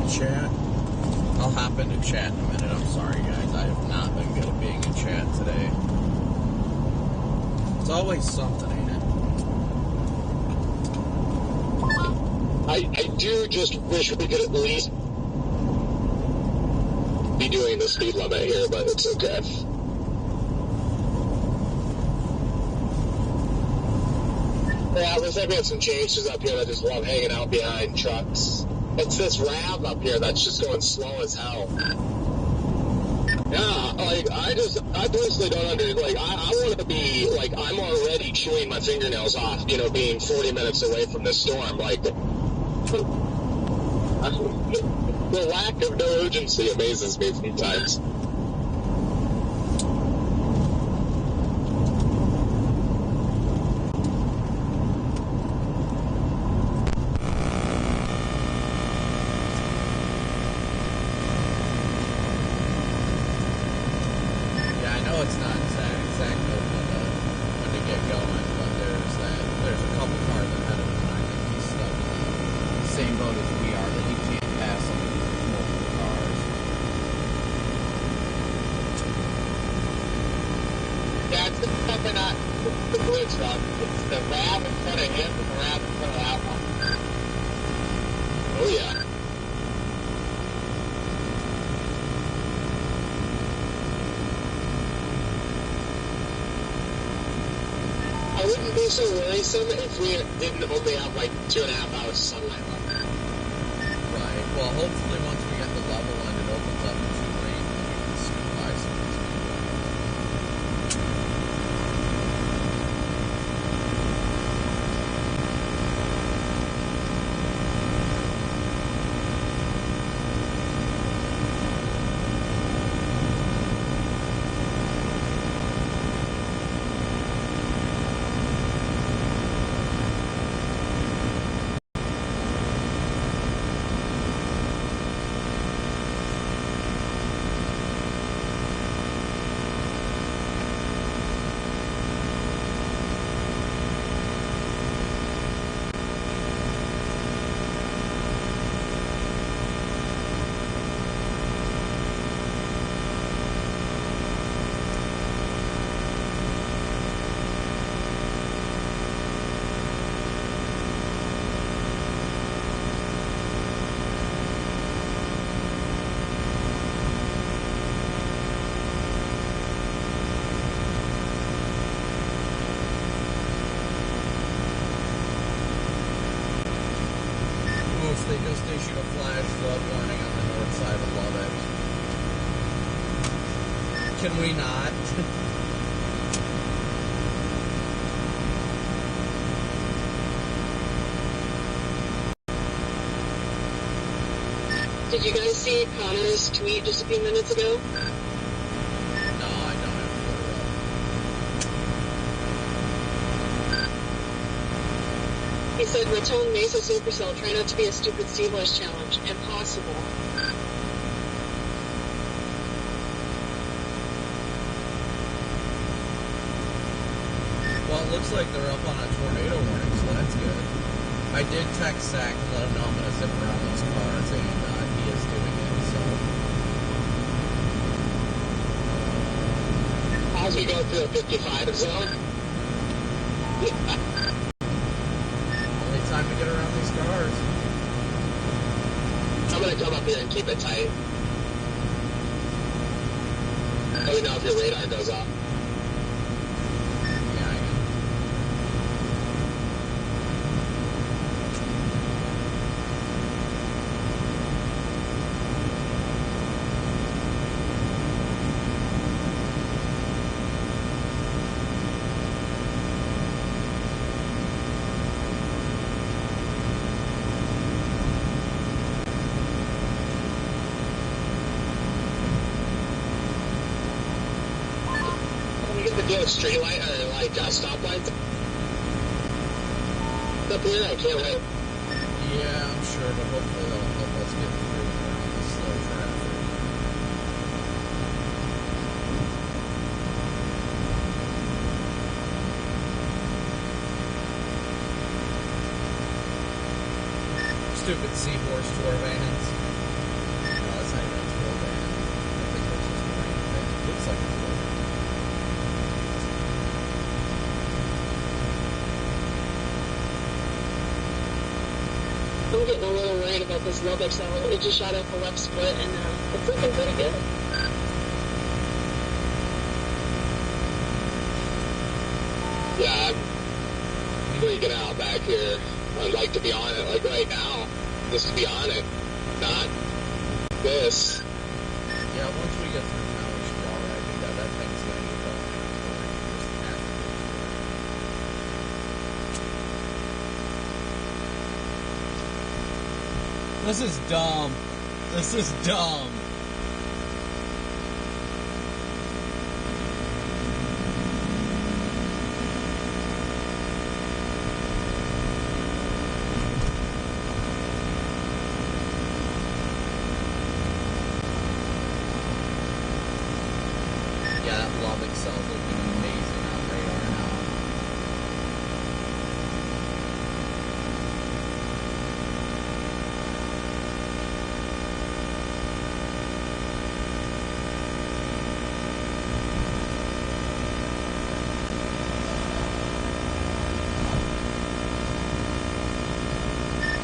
Chat. I'll hop into chat in a minute. I'm sorry, guys. I have not been good at being in chat today. It's always something, ain't it? I do just wish we could at least be doing the speed limit here, but it's okay. Yeah, looks like we have some changes up here that just love hanging out behind trucks. It's this Rav up here that's just going slow as hell. Yeah, like, I personally don't like, I want to be, like, I'm already chewing my fingernails off, you know, being 40 minutes away from this storm. Like, the lack of no urgency amazes me sometimes. So worrisome if we didn't only have like 2.5 hours of sunlight left. Right. Well, hopefully once we get the level and it opens up into rain, we can scoot by some of these they just issued a flash flood warning on the north side of Lubbock. Can we not? Did you guys see Connor's tweet just a few minutes ago? No, I don't have He said, Raton Mesa Supercell, try not to be a stupid Sea-Voice challenge. Impossible. Well, it looks like they're up on a tornado warning, so that's good. I did text Zach and let him know I'm going to zip around those cars, and he is doing it, so. As we go through the 55 zone. Only time to get around these cars. I'm going to come up here and keep it tight. Let me know if your radar goes off. Street light or like stoplights up here. I can't wait. Yeah, I'm sure, but hopefully that'll help us get through around the slow traffic. Stupid Seahorse tour vans. No, it's not even a tour van. I think it's just a rain van. It looks like a tour van. I'm getting a little rain worried about this Lubbock, so it just shot out the left split, and it's looking pretty good. Yeah, I'm freaking out back here. I'd like to be on it, like right now, just to be on it, not this. Yeah, once we get through town, we should be all right. I think that thing's going to get This is dumb. This is dumb. Yeah, that Lubbock cell's looking amazing on radar now.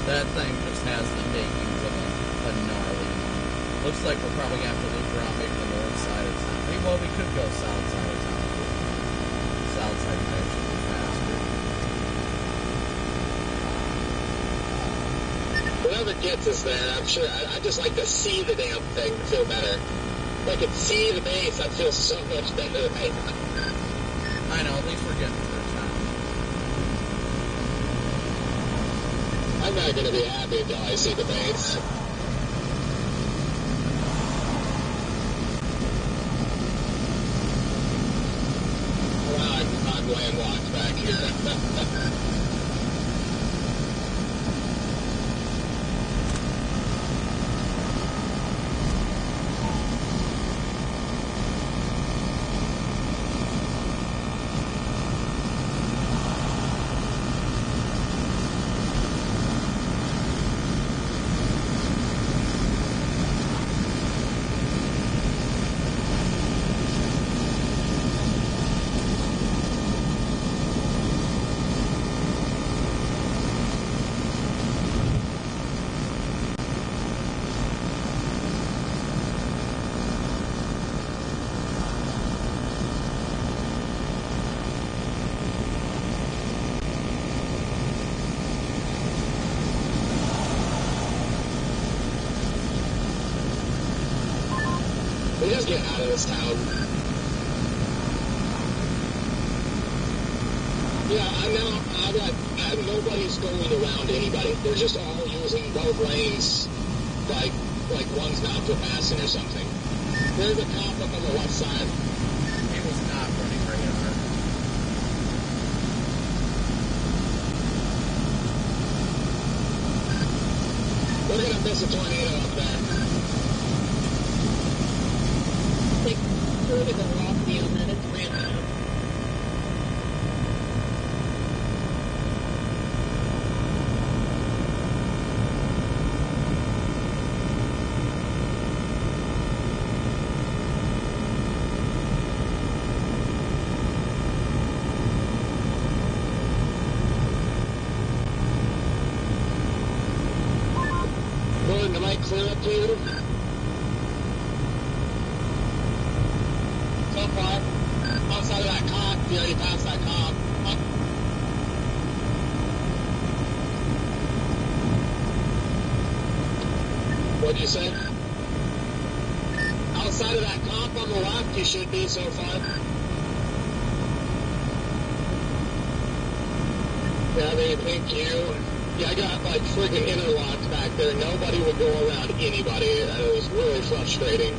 That thing just has the makings of a gnarly one. Looks like we're probably going to have to loop around maybe the north side of town. Well, we could go south side of town. South side might actually be faster. Whatever gets us there, I'm sure. I just like to see the damn thing to feel better. If I could see the base, I'd feel so much better right now. I know, at least we're getting through town. I'm not going to be happy until I see the base. I'm landlocked back here. We just get out of this town. Yeah, nobody's going around anybody. They're just all using both lanes like one's not for passing or something. There's a cop up on the left side. He was not running radar. We're going to miss a tornado up there. Like, through the velocity on that, it's ramped up. Am I clear up to you? So far, outside of that cop, you already passed that cop. What'd you say? Outside of that cop on the left, you should be so far. Yeah, they thank you. Yeah, I got like freaking interlocks back there. Nobody would go around anybody. It was really frustrating.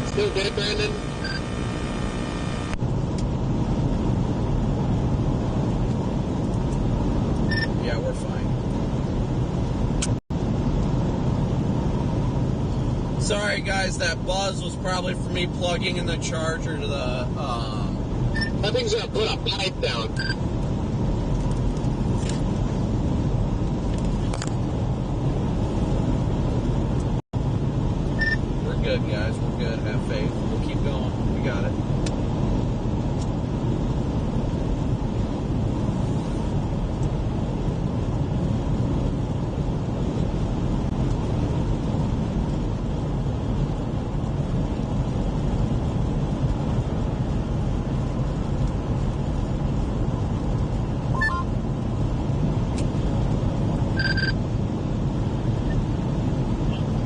Still good, Brandon? Yeah, we're fine. Sorry guys, that buzz was probably for me plugging in the charger to the, That thing's gonna put a pipe down. good, guys. We're good. Have faith. We'll keep going. We got it.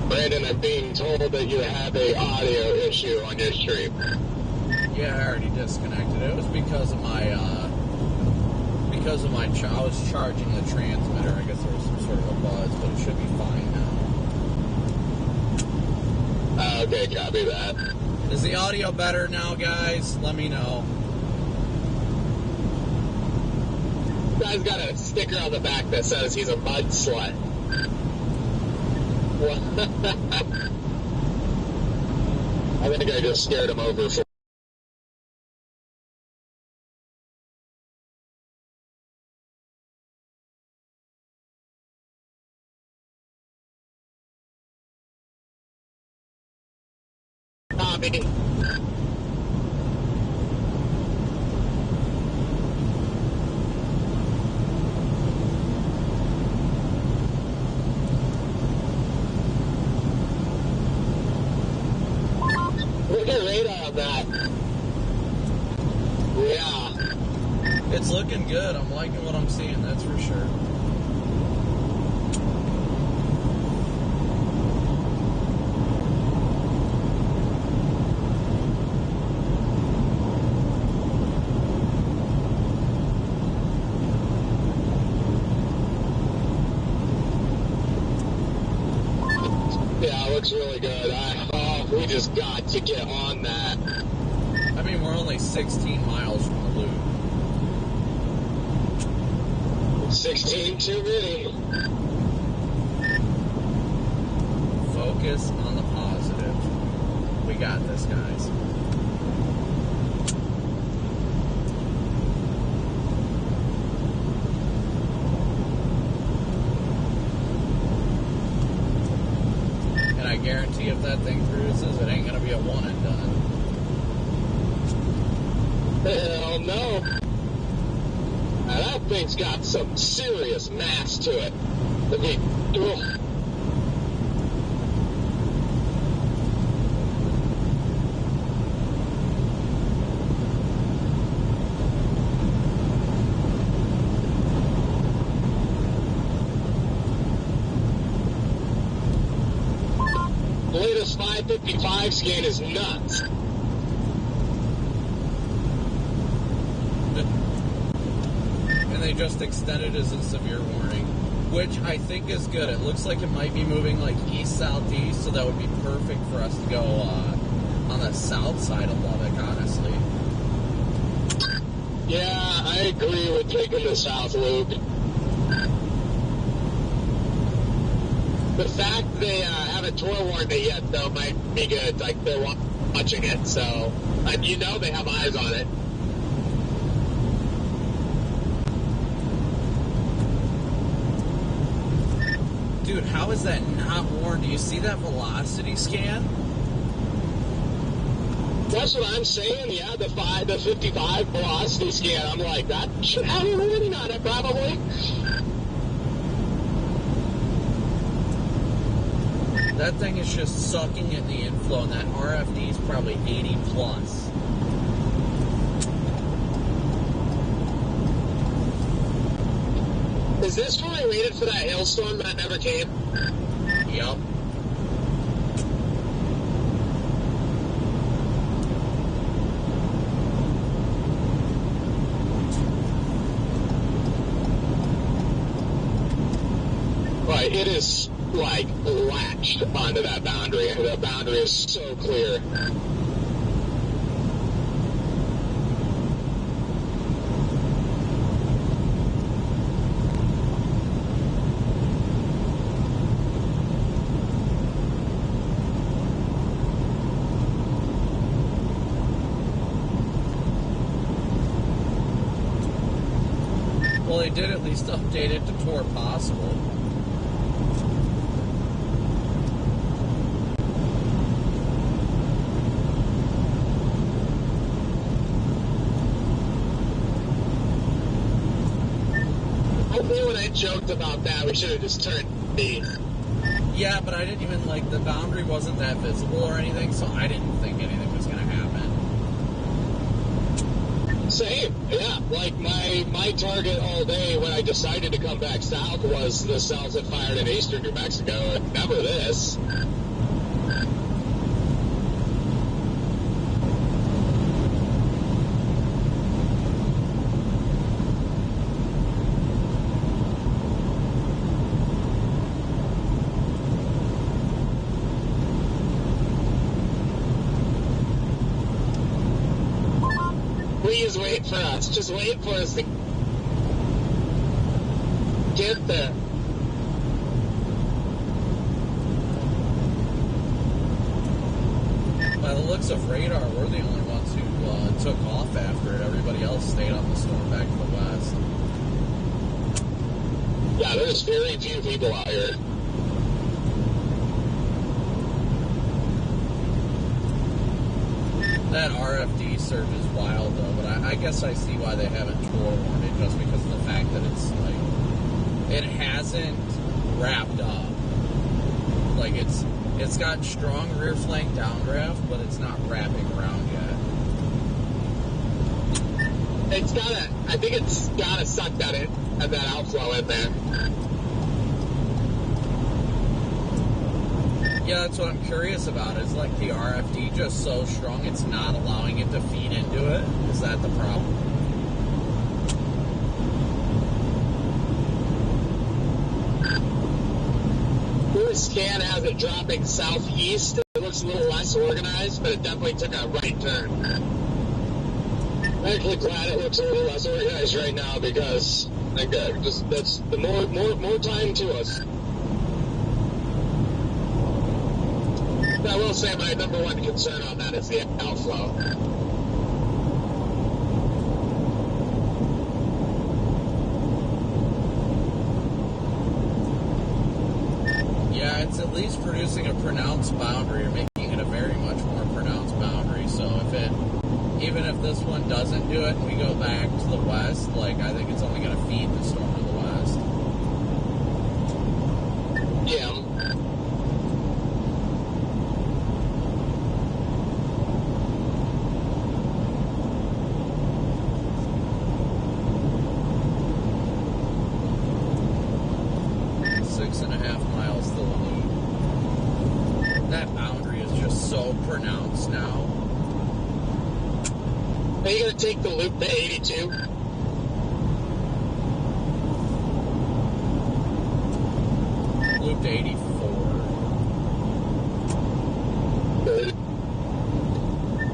Brandon, I'm being told that you have a audio issue on your stream. Yeah, I already disconnected. It was because of my I was charging the transmitter. I guess there was some sort of a buzz, but it should be fine now. Okay, copy that. Is the audio better now, guys? Let me know. Guy's got a sticker on the back that says he's a mud slut. I think I just scared him over for Tommy. Look at radar on that. Yeah. It's looking good. I'm liking what I'm seeing, that's for sure. Yeah, it looks really good. We just got to get on that. I mean, we're only 16 miles from the loop. 16 too many. Focus on the positive. We got this, guys. And I guarantee if that thing cruises, it ain't going to be a one and done. Hell no. Now that thing's got some serious mass to it. I mean, ugh. The latest 555 scan is nuts. They just extended as a severe warning, which I think is good. It looks like it might be moving like east-southeast, so that would be perfect for us to go on the south side of Lubbock, honestly. Yeah, I agree with taking the south loop. The fact they haven't tour warned it yet, though, might be good. Like, they're watching it, so you know they have eyes on it. Dude, how is that not warned? Do you see that velocity scan? That's what I'm saying. Yeah, the 55 velocity scan. I'm like, that should have a warning on it, probably. That thing is just sucking in the inflow, and that RFD is probably 80 plus. Is this where we waited for that hailstorm that never came? Yep. Right, it is, like, latched onto that boundary. The boundary is so clear. Well, they did at least update it to tour possible. joked about that. We should have just turned B. Yeah, but I didn't even, like, the boundary wasn't that visible or anything, so I didn't think anything was going to happen. Same, yeah. Like, my target all day when I decided to come back south was the cells that fired in eastern New Mexico, and never this. Please wait for us. Just wait for us to get there. By the looks of radar, we're the only ones who took off after it. Everybody else stayed on the storm back to the west. Yeah, there's very few people out here. That RFD surge is wild, though, but I guess I see why they haven't forewarned it, just because of the fact that it's, like, it hasn't wrapped up. Like, it's got strong rear flank downdraft, but it's not wrapping around yet. I think it's gotta suck that outflow in there. Yeah, that's what I'm curious about. Is, like, the RFD just so strong it's not allowing it to feed into it? Is that the problem? This scan has it dropping southeast. It looks a little less organized, but it definitely took a right turn. I'm actually glad it looks a little less organized right now because that's the more time to us. But I will say my number one concern on that is the outflow. Yeah, it's at least producing a pronounced boundary, or making it a very much more pronounced boundary. So even if this one doesn't do it and we go back to the west, like, I think it's only going to feed the storm to the west. Yeah. Are you going to take the loop to 82? Loop to 84. Good.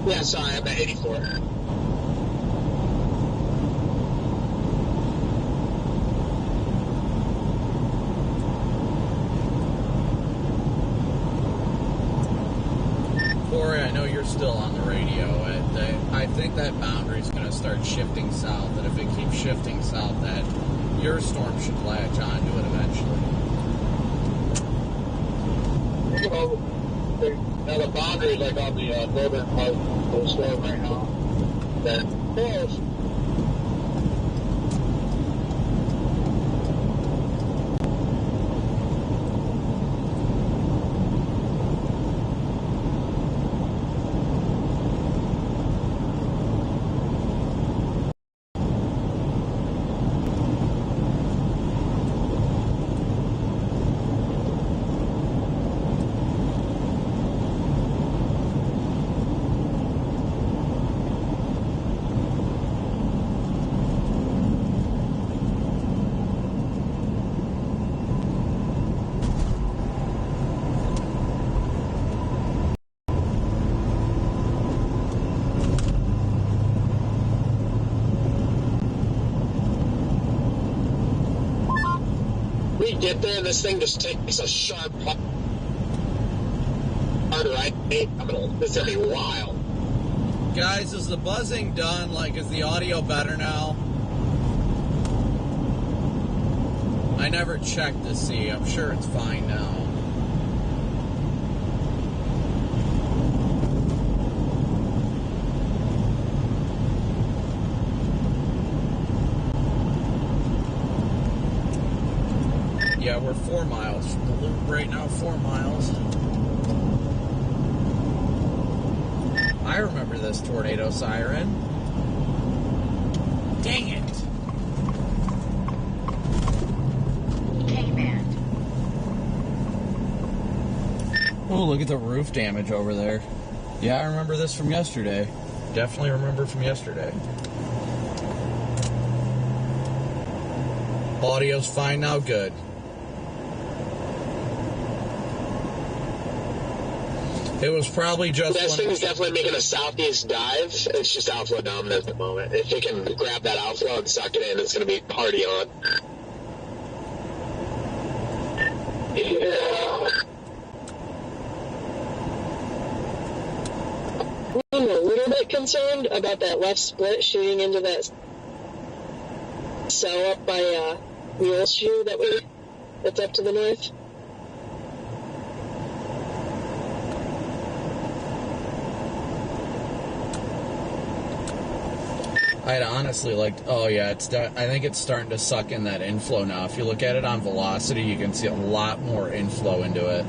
Yeah, sorry, I'm at 84. Corey, I know you're still on the radio. I think that boundary is going to start shifting south, and if it keeps shifting south, that your storm should latch onto it eventually. Well, now the boundary is like on the northern part of the storm right now. Then, close. We get there and this thing just takes a sharp hard right. This is gonna be wild. Guys, is the buzzing done? Like, is the audio better now? I never checked to see. I'm sure it's fine now. right now, 4 miles. I remember this tornado siren. Dang it. K-band. Oh, look at the roof damage over there. Yeah, I remember this from yesterday. Definitely remember from yesterday. Audio's fine now, good. It was probably just... This thing is definitely making a southeast dive. It's just outflow dominant at the moment. If it can grab that outflow and suck it in, it's going to be party on. Yeah. I'm a little bit concerned about that left split shooting into that cell up by Mule's Shoe that's up to the north. I'd honestly like... Oh, yeah, I think it's starting to suck in that inflow now. If you look at it on velocity, you can see a lot more inflow into it.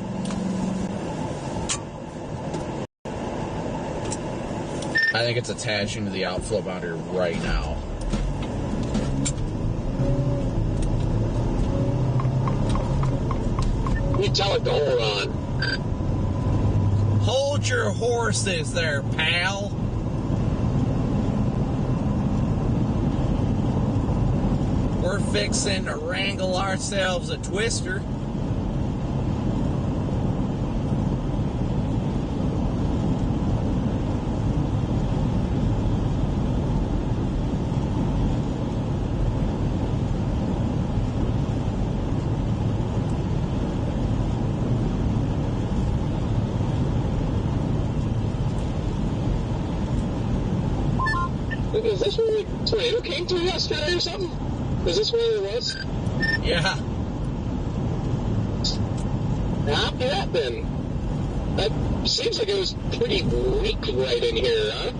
I think it's attaching to the outflow boundary right now. You tell it to hold on. Hold your horses there, pal. We're fixing to wrangle ourselves a twister. Is this where the tornado came through yesterday or something? Is this where it was? Yeah. After that, then. That seems like it was pretty weak right in here, huh?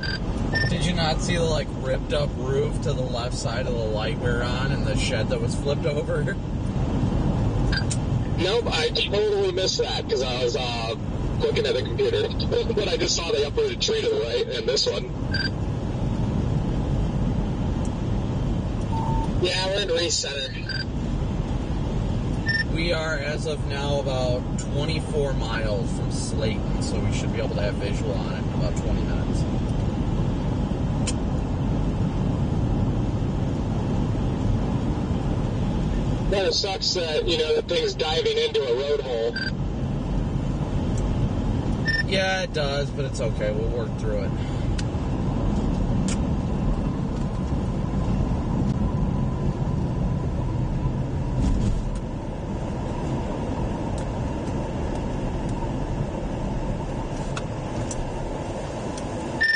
Did you not see the, like, ripped up roof to the left side of the light we're on and the shed that was flipped over? Nope, I totally missed that because I was looking at the computer. But I just saw the uprooted tree to the right and this one. Yeah, we're in recenter. We are, as of now, about 24 miles from Slayton, so we should be able to have visual on it in about 20 minutes. Then it sucks that, the thing's diving into a road hole. Yeah, it does, but it's okay. We'll work through it.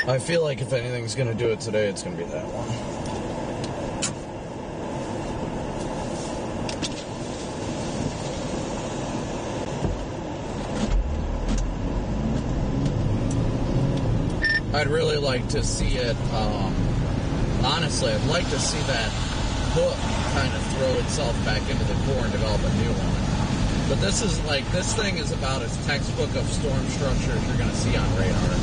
I feel like if anything's going to do it today, it's going to be that one. I'd really like to see it, honestly, I'd like to see that hook kind of throw itself back into the core and develop a new one. But this thing is about as textbook of storm structure as you're going to see on radar.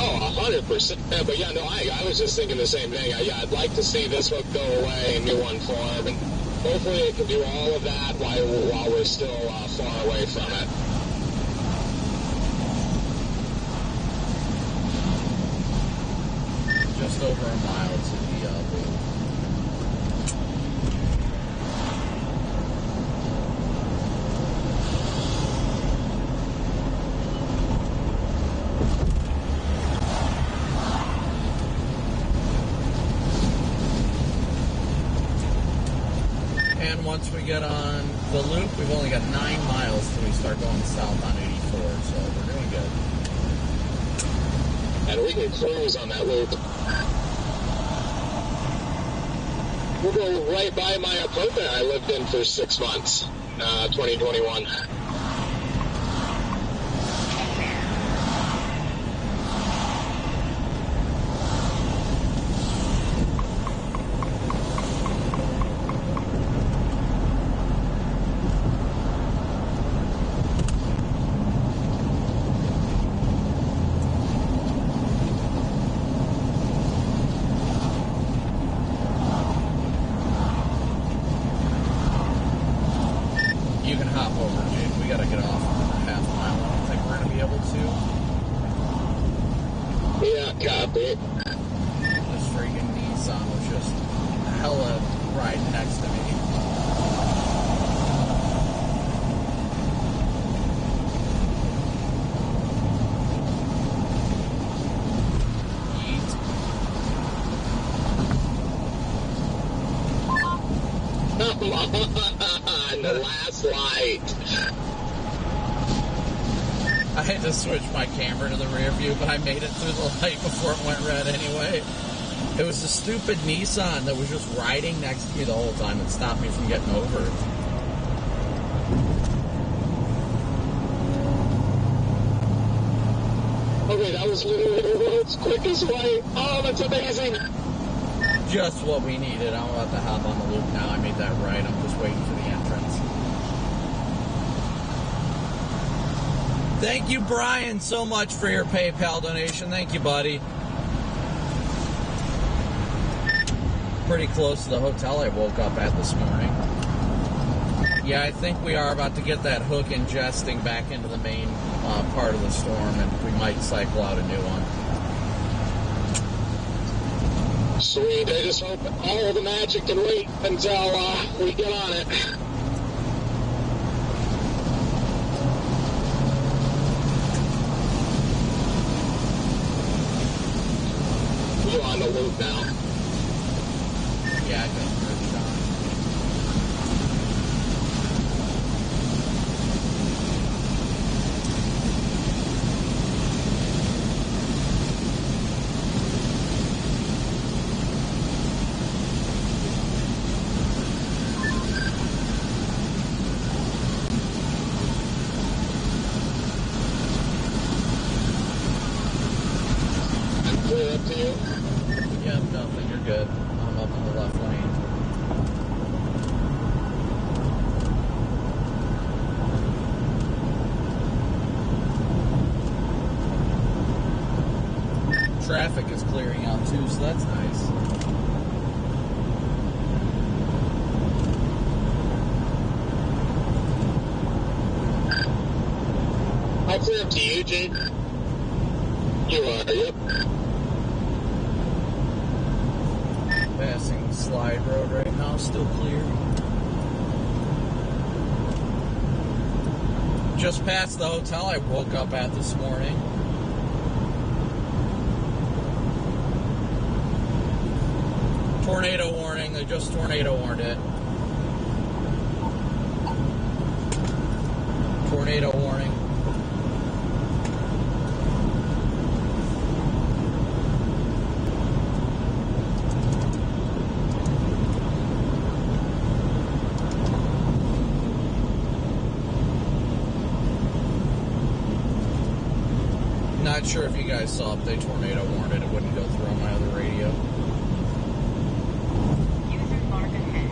Oh, 100%. But yeah, no, I was just thinking the same thing. I'd like to see this hook go away and new one form, and hopefully it can do all of that while we're still far away from it. Just over a mile to the loop. And once we get on the loop, we've only got 9 miles till we start going south on 84, so we're doing good. And we can cruise on that loop. We'll go right by my apartment I lived in for 6 months, 2021. Copy. This freaking Nissan was just hella right next to me. Come on, the last light. I had to switch my camera to the rear view, but I made it through the light before it went red anyway. It was a stupid Nissan that was just riding next to me the whole time and stopped me from getting over it. Okay, that was literally the world's quickest light. Oh, that's amazing. Just what we needed. I'm about to hop on the loop now. I made that right. I'm just waiting for the entrance. Thank you, Brian, so much for your PayPal donation. Thank you, buddy. Pretty close to the hotel I woke up at this morning. Yeah, I think we are about to get that hook ingesting back into the main part of the storm, and we might cycle out a new one. Sweet. I just hope all the magic can wait until we get on it. You on the loop now? Yeah, I just heard Sean. Clear up to you? Yeah, nothing. You're good. I'm up in the left lane. Traffic is clearing out too, so that's nice. I'll clear up to you, Jake. You are, yep. Passing Slide Road right now, still clear. Just past the hotel I woke up at this morning. Tornado warning, they just tornado warned it. Tornado warning. Not sure if you guys saw if they tornado warned it, it wouldn't go through on my other radio. User mark ahead.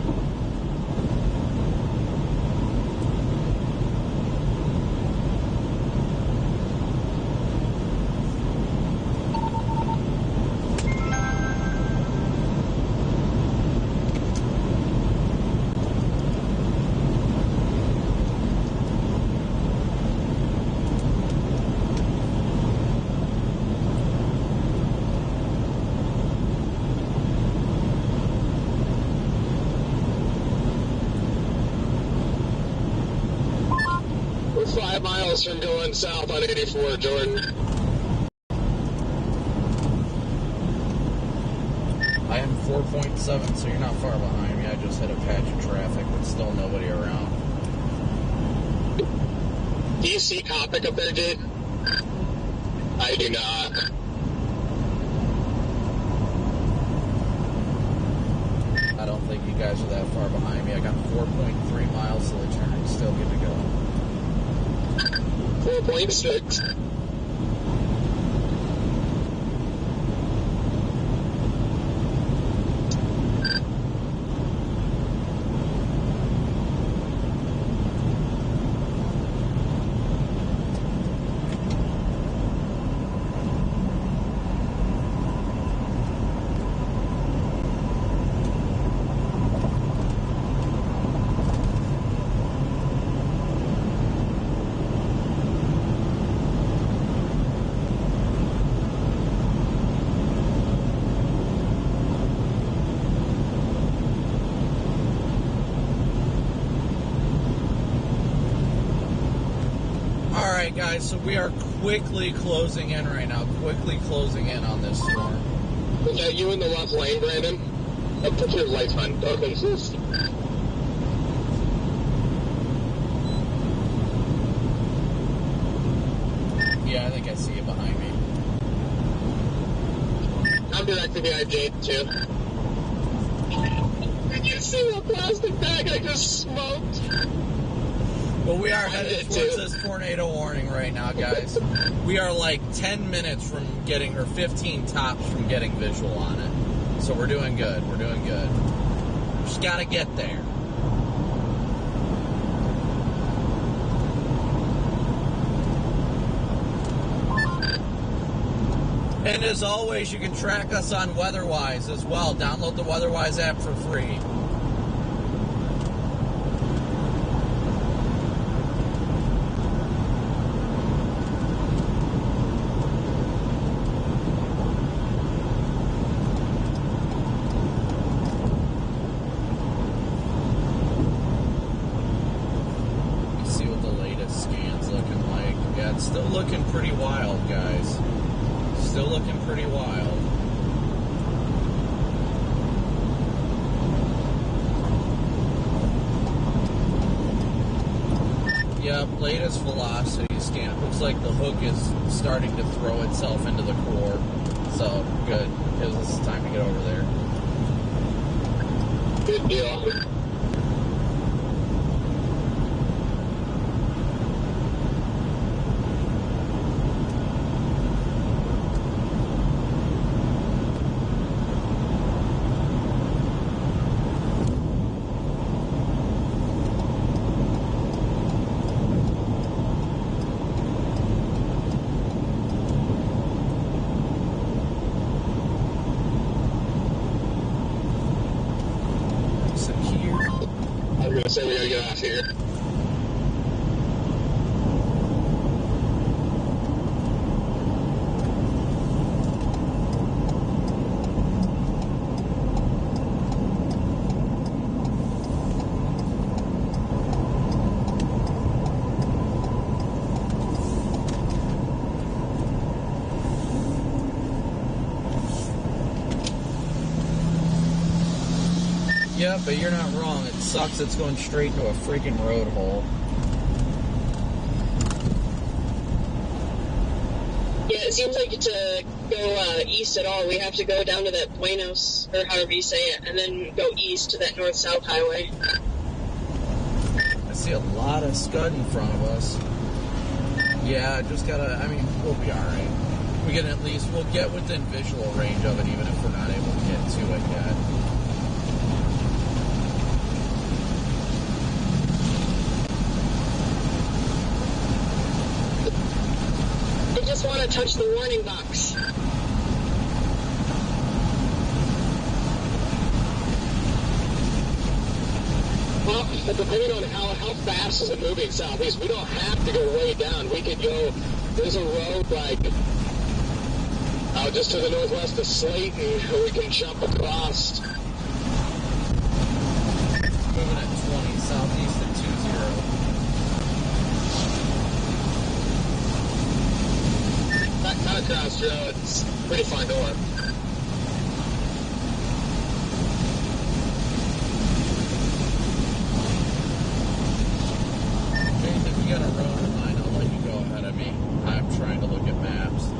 We're 5 miles from going south on 84, Jordan. I am 4.7, so you're not far behind me. I just hit a patch of traffic, but still nobody around. Do you see Copic up there, Jade? I do not. I don't think you guys are that far behind me. I got 4.3 miles to the turn. Still good to go. 4.6. Alright guys, so we are quickly closing in right now. Quickly closing in on this storm. Yeah, you in the left lane, Brandon? Put your lights on. Okay. Yeah, I think I see it behind me. I'm directly behind Jade, too. Did you see that plastic bag I just smoked? Well, we are headed towards this tornado warning right now, guys. We are like 10 minutes from getting, or 15 tops from getting visual on it. So we're doing good. We're doing good. Just gotta get there. And as always, you can track us on WeatherWise as well. Download the WeatherWise app for free. See what the latest scan's looking like. Yeah, it's still looking pretty wild, guys. Still looking pretty wild. Yep, latest velocity scan. It looks like the hook is starting to throw itself into the core. So, good. Gives us time to get over there. Good deal. So we gotta get off here. Yeah, but you're not wrong. It sucks it's going straight to a freaking road hole. Yeah, it seems like to go east at all, we have to go down to that Buenos, or however you say it, and then go east to that north-south highway. I see a lot of scud in front of us. Yeah, just gotta, I mean, we'll be alright. We can at least, we'll get within visual range of it, even if we're not able to get to it yet. I just want to touch the warning box. Well, depending on how fast is it moving southeast, we don't have to go way down. We could go, there's a road like just to the northwest of Slayton where we can jump across. Moving at 20, southeast at 20. That kind of cross road, it's pretty far north. If you got a road in mind, I'll let you go ahead of me. I'm trying to look at maps.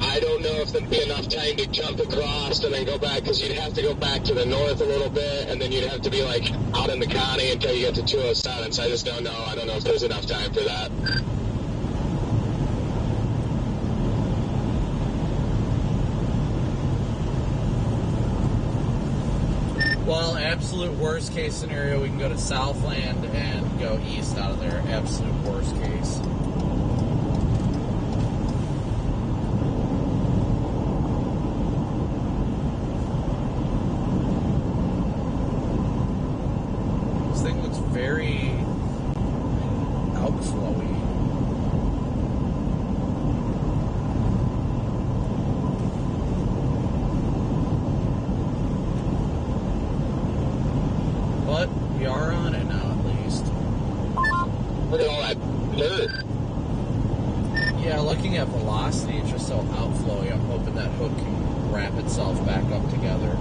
I don't know if there'd be enough time to jump across and then go back, because you'd have to go back to the north a little bit, and then you'd have to be like out in the county until you get to 207, so I just don't know. I don't know if there's enough time for that. Well, absolute worst case scenario, we can go to Southland and go east out of there. Absolute worst case. This thing looks very outflowy. But we are on it now, at least. Look at all that dirt. Yeah, looking at velocity, it's just so outflowy. I'm hoping that hook can wrap itself back up together.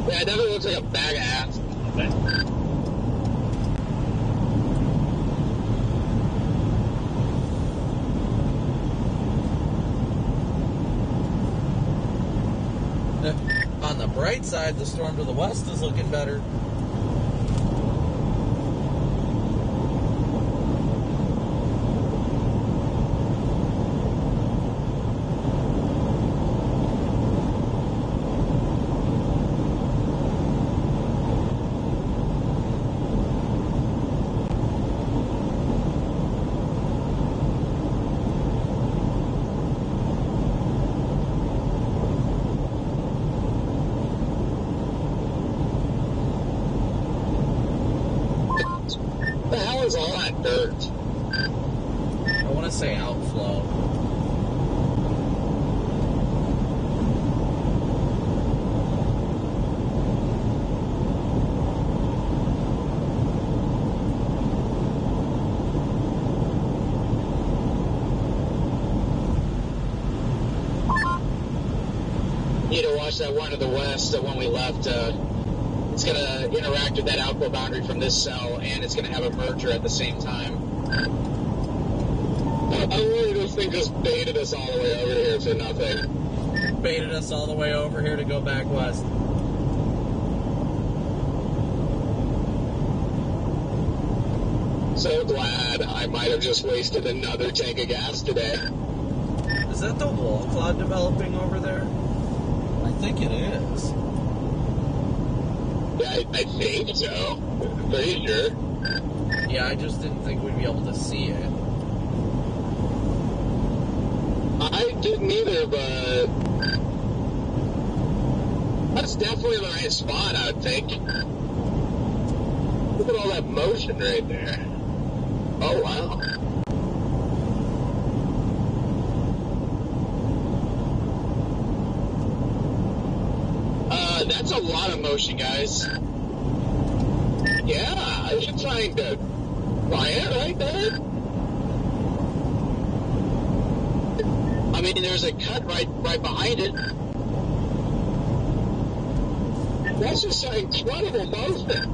Yeah, it definitely looks like a bag of ass. On the bright side, the storm to the west is looking better. What the hell is all that dirt? I want to say outflow. Need to watch that one to the west, the one we left. It's going to interact with that outflow boundary from this cell, and it's going to have a merger at the same time. I really just think this baited us all the way over here for nothing. Baited us all the way over here to go back west. So glad I might have just wasted another tank of gas today. Is that the wall cloud developing over there? I think it is. Yeah, I think so. Pretty sure. Yeah, I just didn't think we'd be able to see it. I didn't either, but that's definitely the right spot, I would think. Look at all that motion right there. Oh, wow. That's a lot of motion, guys. Yeah, I was trying to buy it right there. I mean, there's a cut right behind it. That's just an incredible motion.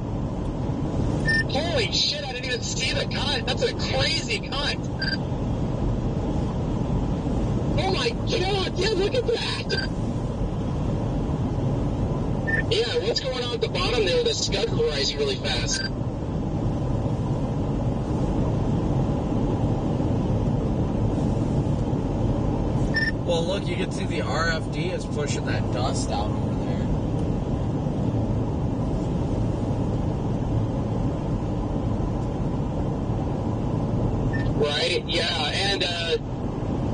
Holy shit, I didn't even see the cut. That's a crazy cut. Oh my god, yeah, look at that. Yeah, what's going on at the bottom there? The scud's rising really fast. Well, look, you can see the RFD is pushing that dust out over there. Right, yeah, and,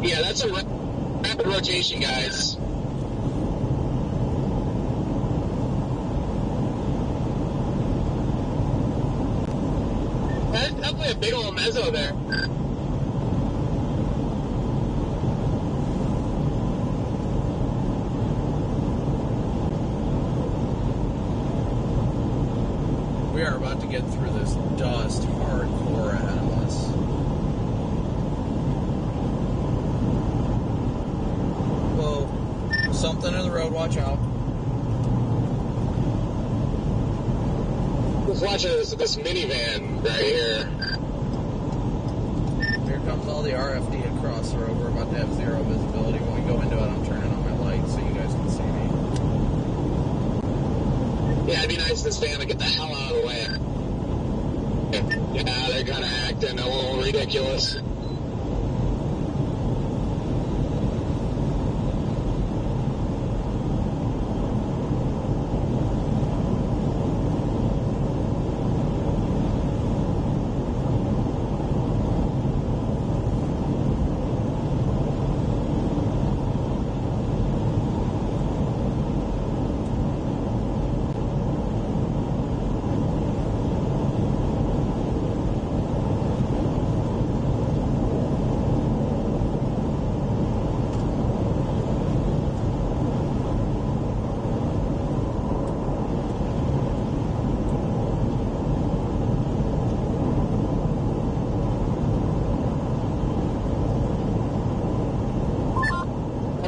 yeah, that's a rapid rotation, guys. That's definitely a big old mezzo there. We are about to get through this dust hardcore ahead of us. Whoa. Something in the road, watch out. Just watching this minivan right here. Here comes all the RFD across the road. We're about to have zero visibility. When we go into it, I'm turning on my lights so you guys can see me. Yeah, it'd be nice to stand and get the hell out of the way. Yeah, they're kind of acting a little ridiculous.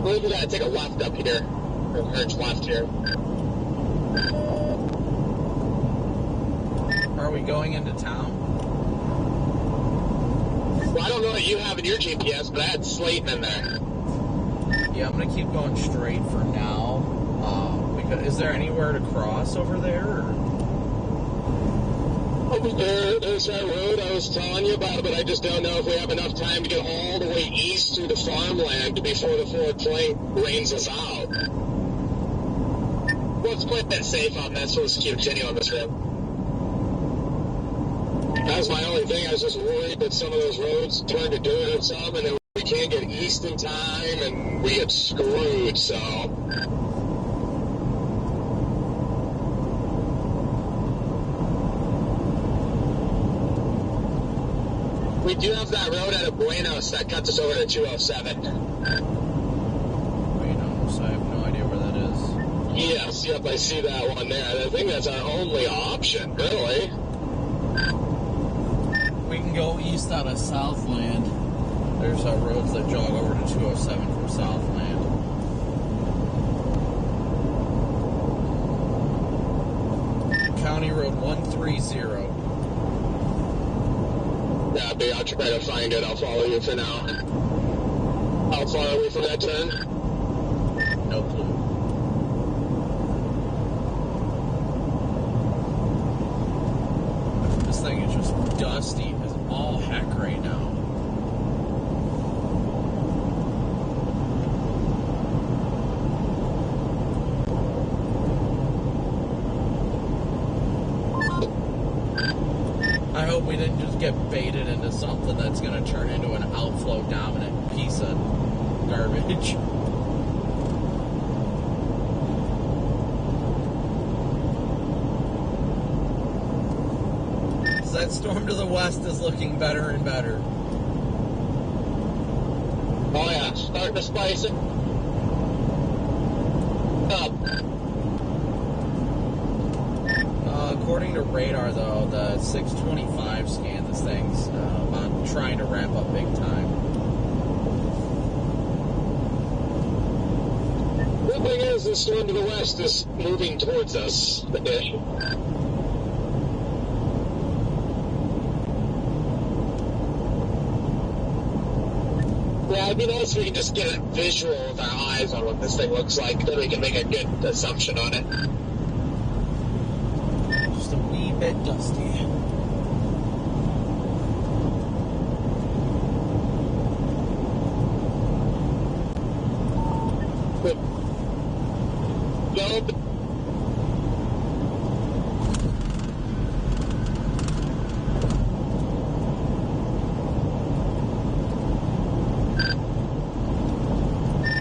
believe we gotta take a left up here. Or turn left here. Are we going into town? Well, I don't know what you have in your GPS, but I had Slayton in there. Yeah, I'm gonna keep going straight for now. Because is there anywhere to cross over there? Or? Over there's that road I was telling you about, but I just don't know if we have enough time to get all the way east through the farmland before the forward plane rains us out. Let's play that safe on this. Let's continue on this road. That was my only thing. I was just worried that some of those roads turn to dirt and some, and then we can't get east in time, and we get screwed, so... We do have that road out of Buenos that cuts us over to 207. Buenos, I have no idea where that is. Yes, yep, I see that one there. I think that's our only option, really. We can go east out of Southland. There's roads that jog over to 207 from Southland. County Road 130. Yeah, I'll try to find it. I'll follow you for now. How far are we from that turn? No clue. This thing is just dusty as all heck right now. I hope we didn't just get baited into something that's going to turn into an outflow dominant piece of garbage. So that storm to the west is looking better and better. Oh yeah, starting to spice it up. According to radar, though, the 625 scan, this thing's about trying to ramp up big time. The thing is, the storm to the west is moving towards us. Yeah, it'd be nice if we could just get a visual with our eyes on what this thing looks like, then we can make a good assumption on it. Just a wee bit dusty.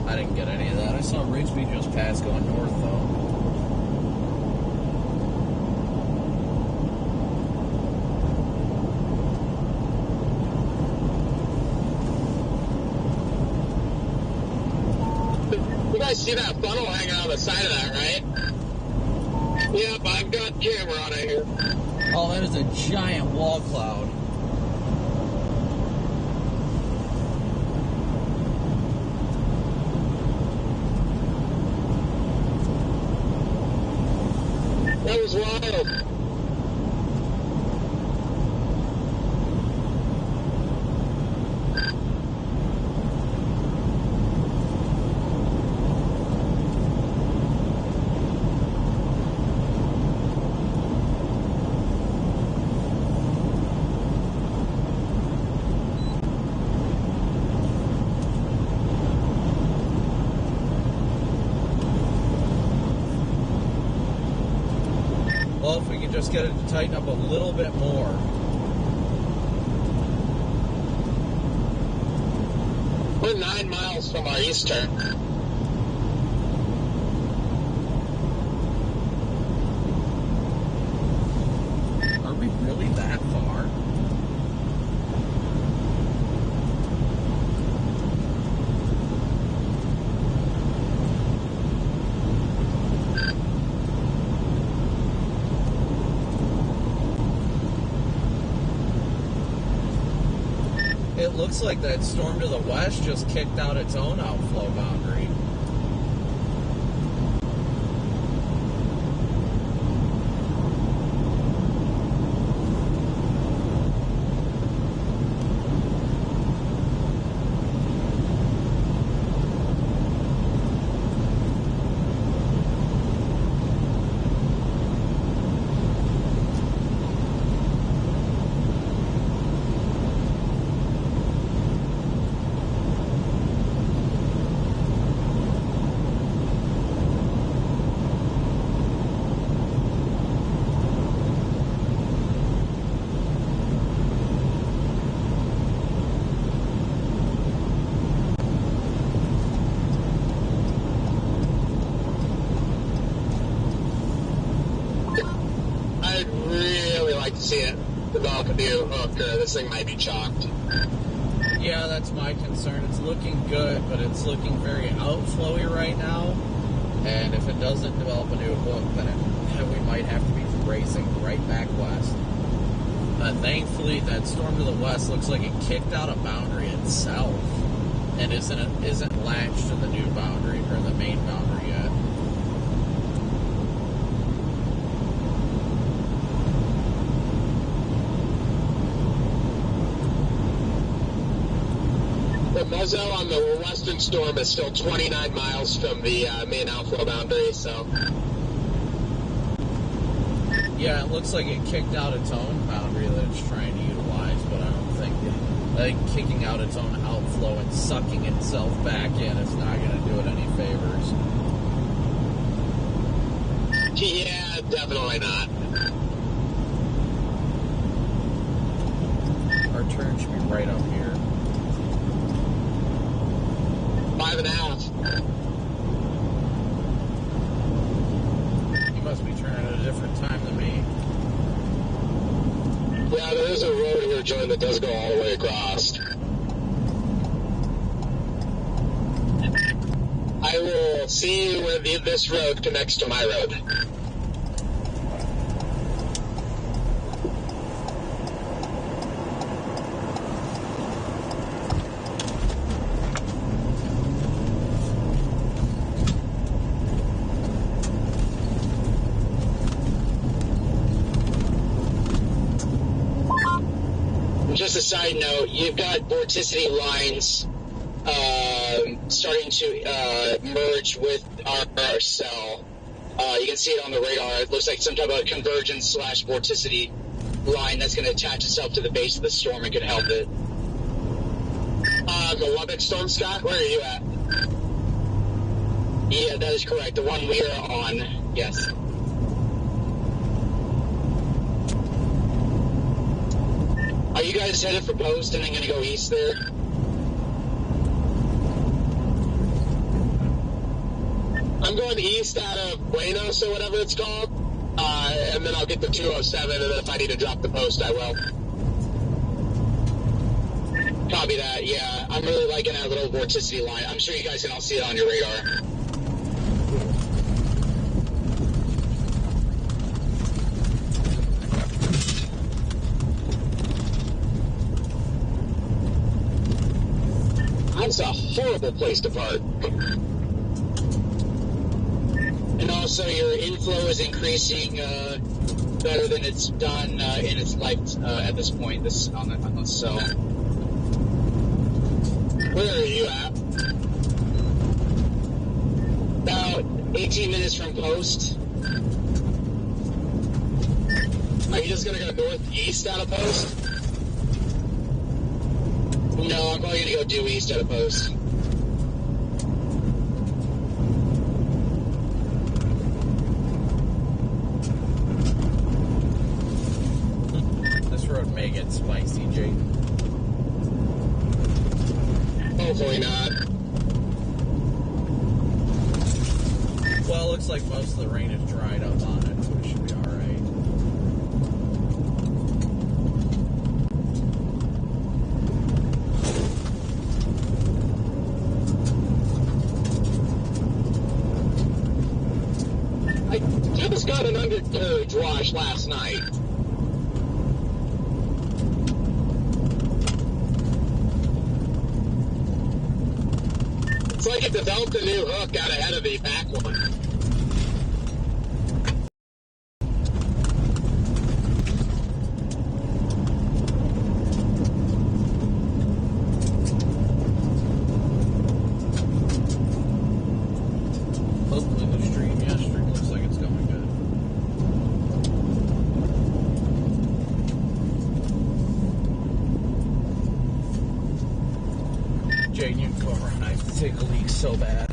I didn't get any of that. I saw Rigsby just pass going north, though. You guys see that funnel hanging on the side of that, right? Yep, I've got camera on it here. Oh, that is a giant wall cloud. That was wild. Well, if we could just get it to tighten up a little bit more. We're 9 miles from our east turn. Are we really that far? It looks like that storm to the west just kicked out its own outflow boundary. This thing might be chalked. Yeah, that's my concern. It's looking good, but it's looking very outflowy right now. And if it doesn't develop a new hook, then we might have to be racing right back west. Thankfully, that storm to the west looks like it kicked out a boundary itself and isn't latched to the new boundary or the main boundary yet. The mezzo on the western storm is still 29 miles from the main outflow boundary, so... Yeah, it looks like it kicked out its own boundary that it's trying to utilize, but I think kicking out its own outflow and sucking itself back in is not going to do it any favors. Yeah, definitely not. Our turn should be right up here. 5.5. You must be turning at a different time than me. Yeah, there is a road here, John, that does go all the way across. I will see where this road connects to my road. Just a side note, you've got vorticity lines starting to merge with our cell. You can see it on the radar. It looks like some type of convergence / vorticity line that's going to attach itself to the base of the storm and could help it. The Lubbock storm, Scott, where are you at? Yeah, that is correct. The one we are on, yes. Are you guys headed for Post and then going to go east there? I'm going east out of Buenos or whatever it's called, and then I'll get the 207, and then if I need to drop the Post, I will. Copy that, yeah. I'm really liking that little vorticity line. I'm sure you guys can all see it on your radar. That's a horrible place to park. And also, your inflow is increasing better than it's done in its life at this point. On the cell. Where are you at? About 18 minutes from Post. Are you just gonna go northeast out of Post? No, I'm probably going to go due east out of Post. This road may get spicy, Jake. Hopefully not. Well, it looks like most of the rain is dried up on it, so it should be alright. I just got an undercarriage wash last night. it developed a new hook out ahead of the back one. Hopefully the stream, yeah, stream looks like it's going good. Jane, you can come over and I have to take a leak so bad.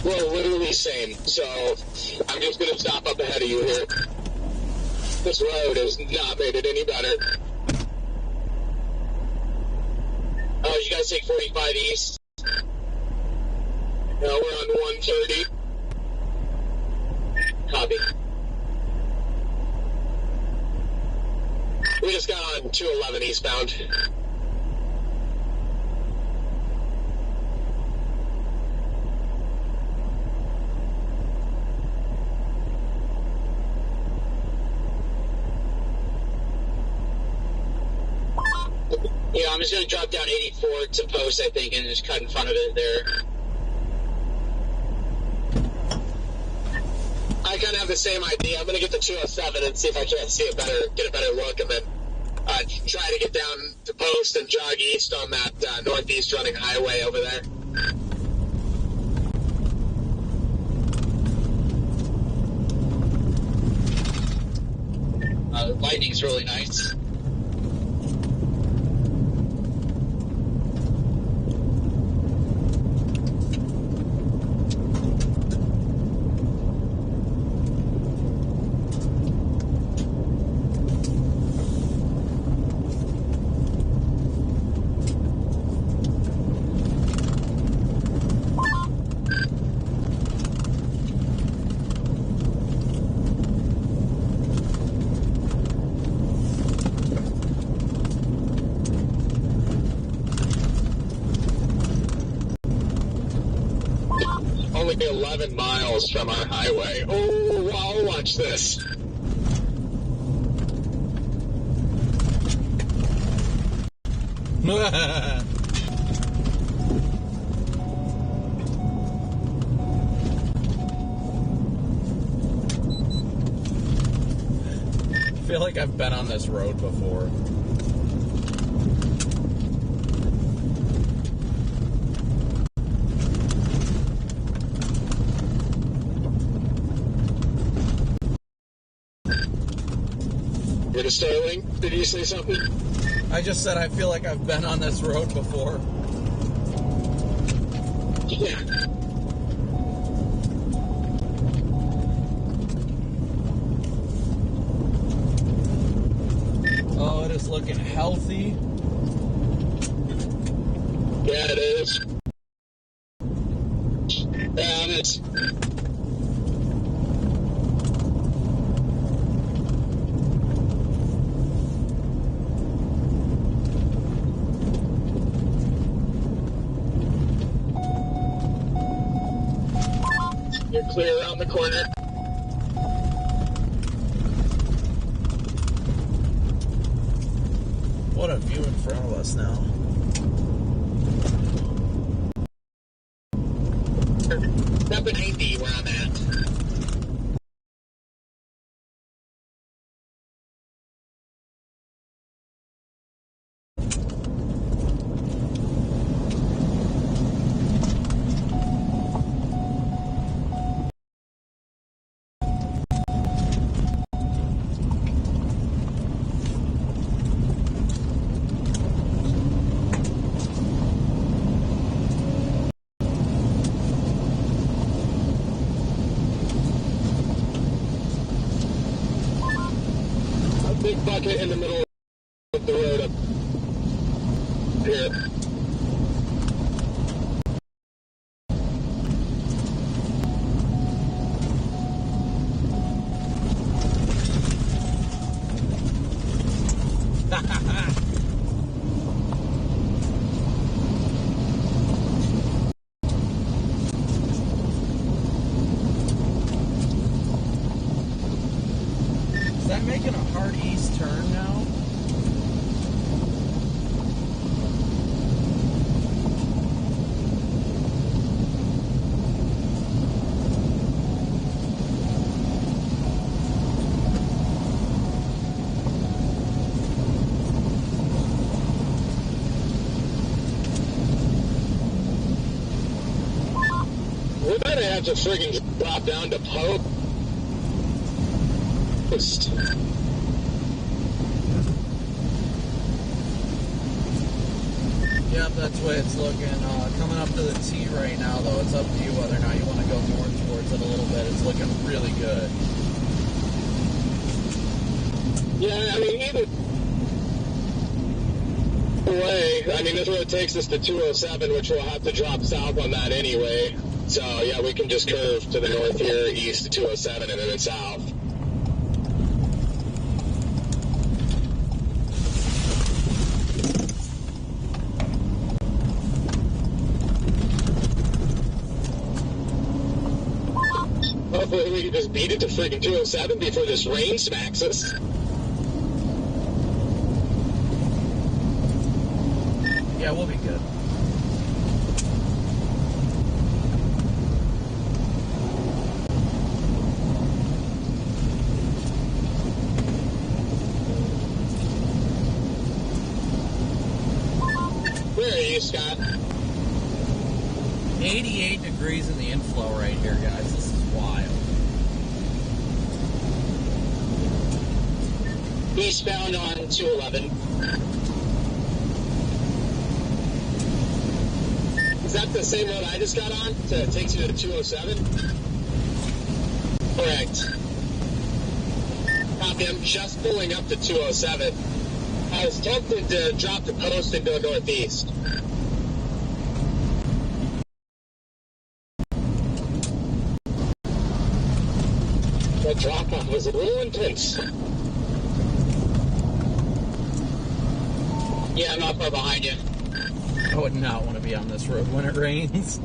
Well, literally same. So I'm just going to stop up ahead of you here. This road has not made it any better. Oh, you guys take 45 east. No, we're on 130. Copy. We just got on 211 eastbound. Yeah, I'm just going to drop down 84 to post, I think, and just cut in front of it there. I kind of have the same idea. I'm going to get the 207 and see if I can't get a better look, and then try to get down to post and jog east on that northeast running highway over there. Lightning's really nice. Only 11 miles from our highway. Oh, wow, watch this. I feel like I've been on this road before. We're just sailing. Did you say something? I just said I feel like I've been on this road before. Yeah. Oh, it is looking healthy. Yeah, it is. Yeah, it's... You're clear around the corner. What a view in front of us now. Step at 90 where I'm at. Big bucket in the middle of the road up here. Is that making a hard east turn now? have to friggin' drop down to post. Yep, that's the way it's looking. Coming up to the T right now, though, it's up to you whether or not you want to go north towards it a little bit. It's looking really good. Yeah, I mean, either way, I mean, this road takes us to 207, which we'll have to drop south on that anyway. So, yeah, we can just curve to the north here, east to 207, and then south. Hopefully we can just beat it to freaking 207 before this rain smacks us. Yeah, we'll be good. Where are you, Scott? 88 degrees in the inflow right here, guys. This is wild. Eastbound on 211. Is that the same road I just got on? It takes you to 207? Correct. Copy, I'm just pulling up to 207. I was tempted to drop the post and go northeast. That drop-off was a little intense. Yeah, I'm not far behind you. I would not want to be on this road when it rains.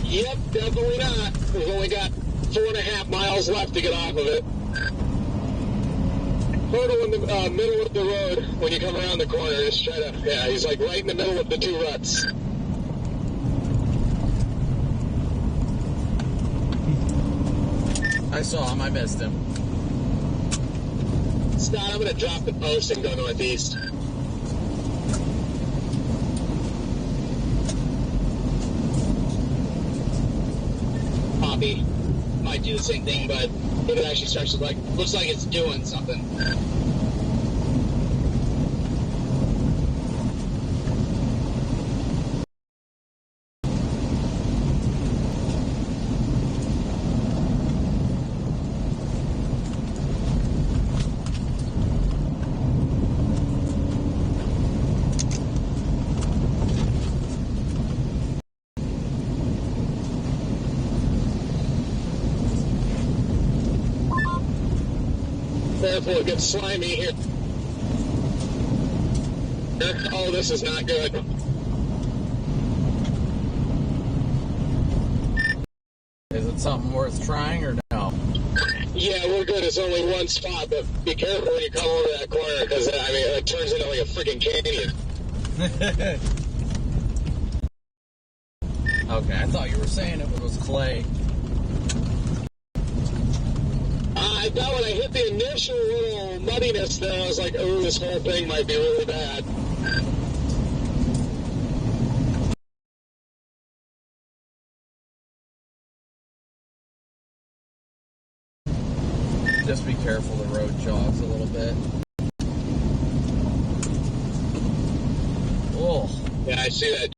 Yep, definitely not. We've only got 4.5 miles left to get off of it. Total in the middle of the road when you come around the corner. Just try to, yeah, he's like right in the middle of the two ruts. I saw him. I missed him. Scott, I'm going to drop the post and go northeast. Copy. Might do the same thing, but if it actually starts to looks like it's doing something. Careful, it gets slimy here. Oh, this is not good. Is it something worth trying or no? Yeah, we're good. It's only one spot, but be careful when you come over that corner because, I mean, it turns into like a freaking canyon. Okay, I thought you were saying it was clay. I thought when I hit the initial little muddiness there, I was like, oh, this whole thing might be really bad. Just be careful, the road jogs a little bit. Oh. Yeah, I see that.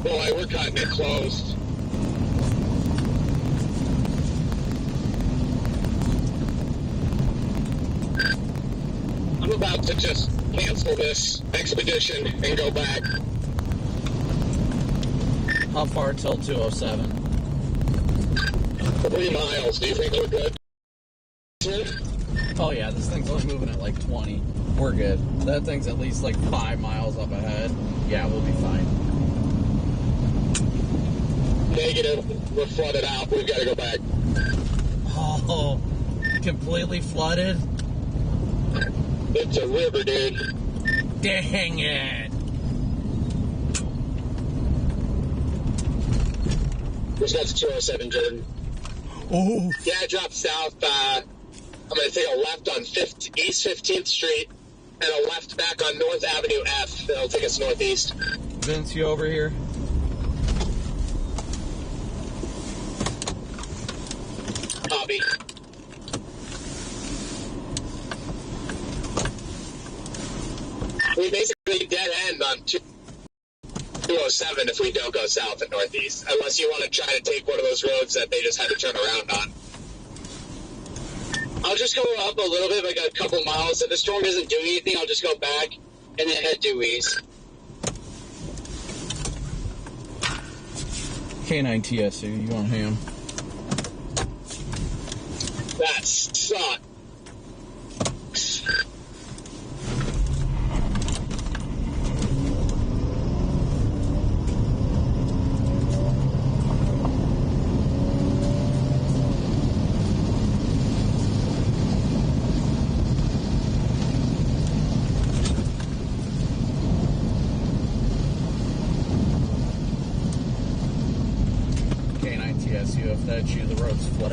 Boy, we're cutting it close. I'm about to just cancel this expedition and go back. How far till 207? 3 miles. Do you think we're good? Oh yeah, this thing's only moving at like 20. We're good. That thing's at least like 5 miles up ahead. Yeah, we'll be fine. Negative. We're flooded out. We've got to go back. Oh, completely flooded? It's a river, dude. Dang it. Where's that 207, Jordan? Oh. Yeah, I dropped south. I'm going to take a left on East 15th Street and a left back on North Avenue F. That'll take us northeast. Vince, you over here? Copy. We basically dead end on 207 if we don't go south at northeast, unless you want to try to take one of those roads that they just had to turn around on. I'll just go up a little bit, like a couple miles. If the storm doesn't do anything, I'll just go back and then head due east. K9 TSU, you on ham? That sucks. K9 TSU, if that's you, the road's flooded.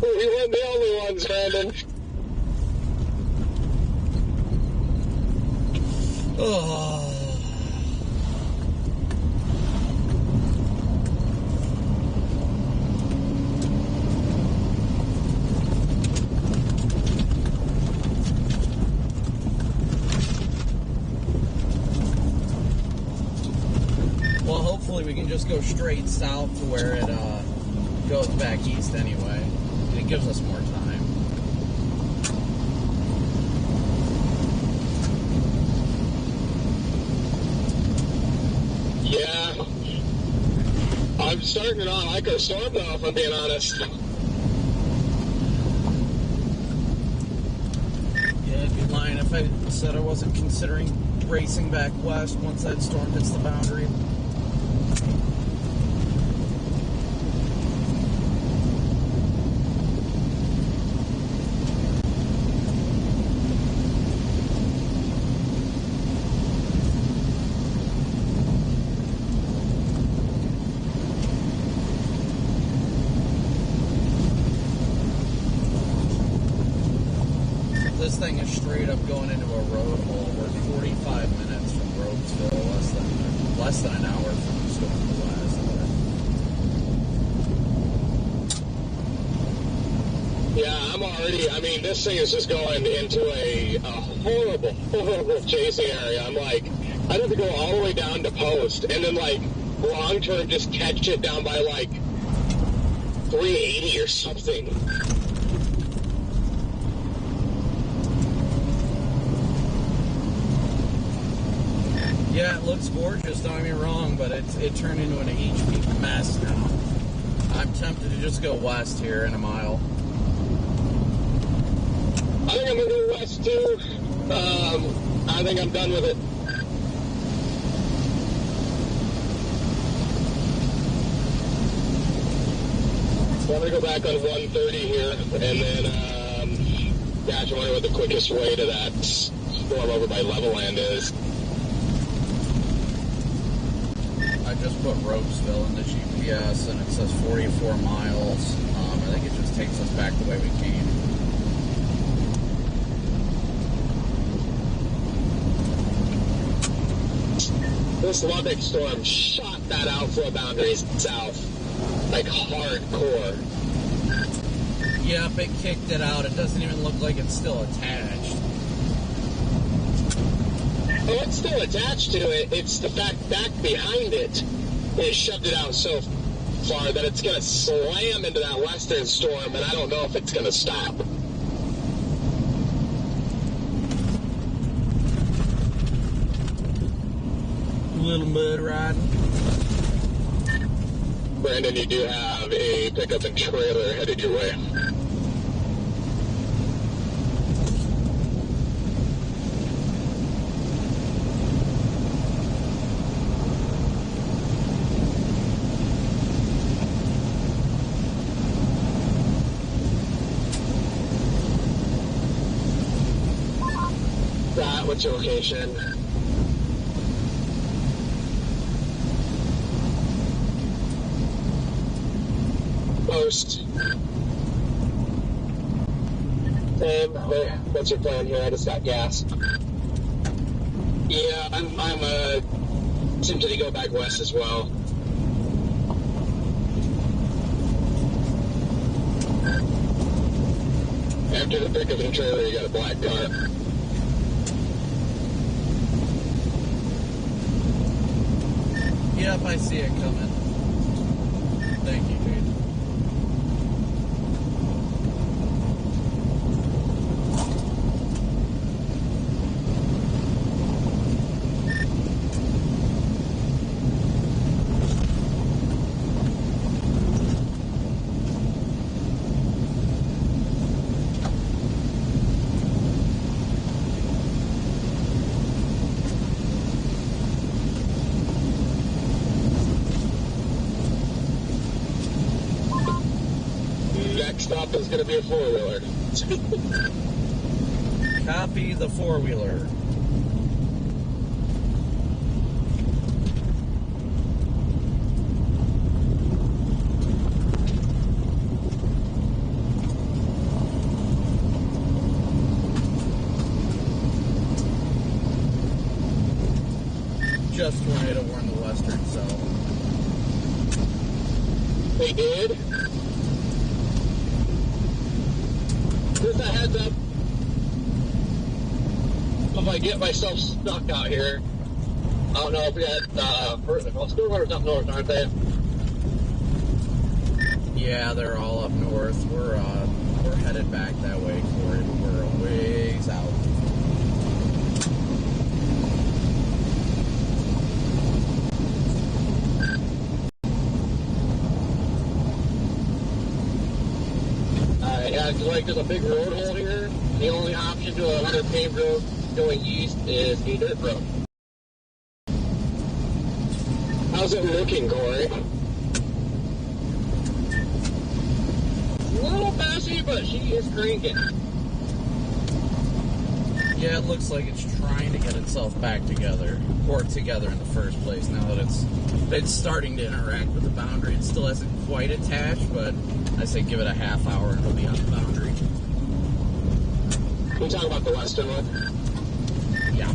We weren't the only ones, Brandon. Oh. Well, hopefully we can just go straight south to where it goes back east anyway. It gives us more time. Yeah. I'm starting to not like our storm, though, if I'm being honest. Yeah, I'd be lying if I said I wasn't considering racing back west once that storm hits the boundary. This thing is straight up going into a road hole. We're 45 minutes from Ropesville, less than an hour from the storm to west. Yeah, I'm already, I mean, this thing is just going into a horrible, horrible chasing area. I'm like, I'd have to go all the way down to Post, and then, like, long term just catch it down by, like, 380 or something. Yeah, it looks gorgeous, don't get me wrong, but it turned into an HP mess now. I'm tempted to just go west here in a mile. I think I'm going to go west, too. I think I'm done with it. So I'm going to go back on 130 here, and then, gosh, I wonder what the quickest way to that storm over by Levelland is. I just put Ropesville in the GPS, and it says 44 miles. I think it just takes us back the way we came. This Lubbock storm shot that outflow boundaries south, like hardcore. Yep, it kicked it out. It doesn't even look like it's still attached. Oh, it's still attached to it. It's the fact back behind it shoved it out so far that it's going to slam into that western storm, and I don't know if it's going to stop. little mud riding. Brandon, you do have a pickup and trailer headed your way. What's your location? Post. Same. What's your plan here? I just got gas. Yeah, I'm tempted to go back west as well. After the pickup and trailer, you got a black car. Yep, I see it coming. Thank you, dude. Stop is going to be a four-wheeler. Copy the four-wheeler. Just tornado warned the western zone. They did? Just a heads up. If I get myself stuck out here, I don't know if we got still runners up north, aren't they? Yeah, they're all up north. We're headed back that way, Corey. We're a ways out. Like there's a big road hole here. The only option to another paved road going east is a dirt road. How's it looking, Corey? A little messy, but she is cranking. Yeah, it looks like it's trying to get itself back together, or together in the first place. Now that it's starting to interact with the boundary, it still hasn't quite attached, but I say give it a half hour and it'll be on the boundary. Can you talk about the western one? Yeah.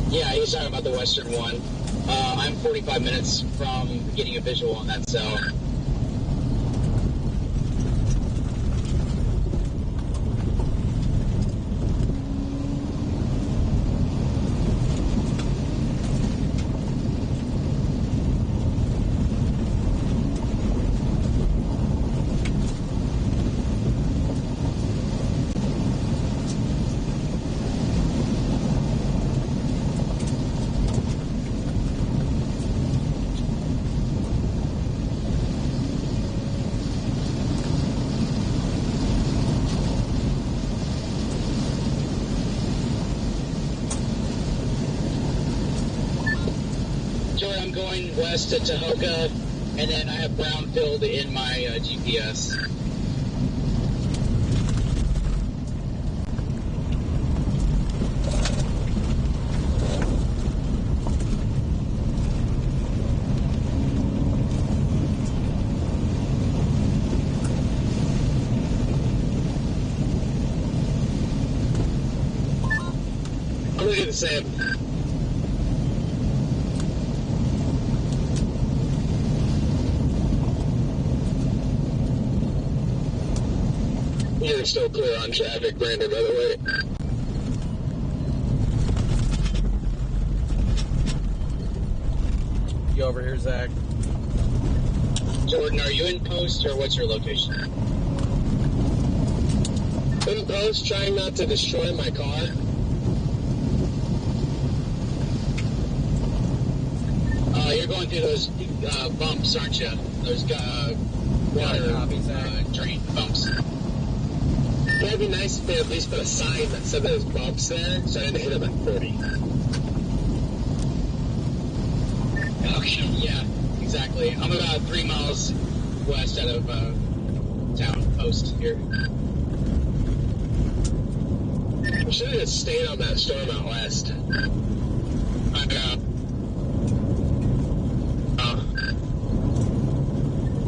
Yeah, he's talking about the western one. I'm 45 minutes from getting a visual on that cell. I'm going west to Tahoka, and then I have brownfield in my GPS. I'm going to do the same. You're still clear on traffic, Brandon, by the way. You over here, Zach? Jordan, are you in post, or what's your location? In post, trying not to destroy my car. You're going through those bumps, aren't you? Those water drain bumps. It'd be nice if they at least put a sign that said there's bumps there, so I didn't hit them at 30. Okay, yeah, exactly. I'm about 3 miles west out of town post here. I should have just stayed on that storm out west. I know.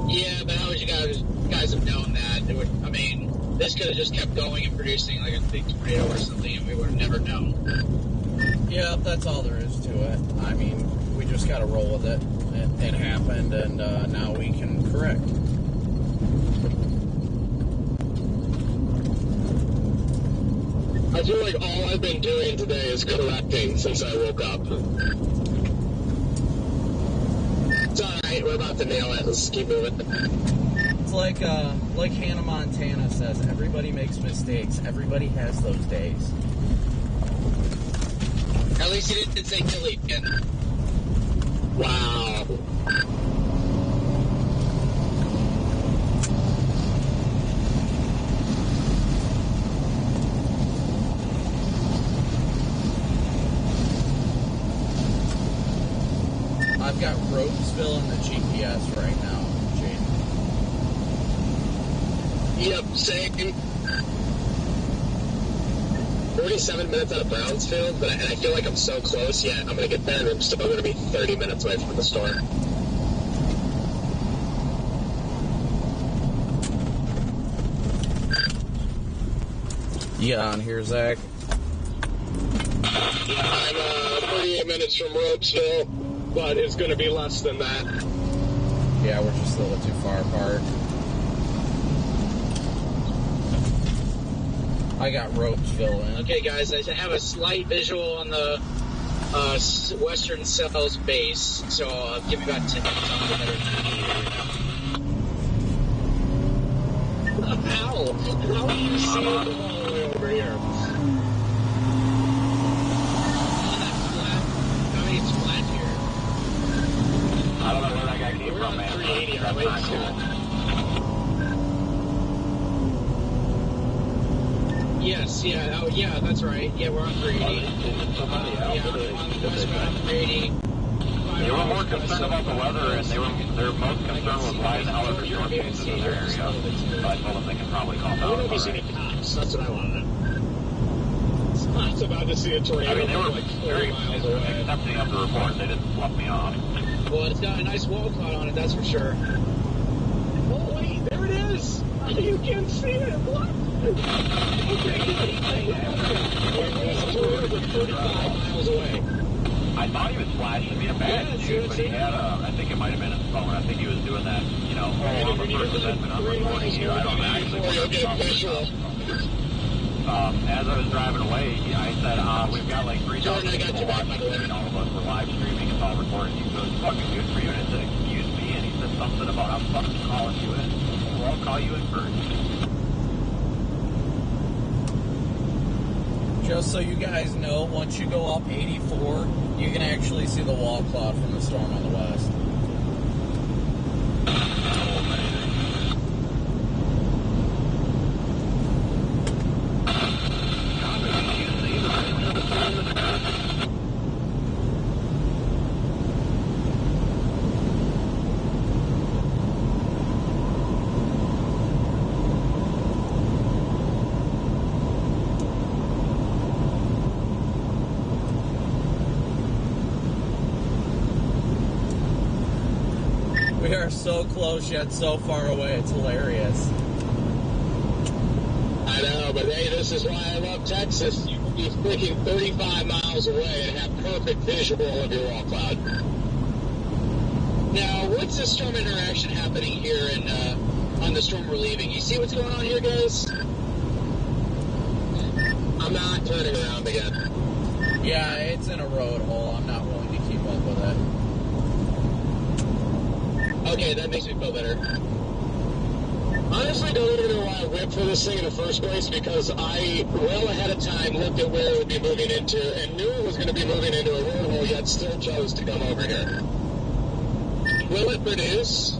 Yeah, but how would you guys have known that? It would, I mean, this could have just kept going and producing like a big tornado or something, and we would have never known. Yeah, that's all there is to it. I mean, we just got to roll with it. It happened, and now we can correct. I feel like all I've been doing today is correcting since I woke up. It's alright, we're about to nail it. Let's keep moving. It's like Hannah Montana says, everybody makes mistakes. Everybody has those days. At least you didn't say delete again. Wow. I've got Ropesville in the GPS right now, Jane. Yep, same. 47 minutes out of Brownsfield, but I feel like I'm so close yet. I'm going to get there, and I'm still going to be 30 minutes away from the storm. Yeah, on here, Zach. I'm 38 minutes from Ropesville, but it's going to be less than that. Yeah, we're just a little too far apart. I got Ropesville in. Okay, guys, I have a slight visual on the Western Cells base, so I'll give me about 10 minutes on the better. How? How do you see it all the way over here? It's flat here. I don't know where that guy came from, man. 380, our way to. Yes, yeah, oh yeah, that's right. Yeah, we're on 380. Yeah, on westbound 380. They were more concerned about the weather, and they were most concerned with why the hell are there storm cases in their area. So I told them they can probably calm down. I don't know if you see any cops. That's what I want to know. I was about to see a tornado. I mean, they were like very miles away. accepting of the report. They didn't fluff me off. Well, it's got a nice wall cloud on it, that's for sure. Oh, wait, there it is. You can see it. What? Okay, it's a tornado from 35 miles away. I thought he was flashing me a badge, dude, but he had I think it might have been his phone. I think he was doing that, you know, on the First Amendment, I'm recording you. I don't actually want to be visual. As I was driving away, I said, we've got like 3,000 people watching, and all of us were live streaming, it's all recorded. He goes, fucking good for you. And I said, excuse me, and he said something about I'm fucking calling you in. Well, I'll call you in first. Just so you guys know, once you go up 84, you can actually see the wall cloud from the storm on the west. We are so close yet so far away. It's hilarious. I know, but hey, this is why I love Texas. You're freaking 35 miles away and have perfect visual of your wall cloud. Now, what's the storm interaction happening here in on the storm we're leaving? You see what's going on here, guys? I'm not turning around again. Yeah, it's in a road hole. I'm not willing to keep up with it. Okay, that makes me feel better. Honestly, don't even know why I went for this thing in the first place, because I, well ahead of time, looked at where it would be moving into and knew it was going to be moving into a road hole, yet still chose to come over here. Will it produce?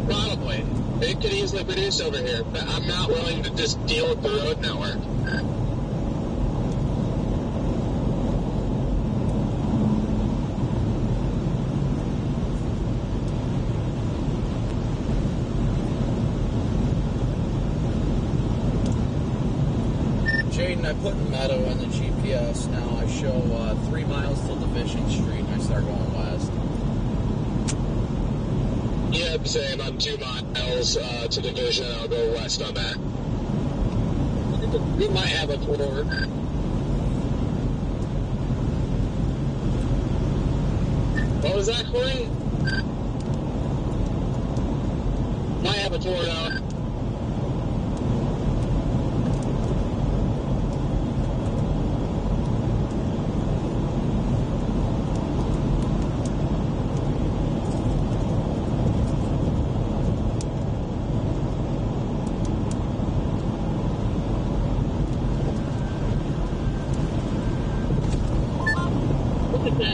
Probably. It could easily produce over here, but I'm not willing to just deal with the road network. Jaden, I put Meadow in the GPS now. I show 3 miles till Division Street and I start going west. Yeah, same. I'm 2 miles to Division. I'll go west on that. We might have a tour. What was that, Corey? Might have a tour now.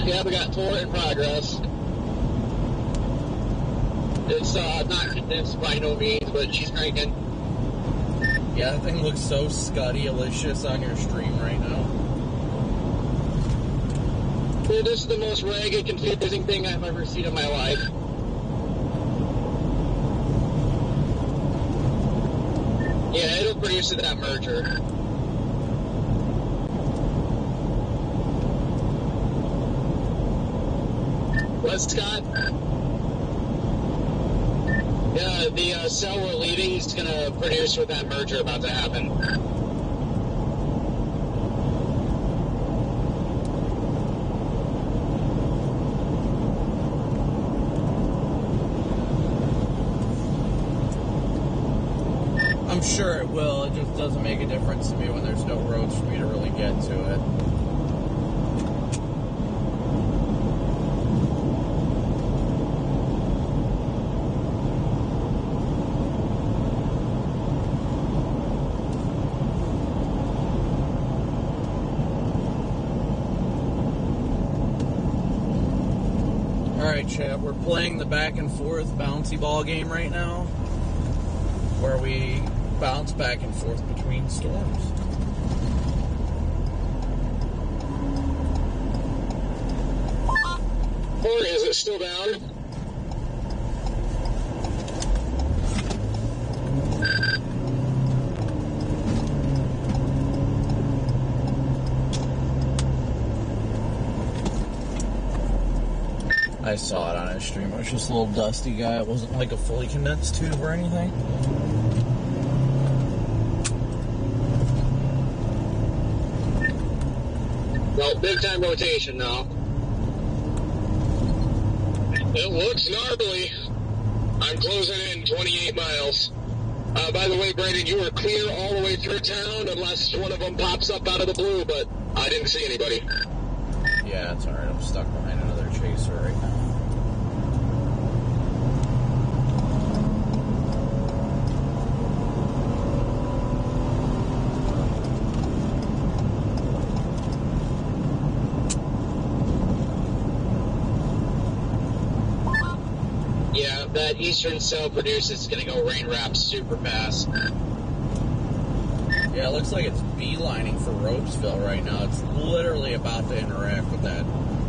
Yeah, we got tour in progress. It's not condensed by no means, but she's cranking. Yeah, that thing looks so scuddy-alicious on your stream right now. Dude, this is the most ragged, confusing thing I've ever seen in my life. Yeah, it'll produce that merger. What, Scott? Yeah, the cell we're leaving is going to produce with that merger about to happen. I'm sure it will. It just doesn't make a difference to me when there's no roads for me to really get to it. Alright, chat, we're playing the back and forth bouncy ball game right now, where we bounce back and forth between storms. Corey, is it still down? I saw it on his stream. It was just a little dusty guy. It wasn't like a fully condensed tube or anything. Well, big time rotation now. It looks gnarly. I'm closing in 28 miles. By the way, Brandon, you were clear all the way through town unless one of them pops up out of the blue, but I didn't see anybody. Yeah, it's alright. I'm stuck behind another chaser right now. Yeah, that eastern cell produce is going to go rain wrap super fast. Yeah, it looks like it's beelining for Ropesville right now. It's literally about to interact with that.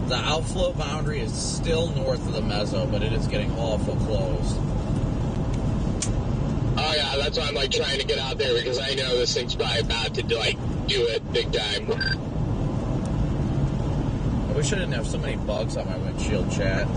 The outflow boundary is still north of the meso, but it is getting awful close. Oh yeah, that's why I'm like trying to get out there because I know this thing's probably about to like do it big time. I wish I didn't have so many bugs on my windshield, chat.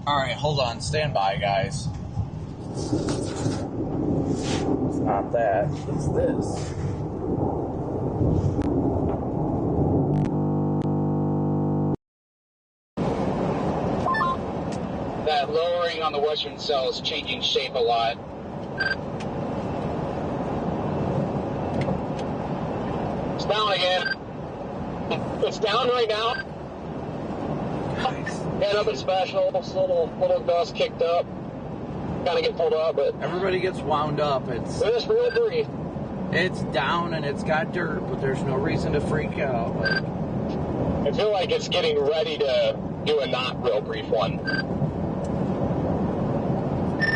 All right, hold on. Stand by, guys. It's not that. It's this. That lowering on the western cell is changing shape a lot. It's down again. It's down right now. Head up and specials, little dust kicked up. Kind of get pulled up, but everybody gets wound up. It's real brief. It's down and it's got dirt, but there's no reason to freak out. I feel like it's getting ready to do a not real brief one.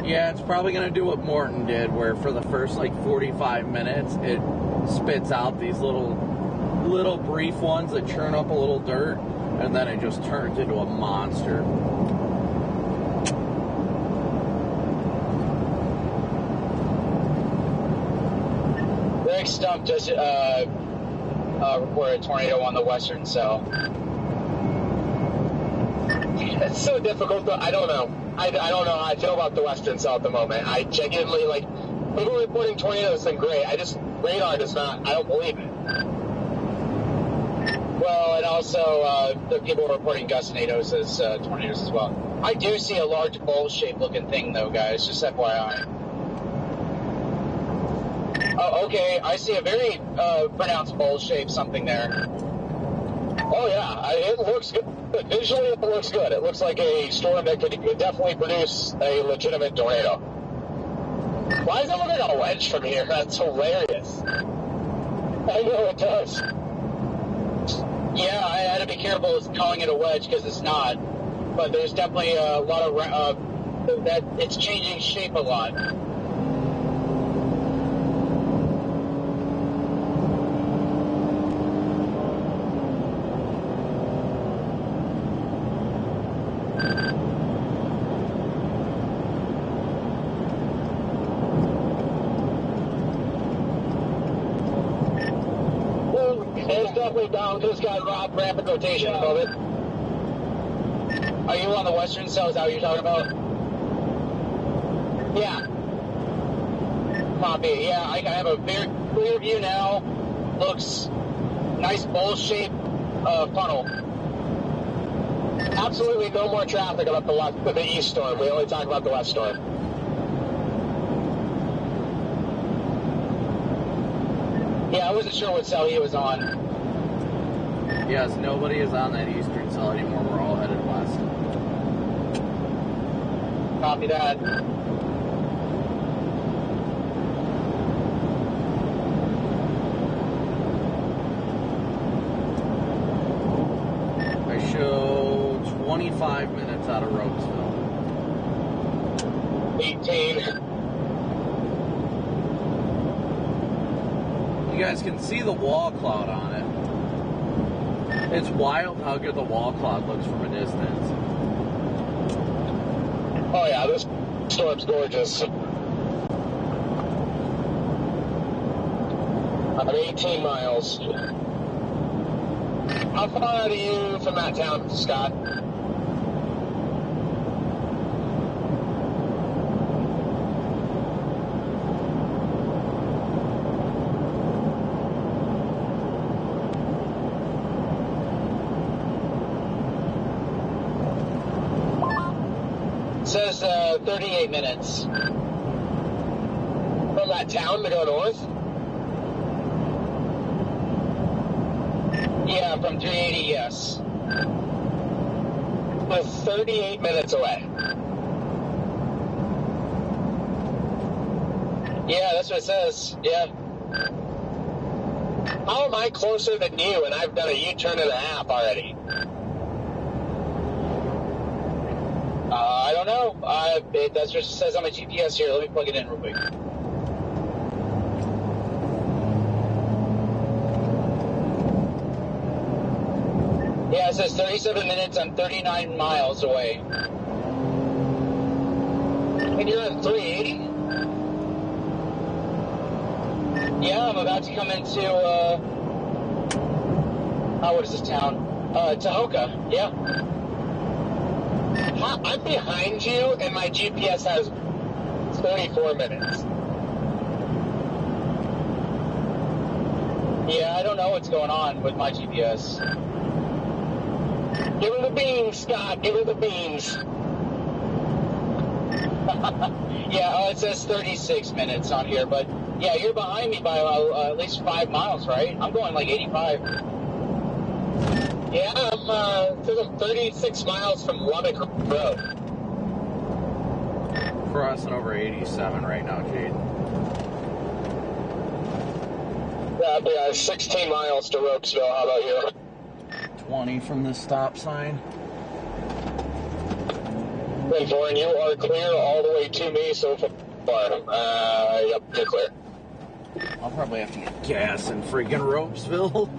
Yeah, it's probably going to do what Morton did, where for the first 45 minutes, it spits out these little brief ones that churn up a little dirt, and then it just turns into a monster. Greg Stump just reported a tornado on the western cell. It's so difficult. I don't know. I don't know how I feel about the western cell at the moment. I genuinely, people reporting tornadoes have been great. Radar does not, I don't believe it. Well, and also the people reporting gustinados as tornadoes as well. I do see a large bowl-shaped looking thing, though, guys, just FYI. Oh, okay, I see a very pronounced bowl-shaped something there. Oh, yeah, it looks good. Visually, it looks good. It looks like a storm that could definitely produce a legitimate tornado. Why does it look like a wedge from here? That's hilarious. I know it does. Yeah, I had to be careful calling it a wedge because it's not. But there's definitely a lot of that. It's changing shape a lot. Down to this guy Rob rapid rotation above it. Are you on the western cell? Is that what you're talking about? Yeah. Copy. Yeah, I have a very clear view now. Looks nice bowl-shaped funnel. Absolutely no more traffic about the east storm. We only talk about the west storm. Yeah, I wasn't sure what cell he was on. Yes, nobody is on that eastern cell anymore. We're all headed west. Copy that. I show 25 minutes out of Ropesville. 18. You guys can see the wall cloud on it. It's wild how good the wall cloud looks from a distance. Oh yeah, this storm's gorgeous. I'm 18 miles. How far out are you from that town, Scott? It says 38 minutes. From that town to go north? Yeah, from 380, yes. We're 38 minutes away. Yeah, that's what it says. Yeah. How am I closer than you and I've done a U-turn and a half already? I don't know. That just says on my GPS here. Let me plug it in real quick. Yeah, it says 37 minutes. I'm 39 miles away. And you're at 380? Yeah, I'm about to come into, what is this town? Tahoka, yeah. I'm behind you, and my GPS has 24 minutes. Yeah, I don't know what's going on with my GPS. Give her the beans, Scott. Give her the beans. Yeah, it says 36 minutes on here, but yeah, you're behind me by at least 5 miles, right? I'm going like 85. Yeah, I'm 36 miles from Lubbock Road. Crossing over 87 right now, Jade. Yeah, 16 miles to Ropesville. How about you? 20 from the stop sign. And Warren, you are clear all the way to me so far. Yep, you're clear. I'll probably have to get gas in freaking Ropesville.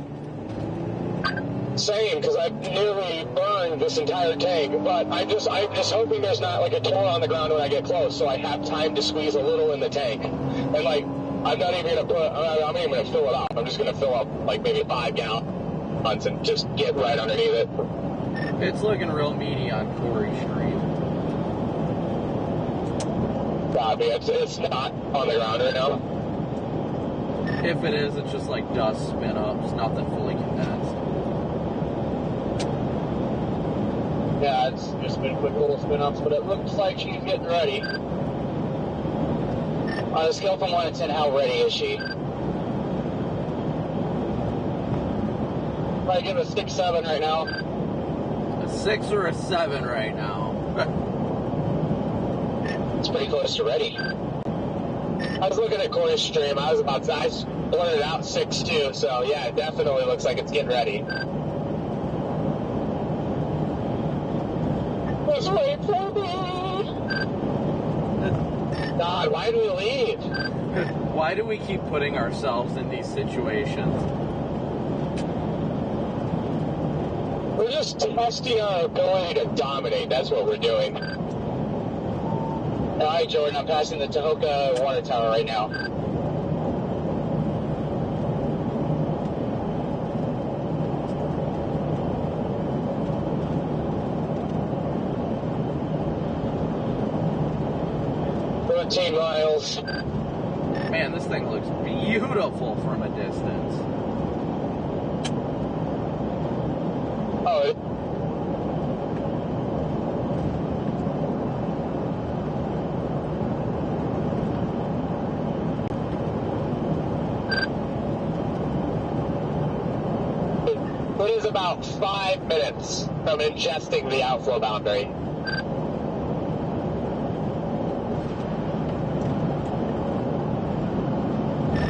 Same, because I've nearly burned this entire tank, but I'm just hoping there's not like a tour on the ground when I get close, so I have time to squeeze a little in the tank. And like, I'm not even I'm even gonna fill it up. I'm just gonna fill up like maybe 5 gallons and just get right underneath it. It's looking real meaty on Corey Street. Copy. It's not on the ground right now. If it is, it's just like dust spin ups, nothing fully condensed. Yeah, it's just been quick little spin ups, but it looks like she's getting ready. On a scale from 1 to 10, how ready is she? Probably give it a 6-7 right now. A 6 or a 7 right now. It's pretty close to ready. I was looking at Corey's stream. I blurted out 6-2, so yeah, it definitely looks like it's getting ready. Just wait for me. God, why do we leave? Why do we keep putting ourselves in these situations? We're just testing our ability to dominate. That's what we're doing. All right, Jordan, I'm passing the Tahoka water tower right now. Miles. Man, this thing looks beautiful from a distance. Oh. It is about 5 minutes from ingesting the outflow boundary.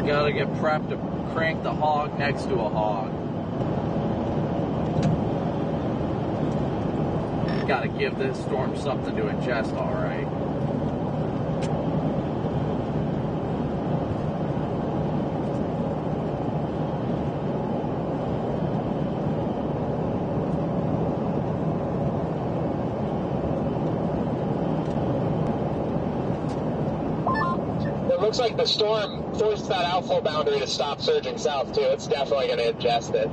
Gotta get prepped to crank the hog next to a hog. Gotta give this storm something to ingest, alright. It looks like the storm forced that outflow boundary to stop surging south, too. It's definitely going to ingest it.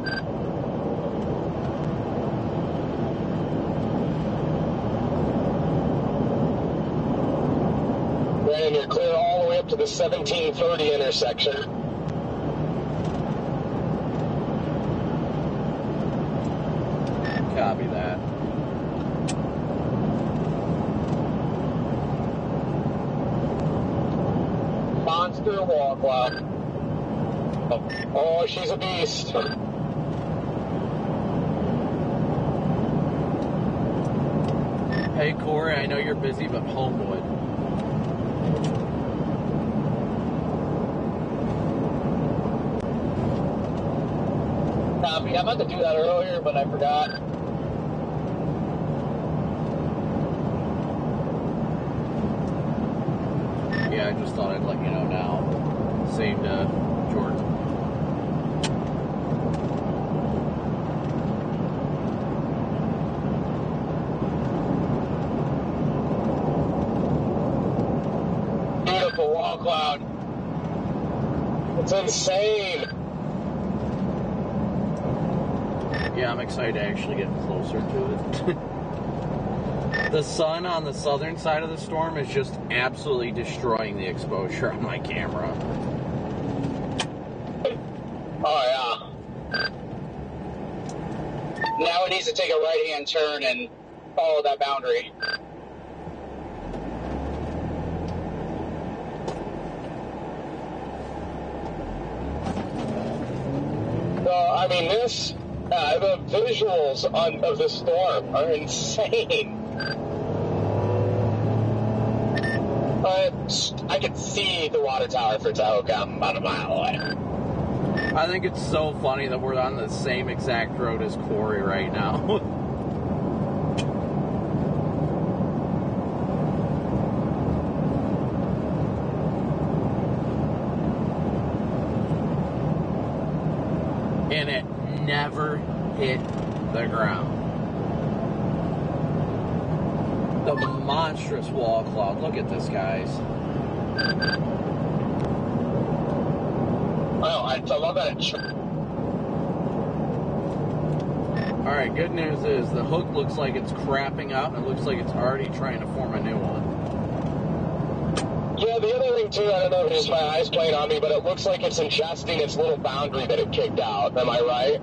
Brandon, you're clear all the way up to the 1730 intersection. Copy that. Monster walk, wow. Oh, she's a beast. Hey, Corey, I know you're busy, but Homewood. Copy. I meant to do that earlier, but I forgot. Yeah, I just thought I'd let you know now. Same to Jordan. Beautiful wall cloud. It's insane. Yeah, I'm excited to actually get closer to it. The sun on the southern side of the storm is just absolutely destroying the exposure on my camera. Oh, yeah. Now it needs to take a right-hand turn and follow that boundary. Well, I mean, the visuals of the storm are insane. I could see the water tower for Tahoe about a mile away. I think it's so funny that we're on the same exact road as Corey right now. And it never hit the ground. The monstrous wall cloud. Look at this, guys. Oh, I love that. Alright, good news is the hook looks like it's crapping out, and it looks like it's already trying to form a new one. Yeah, the other thing too, I don't know if it's my eyes playing on me, but it looks like it's ingesting its little boundary that it kicked out. Am I right?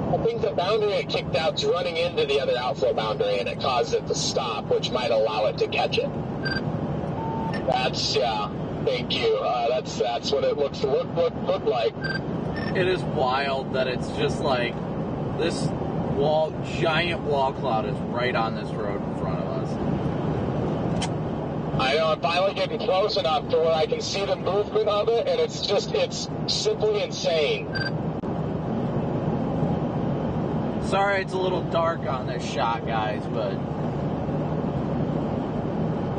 I think the boundary it kicked out is running into the other outflow boundary, and it caused it to stop, which might allow it to catch it. That's, yeah, thank you. That's what it looked like. It is wild that it's just like this giant wall cloud is right on this road in front of us. I know, I'm finally getting close enough to where I can see the movement of it, and it's simply insane. Sorry it's a little dark on this shot, guys, but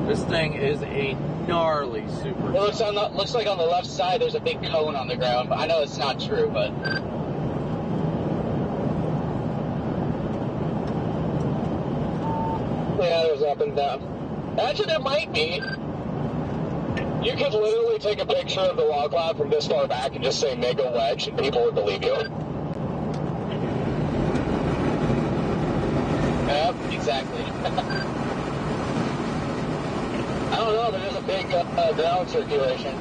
this thing is a gnarly super. It looks like on the left side there's a big cone on the ground, but I know it's not true, but... Yeah, there's up and down. Actually, there might be. You could literally take a picture of the wall cloud from this far back and just say mega wedge, and people would believe you. Yep, exactly. I don't know, there's a big ground circulation.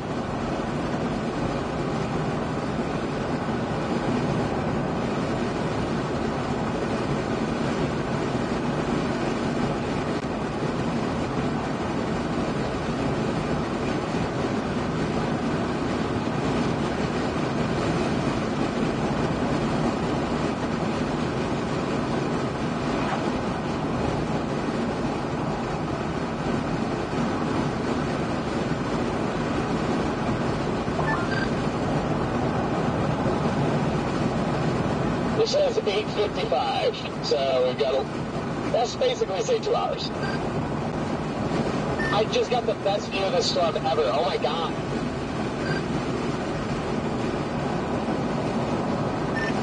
It says 8:55, so we've got that's basically say 2 hours. I just got the best view of this storm ever. Oh my god.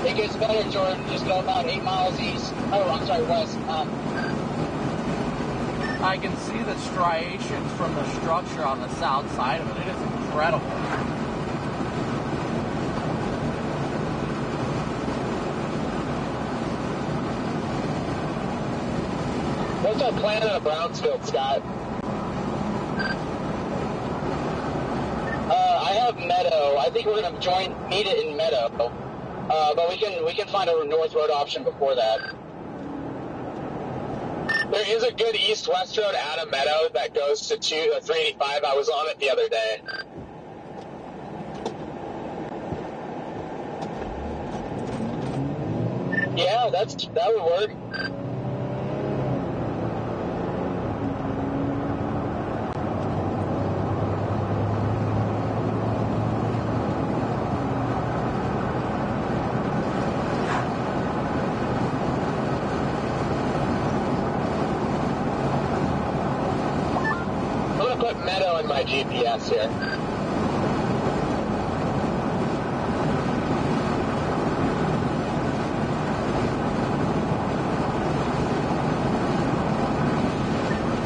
It gets better, Jordan. Just go about 8 miles east. Oh, I'm sorry, west. I can see the striations from the structure on the south side of it. It is incredible. What's our plan in Brownsville, Scott? I have Meadow. I think we're going to meet it in Meadow. But we can find a North Road option before that. There is a good east-west road out of Meadow that goes to 385. I was on it the other day. Yeah, that would work. Meadow in my GPS here.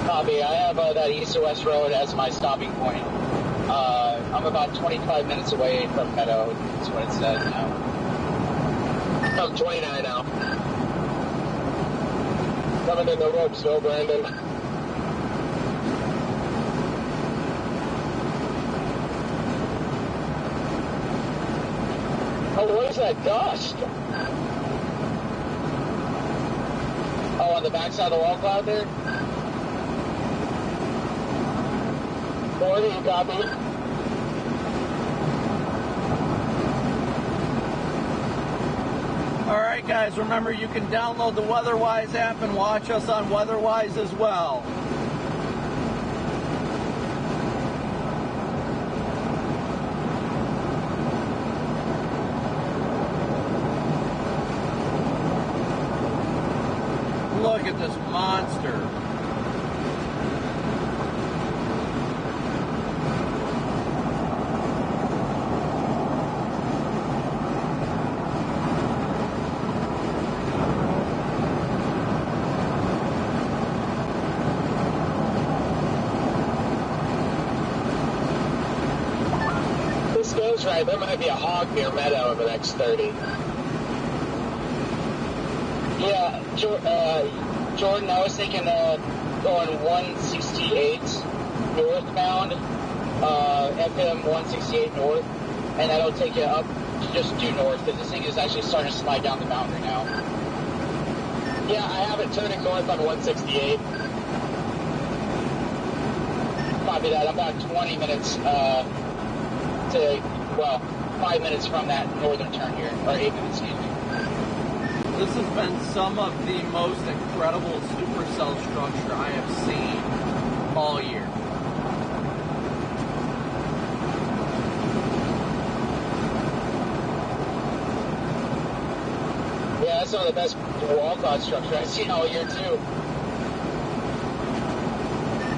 Copy. I have that east to west road as my stopping point. I'm about 25 minutes away from Meadow, is what it says now. I'm 29 now. coming into Ropesville, Brandon. Oh, what is that dust? Oh, on the backside of the wall cloud there? 40, you got me? All right, guys, remember you can download the WeatherWise app and watch us on WeatherWise as well. Look at this monster. This goes right. There might be a hog near Meadow in the next 30. Yeah, Jordan, I was thinking going 168 northbound, FM 168 north, and that'll take you up to just due north, because this thing is actually starting to slide down the boundary now. Yeah, I have it turning north on 168. Copy that. I'm about 20 minutes 5 minutes from that northern turn here, or 8 minutes, excuse me. This has been some of the most incredible supercell structure I have seen all year. Yeah, that's some of the best wall cloud structure I've seen all year, too.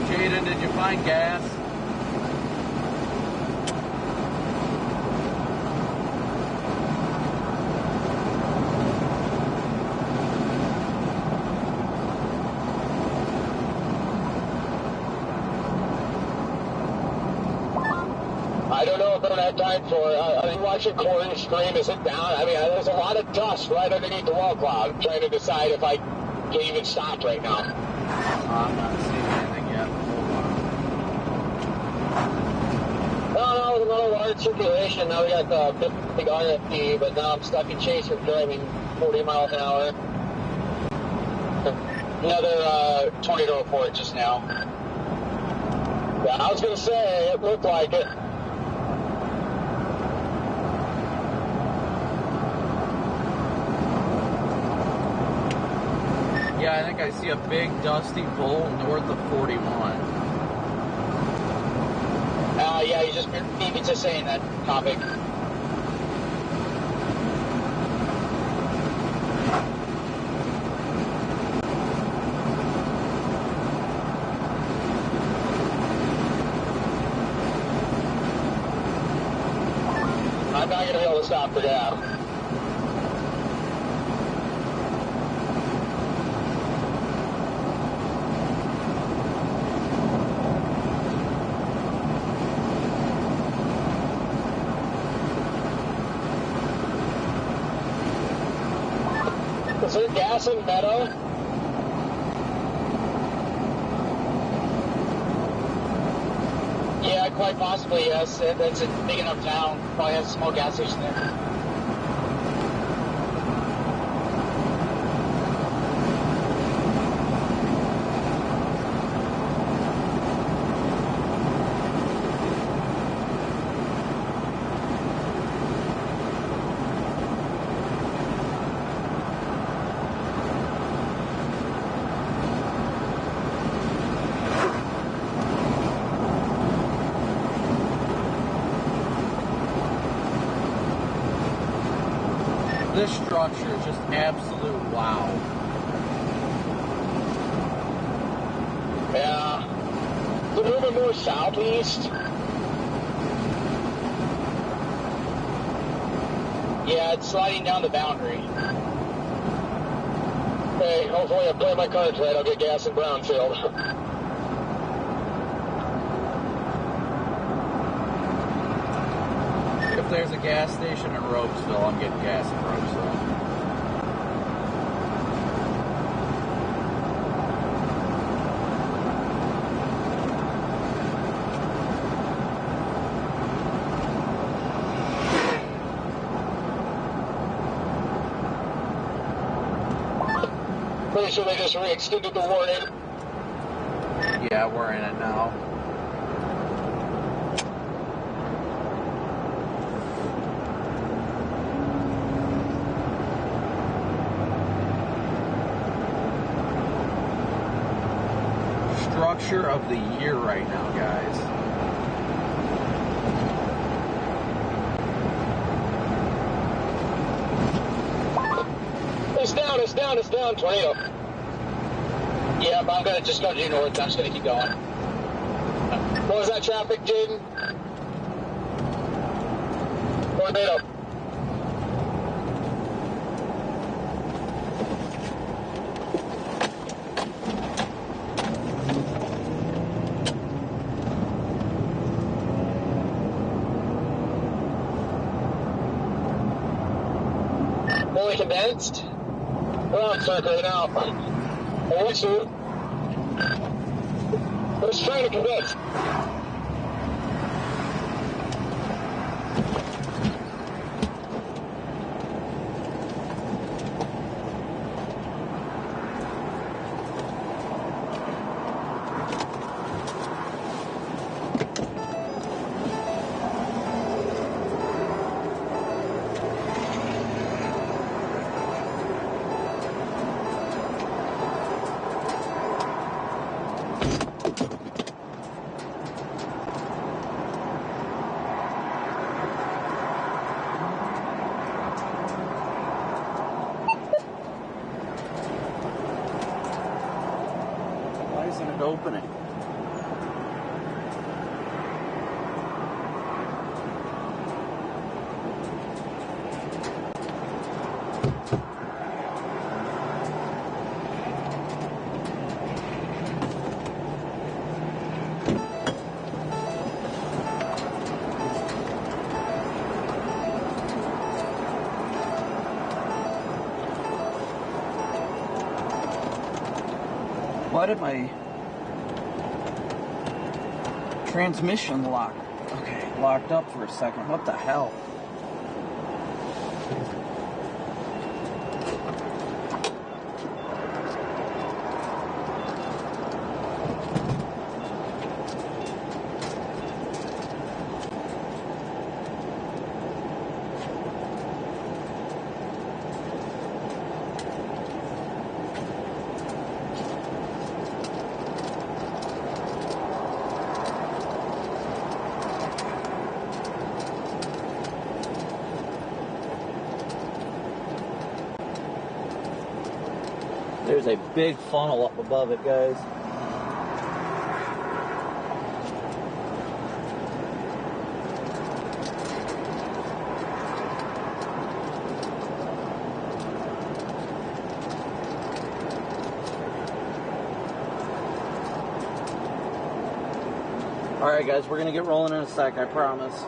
Jaden, did you find gas? I don't know if I don't have time for it. Are you watching Corn stream? Is it down? I mean, there's a lot of dust right underneath the wall cloud. I'm trying to decide if I can even stop right now. I'm not seeing anything yet. No, it was a little water circulation. Now we got the big RFP, but now I'm stuck in Chaser driving 40 miles an hour. Another tornado report just now. Yeah, I was going to say, it looked like it. Yeah, I think I see a big dusty bowl north of 41. Yeah, you just beat me to saying that, Copic. I'm not going to be able to stop for gas. Is there gas in Meadow? Yeah, quite possibly, yes. It's a big enough town. Probably has a small gas station there. This structure is just absolute wow. Yeah. We're moving more southeast. Yeah, it's sliding down the boundary. Hey, hopefully I play my cards right. I'll get gas in Brownfield. If there's a gas station in Ropesville, I'm getting gas in Ropesville. pretty sure they just re-extended the warning. Yeah, we're in it now. Structure of the year right now, guys. It's down, tornado. Yeah, but I'm gonna just go due north. I'm just gonna keep going. What was that traffic, Jaden? Tornado. Fully condensed. We're on circuit now. Let's try to condense. Opening. Why did my transmission locked up for a second? What the hell? There's a big funnel up above it, guys. Alright guys, we're going to get rolling in a sec, I promise.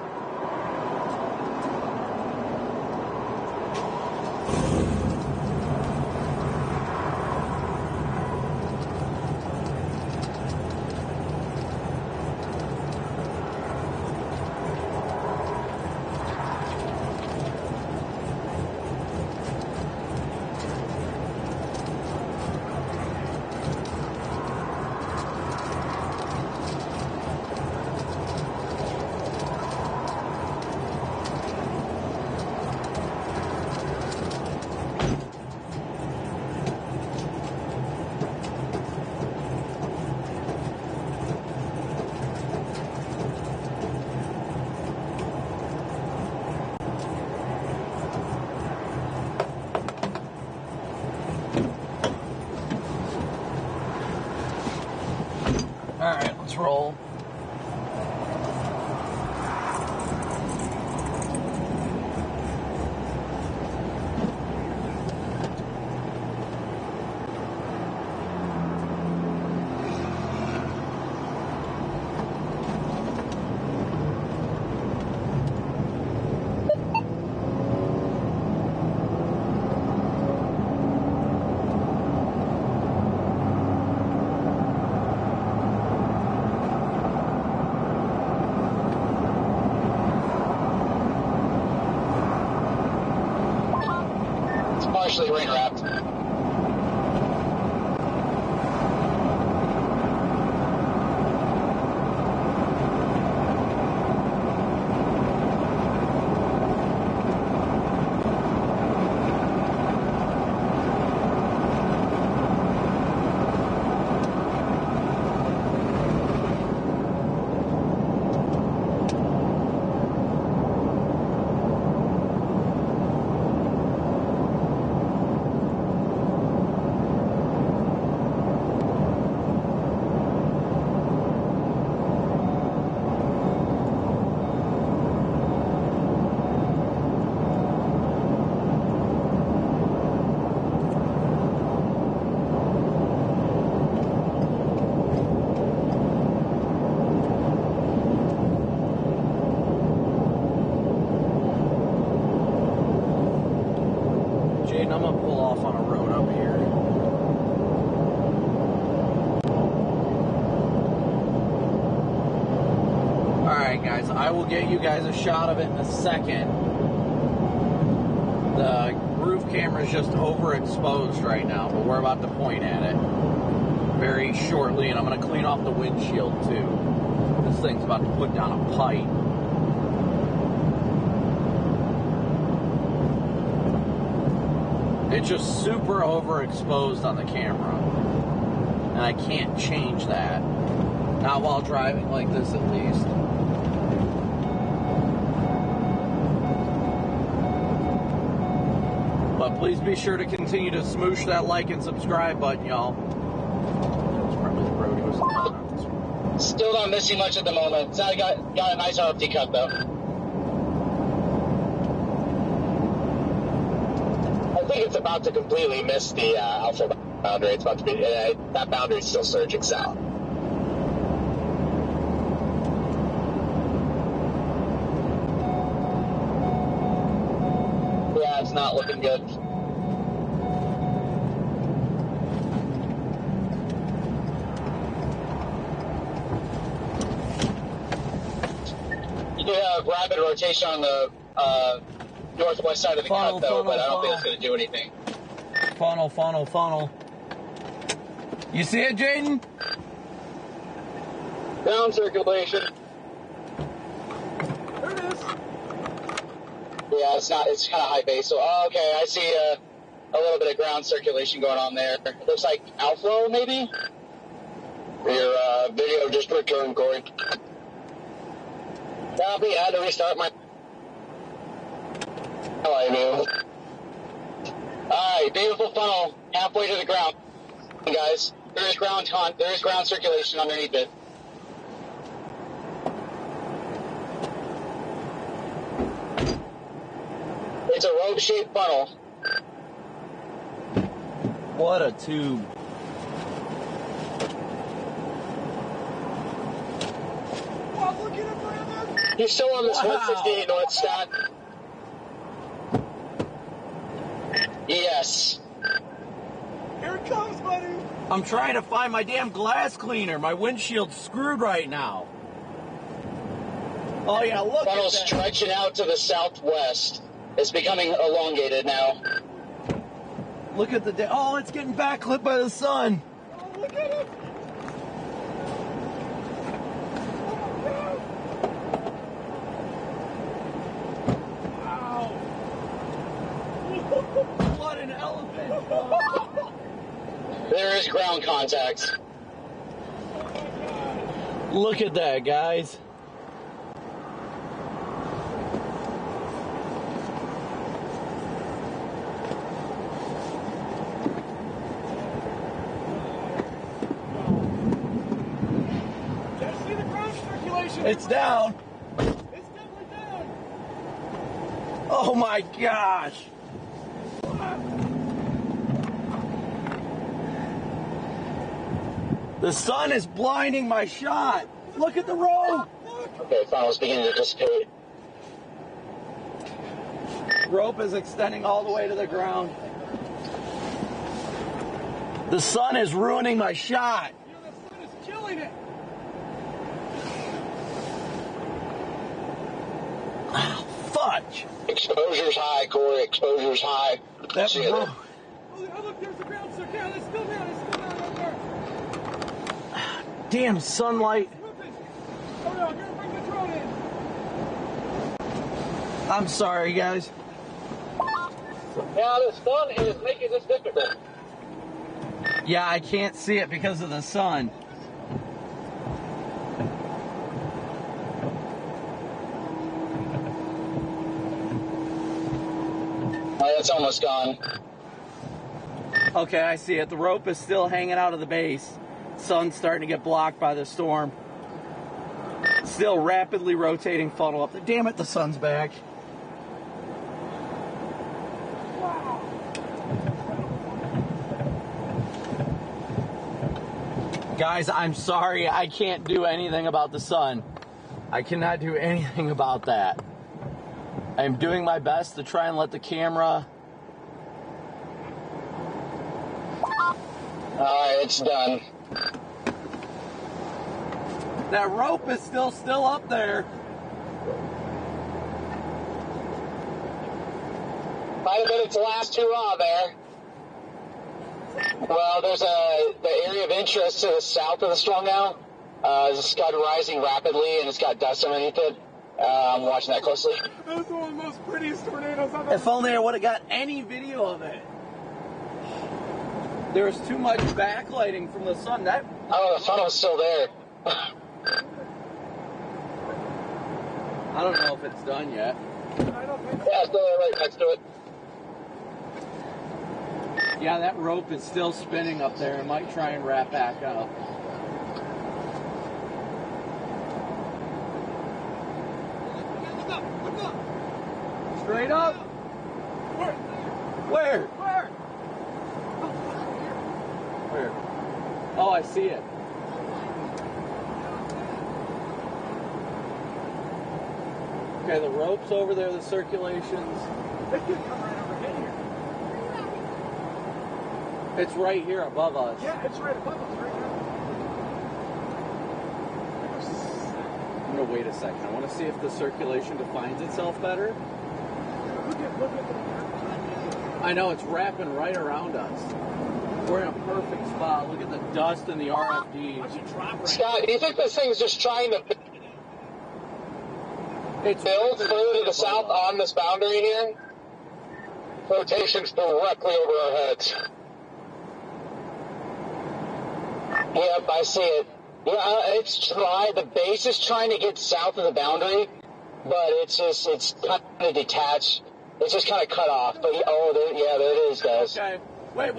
I will get you guys a shot of it in a second. The roof camera is just overexposed right now, but we're about to point at it very shortly, and I'm going to clean off the windshield too. This thing's about to put down a pipe. It's just super overexposed on the camera, and I can't change that. Not while driving like this, at least. But please be sure to continue to smoosh that like and subscribe button, y'all. Still not missing much at the moment. It's not got a nice RFD cut though. I think it's about to completely miss the alpha boundary. It's about to be that boundary is still surging south. Yeah, it's not looking good. You do have rapid rotation on the northwest side of the cut, though, but I don't think it's going to do anything. Funnel. You see it, Jaden? Ground circulation. There it is. Yeah, it's not. It's kind of high base. So, okay, I see a little bit of ground circulation going on there. It looks like outflow, maybe. Your video just returned, Corey. Copy. I had to restart my. Oh, I knew. All right, beautiful funnel halfway to the ground, guys. There is ground circulation underneath it. It's a rope-shaped funnel. What a tube. Oh, look at him, Brandon. He's still on this 168 north stack. Yes. Here it comes, buddy. I'm trying to find my damn glass cleaner. My windshield's screwed right now. Oh yeah, look Funnel's at that. stretching out to the southwest. It's becoming elongated now. Look at the oh, it's getting backlit by the sun. Oh, look at it. Wow. What an elephant. There is ground contact. Look at that, guys. It's down. It's definitely down. Oh my gosh. The sun is blinding my shot. Look at the road. Okay, funnel's beginning to dissipate. Rope is extending all the way to the ground. The sun is ruining my shot. You know, the sun is killing it. Fudge. Exposure's high, Corey. Exposure's high. That's See it. Oh, look, there's the ground circle. Yeah, it's still down. It's still down right there. Damn sunlight. Oh, no, you're going to bring the drone in. I'm sorry, guys. Yeah, the sun is making this difficult. Yeah, I can't see it because of the sun. Oh, it's almost gone. Okay, I see it. The rope is still hanging out of the base. Sun's starting to get blocked by the storm. Still rapidly rotating funnel up there. Damn it, the sun's back. Guys, I'm sorry. I can't do anything about the sun. I cannot do anything about that. I'm doing my best to try and let the camera... Alright, it's done. That rope is still up there. Might have been its last hurrah there. Well, there's the area of interest to the south of the storm now. There's a scud rising rapidly, and it's got dust underneath it. I'm watching that closely. That was one of the most prettiest tornadoes I've ever If only I would have got any video of it. There was too much backlighting from the sun. Oh, the funnel's still there. I don't know if it's done yet. Yeah, still there right next to it. Yeah, that rope is still spinning up there. It might try and wrap back up. Look up! Straight up? Where? Where? Oh, I see it. Okay, the rope's over there, the circulations. It could come right over here. It's right here above us. Yeah, it's right above us right now. I'm gonna wait a second. I want to see if the circulation defines itself better. Look at the I know, it's wrapping right around us. We're in a perfect spot. Look at the dust and the RFD. Scott, do you think this thing's just trying to build further to the south on this boundary here? Rotation's directly over our heads. Yep, I see it. Yeah, the base is trying to get south of the boundary, but it's kind of detached. It's just kind of cut off. But there it is, guys. Okay. Wait,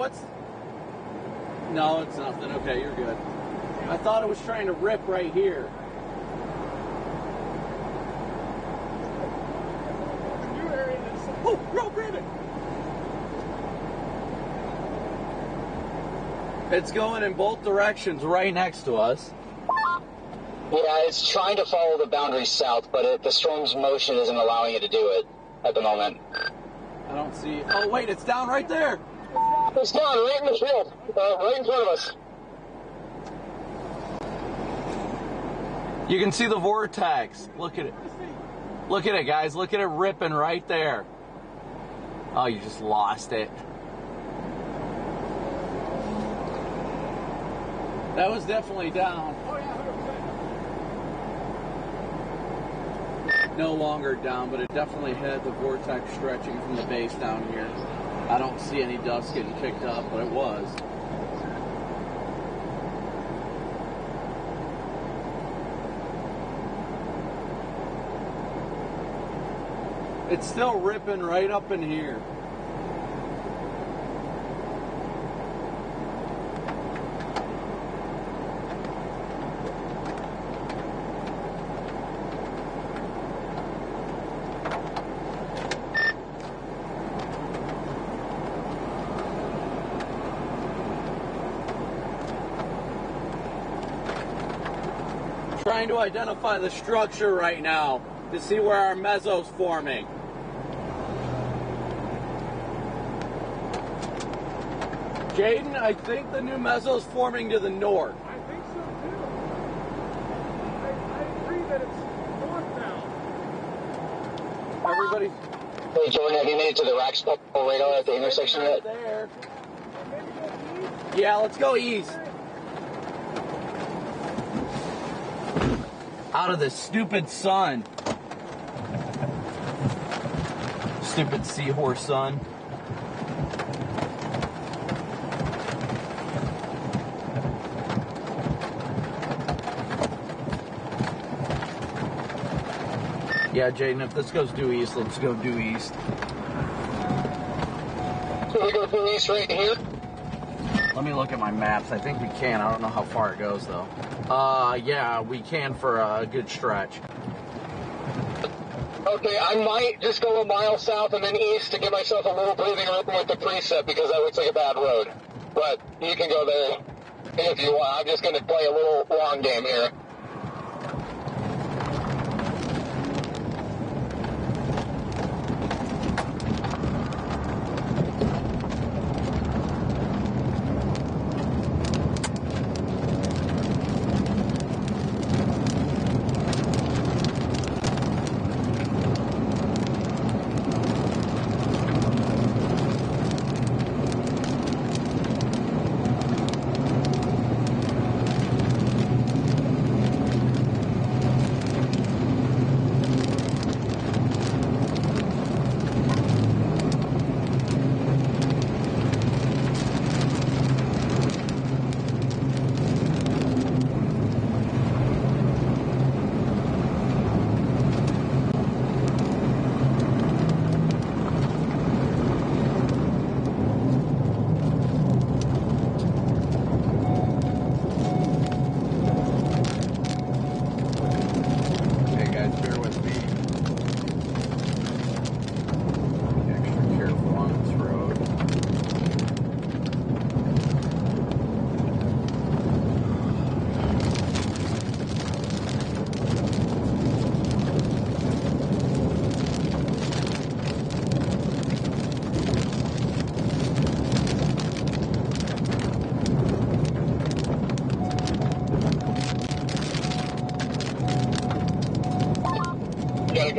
No, it's nothing. Okay, you're good. I thought it was trying to rip right here. Oh, rope ribbon! It's going in both directions right next to us. Yeah, it's trying to follow the boundary south, but the storm's motion isn't allowing it to do it at the moment. I don't see. Oh, wait, it's down right there. It's down right in the field, right in front of us. You can see the vortex. Look at it. Look at it, guys. Look at it ripping right there. Oh, you just lost it. That was definitely down. Oh, yeah, 100%. No longer down, but it definitely had the vortex stretching from the base down here. I don't see any dust getting picked up, but it was. It's still ripping right up in here. Trying to identify the structure right now to see where our meso's forming. Jaden, I think the new meso's forming to the north. I think so too. I agree that it's north now. Everybody. Hey, Jordan, have you made it to the Raxpole radar at the intersection yet? There. Yeah, let's go east. Out of the stupid sun. Stupid seahorse sun. Yeah, Jaden, if this goes due east, let's go due east. So we go due east right here? Let me look at my maps. I think we can. I don't know how far it goes, though. Yeah, we can for a good stretch. Okay, I might just go a mile south and then east to give myself a little breathing room with the precept because that looks like a bad road. But you can go there if you want. I'm just going to play a little long game here.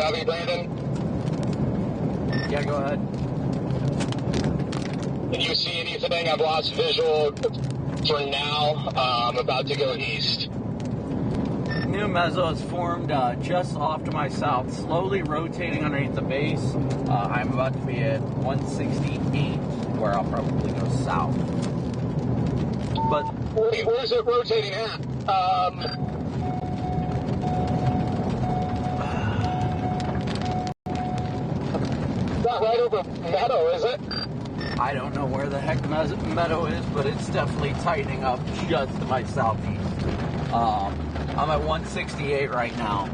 Copy, Brandon? Yeah, go ahead. Can you see anything? I've lost visual for now. I'm about to go east. New mezzo is formed just off to my south, slowly rotating underneath the base. I'm about to be at 168, where I'll probably go south. But wait, where's it rotating at? Not right over Meadow, is it? I don't know where the heck Meadow is, but it's definitely tightening up just to my southeast. I'm at 168 right now.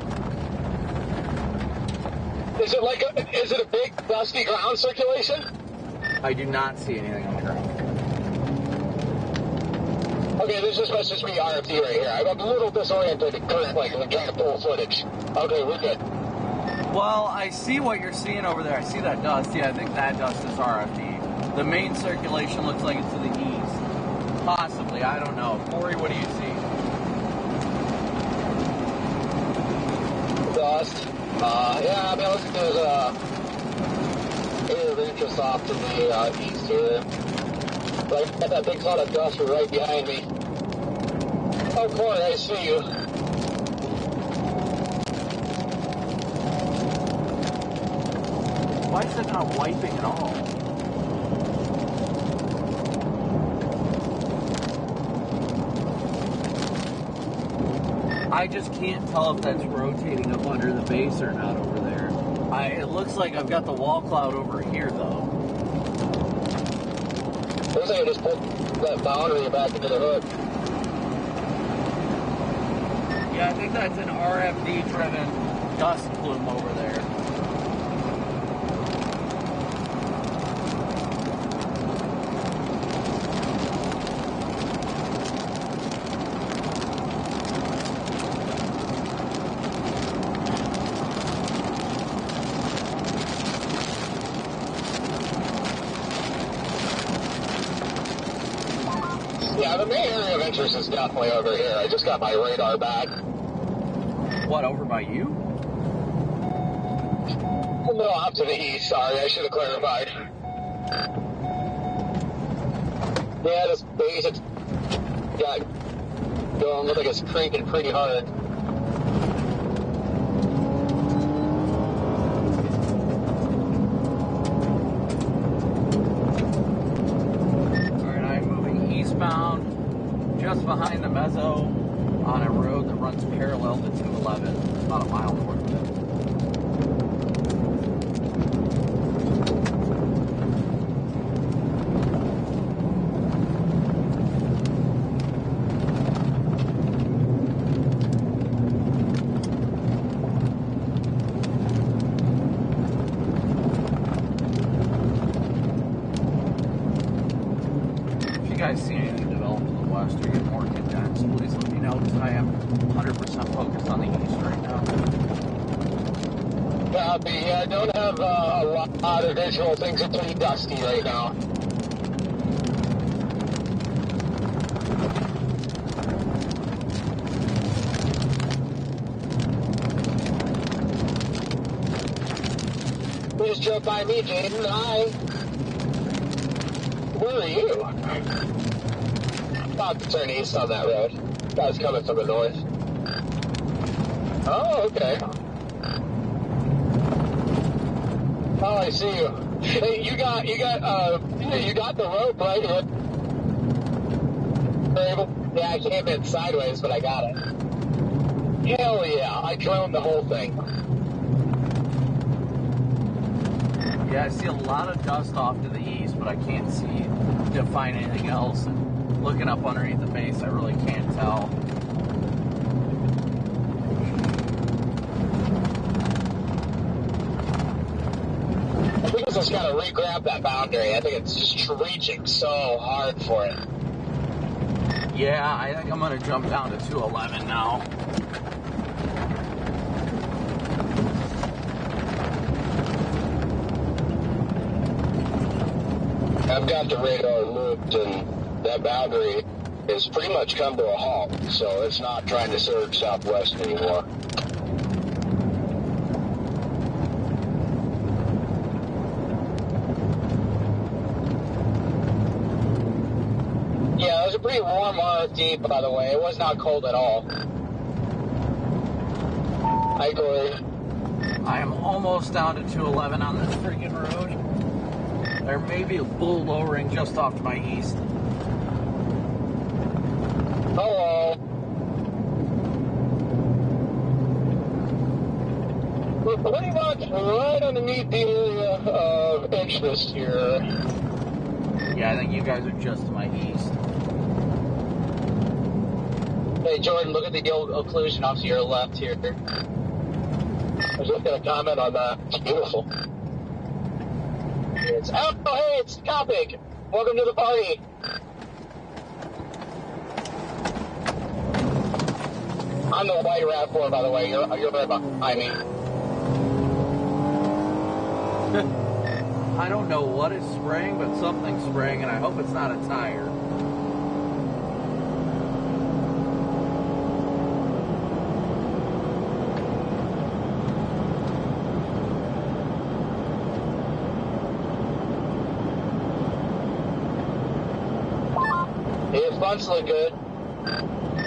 Is it a big dusty ground circulation? I do not see anything on the ground. Okay, this is supposed to be RFD right here. I'm a little disoriented currently because I'm trying to pull footage. Okay, we're good. Well, I see what you're seeing over there. I see that dust. Yeah, I think that dust is RFD. The main circulation looks like it's to the east. Possibly, I don't know. Corey, what do you see? Dust. Yeah, I mean, there's area of interest off to the east here. Like, that big cloud of dust right behind me. Oh, Corey, I see you. Why is it not wiping at all? I just can't tell if that's rotating up under the base or not over there. It looks like I've got the wall cloud over here, though. Looks like I just pulled that boundary back into the hood. Yeah, I think that's an RFD-driven dust plume over there. Yeah, the main area of interest is definitely over here. I just got my radar back. What, over by you? No, up to the east. Sorry, I should have clarified. Yeah, this base, it's got going. Looks like it's cranking pretty hard. Just behind the mezzo on a road that runs parallel to 211, about a mile north of it. If you guys see anything develop in the west or get more condensed, please let me know, because I am 100% focused on the east right now. Copy. I don't have a lot of visual things. It's pretty dusty right now. You just drove by me, Jaden. Hi. Where are you? About to turn east on that road. Guy's coming from the north. Oh, okay. Oh, I see you. Hey, you got the rope, right? Yeah, I came in sideways, but I got it. Hell yeah, I droned the whole thing. Yeah, I see a lot of dust off to the east, but I can't define anything else. And looking up underneath the base, I really can't tell. I think it's just got to re-grab that boundary. I think it's just reaching so hard for it. Yeah, I think I'm going to jump down to 211 now. I've got the radar looped, and that boundary has pretty much come to a halt, so it's not trying to surge southwest anymore. a pretty warm RFD, by the way. It was not cold at all. I agree. I am almost down to 211 on this freaking road. There may be a bull lowering just off to my east. Hello. We're pretty much right underneath the area of interest here. Yeah, I think you guys are just to my east. Hey, Jordan, look at the old occlusion off to your left here. I was just going to comment on that. It's beautiful. Hey, it's Copic. Welcome to the party. I'm the white RAV4, by the way. You're right behind me. I don't know what is spraying, but something's spraying, and I hope it's not a tire. His bunts look good.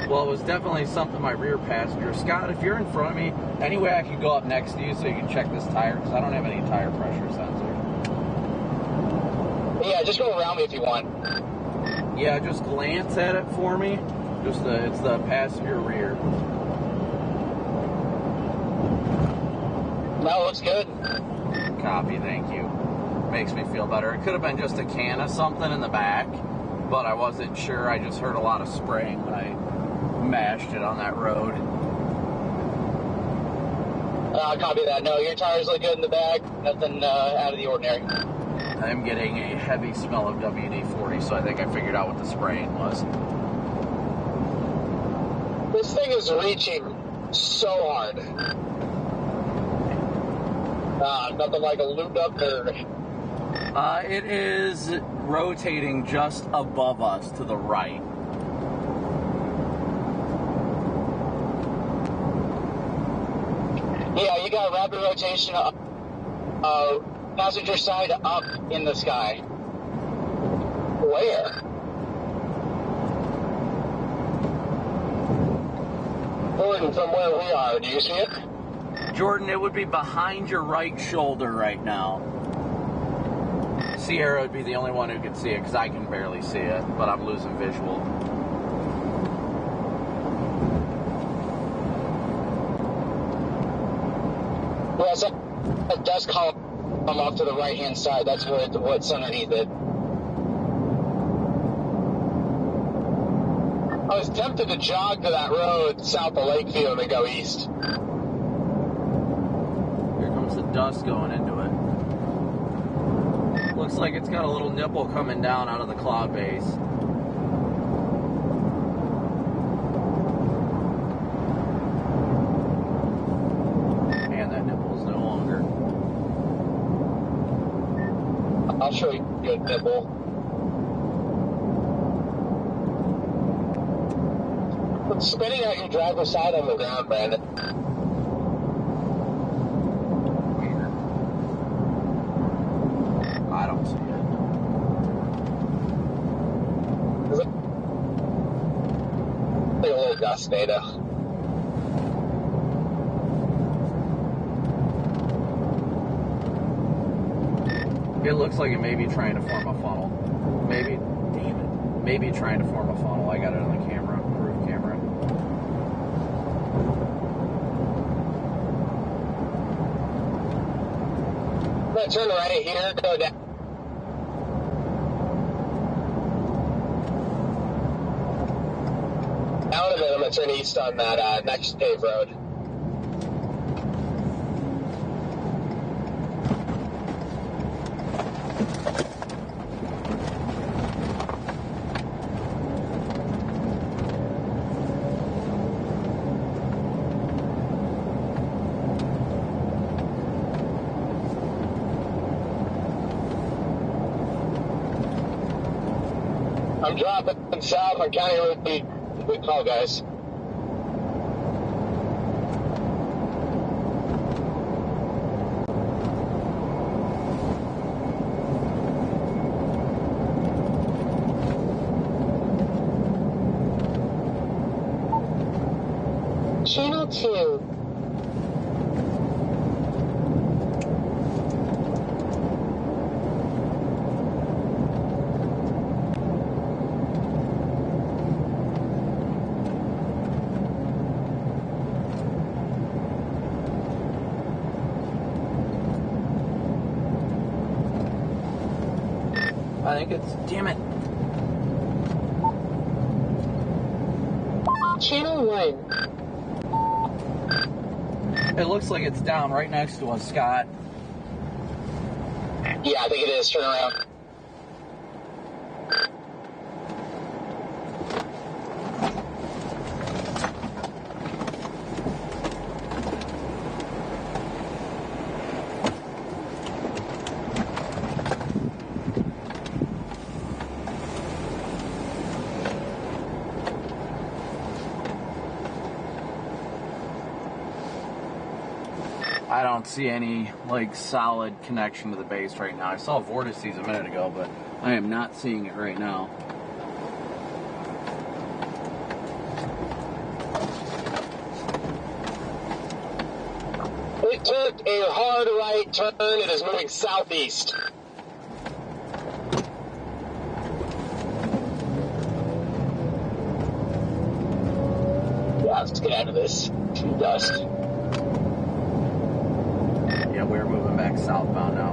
Well, it was definitely something my rear passenger. Scott, if you're in front of me, any way I could go up next to you so you can check this tire? Because I don't have any tire pressure sensor. Yeah, just go around me if you want. Yeah, just glance at it for me. It's the passenger rear. No, looks good. Copy, thank you. Makes me feel better. It could have been just a can of something in the back, but I wasn't sure. I just heard a lot of spraying when I mashed it on that road. Copy that. No, your tires look good in the back. Nothing out of the ordinary. I'm getting a heavy smell of WD-40, so I think I figured out what the spraying was. This thing is reaching so hard. Nothing like a lubed up nerd. It is rotating just above us to the right. Yeah, you got rapid rotation up, passenger side up in the sky. Where? Jordan, from where we are, do you see it? Jordan, it would be behind your right shoulder right now. Sierra would be the only one who could see it because I can barely see it, but I'm losing visual. Well, so it does come off to the right-hand side. That's what's underneath it. I was tempted to jog to that road south of Lakefield and go east. Here comes the dust going into it. Looks like it's got a little nipple coming down out of the cloud base. And that nipple is no longer. I'll show you a good nipple. It's spinning out your driver's side on the ground, Brandon. I don't see it. Is it? A little gust data. It looks like it may be trying to form a funnel. Maybe, damn it. Maybe trying to form a funnel. I got it on the camera, roof camera. I'm going to turn right here, go down. Down a minute, I'm going to turn east on that next paved road. I'm dropping south on County Road B. Good call, guys. Channel 2. I think it's, damn it. Channel 1. It looks like it's down right next to us, Scott. Yeah, I think it is. Turn around. I don't see any, like, solid connection to the base right now. I saw vortices a minute ago, but I am not seeing it right now. It took a hard right turn. It is moving southeast. Yeah, let's get out of this dust. Yeah, we're moving back southbound now.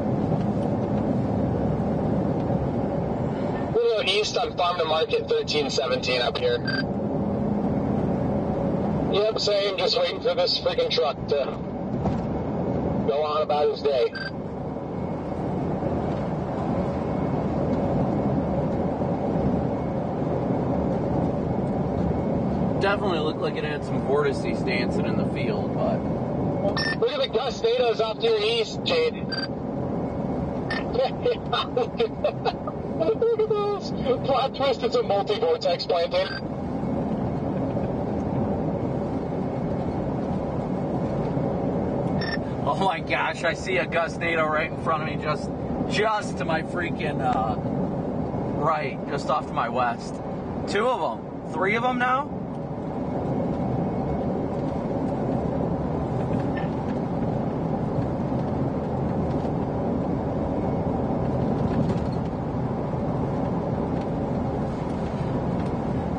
We'll go east on Farm to Market 1317 up here. Yep, same. Just waiting for this freaking truck to go on about his day. Definitely looked like it had some vortices dancing in the field, but... Look at the gustados off to your east, Jade. Look at those. Plot twist, it's a multi-vortex planting. Oh my gosh, I see a gustado right in front of me, just to my freaking right, just off to my west. 2 of them. 3 of them now?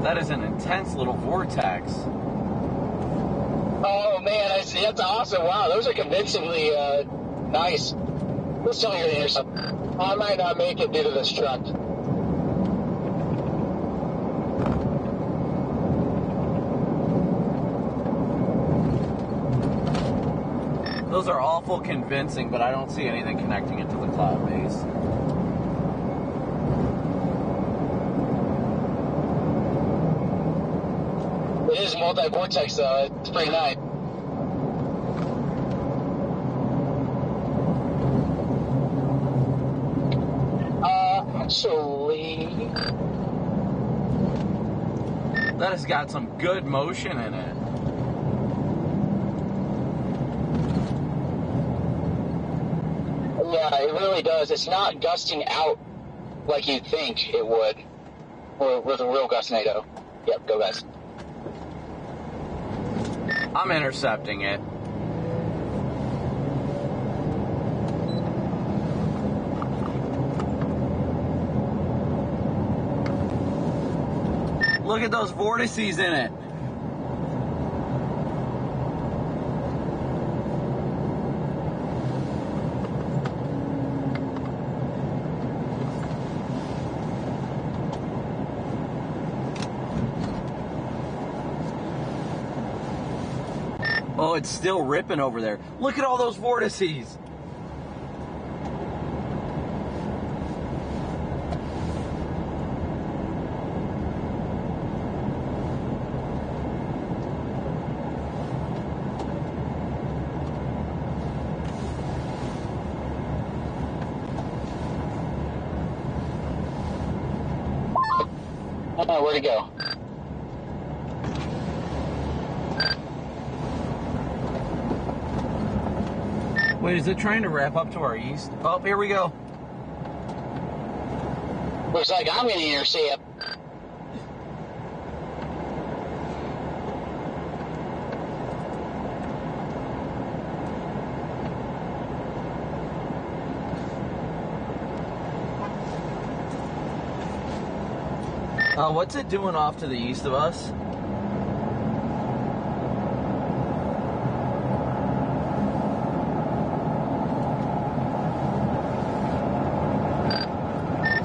That is an intense little vortex. Oh man, I see. That's awesome. Wow, those are convincingly nice. Let's tell you the intercept. I might not make it due to this truck. Those are awful convincing, but I don't see anything connecting it to the cloud base. It is multi-vortex though. It's pretty nice. Actually... That has got some good motion in it. Yeah, it really does. It's not gusting out like you'd think it would with a real gustnado. Yep, go guys. I'm intercepting it. Look at those vortices in it. Oh, it's still ripping over there. Look at all those vortices. Oh, where'd it go? Wait, is it trying to wrap up to our east? Oh, here we go. Looks like I'm going to intercept. What's it doing off to the east of us?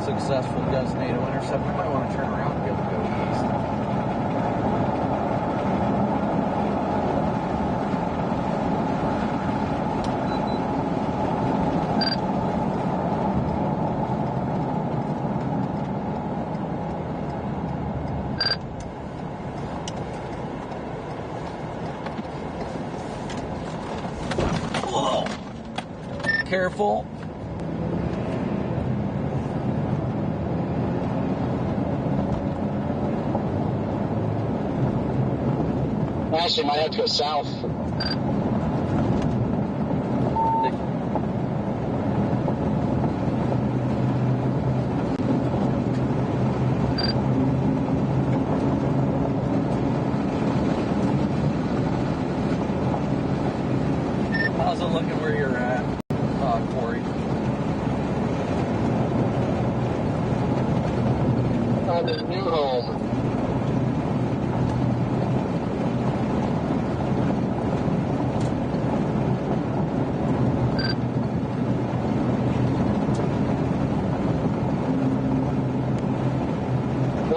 Successful does NATO intercept. We might want to turn around and be able to go east. Careful. Actually, might have to go south. How's it looking where you're at, Corey? On the new home.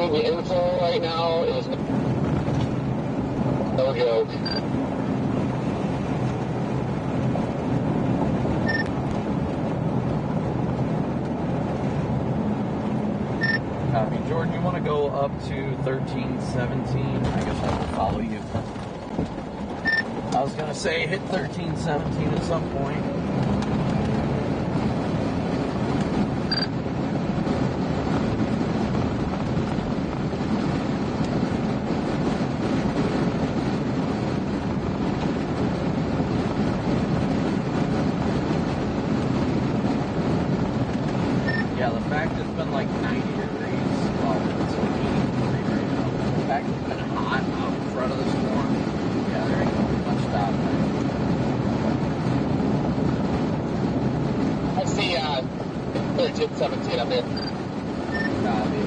The info right now is no joke. Copy. Jordan, you want to go up to 1317? I guess I will follow you. I was going to say hit 1317 at some point. Yeah, the fact it's been like 90 degrees, well, it's like 83 right now. The fact it's been hot out in front of the storm, yeah, there ain't gonna be much stopping it. I see 1317 up here. Copy.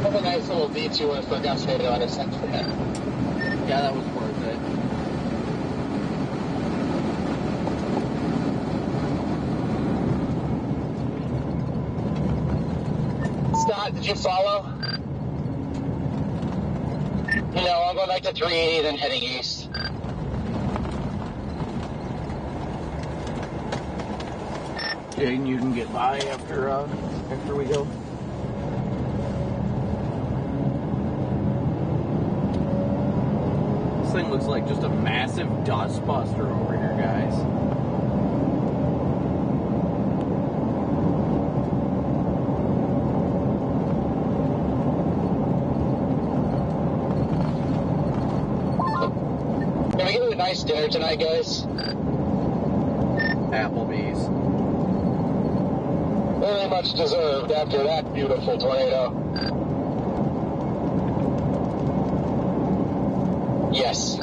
Have a nice little detour for Gus Radio intercept for him. Yeah, that was worth it. Scott, did you follow? You know, I'm going back to 380, then heading east. Jaden, you can get by after we go. This thing looks like just a massive dust buster over here, guys. Can we get a nice dinner tonight, guys? Applebee's. Very much deserved after that beautiful tornado. Yes.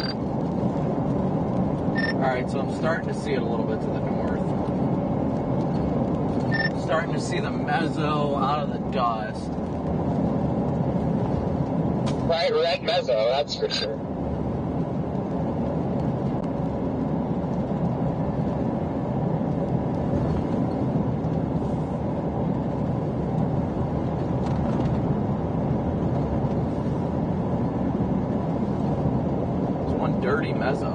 Alright, so I'm starting to see it a little bit to the north. Starting to see the mezzo out of the dust. Bright red mezzo, that's for sure. Dirty mezzo.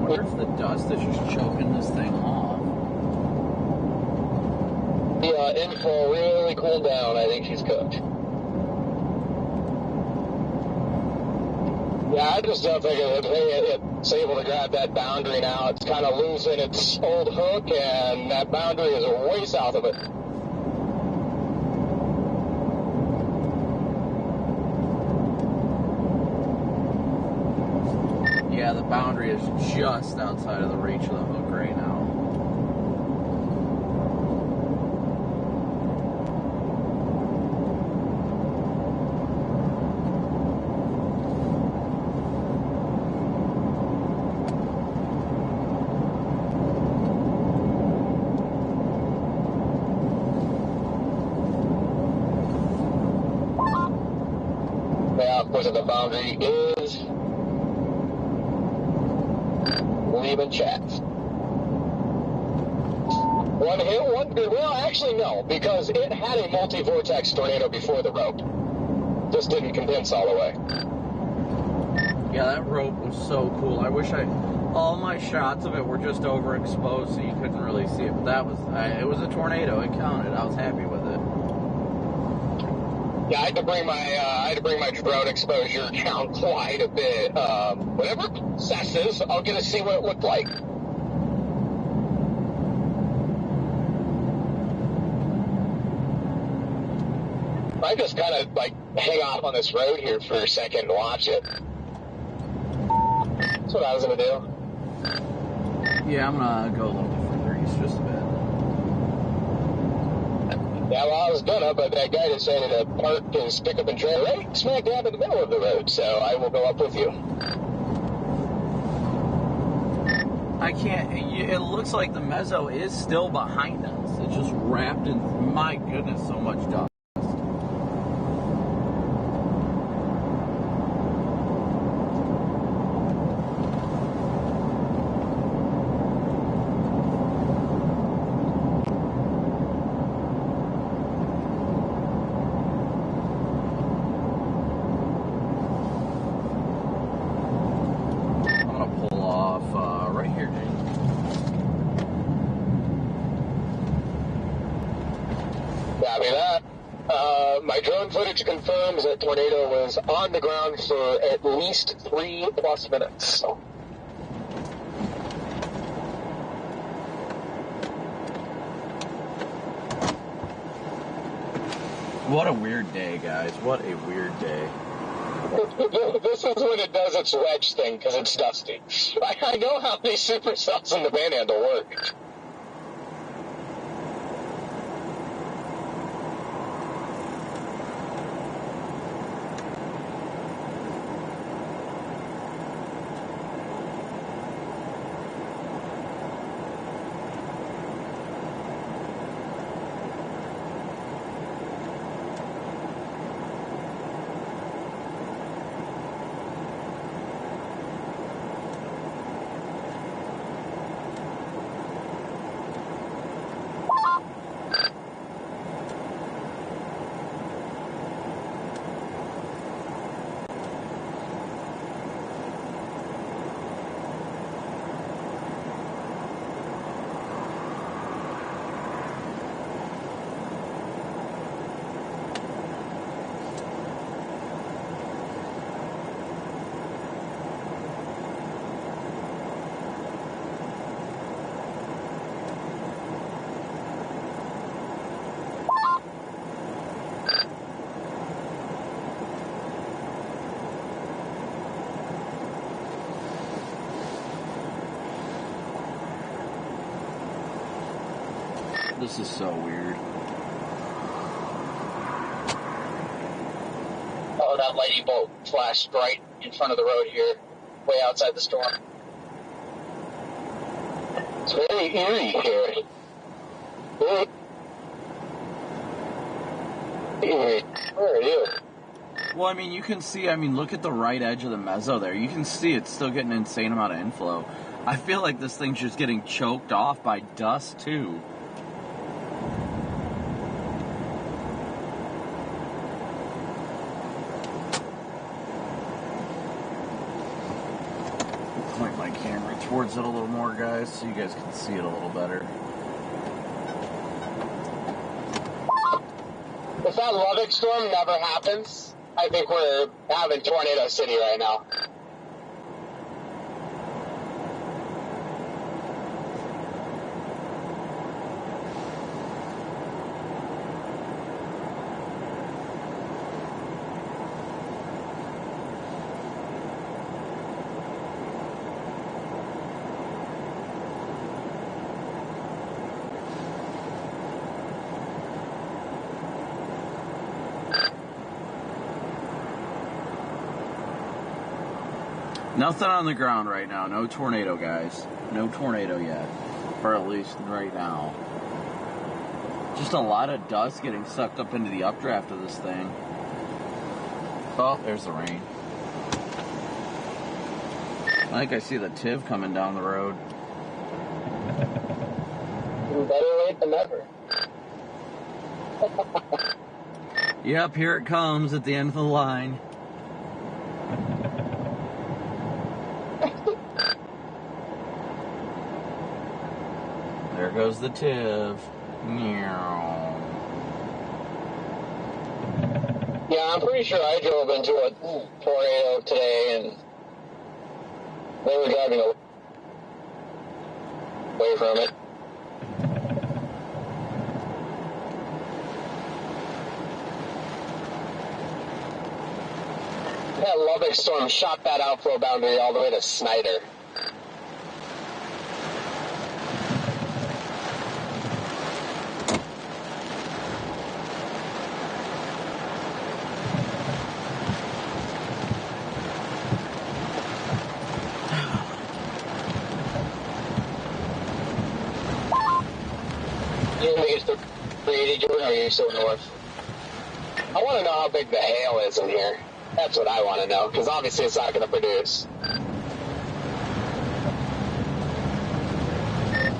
Wonder if the dust is just choking this thing off. The info really cooled down. I think she's cooked. Yeah, I just don't think it's able to grab that boundary now. It's kind of losing its old hook, and that boundary is way south of it. Yeah, the boundary is just outside of the reach of the hook right now. to the boundary is leaving chat. One hill, one good. Well, actually, no, because it had a multi-vortex tornado before the rope. Just didn't condense all the way. Yeah, that rope was so cool. I wish all my shots of it were just overexposed so you couldn't really see it. But that was, it was a tornado. It counted. I was happy with it. Yeah, I had to bring my drone exposure down quite a bit. Whatever it possesses, I'll get to see what it looked like. I just kind of like hang off on this road here for a second and watch it. That's what I was gonna do. Yeah, I'm gonna go a little bit further east, just a bit. Yeah, well, I was gonna, but that guy decided to park his pickup and trailer right smack dab in the middle of the road, so I will go up with you. I can't. It looks like the mezzo is still behind us. It's just wrapped in. My goodness, so much dust. My drone footage confirms that tornado was on the ground for at least 3+ minutes. What a weird day, guys. What a weird day. This is when it does its wedge thing, because it's dusty. I know how these supercells in the panhandle work. This is so weird. Oh, that lightning bolt flashed right in front of the road here, way outside the storm. It's very eerie here. Eerie. Where are you? Well, I mean, you can see, look at the right edge of the mezzo there. You can see it's still getting an insane amount of inflow. I feel like this thing's just getting choked off by dust, too. Point my camera towards it a little more, guys, so you guys can see it a little better. If that Lubbock storm never happens, I think we're having Tornado City right now. Nothing on the ground right now. No tornado, guys. No tornado yet. Or at least right now. Just a lot of dust getting sucked up into the updraft of this thing. Oh, there's the rain. I think I see the TIV coming down the road. Better late than never. Yep, here it comes at the end of the line. There goes the TIV. Meow. Yeah, I'm pretty sure I drove into a tornado today, and they were driving away from it. That Lubbock storm shot that outflow boundary all the way to Snyder. You think it's 380, Jordan, or are you still north? I want to know how big the hail is in here. That's what I want to know, because obviously it's not going to produce.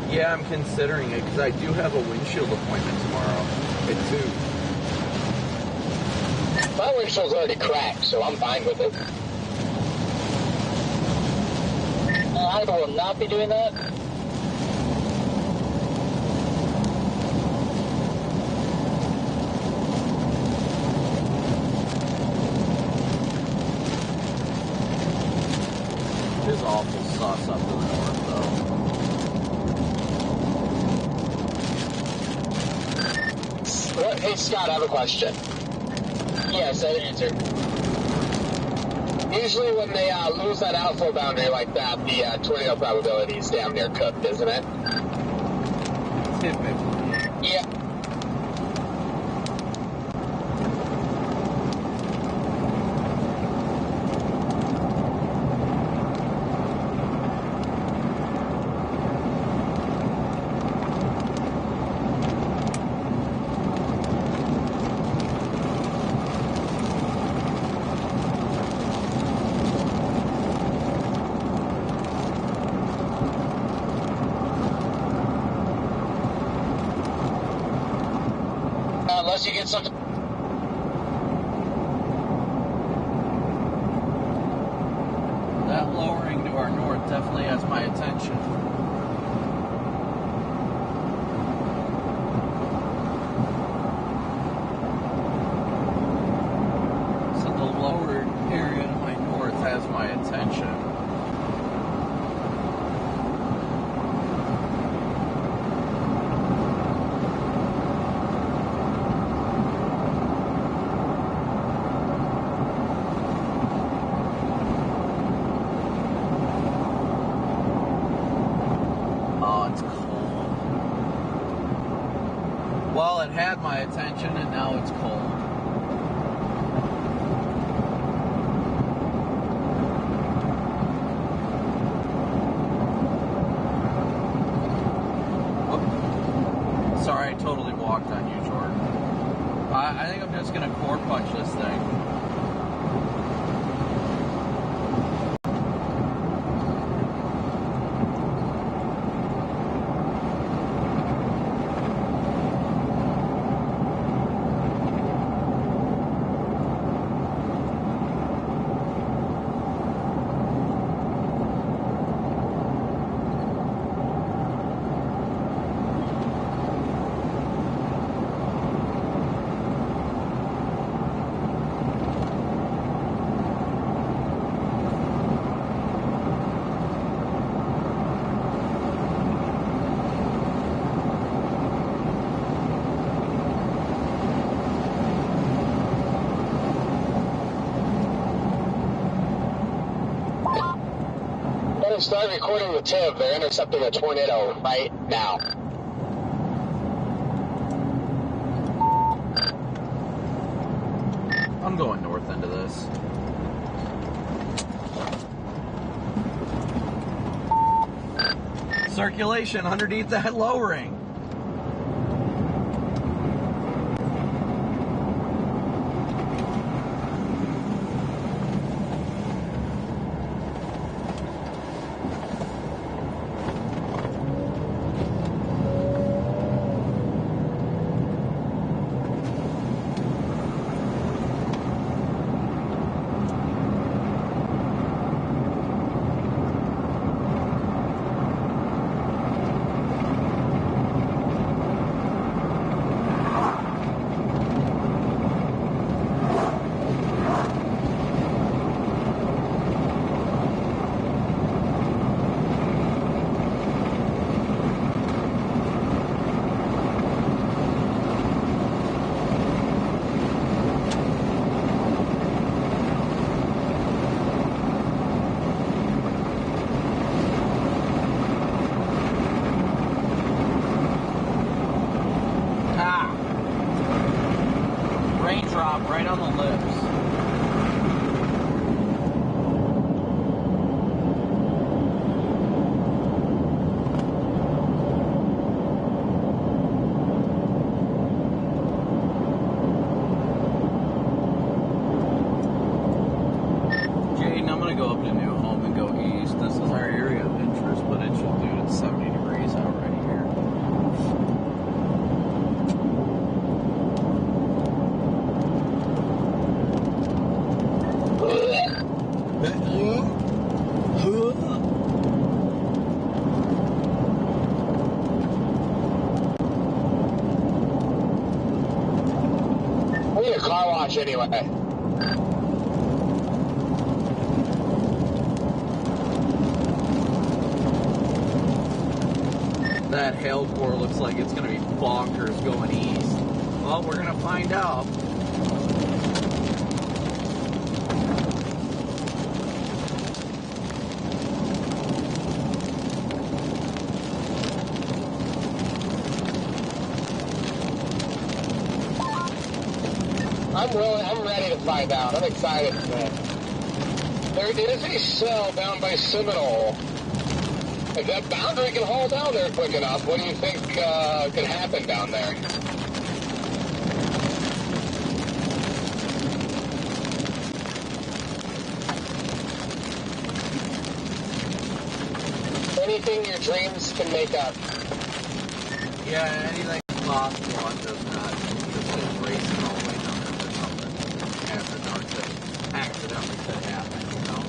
Yeah, I'm considering it, because I do have a windshield appointment tomorrow at 2. My windshield's already cracked, so I'm fine with it. I will not be doing that. It is awful sauce up to the north, though. Hey, Scott, I have a question. Yes, I answer. Usually when they lose that outflow boundary like that, the tornado probability is damn near cooked, isn't it? Typically. Yeah. Unless you get something. That lowering to our north definitely has my attention. So the lower area to my north has my attention. Well, it had my attention and now it's cold. Whoop. Sorry, I totally walked on you, Jordan. I think I'm just going to core punch this thing. Start recording the TIV. They're intercepting a tornado right now. I'm going north into this. Circulation underneath that lowering. top, right on the lips. Jaden, I'm going to go up to New Home and go east. This is our area of interest, but it should do it 70 degrees already here. We need a car wash anyway. That hail core looks like it's going to be bonkers going east. Well, we're going to find out. I'm ready to find out. I'm excited, man. There is a cell down by Seminole. If that boundary can haul down there quick enough, what do you think could happen down there? Anything your dreams can make up. Yeah, anything possible. I'm just not just racing all the way down there for something after dark that accidentally could happen, you know?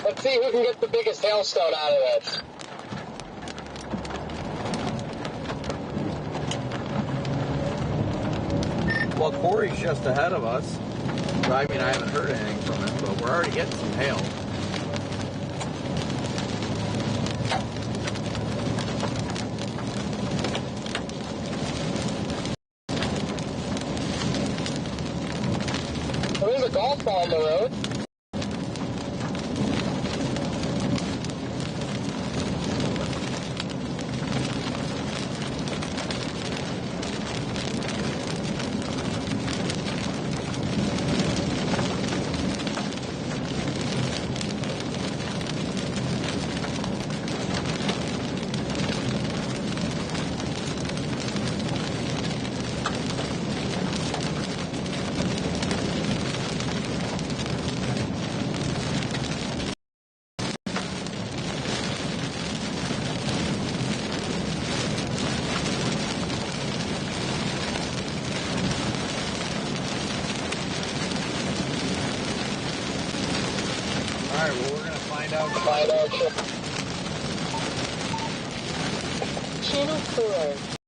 Let's see who can get the biggest hailstone out of this. Well, Corey's just ahead of us. I mean, I haven't heard anything from him, but we're already getting some hail. Well, there's a golf ball on the road. Alright, well, we're going to find out. Channel 4.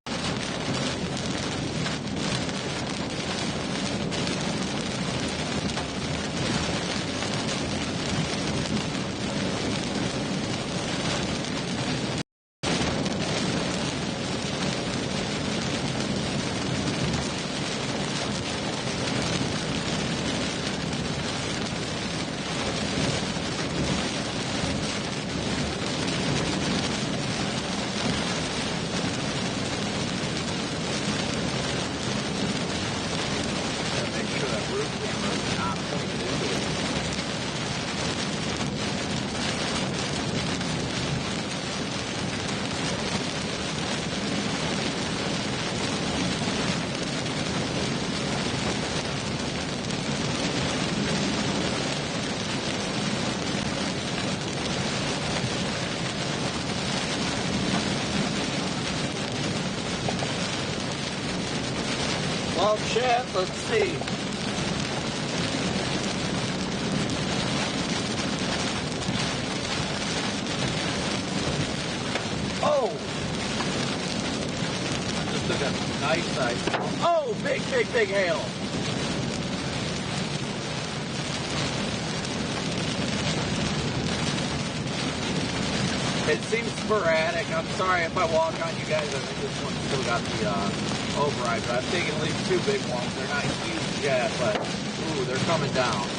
Well, chat, let's see. Oh! Just took a nice size. Oh, big hail. It seems sporadic. I'm sorry if I walk on you guys. I think this one's still got the override, but I'm taking at least two big ones. They're not huge yet, but ooh, they're coming down.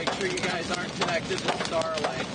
Make sure you guys aren't connected to Starlink.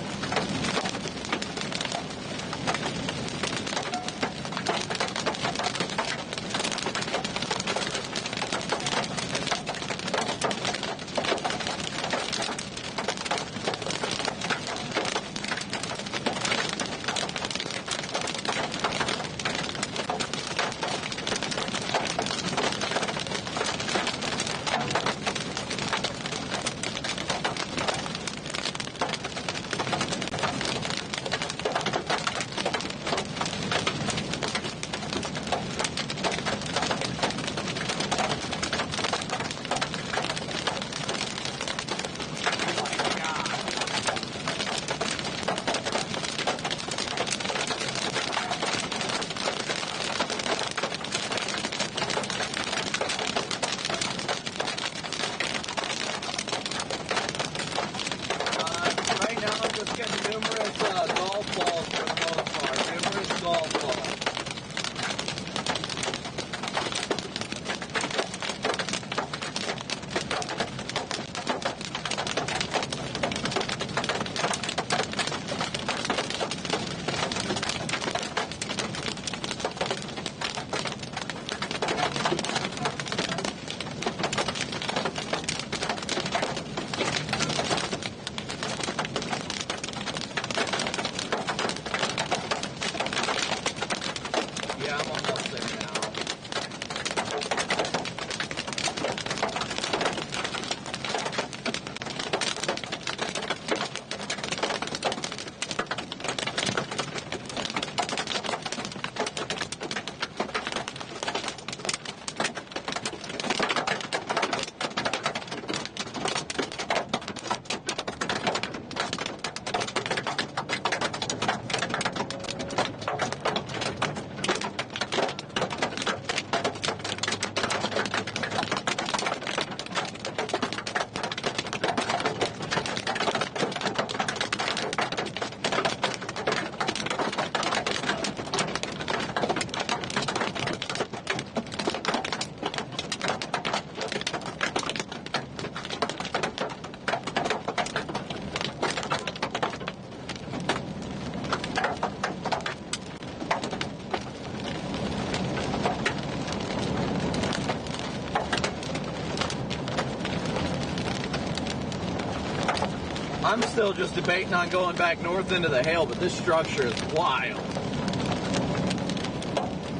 I'm still just debating on going back north into the hail, but this structure is wild.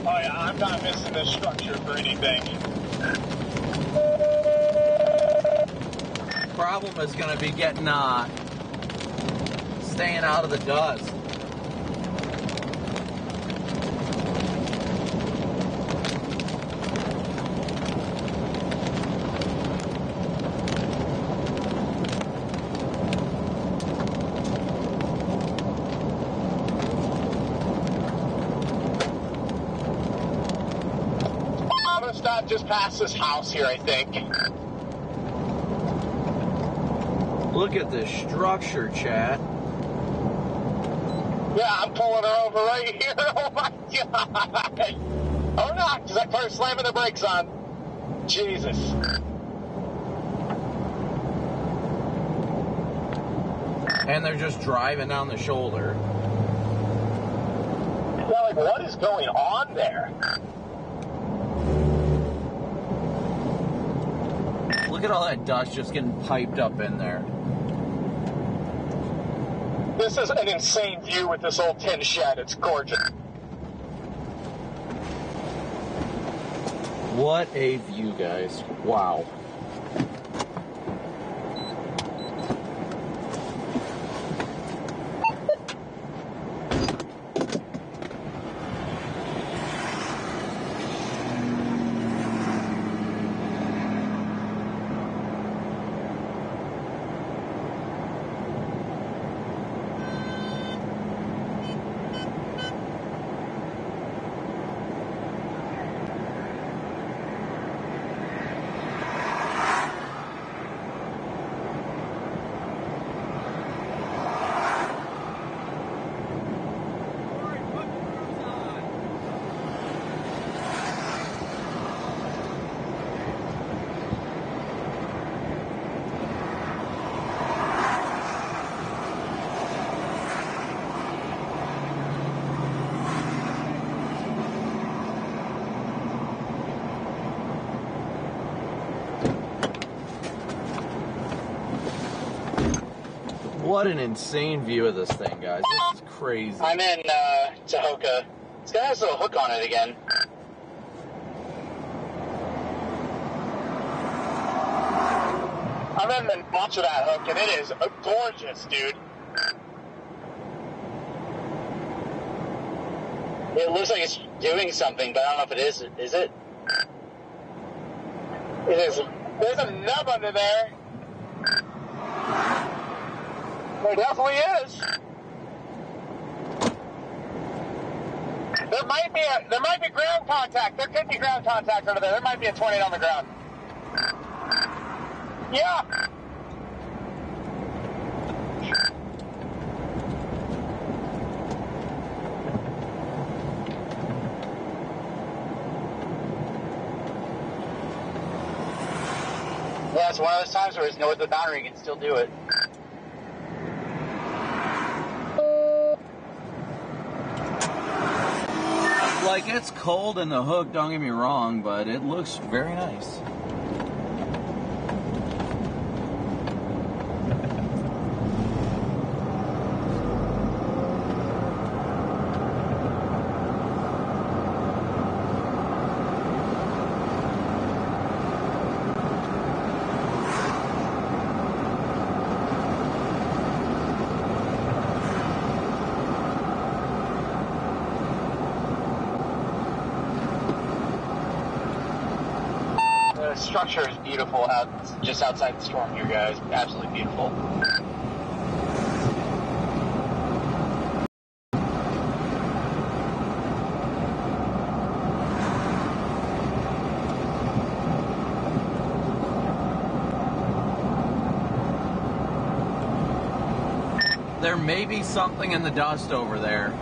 Oh yeah, I'm not missing this structure for anything. Problem is going to be getting, staying out of the dust. Just past this house here, I think. Look at this structure, chat. Yeah, I'm pulling her over right here. Oh my god. Oh no, because that car's slamming the brakes on. Jesus. And they're just driving down the shoulder. Yeah, like what is going on there? Look at all that dust just getting piped up in there. This is an insane view with this old tin shed. It's gorgeous. What a view, guys. Wow. What an insane view of this thing, guys. This is crazy. I'm in Tahoka. This guy has a little hook on it again. I'm in the notch of that hook, and it is gorgeous, dude. It looks like it's doing something, but I don't know if it is. Is it? It is. There's a nub under there. There definitely is. There might be ground contact. There could be ground contact under there. There might be a tornado on the ground. Yeah. Yeah, it's one of those times where it's north of the boundary, you can still do it. Like, it's cold in the hook, don't get me wrong, but it looks very nice. The structure is beautiful just outside the storm here, guys. Absolutely beautiful. There may be something in the dust over there.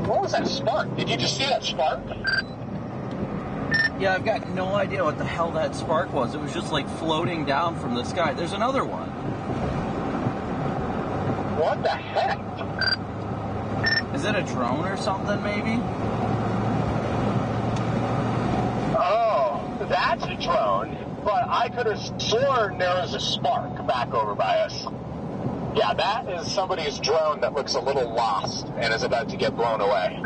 What was that spark? Did you just see that spark? Yeah, I've got no idea what the hell that spark was. It was just like floating down from the sky. There's another one. What the heck? Is it a drone or something, maybe? Oh, that's a drone. But I could have sworn there was a spark back over by us. Yeah, that is somebody's drone that looks a little lost and is about to get blown away.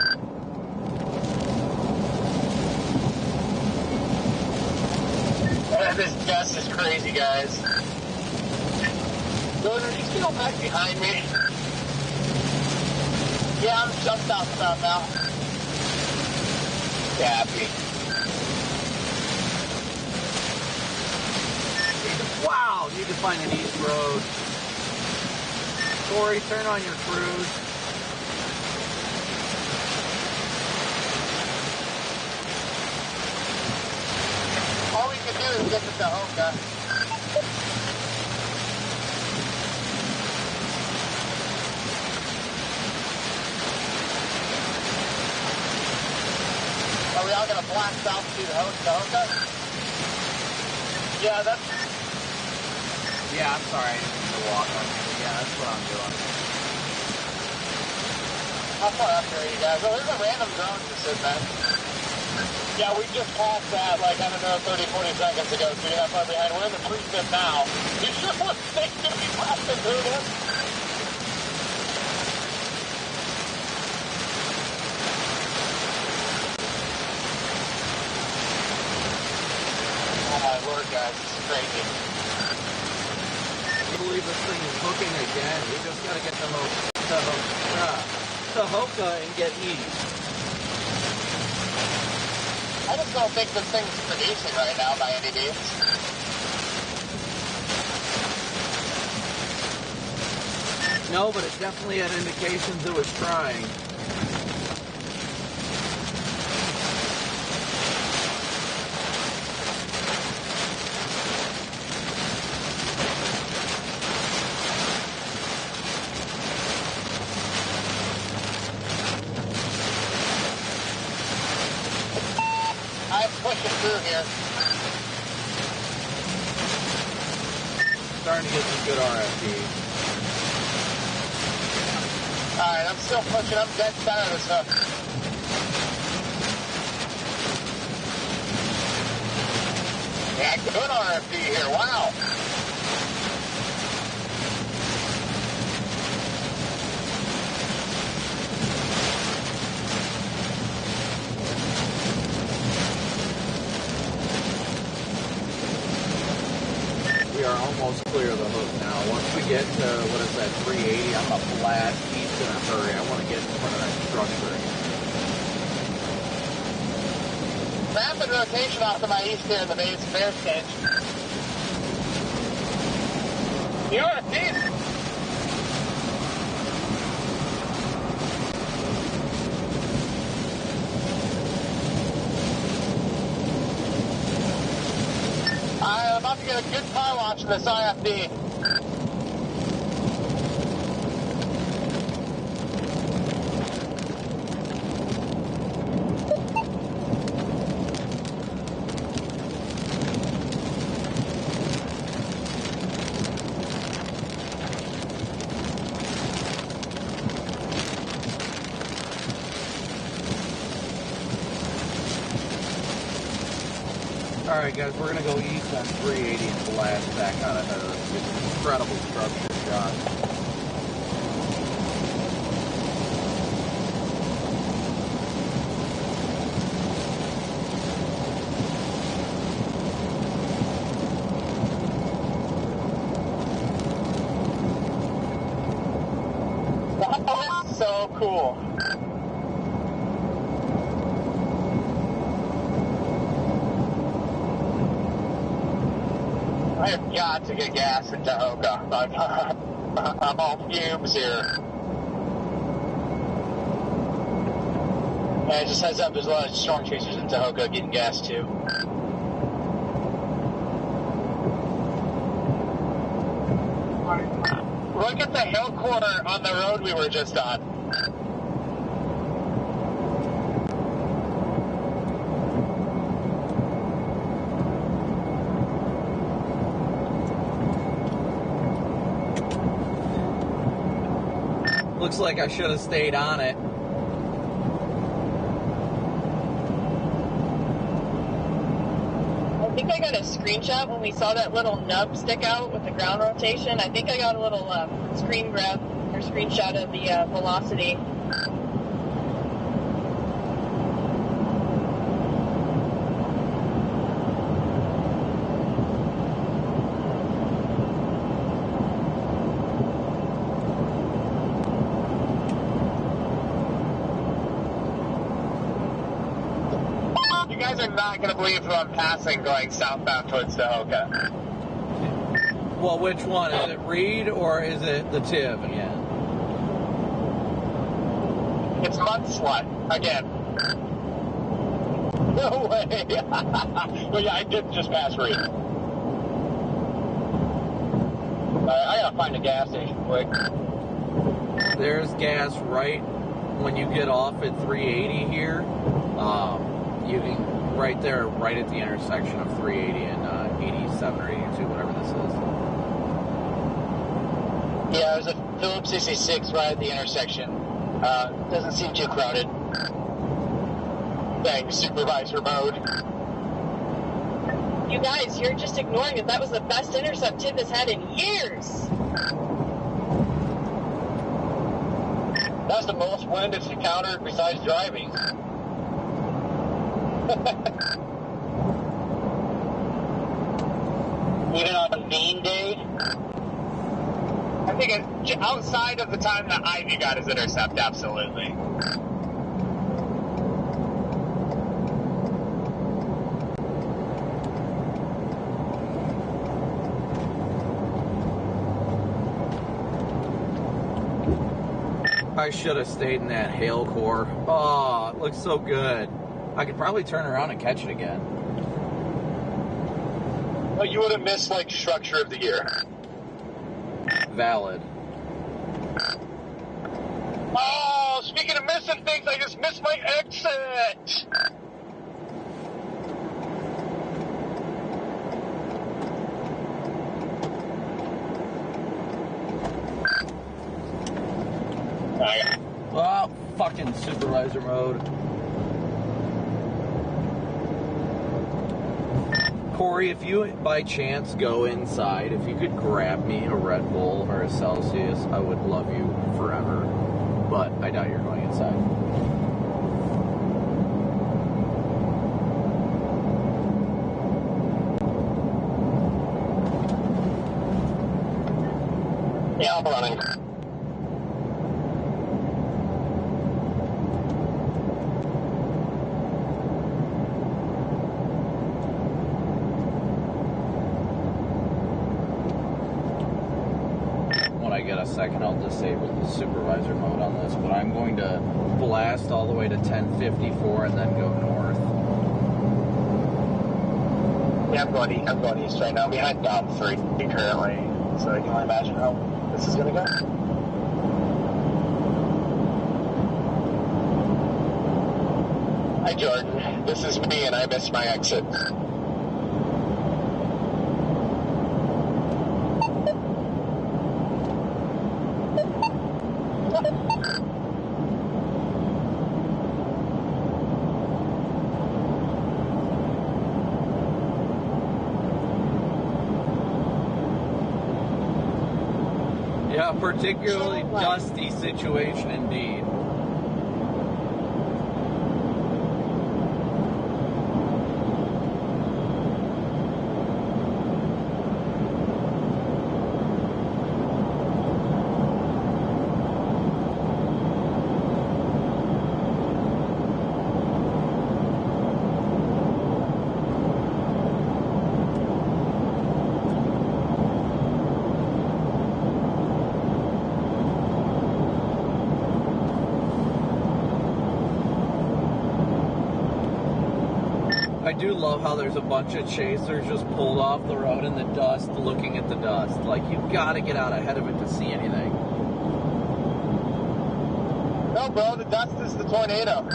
This dust is crazy, guys. Loader, you still back behind me? Yeah, I'm just southbound now. Happy. Wow, need to find an east road. Corey, turn on your cruise. All we can do is get to Tahoka. Are we all going to blast out to Tahoka? Yeah, that's... Yeah, I'm sorry. I didn't mean to walk on you. Yeah, that's what I'm doing. How far up here are you guys? Oh, there's a random drone just sitting there. Yeah, we just passed that, like, I don't know, 30, 40 seconds ago, so you're not far behind. We're in the precip now. You sure want things to be blasting through this? Oh my lord, guys, this is crazy. I believe this thing is hooking again. We just gotta get Tahoka and get east. I just don't think this thing's producing right now by any means. No, but it definitely had indications it was trying. I'm pushing through here. starting to get some good RFD. Alright, I'm still pushing. I'm dead center of this hook. Yeah, good RFD here. Wow. We are almost clear of the hook now. Once we get to, what is that, 380, I'm going to blast east in a hurry. I want to get in front of that structure. Rapid rotation off to my east here in the base fair stage. The RFD. I'm about to get a good car watch in this IFD. Alright guys, we're going to go east on 380 and blast back out of her. It's an incredible structure shot. That's so cool. I have got to get gas in Tahoka. I'm on fumes here. And just heads up, there's a lot of storm chasers in Tahoka getting gas too. Look at the hill corner on the road we were just on. Looks like I should have stayed on it. I think I got a screenshot when we saw that little nub stick out with the ground rotation. I think I got a little screen grab or screenshot of the velocity. You guys are not going to believe who I'm passing going southbound towards Tahoka. Well, which one? Is it Reed or is it the Tiv again? It's Mudslut again. No way. Well, yeah, I did just pass Reed. I gotta find a gas station quick. There's gas right when you get off at 380 here. You can, right there, right at the intersection of 380 and 87 or 82, whatever this is. Yeah, there's a Phillips 66 right at the intersection. Doesn't seem too crowded. Thanks, supervisor mode. You guys, you're just ignoring it. That was the best intercept Tiv has had in years. That's the most wind it's encountered besides driving. Even on a mean day? I think it's outside of the time that Ivy got his intercept, absolutely. I should have stayed in that hail core. Oh, it looks so good. I could probably turn around and catch it again. Well, you would have missed, like, structure of the year. Valid. Oh, speaking of missing things, I just missed my exit. fucking supervisor mode. Corey, if you by chance go inside, if you could grab me a Red Bull or a Celsius, I would love you forever. But I doubt you're going inside. Yeah, I'm running. When I get a second, I'll disable the supervisor mode on this, but I'm going to blast all the way to 1054 and then go north. Yeah, I'm going east right now. I'm behind Dom 3 currently, so I can only imagine how this is going to go. Hi, Jordan. This is me, and I missed my exit. Yeah, particularly dusty situation indeed. I do love how there's a bunch of chasers just pulled off the road in the dust, looking at the dust. Like, you've got to get out ahead of it to see anything. No, bro, the dust is the tornado.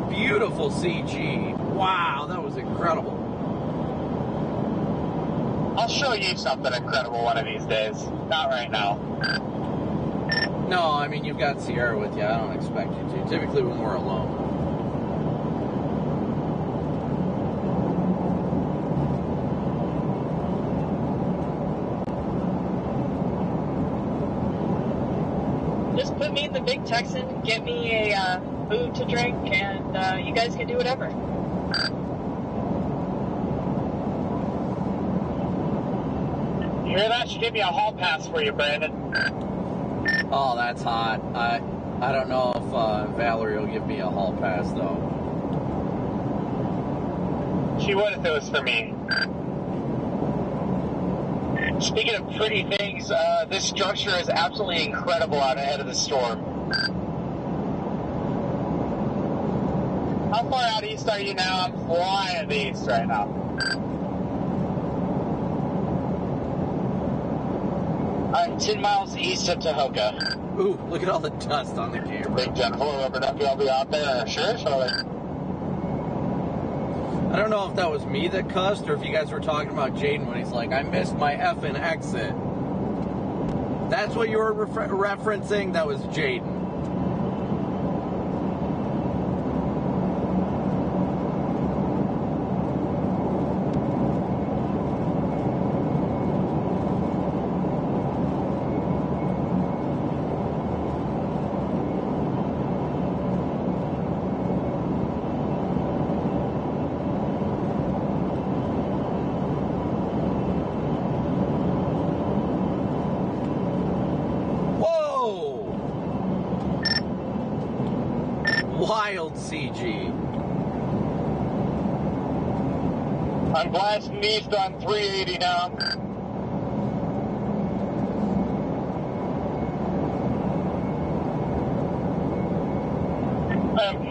Beautiful CG. Wow, that was incredible. I'll show you something incredible one of these days. Not right now. No, I mean, you've got Sierra with you. I don't expect you to. Typically when we're alone. Just put me in the big Texan, get me a food to drink, and you guys can do whatever. You hear that? She gave me a hall pass for you, Brandon. Oh, that's hot. I don't know if Valerie will give me a hall pass, though. She would if it was for me. Speaking of pretty things, this structure is absolutely incredible out ahead of the storm. How far out east are you now? I'm flying east right now. I'm 10 miles east of Tahoka. Ooh, look at all the dust on the camera. Big Jennifer, rubber ducky, I'll be out there. Sure, Charlie. I don't know if that was me that cussed or if you guys were talking about Jaden when he's like, I missed my effing exit. That's what you were referencing? That was Jaden. Wild CG. I'm blasting east on 380 now.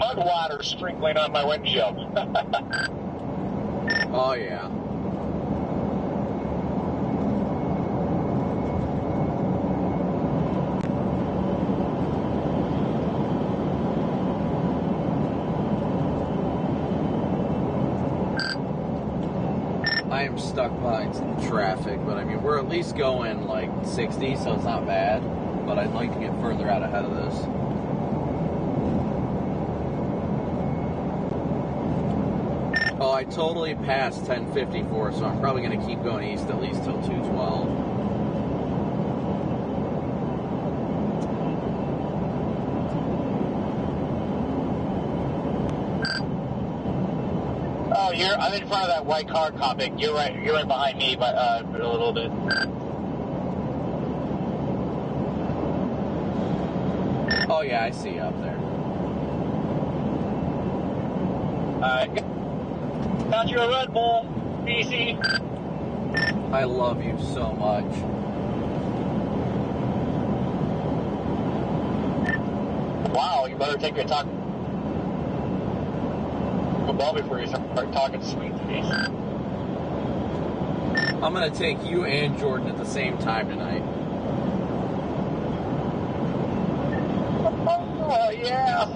mud water sprinkling on my windshield. Oh, yeah. I am stuck behind some traffic, but I mean, we're at least going like 60, so it's not bad. But I'd like to get further out ahead of this. Oh, I totally passed 1054, so I'm probably going to keep going east at least till 212. Oh, I'm in front of that white car, Copic. You're right behind me, but a little bit. Oh yeah, I see you up there. Got you a Red Bull, BC. I love you so much. Wow, you better take your talk well before you start talking sweet to me. I'm gonna take you and Jordan at the same time tonight. Oh yeah.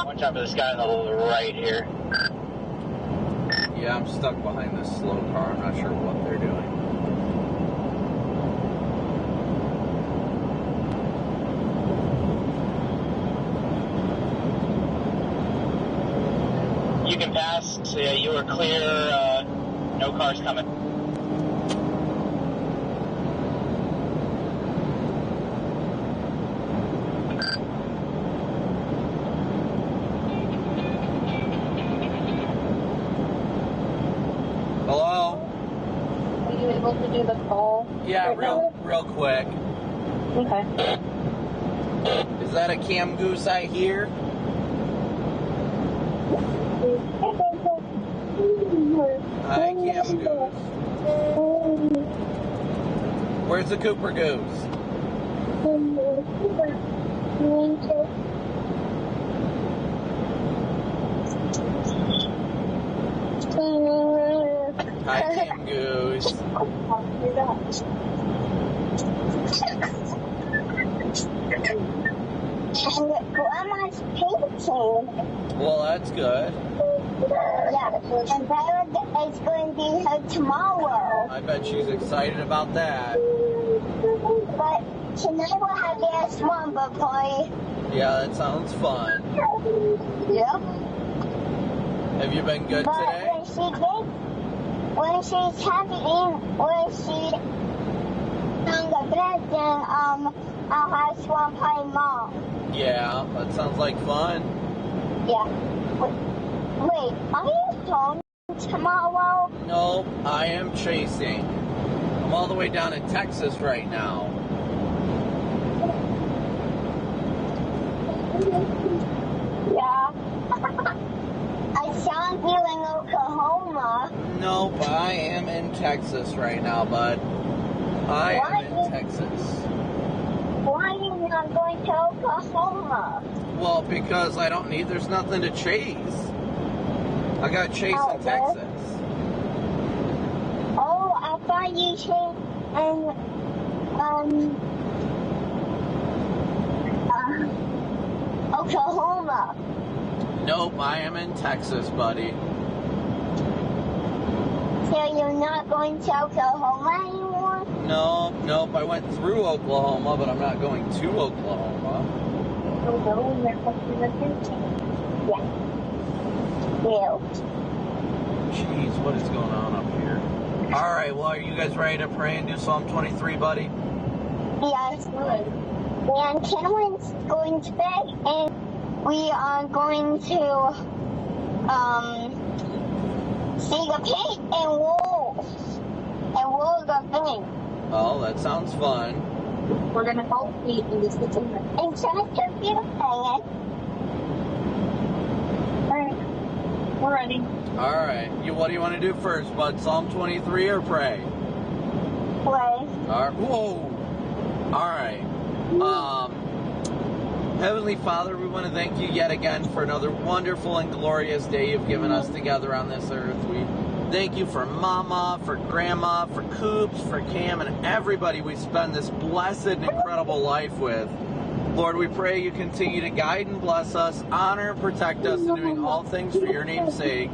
Watch out for this guy on the right here. Yeah, I'm stuck behind this slow car. I'm not sure what they're doing. You can pass. So yeah, you are clear. No cars coming. Hello? Are you able to do the call? Yeah, real quick. Okay. Is that a cam goose I hear? Hi, cam goose. Where's the Cooper goose? Hi, cam goose. Grandma's painting. Well, that's good. Yeah, and Bella is going to be here tomorrow. I bet she's excited about that. But tonight we'll have the S1 party. Yeah, that sounds fun. Yep. Have you been good today? When she's having, when she's on the bed, then I'll have swan pie mom. Yeah, that sounds like fun. Yeah. Wait, are you home tomorrow? No, I am chasing. I'm all the way down in Texas right now. Yeah. I sound you in Oklahoma. Nope, I am in Texas right now, bud. I am in Texas. Why are you not going to Oklahoma? Well, because I don't need, there's nothing to chase. I got chase in Texas. Oh, I thought you said Oklahoma. Nope, I am in Texas, buddy. So you're not going to Oklahoma anymore? Nope, I went through Oklahoma, but I'm not going to Oklahoma. Yeah. Yeah. Jeez, what is going on up here? Alright, well, are you guys ready to pray and do Psalm 23, buddy? Yes. And Kenwin's going to bed, and we are going to see the pig and wolves. And we'll the thing. Oh, that sounds fun. We're gonna help eat in this container. It's such a beautiful thing. Alright. We're ready. Alright. What do you want to do first, bud? Psalm 23 or pray? Play. Alright. Whoa! Alright. Heavenly Father, we want to thank you yet again for another wonderful and glorious day you've given us together on this earth. We thank you for Mama, for Grandma, for Coops, for Cam, and everybody we spend this blessed and incredible life with. Lord, we pray you continue to guide and bless us, honor and protect us in doing all things for your name's sake,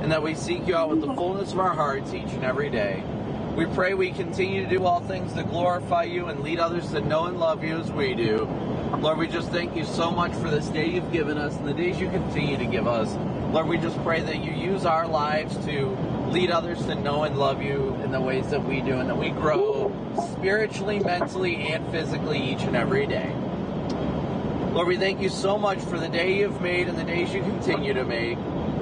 and that we seek you out with the fullness of our hearts each and every day. We pray we continue to do all things to glorify you and lead others to know and love you as we do. Lord, we just thank you so much for this day you've given us and the days you continue to give us. Lord, we just pray that you use our lives to lead others to know and love you in the ways that we do, and that we grow spiritually, mentally, and physically each and every day. Lord, we thank you so much for the day you've made and the days you continue to make.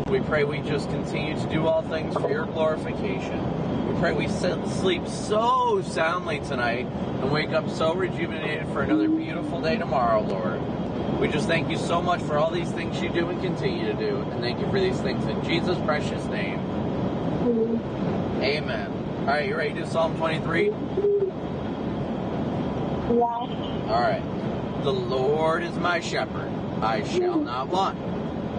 We pray we just continue to do all things for your glorification. We pray we sleep so soundly tonight and wake up so rejuvenated for another beautiful day tomorrow, Lord. We just thank you so much for all these things you do and continue to do. And thank you for these things in Jesus' precious name. Amen. All right, you ready to do Psalm 23? Yeah. All right. The Lord is my shepherd. I shall not want.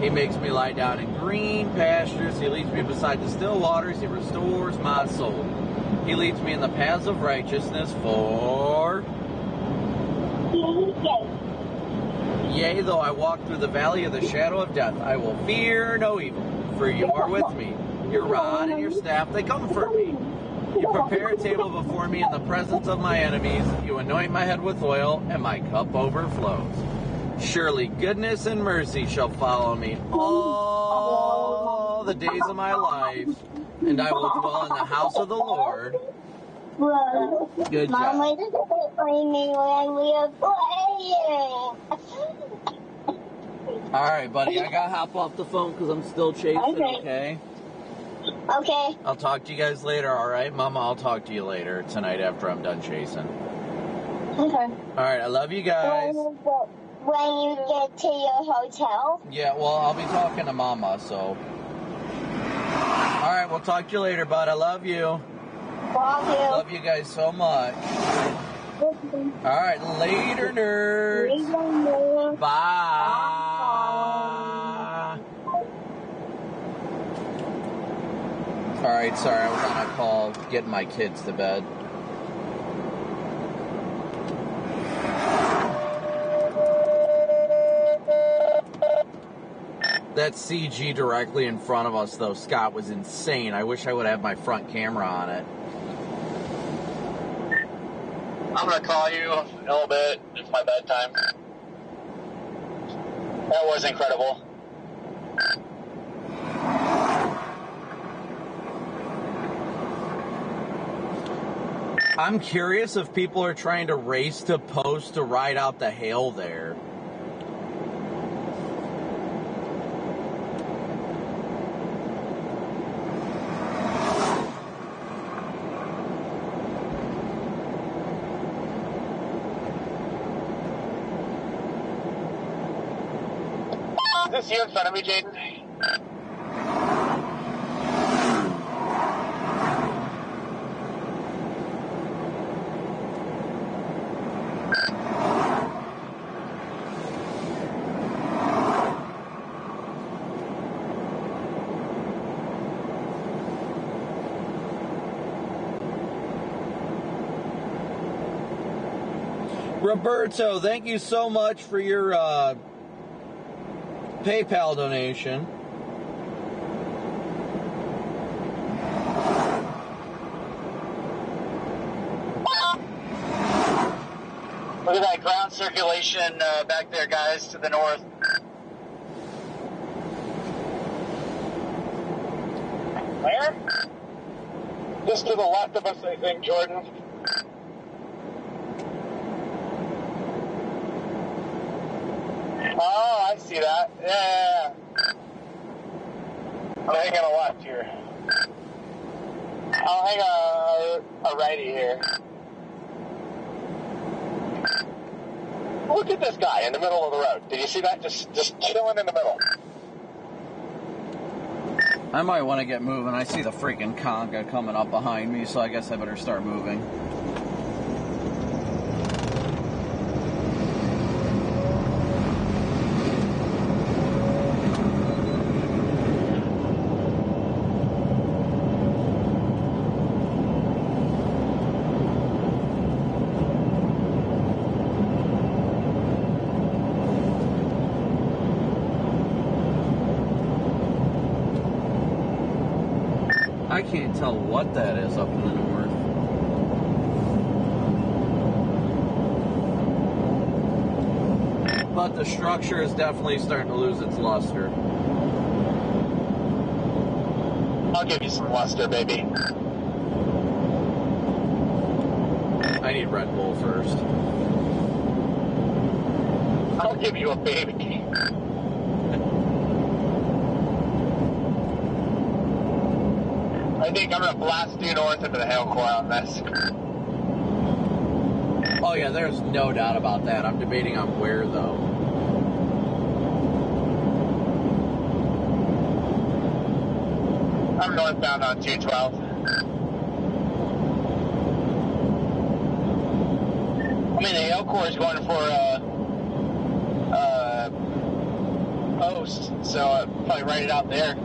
He makes me lie down in green pastures. He leads me beside the still waters. He restores my soul. He leads me in the paths of righteousness for... Yea, though I walk through the valley of the shadow of death, I will fear no evil, for you are with me. Your rod and your staff, they comfort me. You prepare a table before me in the presence of my enemies. You anoint my head with oil, and my cup overflows. Surely goodness and mercy shall follow me all the days of my life, and I will dwell in the house of the Lord. Good job. Mama doesn't play me when we are playing. All right, buddy, I gotta hop off the phone because I'm still chasing, okay? Okay. I'll talk to you guys later, all right? Mama, I'll talk to you later tonight after I'm done chasing. Okay. All right, I love you guys. When you get to your hotel? Yeah, well, I'll be talking to Mama, so. All right, we'll talk to you later, bud. I love you. Love you. Love you guys so much. All right, later, nerds. Bye. All right, sorry, I was on a call getting my kids to bed. That CG directly in front of us, though, Scott, was insane. I wish I would have my front camera on it. I'm going to call you in a little bit. It's my bedtime. That was incredible. I'm curious if people are trying to race to post to ride out the hail there. Is this you in front of me, Jaden? Roberto, thank you so much for your PayPal donation. Look at that ground circulation back there, guys, to the north. Where? Just to the left of us, I think, Jordan. Oh, I see that. Yeah. I'm hanging a left here. I'll hang a righty here. Look at this guy in the middle of the road. Did you see that? Just chilling in the middle. I might want to get moving. I see the freaking conga coming up behind me, so I guess I better start moving. I can't tell what that is up in the north. But the structure is definitely starting to lose its luster. I'll give you some luster, baby. I need Red Bull first. I'll give you a baby. I think I'm going to blast due north into the hail core on this. Oh yeah, there's no doubt about that. I'm debating on where, though. I'm northbound on 212. I mean, the hail core is going for post, so I'll probably write it out there.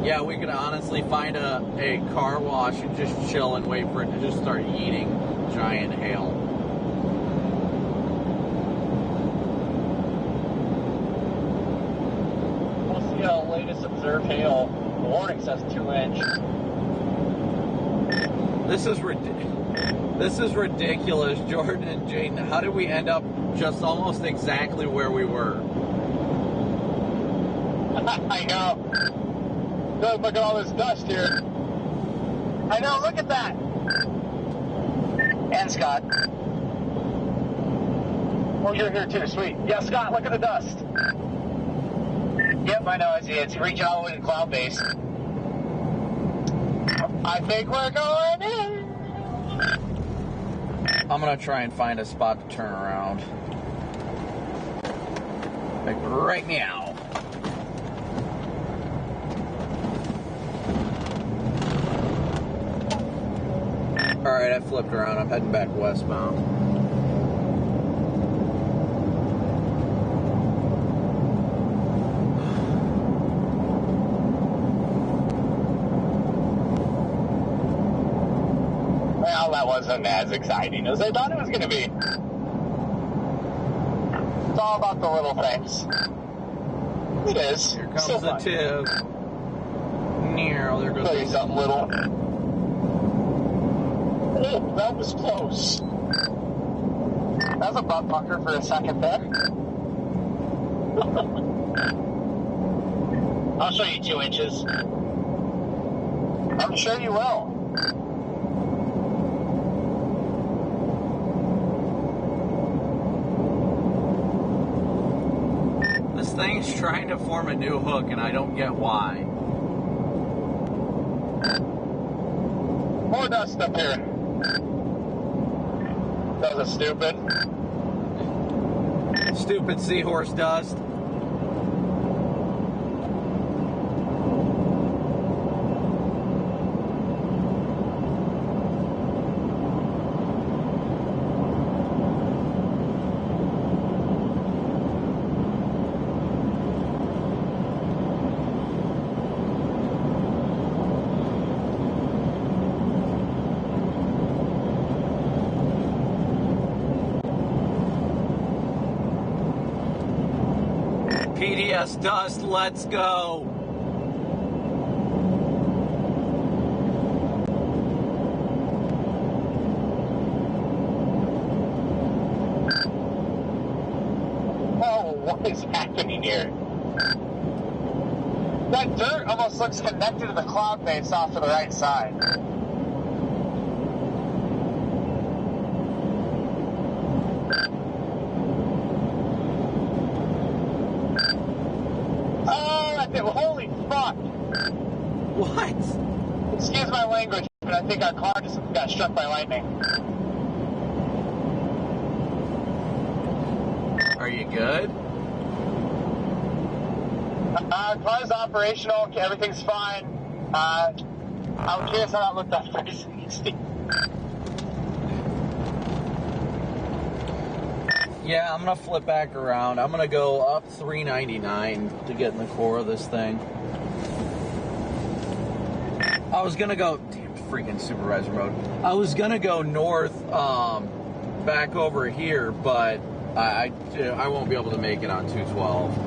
Yeah, we could honestly find a car wash and just chill and wait for it to just start eating giant hail. We'll see how latest observed hail. The warning says 2 inch. This is ridiculous, Jordan and Jaden. How did we end up just almost exactly where we were? I know. Look at all this dust here. I know, look at that. And Scott. Oh, you're here too, sweet. Yeah, Scott, look at the dust. Yep, I know, I see it. It's reaching all the way to cloud base. I think we're going in. I'm gonna try and find a spot to turn around. Like right now. Alright, I flipped around. I'm heading back westbound. Well, that wasn't as exciting as I thought it was going to be. It's all about the little things. It is. Here comes the tip. There goes Tell you something little. Oh, that was close. That was a butt pucker for a second there. I'll show you 2 inches. I'm sure you will. This thing's trying to form a new hook, and I don't get why. More dust up here. That was stupid. Stupid seahorse dust. PDS dust, let's go. Oh, what is happening here? That dirt almost looks connected to the cloud base off to the right side. Holy fuck! What? Excuse my language, but I think our car just got struck by lightning. Are you good? Car's operational. Everything's fine. I'm curious how that looked on 360. Yeah, I'm gonna flip back around. I'm gonna go up 399 to get in the core of this thing. I was gonna go, damn freaking supervisor mode. I was gonna go north, back over here, but I won't be able to make it on 212.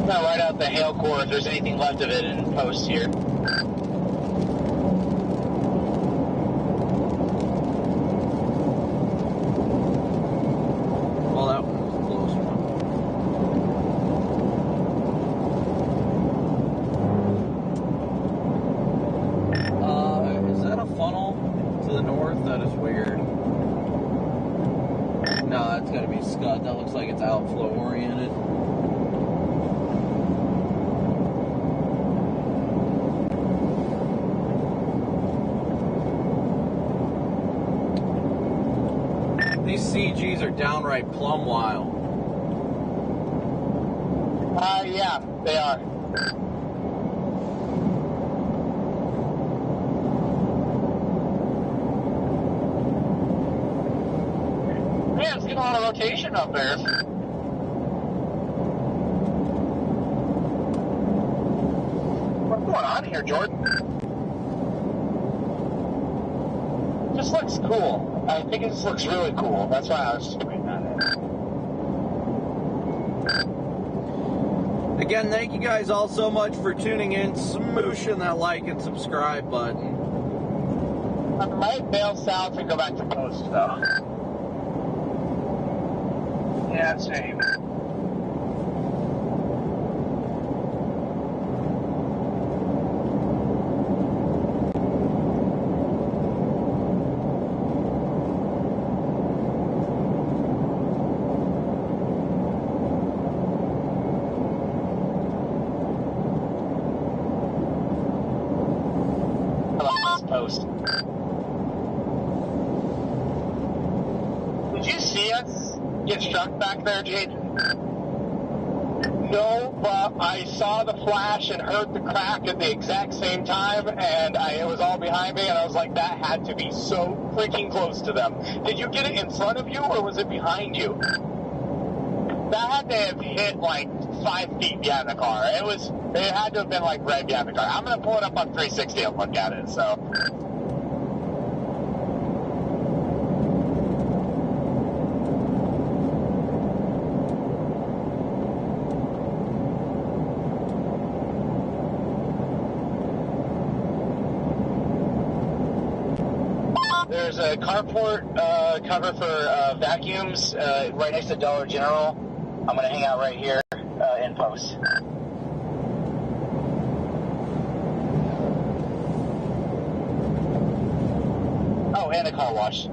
Right out the hail core if there's anything left of it in post here. Well, that one was a close one. Is that a funnel to the north? That is weird. No, that's gotta be Scud. That looks like it's outflow oriented. These CGs are downright plumb wild. Yeah, they are. Yeah, it's getting a lot of rotation up there. What's going on here, Jordan? Just looks cool. I think it just looks really cool. That's why I was just pointing at it. Again, thank you guys all so much for tuning in, smooshing that like and subscribe button. I might bail south and go back to post, though. Yeah, same. Post. Did you see us get struck back there, Jade? No, but I saw the flash and heard the crack at the exact same time, and it was all behind me, and I was like, that had to be so freaking close to them. Did you get it in front of you, or was it behind you? That had to have hit like 5 feet behind the car. It had to have been like right behind the car. I'm gonna pull it up on 360 and look at it, so. There's a carport cover for vacuums right next to Dollar General. I'm going to hang out right here in post. Oh, and a car wash.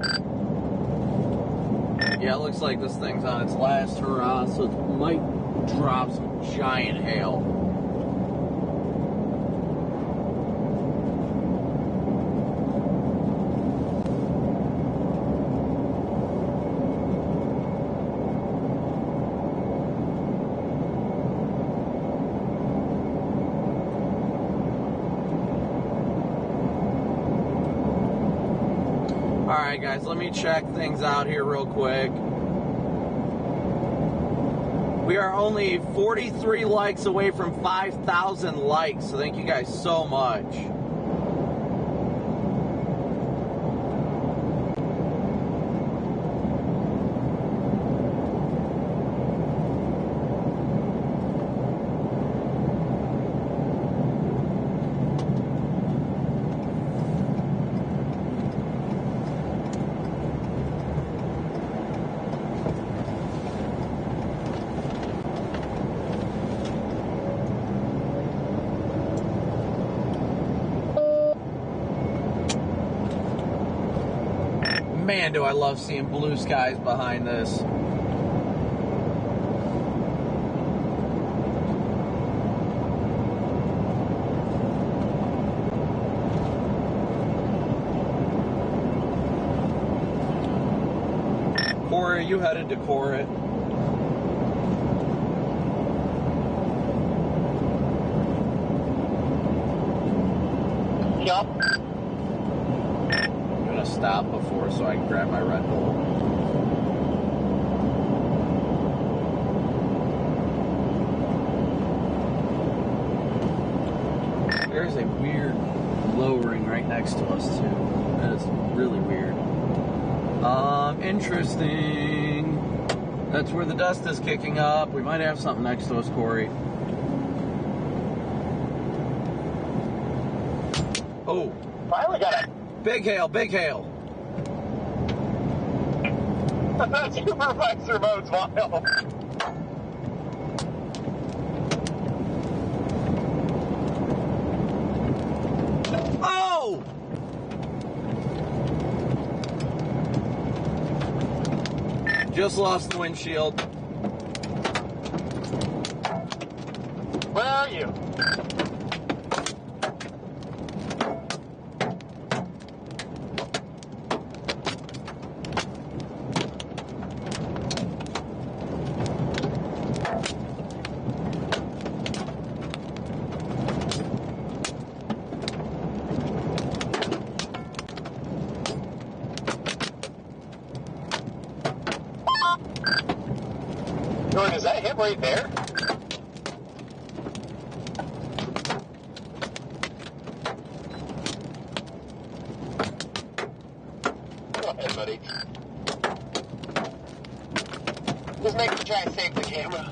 Yeah, it looks like this thing's on its last hurrah, so it might drop some giant hail. Alright guys, let me check things out here real quick. We are only 43 likes away from 5,000 likes, so thank you guys so much. man, do I love seeing blue skies behind this. Corey, you headed to Corey? Yup. I'm gonna stop before so I can grab my Red Bull. There's a weird lowering right next to us too. That is really weird. Interesting. That's where the dust is kicking up. We might have something next to us, Corey. Oh. Finally got it. Big hail, big hail. Supervisor mode's wild. Oh! Just lost the windshield. Where are you? Jordan, is that him right there? Go ahead, buddy. Just make me try and save the camera.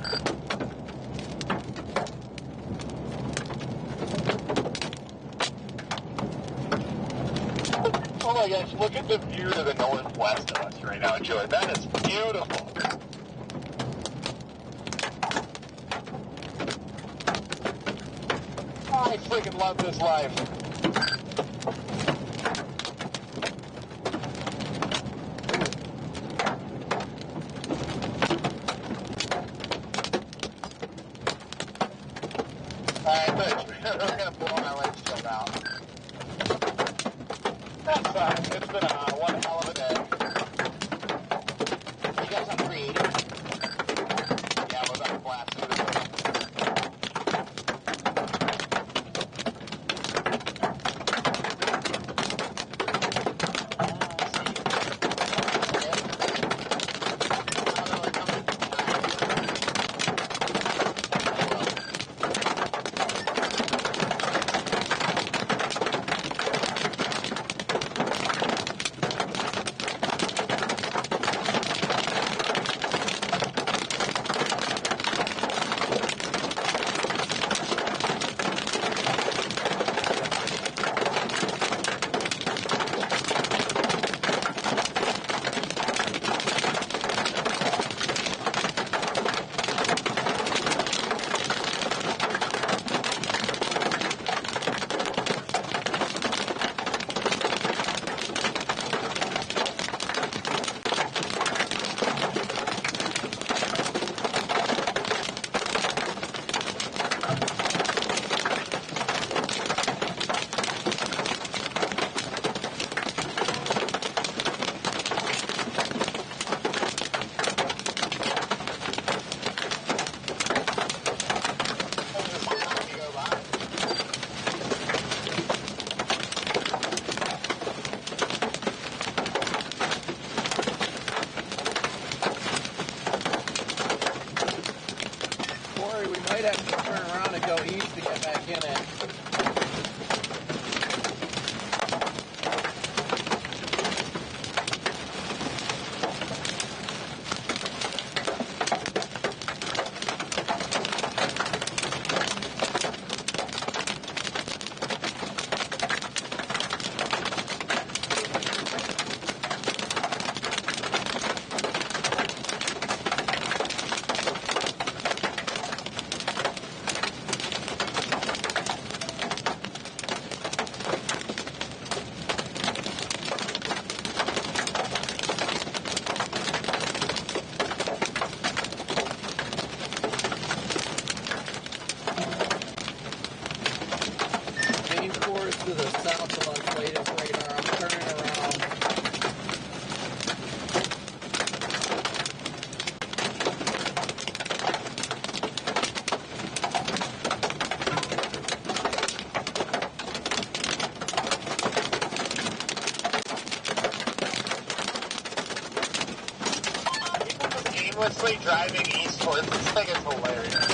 Oh my gosh, look at the view to the northwest of us right now, Jordan. That is beautiful. I freaking love this life. Alright, we're gonna blow my windshield out. That's fine. It's been one hell of a day. You got something creative? Yeah, we're about to blast through this thing. recklessly driving east towards this thing is hilarious.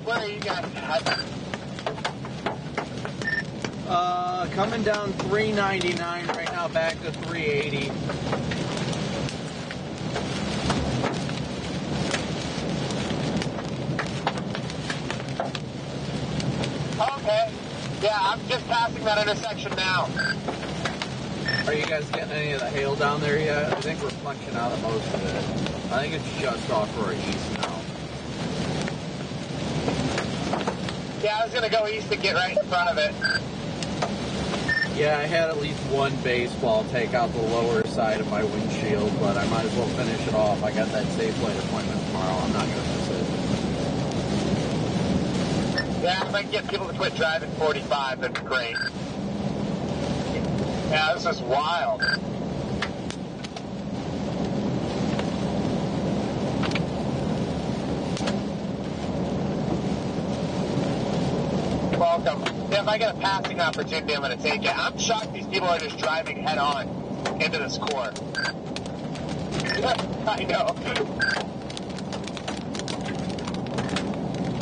Where are you guys at? Coming down 399 right now, back to 380. Okay. Yeah, I'm just passing that intersection now. Are you guys getting any of the hail down there yet? I think we're punching out of most of it. I think it's just off our east now. Yeah, I was going to go east and get right in front of it. Yeah, I had at least one baseball take out the lower side of my windshield, but I might as well finish it off. I got that Safeway appointment tomorrow. I'm not going to miss it. Yeah, if I can get people to quit driving 45, that'd be great. Yeah, this is wild. Welcome. Yeah, if I get a passing opportunity, I'm going to take it. I'm shocked these people are just driving head on into this core. I know.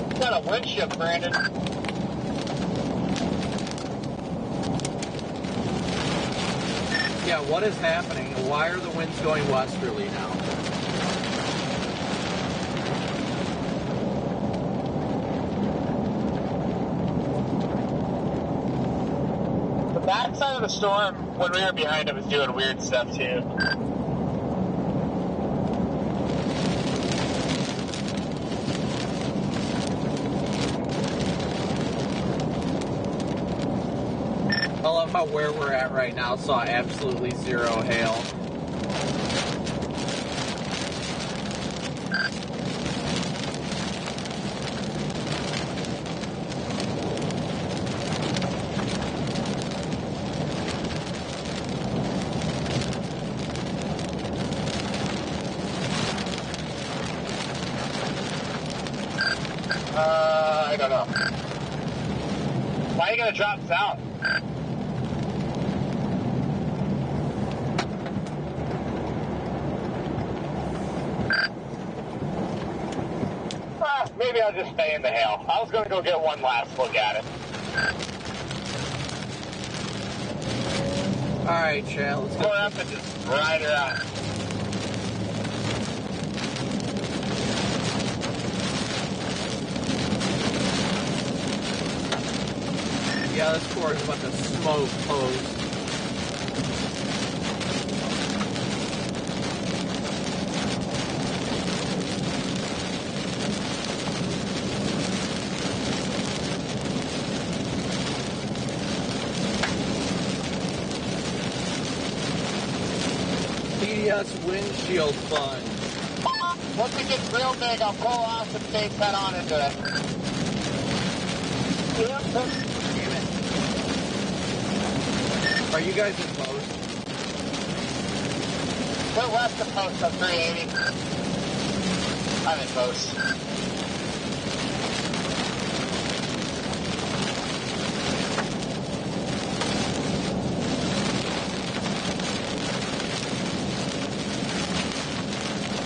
It's not a wind shift, Brandon. Yeah, what is happening? Why are the winds going westerly now? The backside of the storm, when we were behind it, was doing weird stuff too. I love how where we're at right now saw absolutely zero hail. I don't know. Why are you going to drop south? Maybe I'll just stay in the hail. I was going to go get one last look at it. All right, Chad, let's go up and just ride her out. Yeah, this core is about to smoke post. ABS windshield fun. Once it gets real big, I'll pull off and face head on into it. Damn it. Are you guys in post? We're west of post on 380. I'm in post.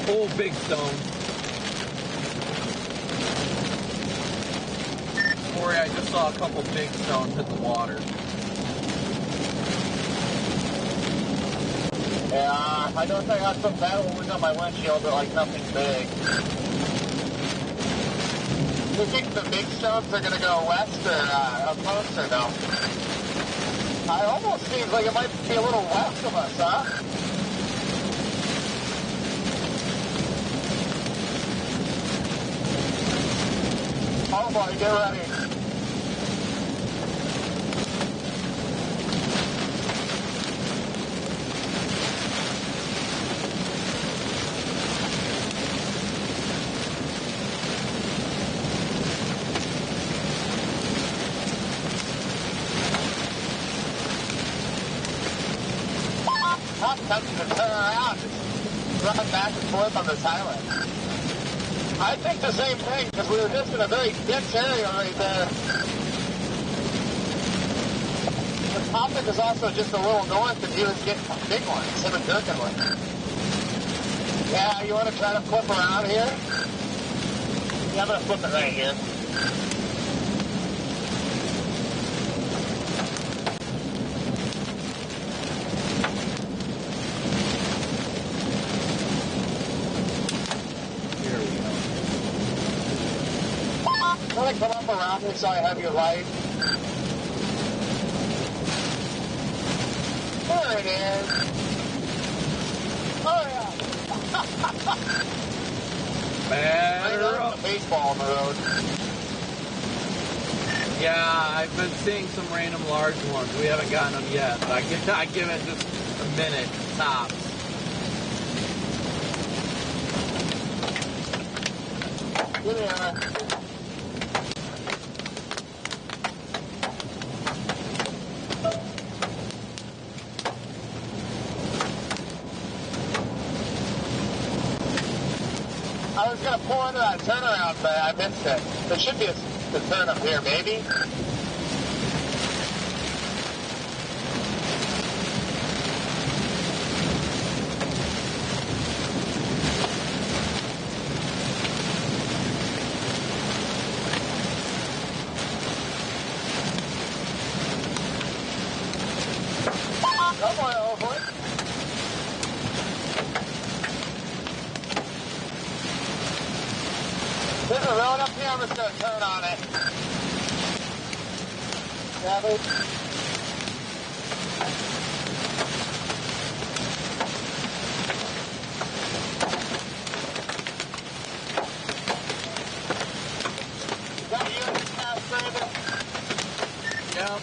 Oh, big stone. Corey, I just saw a couple big stones hit the water. Yeah, I don't think I got some bad ones on my windshield, but like nothing big. Do you think the big stones are going to go west or up coast or no? It almost seems like it might be a little west of us, huh? Oh boy, get ready. I'm tempted to turn around and run back and forth on this highway. I think the same thing, because we were just in a very dense area right there. The Copic is also just a little north, and he was getting big ones, him and Durkin one. Yeah, you want to try to flip around here? Yeah, I'm going to flip it right here. Want to come up around here so I have your light? There it is. Oh yeah. Better up. Baseball on the road. Yeah, I've been seeing some random large ones. We haven't gotten them yet, but I give it just a minute tops. Give me a I was going to pull into that turnaround, but I missed it. There should be a turn up here, maybe. Come on, old boy. There's a road up here, I'm just going to turn on it. Yeah, but... Is that you in this pass, Brandon? Yep.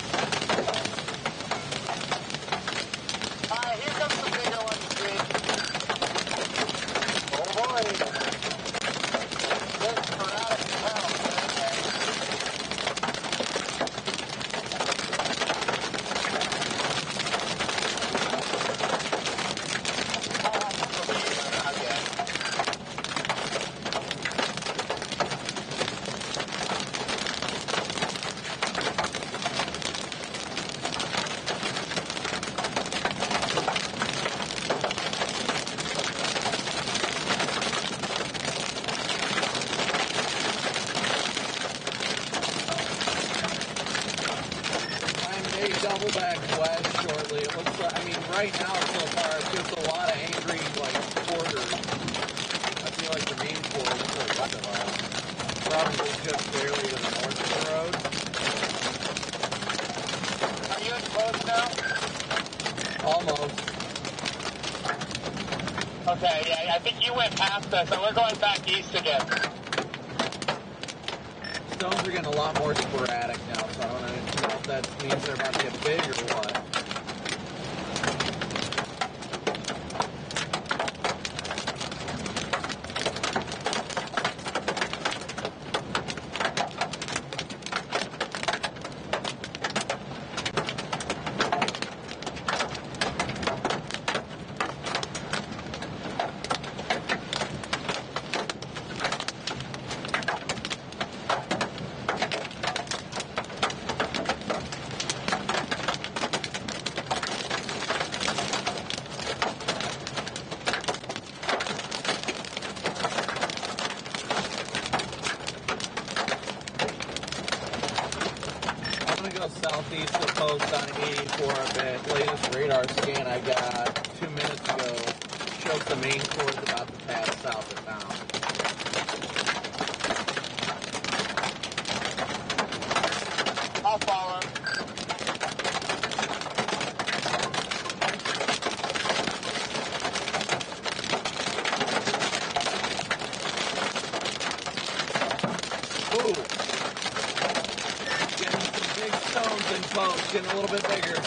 Alright, here comes the bigger one, Steve. Oh boy. Double back west shortly. It looks like, I mean, right now so far, it's just a lot of angry, like, quarters. I feel like the main quarter is like up at all. Probably just barely to the north of the road. Are you in close now? Almost. Okay, yeah, I think you went past us, so we're going back east again. Stones are getting a lot more sporadic now, so I don't know if that means they're about to get big or what. southeast of the post on 84 a bit. Latest radar scan I got 2 minutes ago shows the main course about to pass south of town. I'll follow. Ooh. Getting some big stones in post, getting a little bit bigger.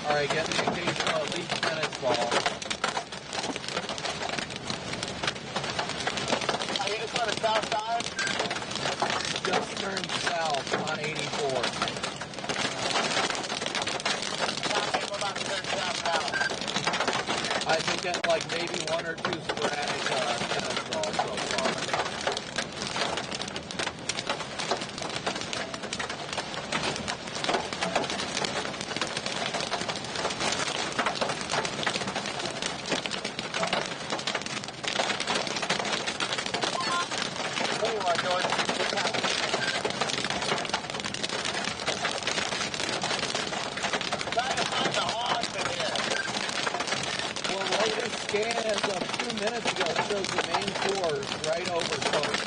Alright, getting the occasional at least tennis ball. Are you just on the south side? Just turned south on 84. I've been getting like maybe one or two sporadic tennis balls so far. Scan as of 2 minutes ago shows the main course right over coast.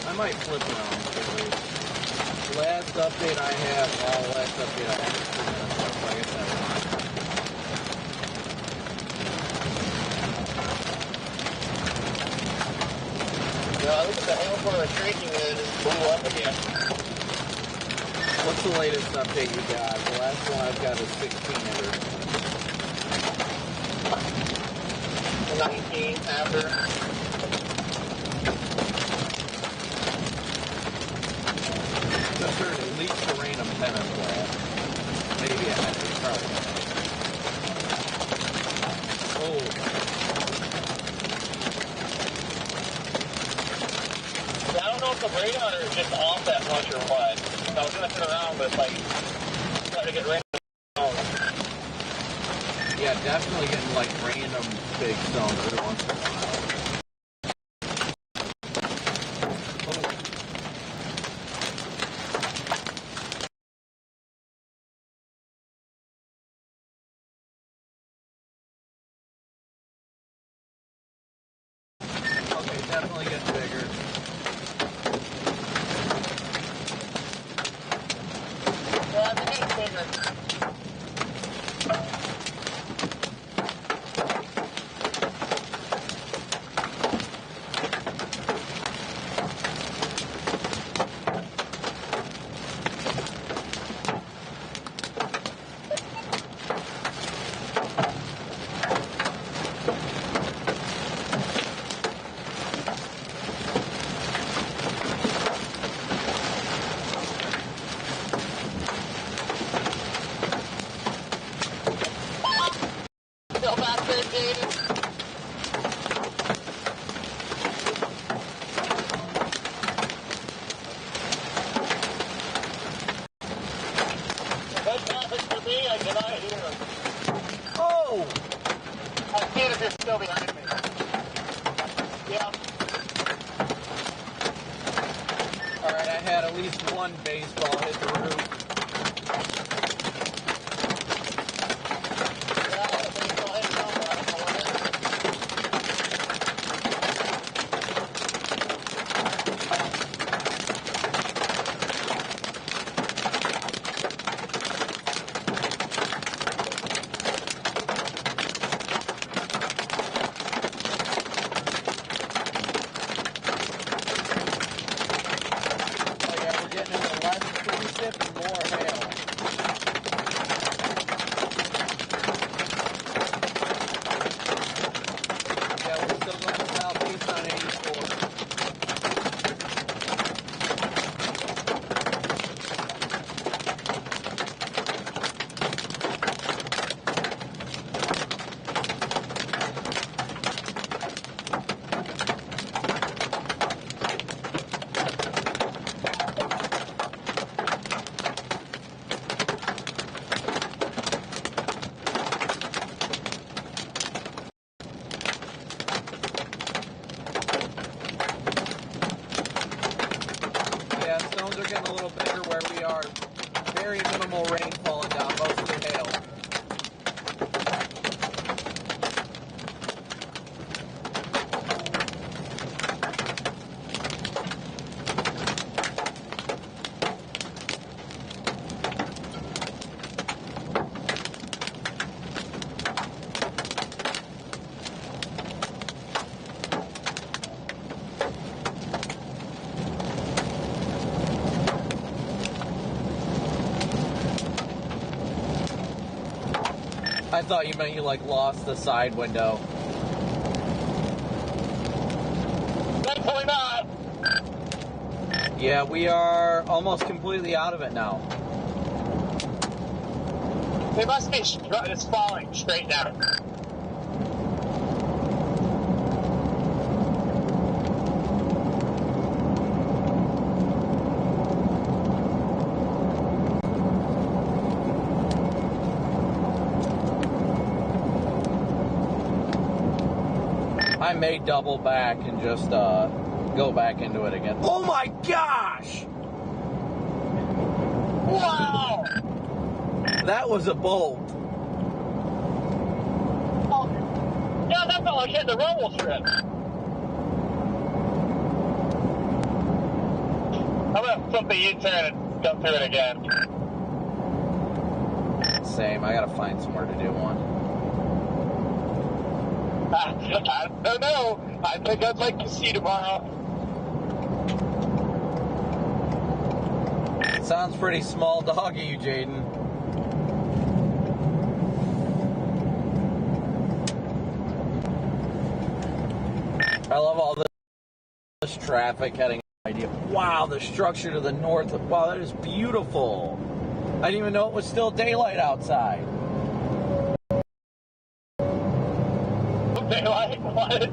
I might flip around quickly. Last update I have, last update I have is 2 minutes ago, so I guess that's fine. Yeah, look at the hell for the streaking and it just blew up again. What's the latest update you got? The last one I've got is 16-er. 19 after. Just heard at least a random tennis ball. Maybe a headache, probably a headache. Oh. Yeah, I don't know if the radar is just off that much or what. I was going to sit around, but like, trying to get random. Yeah, definitely getting like random big stones every once in a while. Definitely getting bigger. Yeah, it's getting bigger. still behind me. Yeah. Alright, I had at least one baseball hit the roof. I thought you meant you like lost the side window. Thankfully not. Yeah, we are almost completely out of it now. They must be, it's falling straight down. I may double back and just go back into it again. Oh my gosh! Wow! That was a bolt. Oh, yeah, that felt like hitting the rumble strip. I'm gonna flip the U-turn and go through it again. Same, I gotta find somewhere to do one. I don't know. I think I'd like to see tomorrow. Sounds pretty small dog of you, Jaden. I love all this traffic heading. Wow, the structure to the north. Wow, that is beautiful. I didn't even know it was still daylight outside. Daylight? What?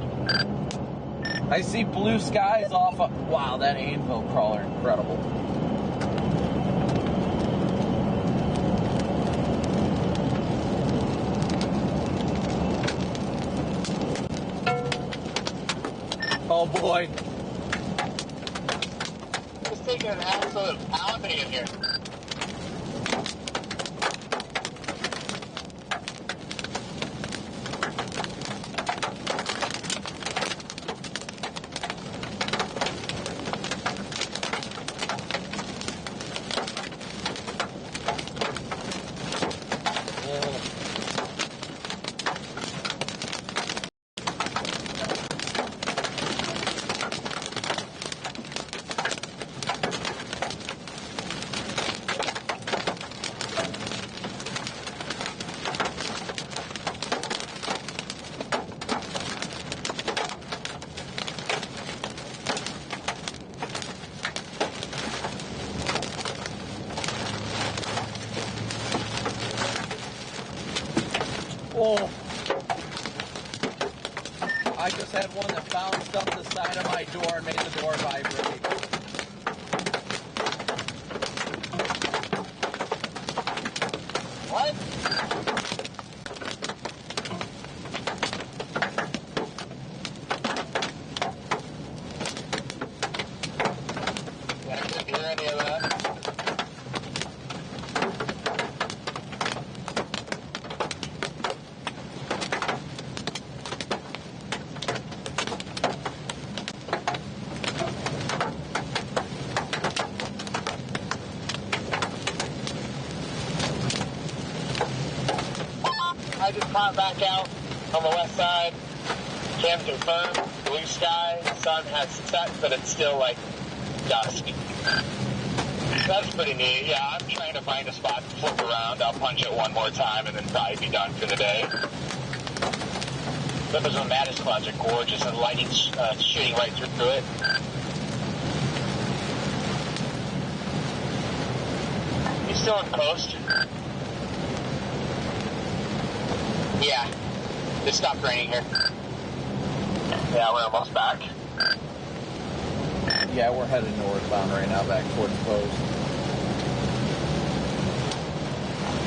I see blue skies off of... Wow, that anvil crawler, incredible. Oh boy. It's taking an absolute pounding in here. Oh. I just had one that bounced up the side of my door and made the door vibrate. What? pop back out on the west side. Cam confirmed, blue sky, sun has set, but it's still like dusk. That's pretty neat. Yeah, I'm trying to find a spot to flip around. I'll punch it one more time and then probably be done for the day. Members of the Mattis Clouds are gorgeous and lighting shooting right through it. You still in post? Yeah. It stopped raining here. Yeah, we're almost back. Yeah, we're headed northbound right now, back towards post.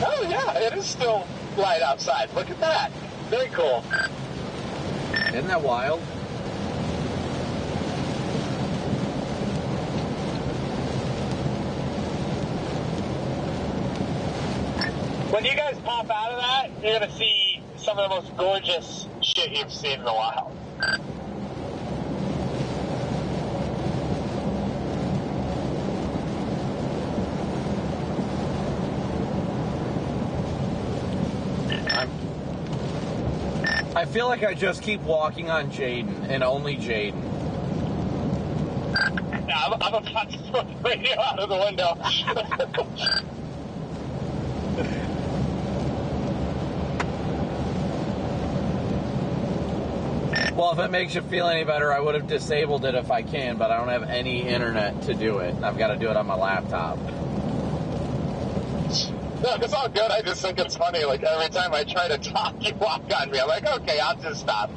Oh, yeah, it is still light outside. Look at that. Very cool. Isn't that wild? When you guys pop out of that, you're going to see some of the most gorgeous shit you've seen in a while. I feel like I just keep walking on Jaden, and only Jaden. Yeah, I'm about to throw the radio out of the window. Well, if it makes you feel any better, I would have disabled it if I can, but I don't have any internet to do it. I've got to do it on my laptop. No, it's all good. I just think it's funny. Like, every time I try to talk, you walk on me. I'm like, okay, I'll just stop.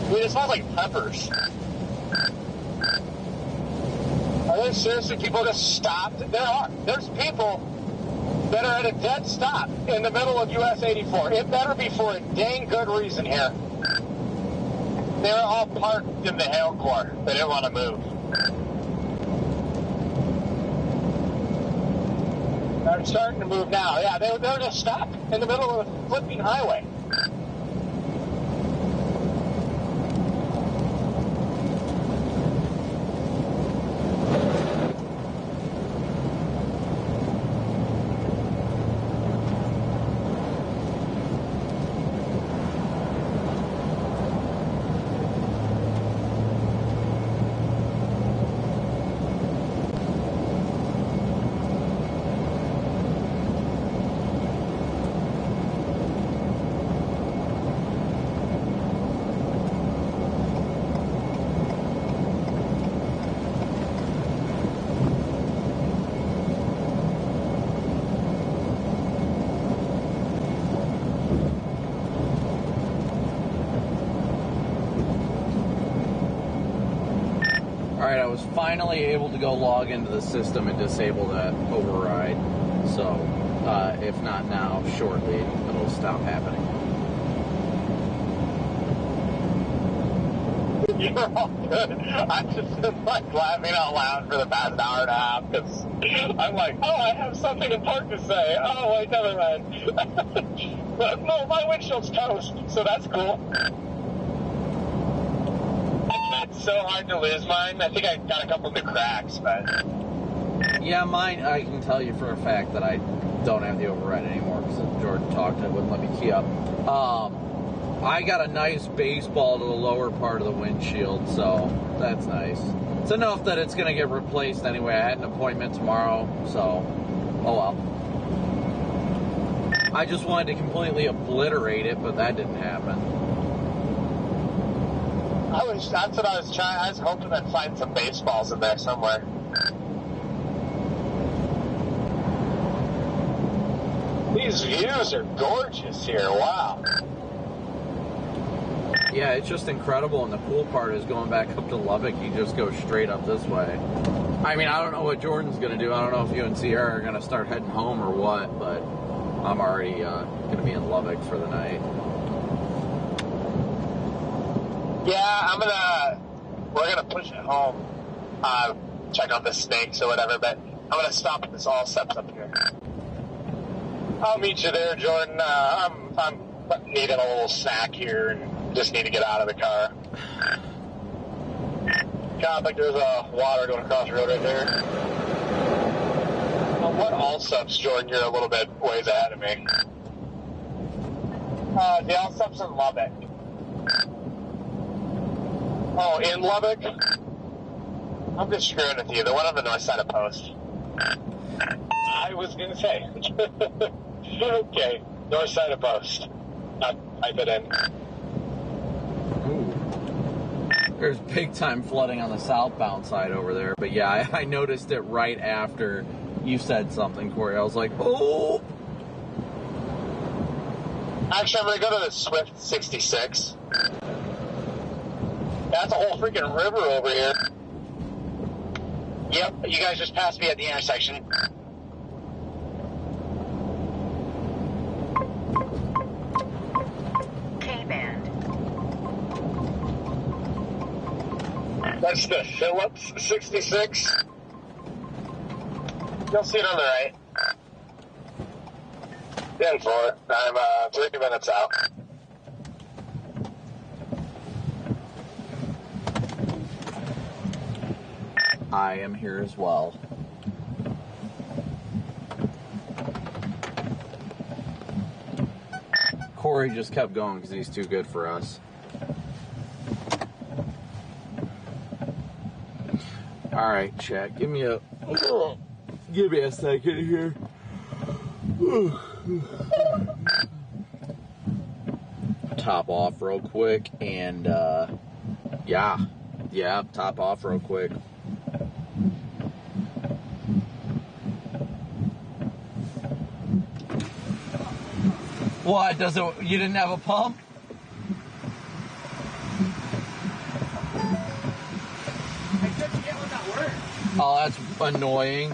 Dude, it smells like peppers. Are there seriously people just stopped? There's people that are at a dead stop in the middle of US 84. It better be for a dang good reason here. They're all parked in the hail core. They didn't want to move. They're starting to move now. Yeah, they're just stopped in the middle of a flipping highway. Alright, I was finally able to go log into the system and disable that override. So, if not now, shortly, it'll stop happening. You're all good. I've just been like laughing out loud for the past hour and a half because I'm like, oh, I have something important to say. Oh, wait, never mind. But no, my windshield's toast, so that's cool. It's so hard to lose mine. I think I got a couple of the cracks, but... Yeah, mine, I can tell you for a fact that I don't have the override anymore because Jordan talked and it wouldn't let me key up. I got a nice baseball to the lower part of the windshield, so that's nice. It's enough that it's going to get replaced anyway. I had an appointment tomorrow, so oh well. I just wanted to completely obliterate it, but that didn't happen. That's what I was trying. I was hoping I'd find some baseballs in there somewhere. These views are gorgeous here. Wow. Yeah, it's just incredible, and the cool part is going back up to Lubbock, you just go straight up this way. I mean, I don't know what Jordan's going to do. I don't know if you and Sierra are going to start heading home or what, but I'm already going to be in Lubbock for the night. Yeah, we're gonna push it home, check on the snakes or whatever, but I'm gonna stop at this all steps up here. I'll meet you there, Jordan. I'm needing a little snack here and just need to get out of the car. Copic, there's water going across the road right there. What all subs, Jordan? You're a little bit ways ahead of me. The all subs in Lubbock. Oh, in Lubbock? I'm just screwing with you. The one on the north side of Post. I was going to say. Okay, north side of Post. I'll type it in. There's big time flooding on the southbound side over there. But yeah, I noticed it right after you said something, Corey. I was like, oh! Actually, I'm going to go to the Swift 66. That's a whole freaking river over here. Yep, you guys just passed me at the intersection. K-band. That's the Phillips 66. You'll see it on the right. In for it. I'm 3 minutes out. I am here as well. Corey just kept going because he's too good for us. All right, chat. Give me a second here. Top off real quick, and yeah, top off real quick. What? You didn't have a pump? I couldn't get one that worked. Oh, that's annoying.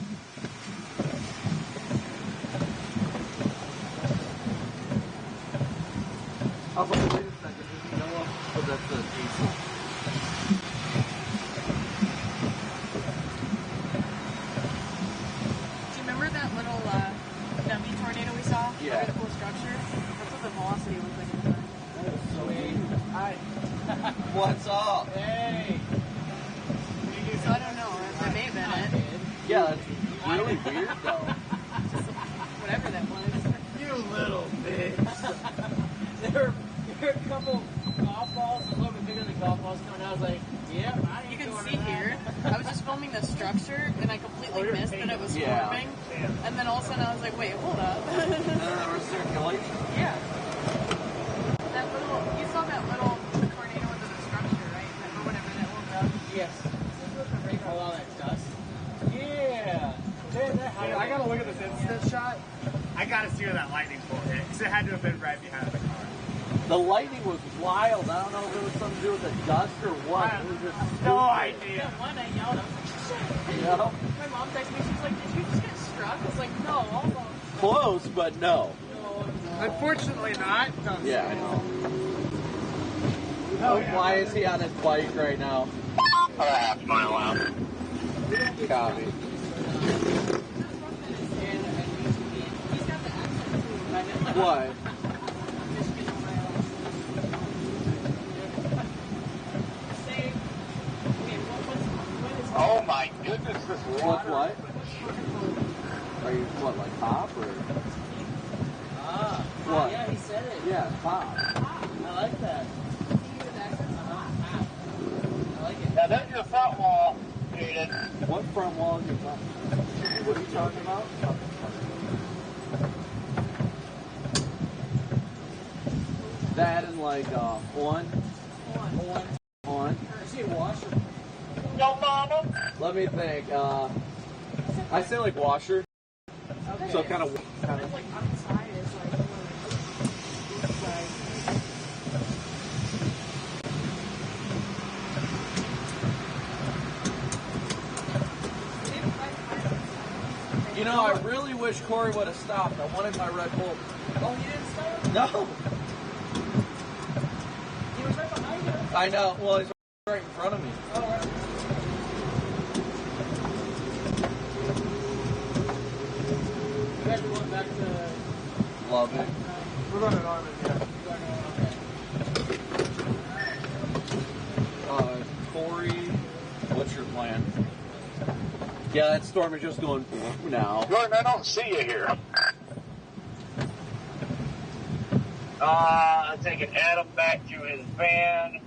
I was like, wait a second, there's no one. Oh, that's the diesel. Do you remember that little dummy tornado we saw? Yeah. Over the cool structure? That's what the velocity looked like at the time. That was sweet. Hi. What's up? Hey. So I don't know. That may have been it. Yeah, that's really weird though. Whatever that was. You little bitch. There were a couple golf balls, a little bit bigger than golf balls coming out. I was like, yeah, I You can see here, I was just filming the structure and I completely missed that it was forming. And then all of a sudden I was like, wait, hold up. And then there was circulation. Yeah. You saw that little tornado under the structure, right? Or whatever that woke up. yes. This was the rake all that dust. Yeah. I gotta look at this instant shot. I gotta see where that lightning bolt hit, because it had to have been right behind the car. The lightning was wild. I don't know if it was something to do with the dust or what. It was just no idea. One I yelled, I was like, shit. Yeah. My mom texted me, she's like, did you just get struck? I was like, no, almost. Close, but no. Unfortunately not. No. Yeah, I know. Why is he on his bike right now? About a half mile out. Copy. What? Oh my goodness, this water. What? Are you like top or? What? Yeah, he said it. Yeah, top. I like that. I like it. Now there's your front wall, Jaden. What front wall is your front? What are you talking about? That and like on. I see a washer. Yo, mama. Let me think. I say like washer. Okay. So kind of. It's like on the side, it's like, You know, I really wish Corey would have stopped. I wanted my Red Bull. oh, you didn't stop? No. He was right behind you. I know. Well, he's right in front of me. Oh, right. You guys are going back to running on it, yeah. Corey, what's your plan? Yeah, that storm is just going now. Gordon, I don't see you here. I'm taking Adam back to his van.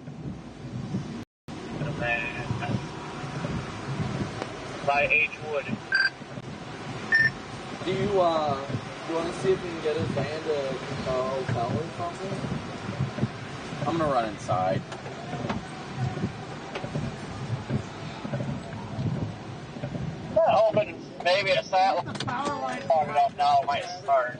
And then by H. Wood. Do you want to see if we can get his van to a hotel or something? I'm going to run inside. Hoping maybe a satellite long enough now it might start.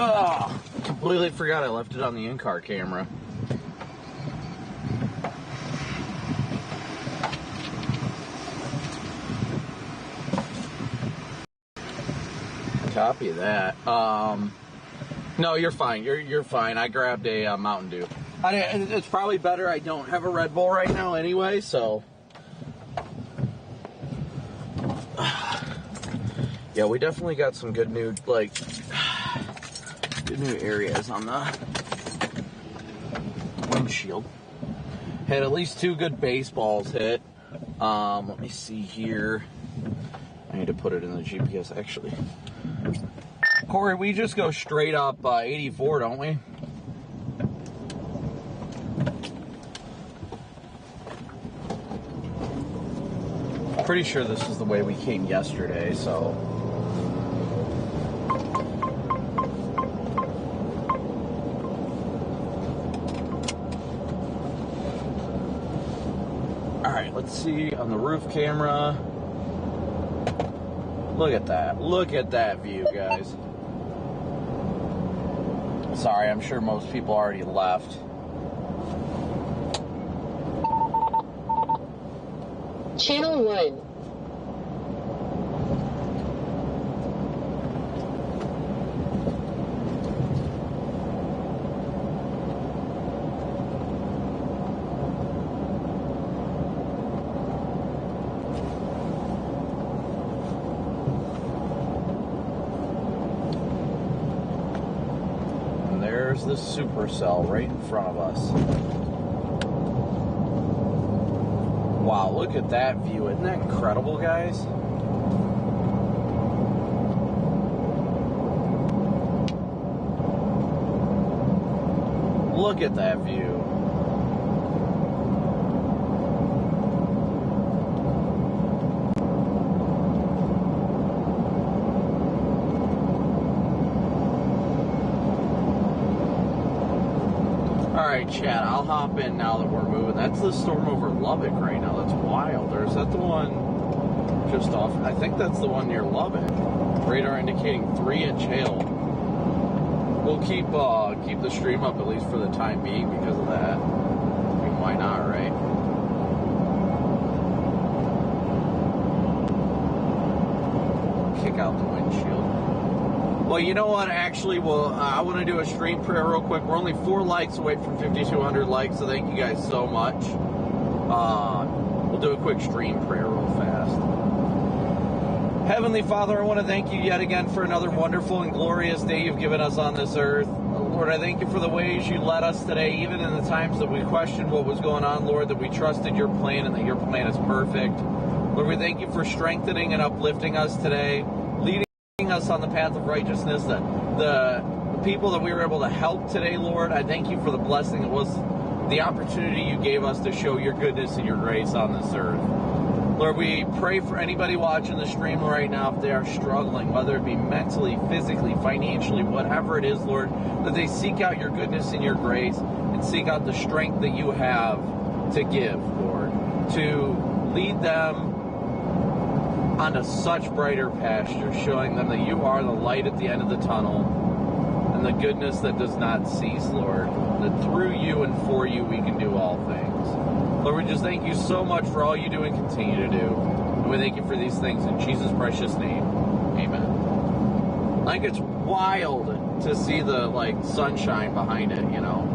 Oh, completely forgot I left it on the in-car camera. Copy that. No, you're fine. You're fine. I grabbed a Mountain Dew. It's probably better I don't have a Red Bull right now anyway, so. Yeah, we definitely got some good new, good new areas on the windshield. Had at least 2 good baseballs hit. Let me see here. I need to put it in the GPS, actually. Corey, we just go straight up 84, don't we? Pretty sure this is the way we came yesterday, so. Alright, let's see on the roof camera. Look at that. Look at that view, guys. Sorry, I'm sure most people already left. Channel 1. There's the supercell right in front of us. Wow, look at that view. Isn't that incredible, guys? Look at that view. Alright, Chad, I'll hop in now that we're moving. That's the storm over Lubbock right now. That's wild. Or is that the one just off? I think that's the one near Lubbock. Radar indicating 3-inch hail. We'll keep the stream up at least for the time being because of that. I mean, why not, right? Kick out the windshield. Well, you know what? Actually, I want to do a stream prayer real quick. We're only 4 likes away from 5,200 likes, so thank you guys so much. We'll do a quick stream prayer real fast. Heavenly Father, I want to thank you yet again for another wonderful and glorious day you've given us on this earth. Lord, I thank you for the ways you led us today, even in the times that we questioned what was going on, Lord, that we trusted your plan and that your plan is perfect. Lord, we thank you for strengthening and uplifting us today, leading us on the path of righteousness, that the people that we were able to help today, Lord, I thank you for the blessing that was the opportunity you gave us to show your goodness and your grace on this earth. Lord, we pray for anybody watching the stream right now, if they are struggling, whether it be mentally, physically, financially, whatever it is, Lord, that they seek out your goodness and your grace and seek out the strength that you have to give, Lord, to lead them onto such brighter pastures, showing them that you are the light at the end of the tunnel and the goodness that does not cease, Lord, that through you and for you we can do all things. Lord, we just thank you so much for all you do and continue to do. And we thank you for these things in Jesus' precious name. Amen. Like, it's wild to see the, sunshine behind it, you know.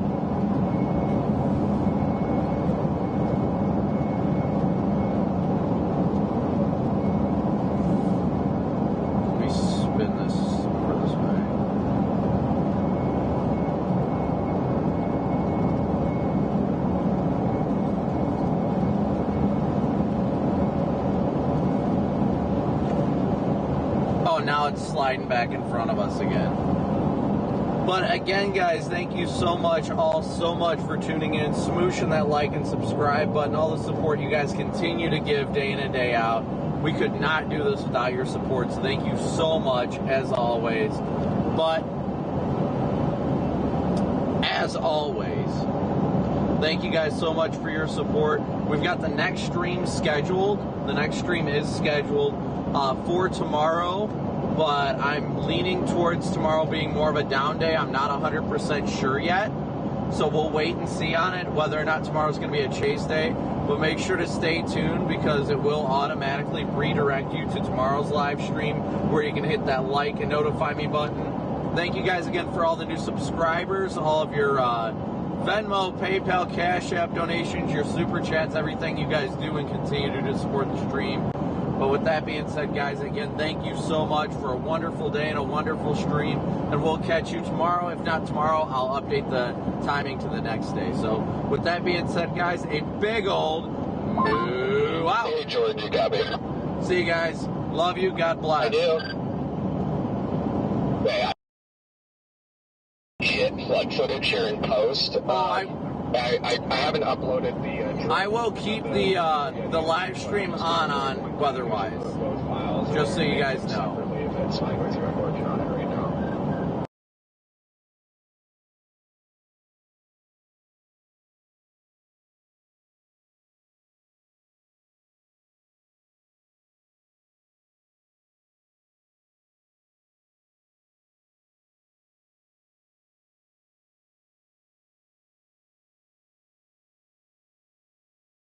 Now it's sliding back in front of us again. But again, guys, thank you so much for tuning in, smooshing that like and subscribe button, all the support you guys continue to give day in and day out. We could not do this without your support, so thank you so much, as always. But, as always, thank you guys so much for your support. We've got the next stream scheduled. The next stream is scheduled for tomorrow. but I'm leaning towards tomorrow being more of a down day. I'm not 100% sure yet, so we'll wait and see on it whether or not tomorrow's going to be a chase day. But make sure to stay tuned because it will automatically redirect you to tomorrow's live stream where you can hit that like and notify me button. Thank you guys again for all the new subscribers, all of your Venmo, PayPal, Cash App donations, your Super Chats, everything you guys do and continue to support the stream. But with that being said, guys, again, thank you so much for a wonderful day and a wonderful stream. And we'll catch you tomorrow. If not tomorrow, I'll update the timing to the next day. So with that being said, guys, a big old moo out. Hey, George, you got me. See you guys. Love you. God bless. I do. Hey, like footage here in post. I haven't uploaded the. I will keep the live stream on weatherwise, just so you guys know.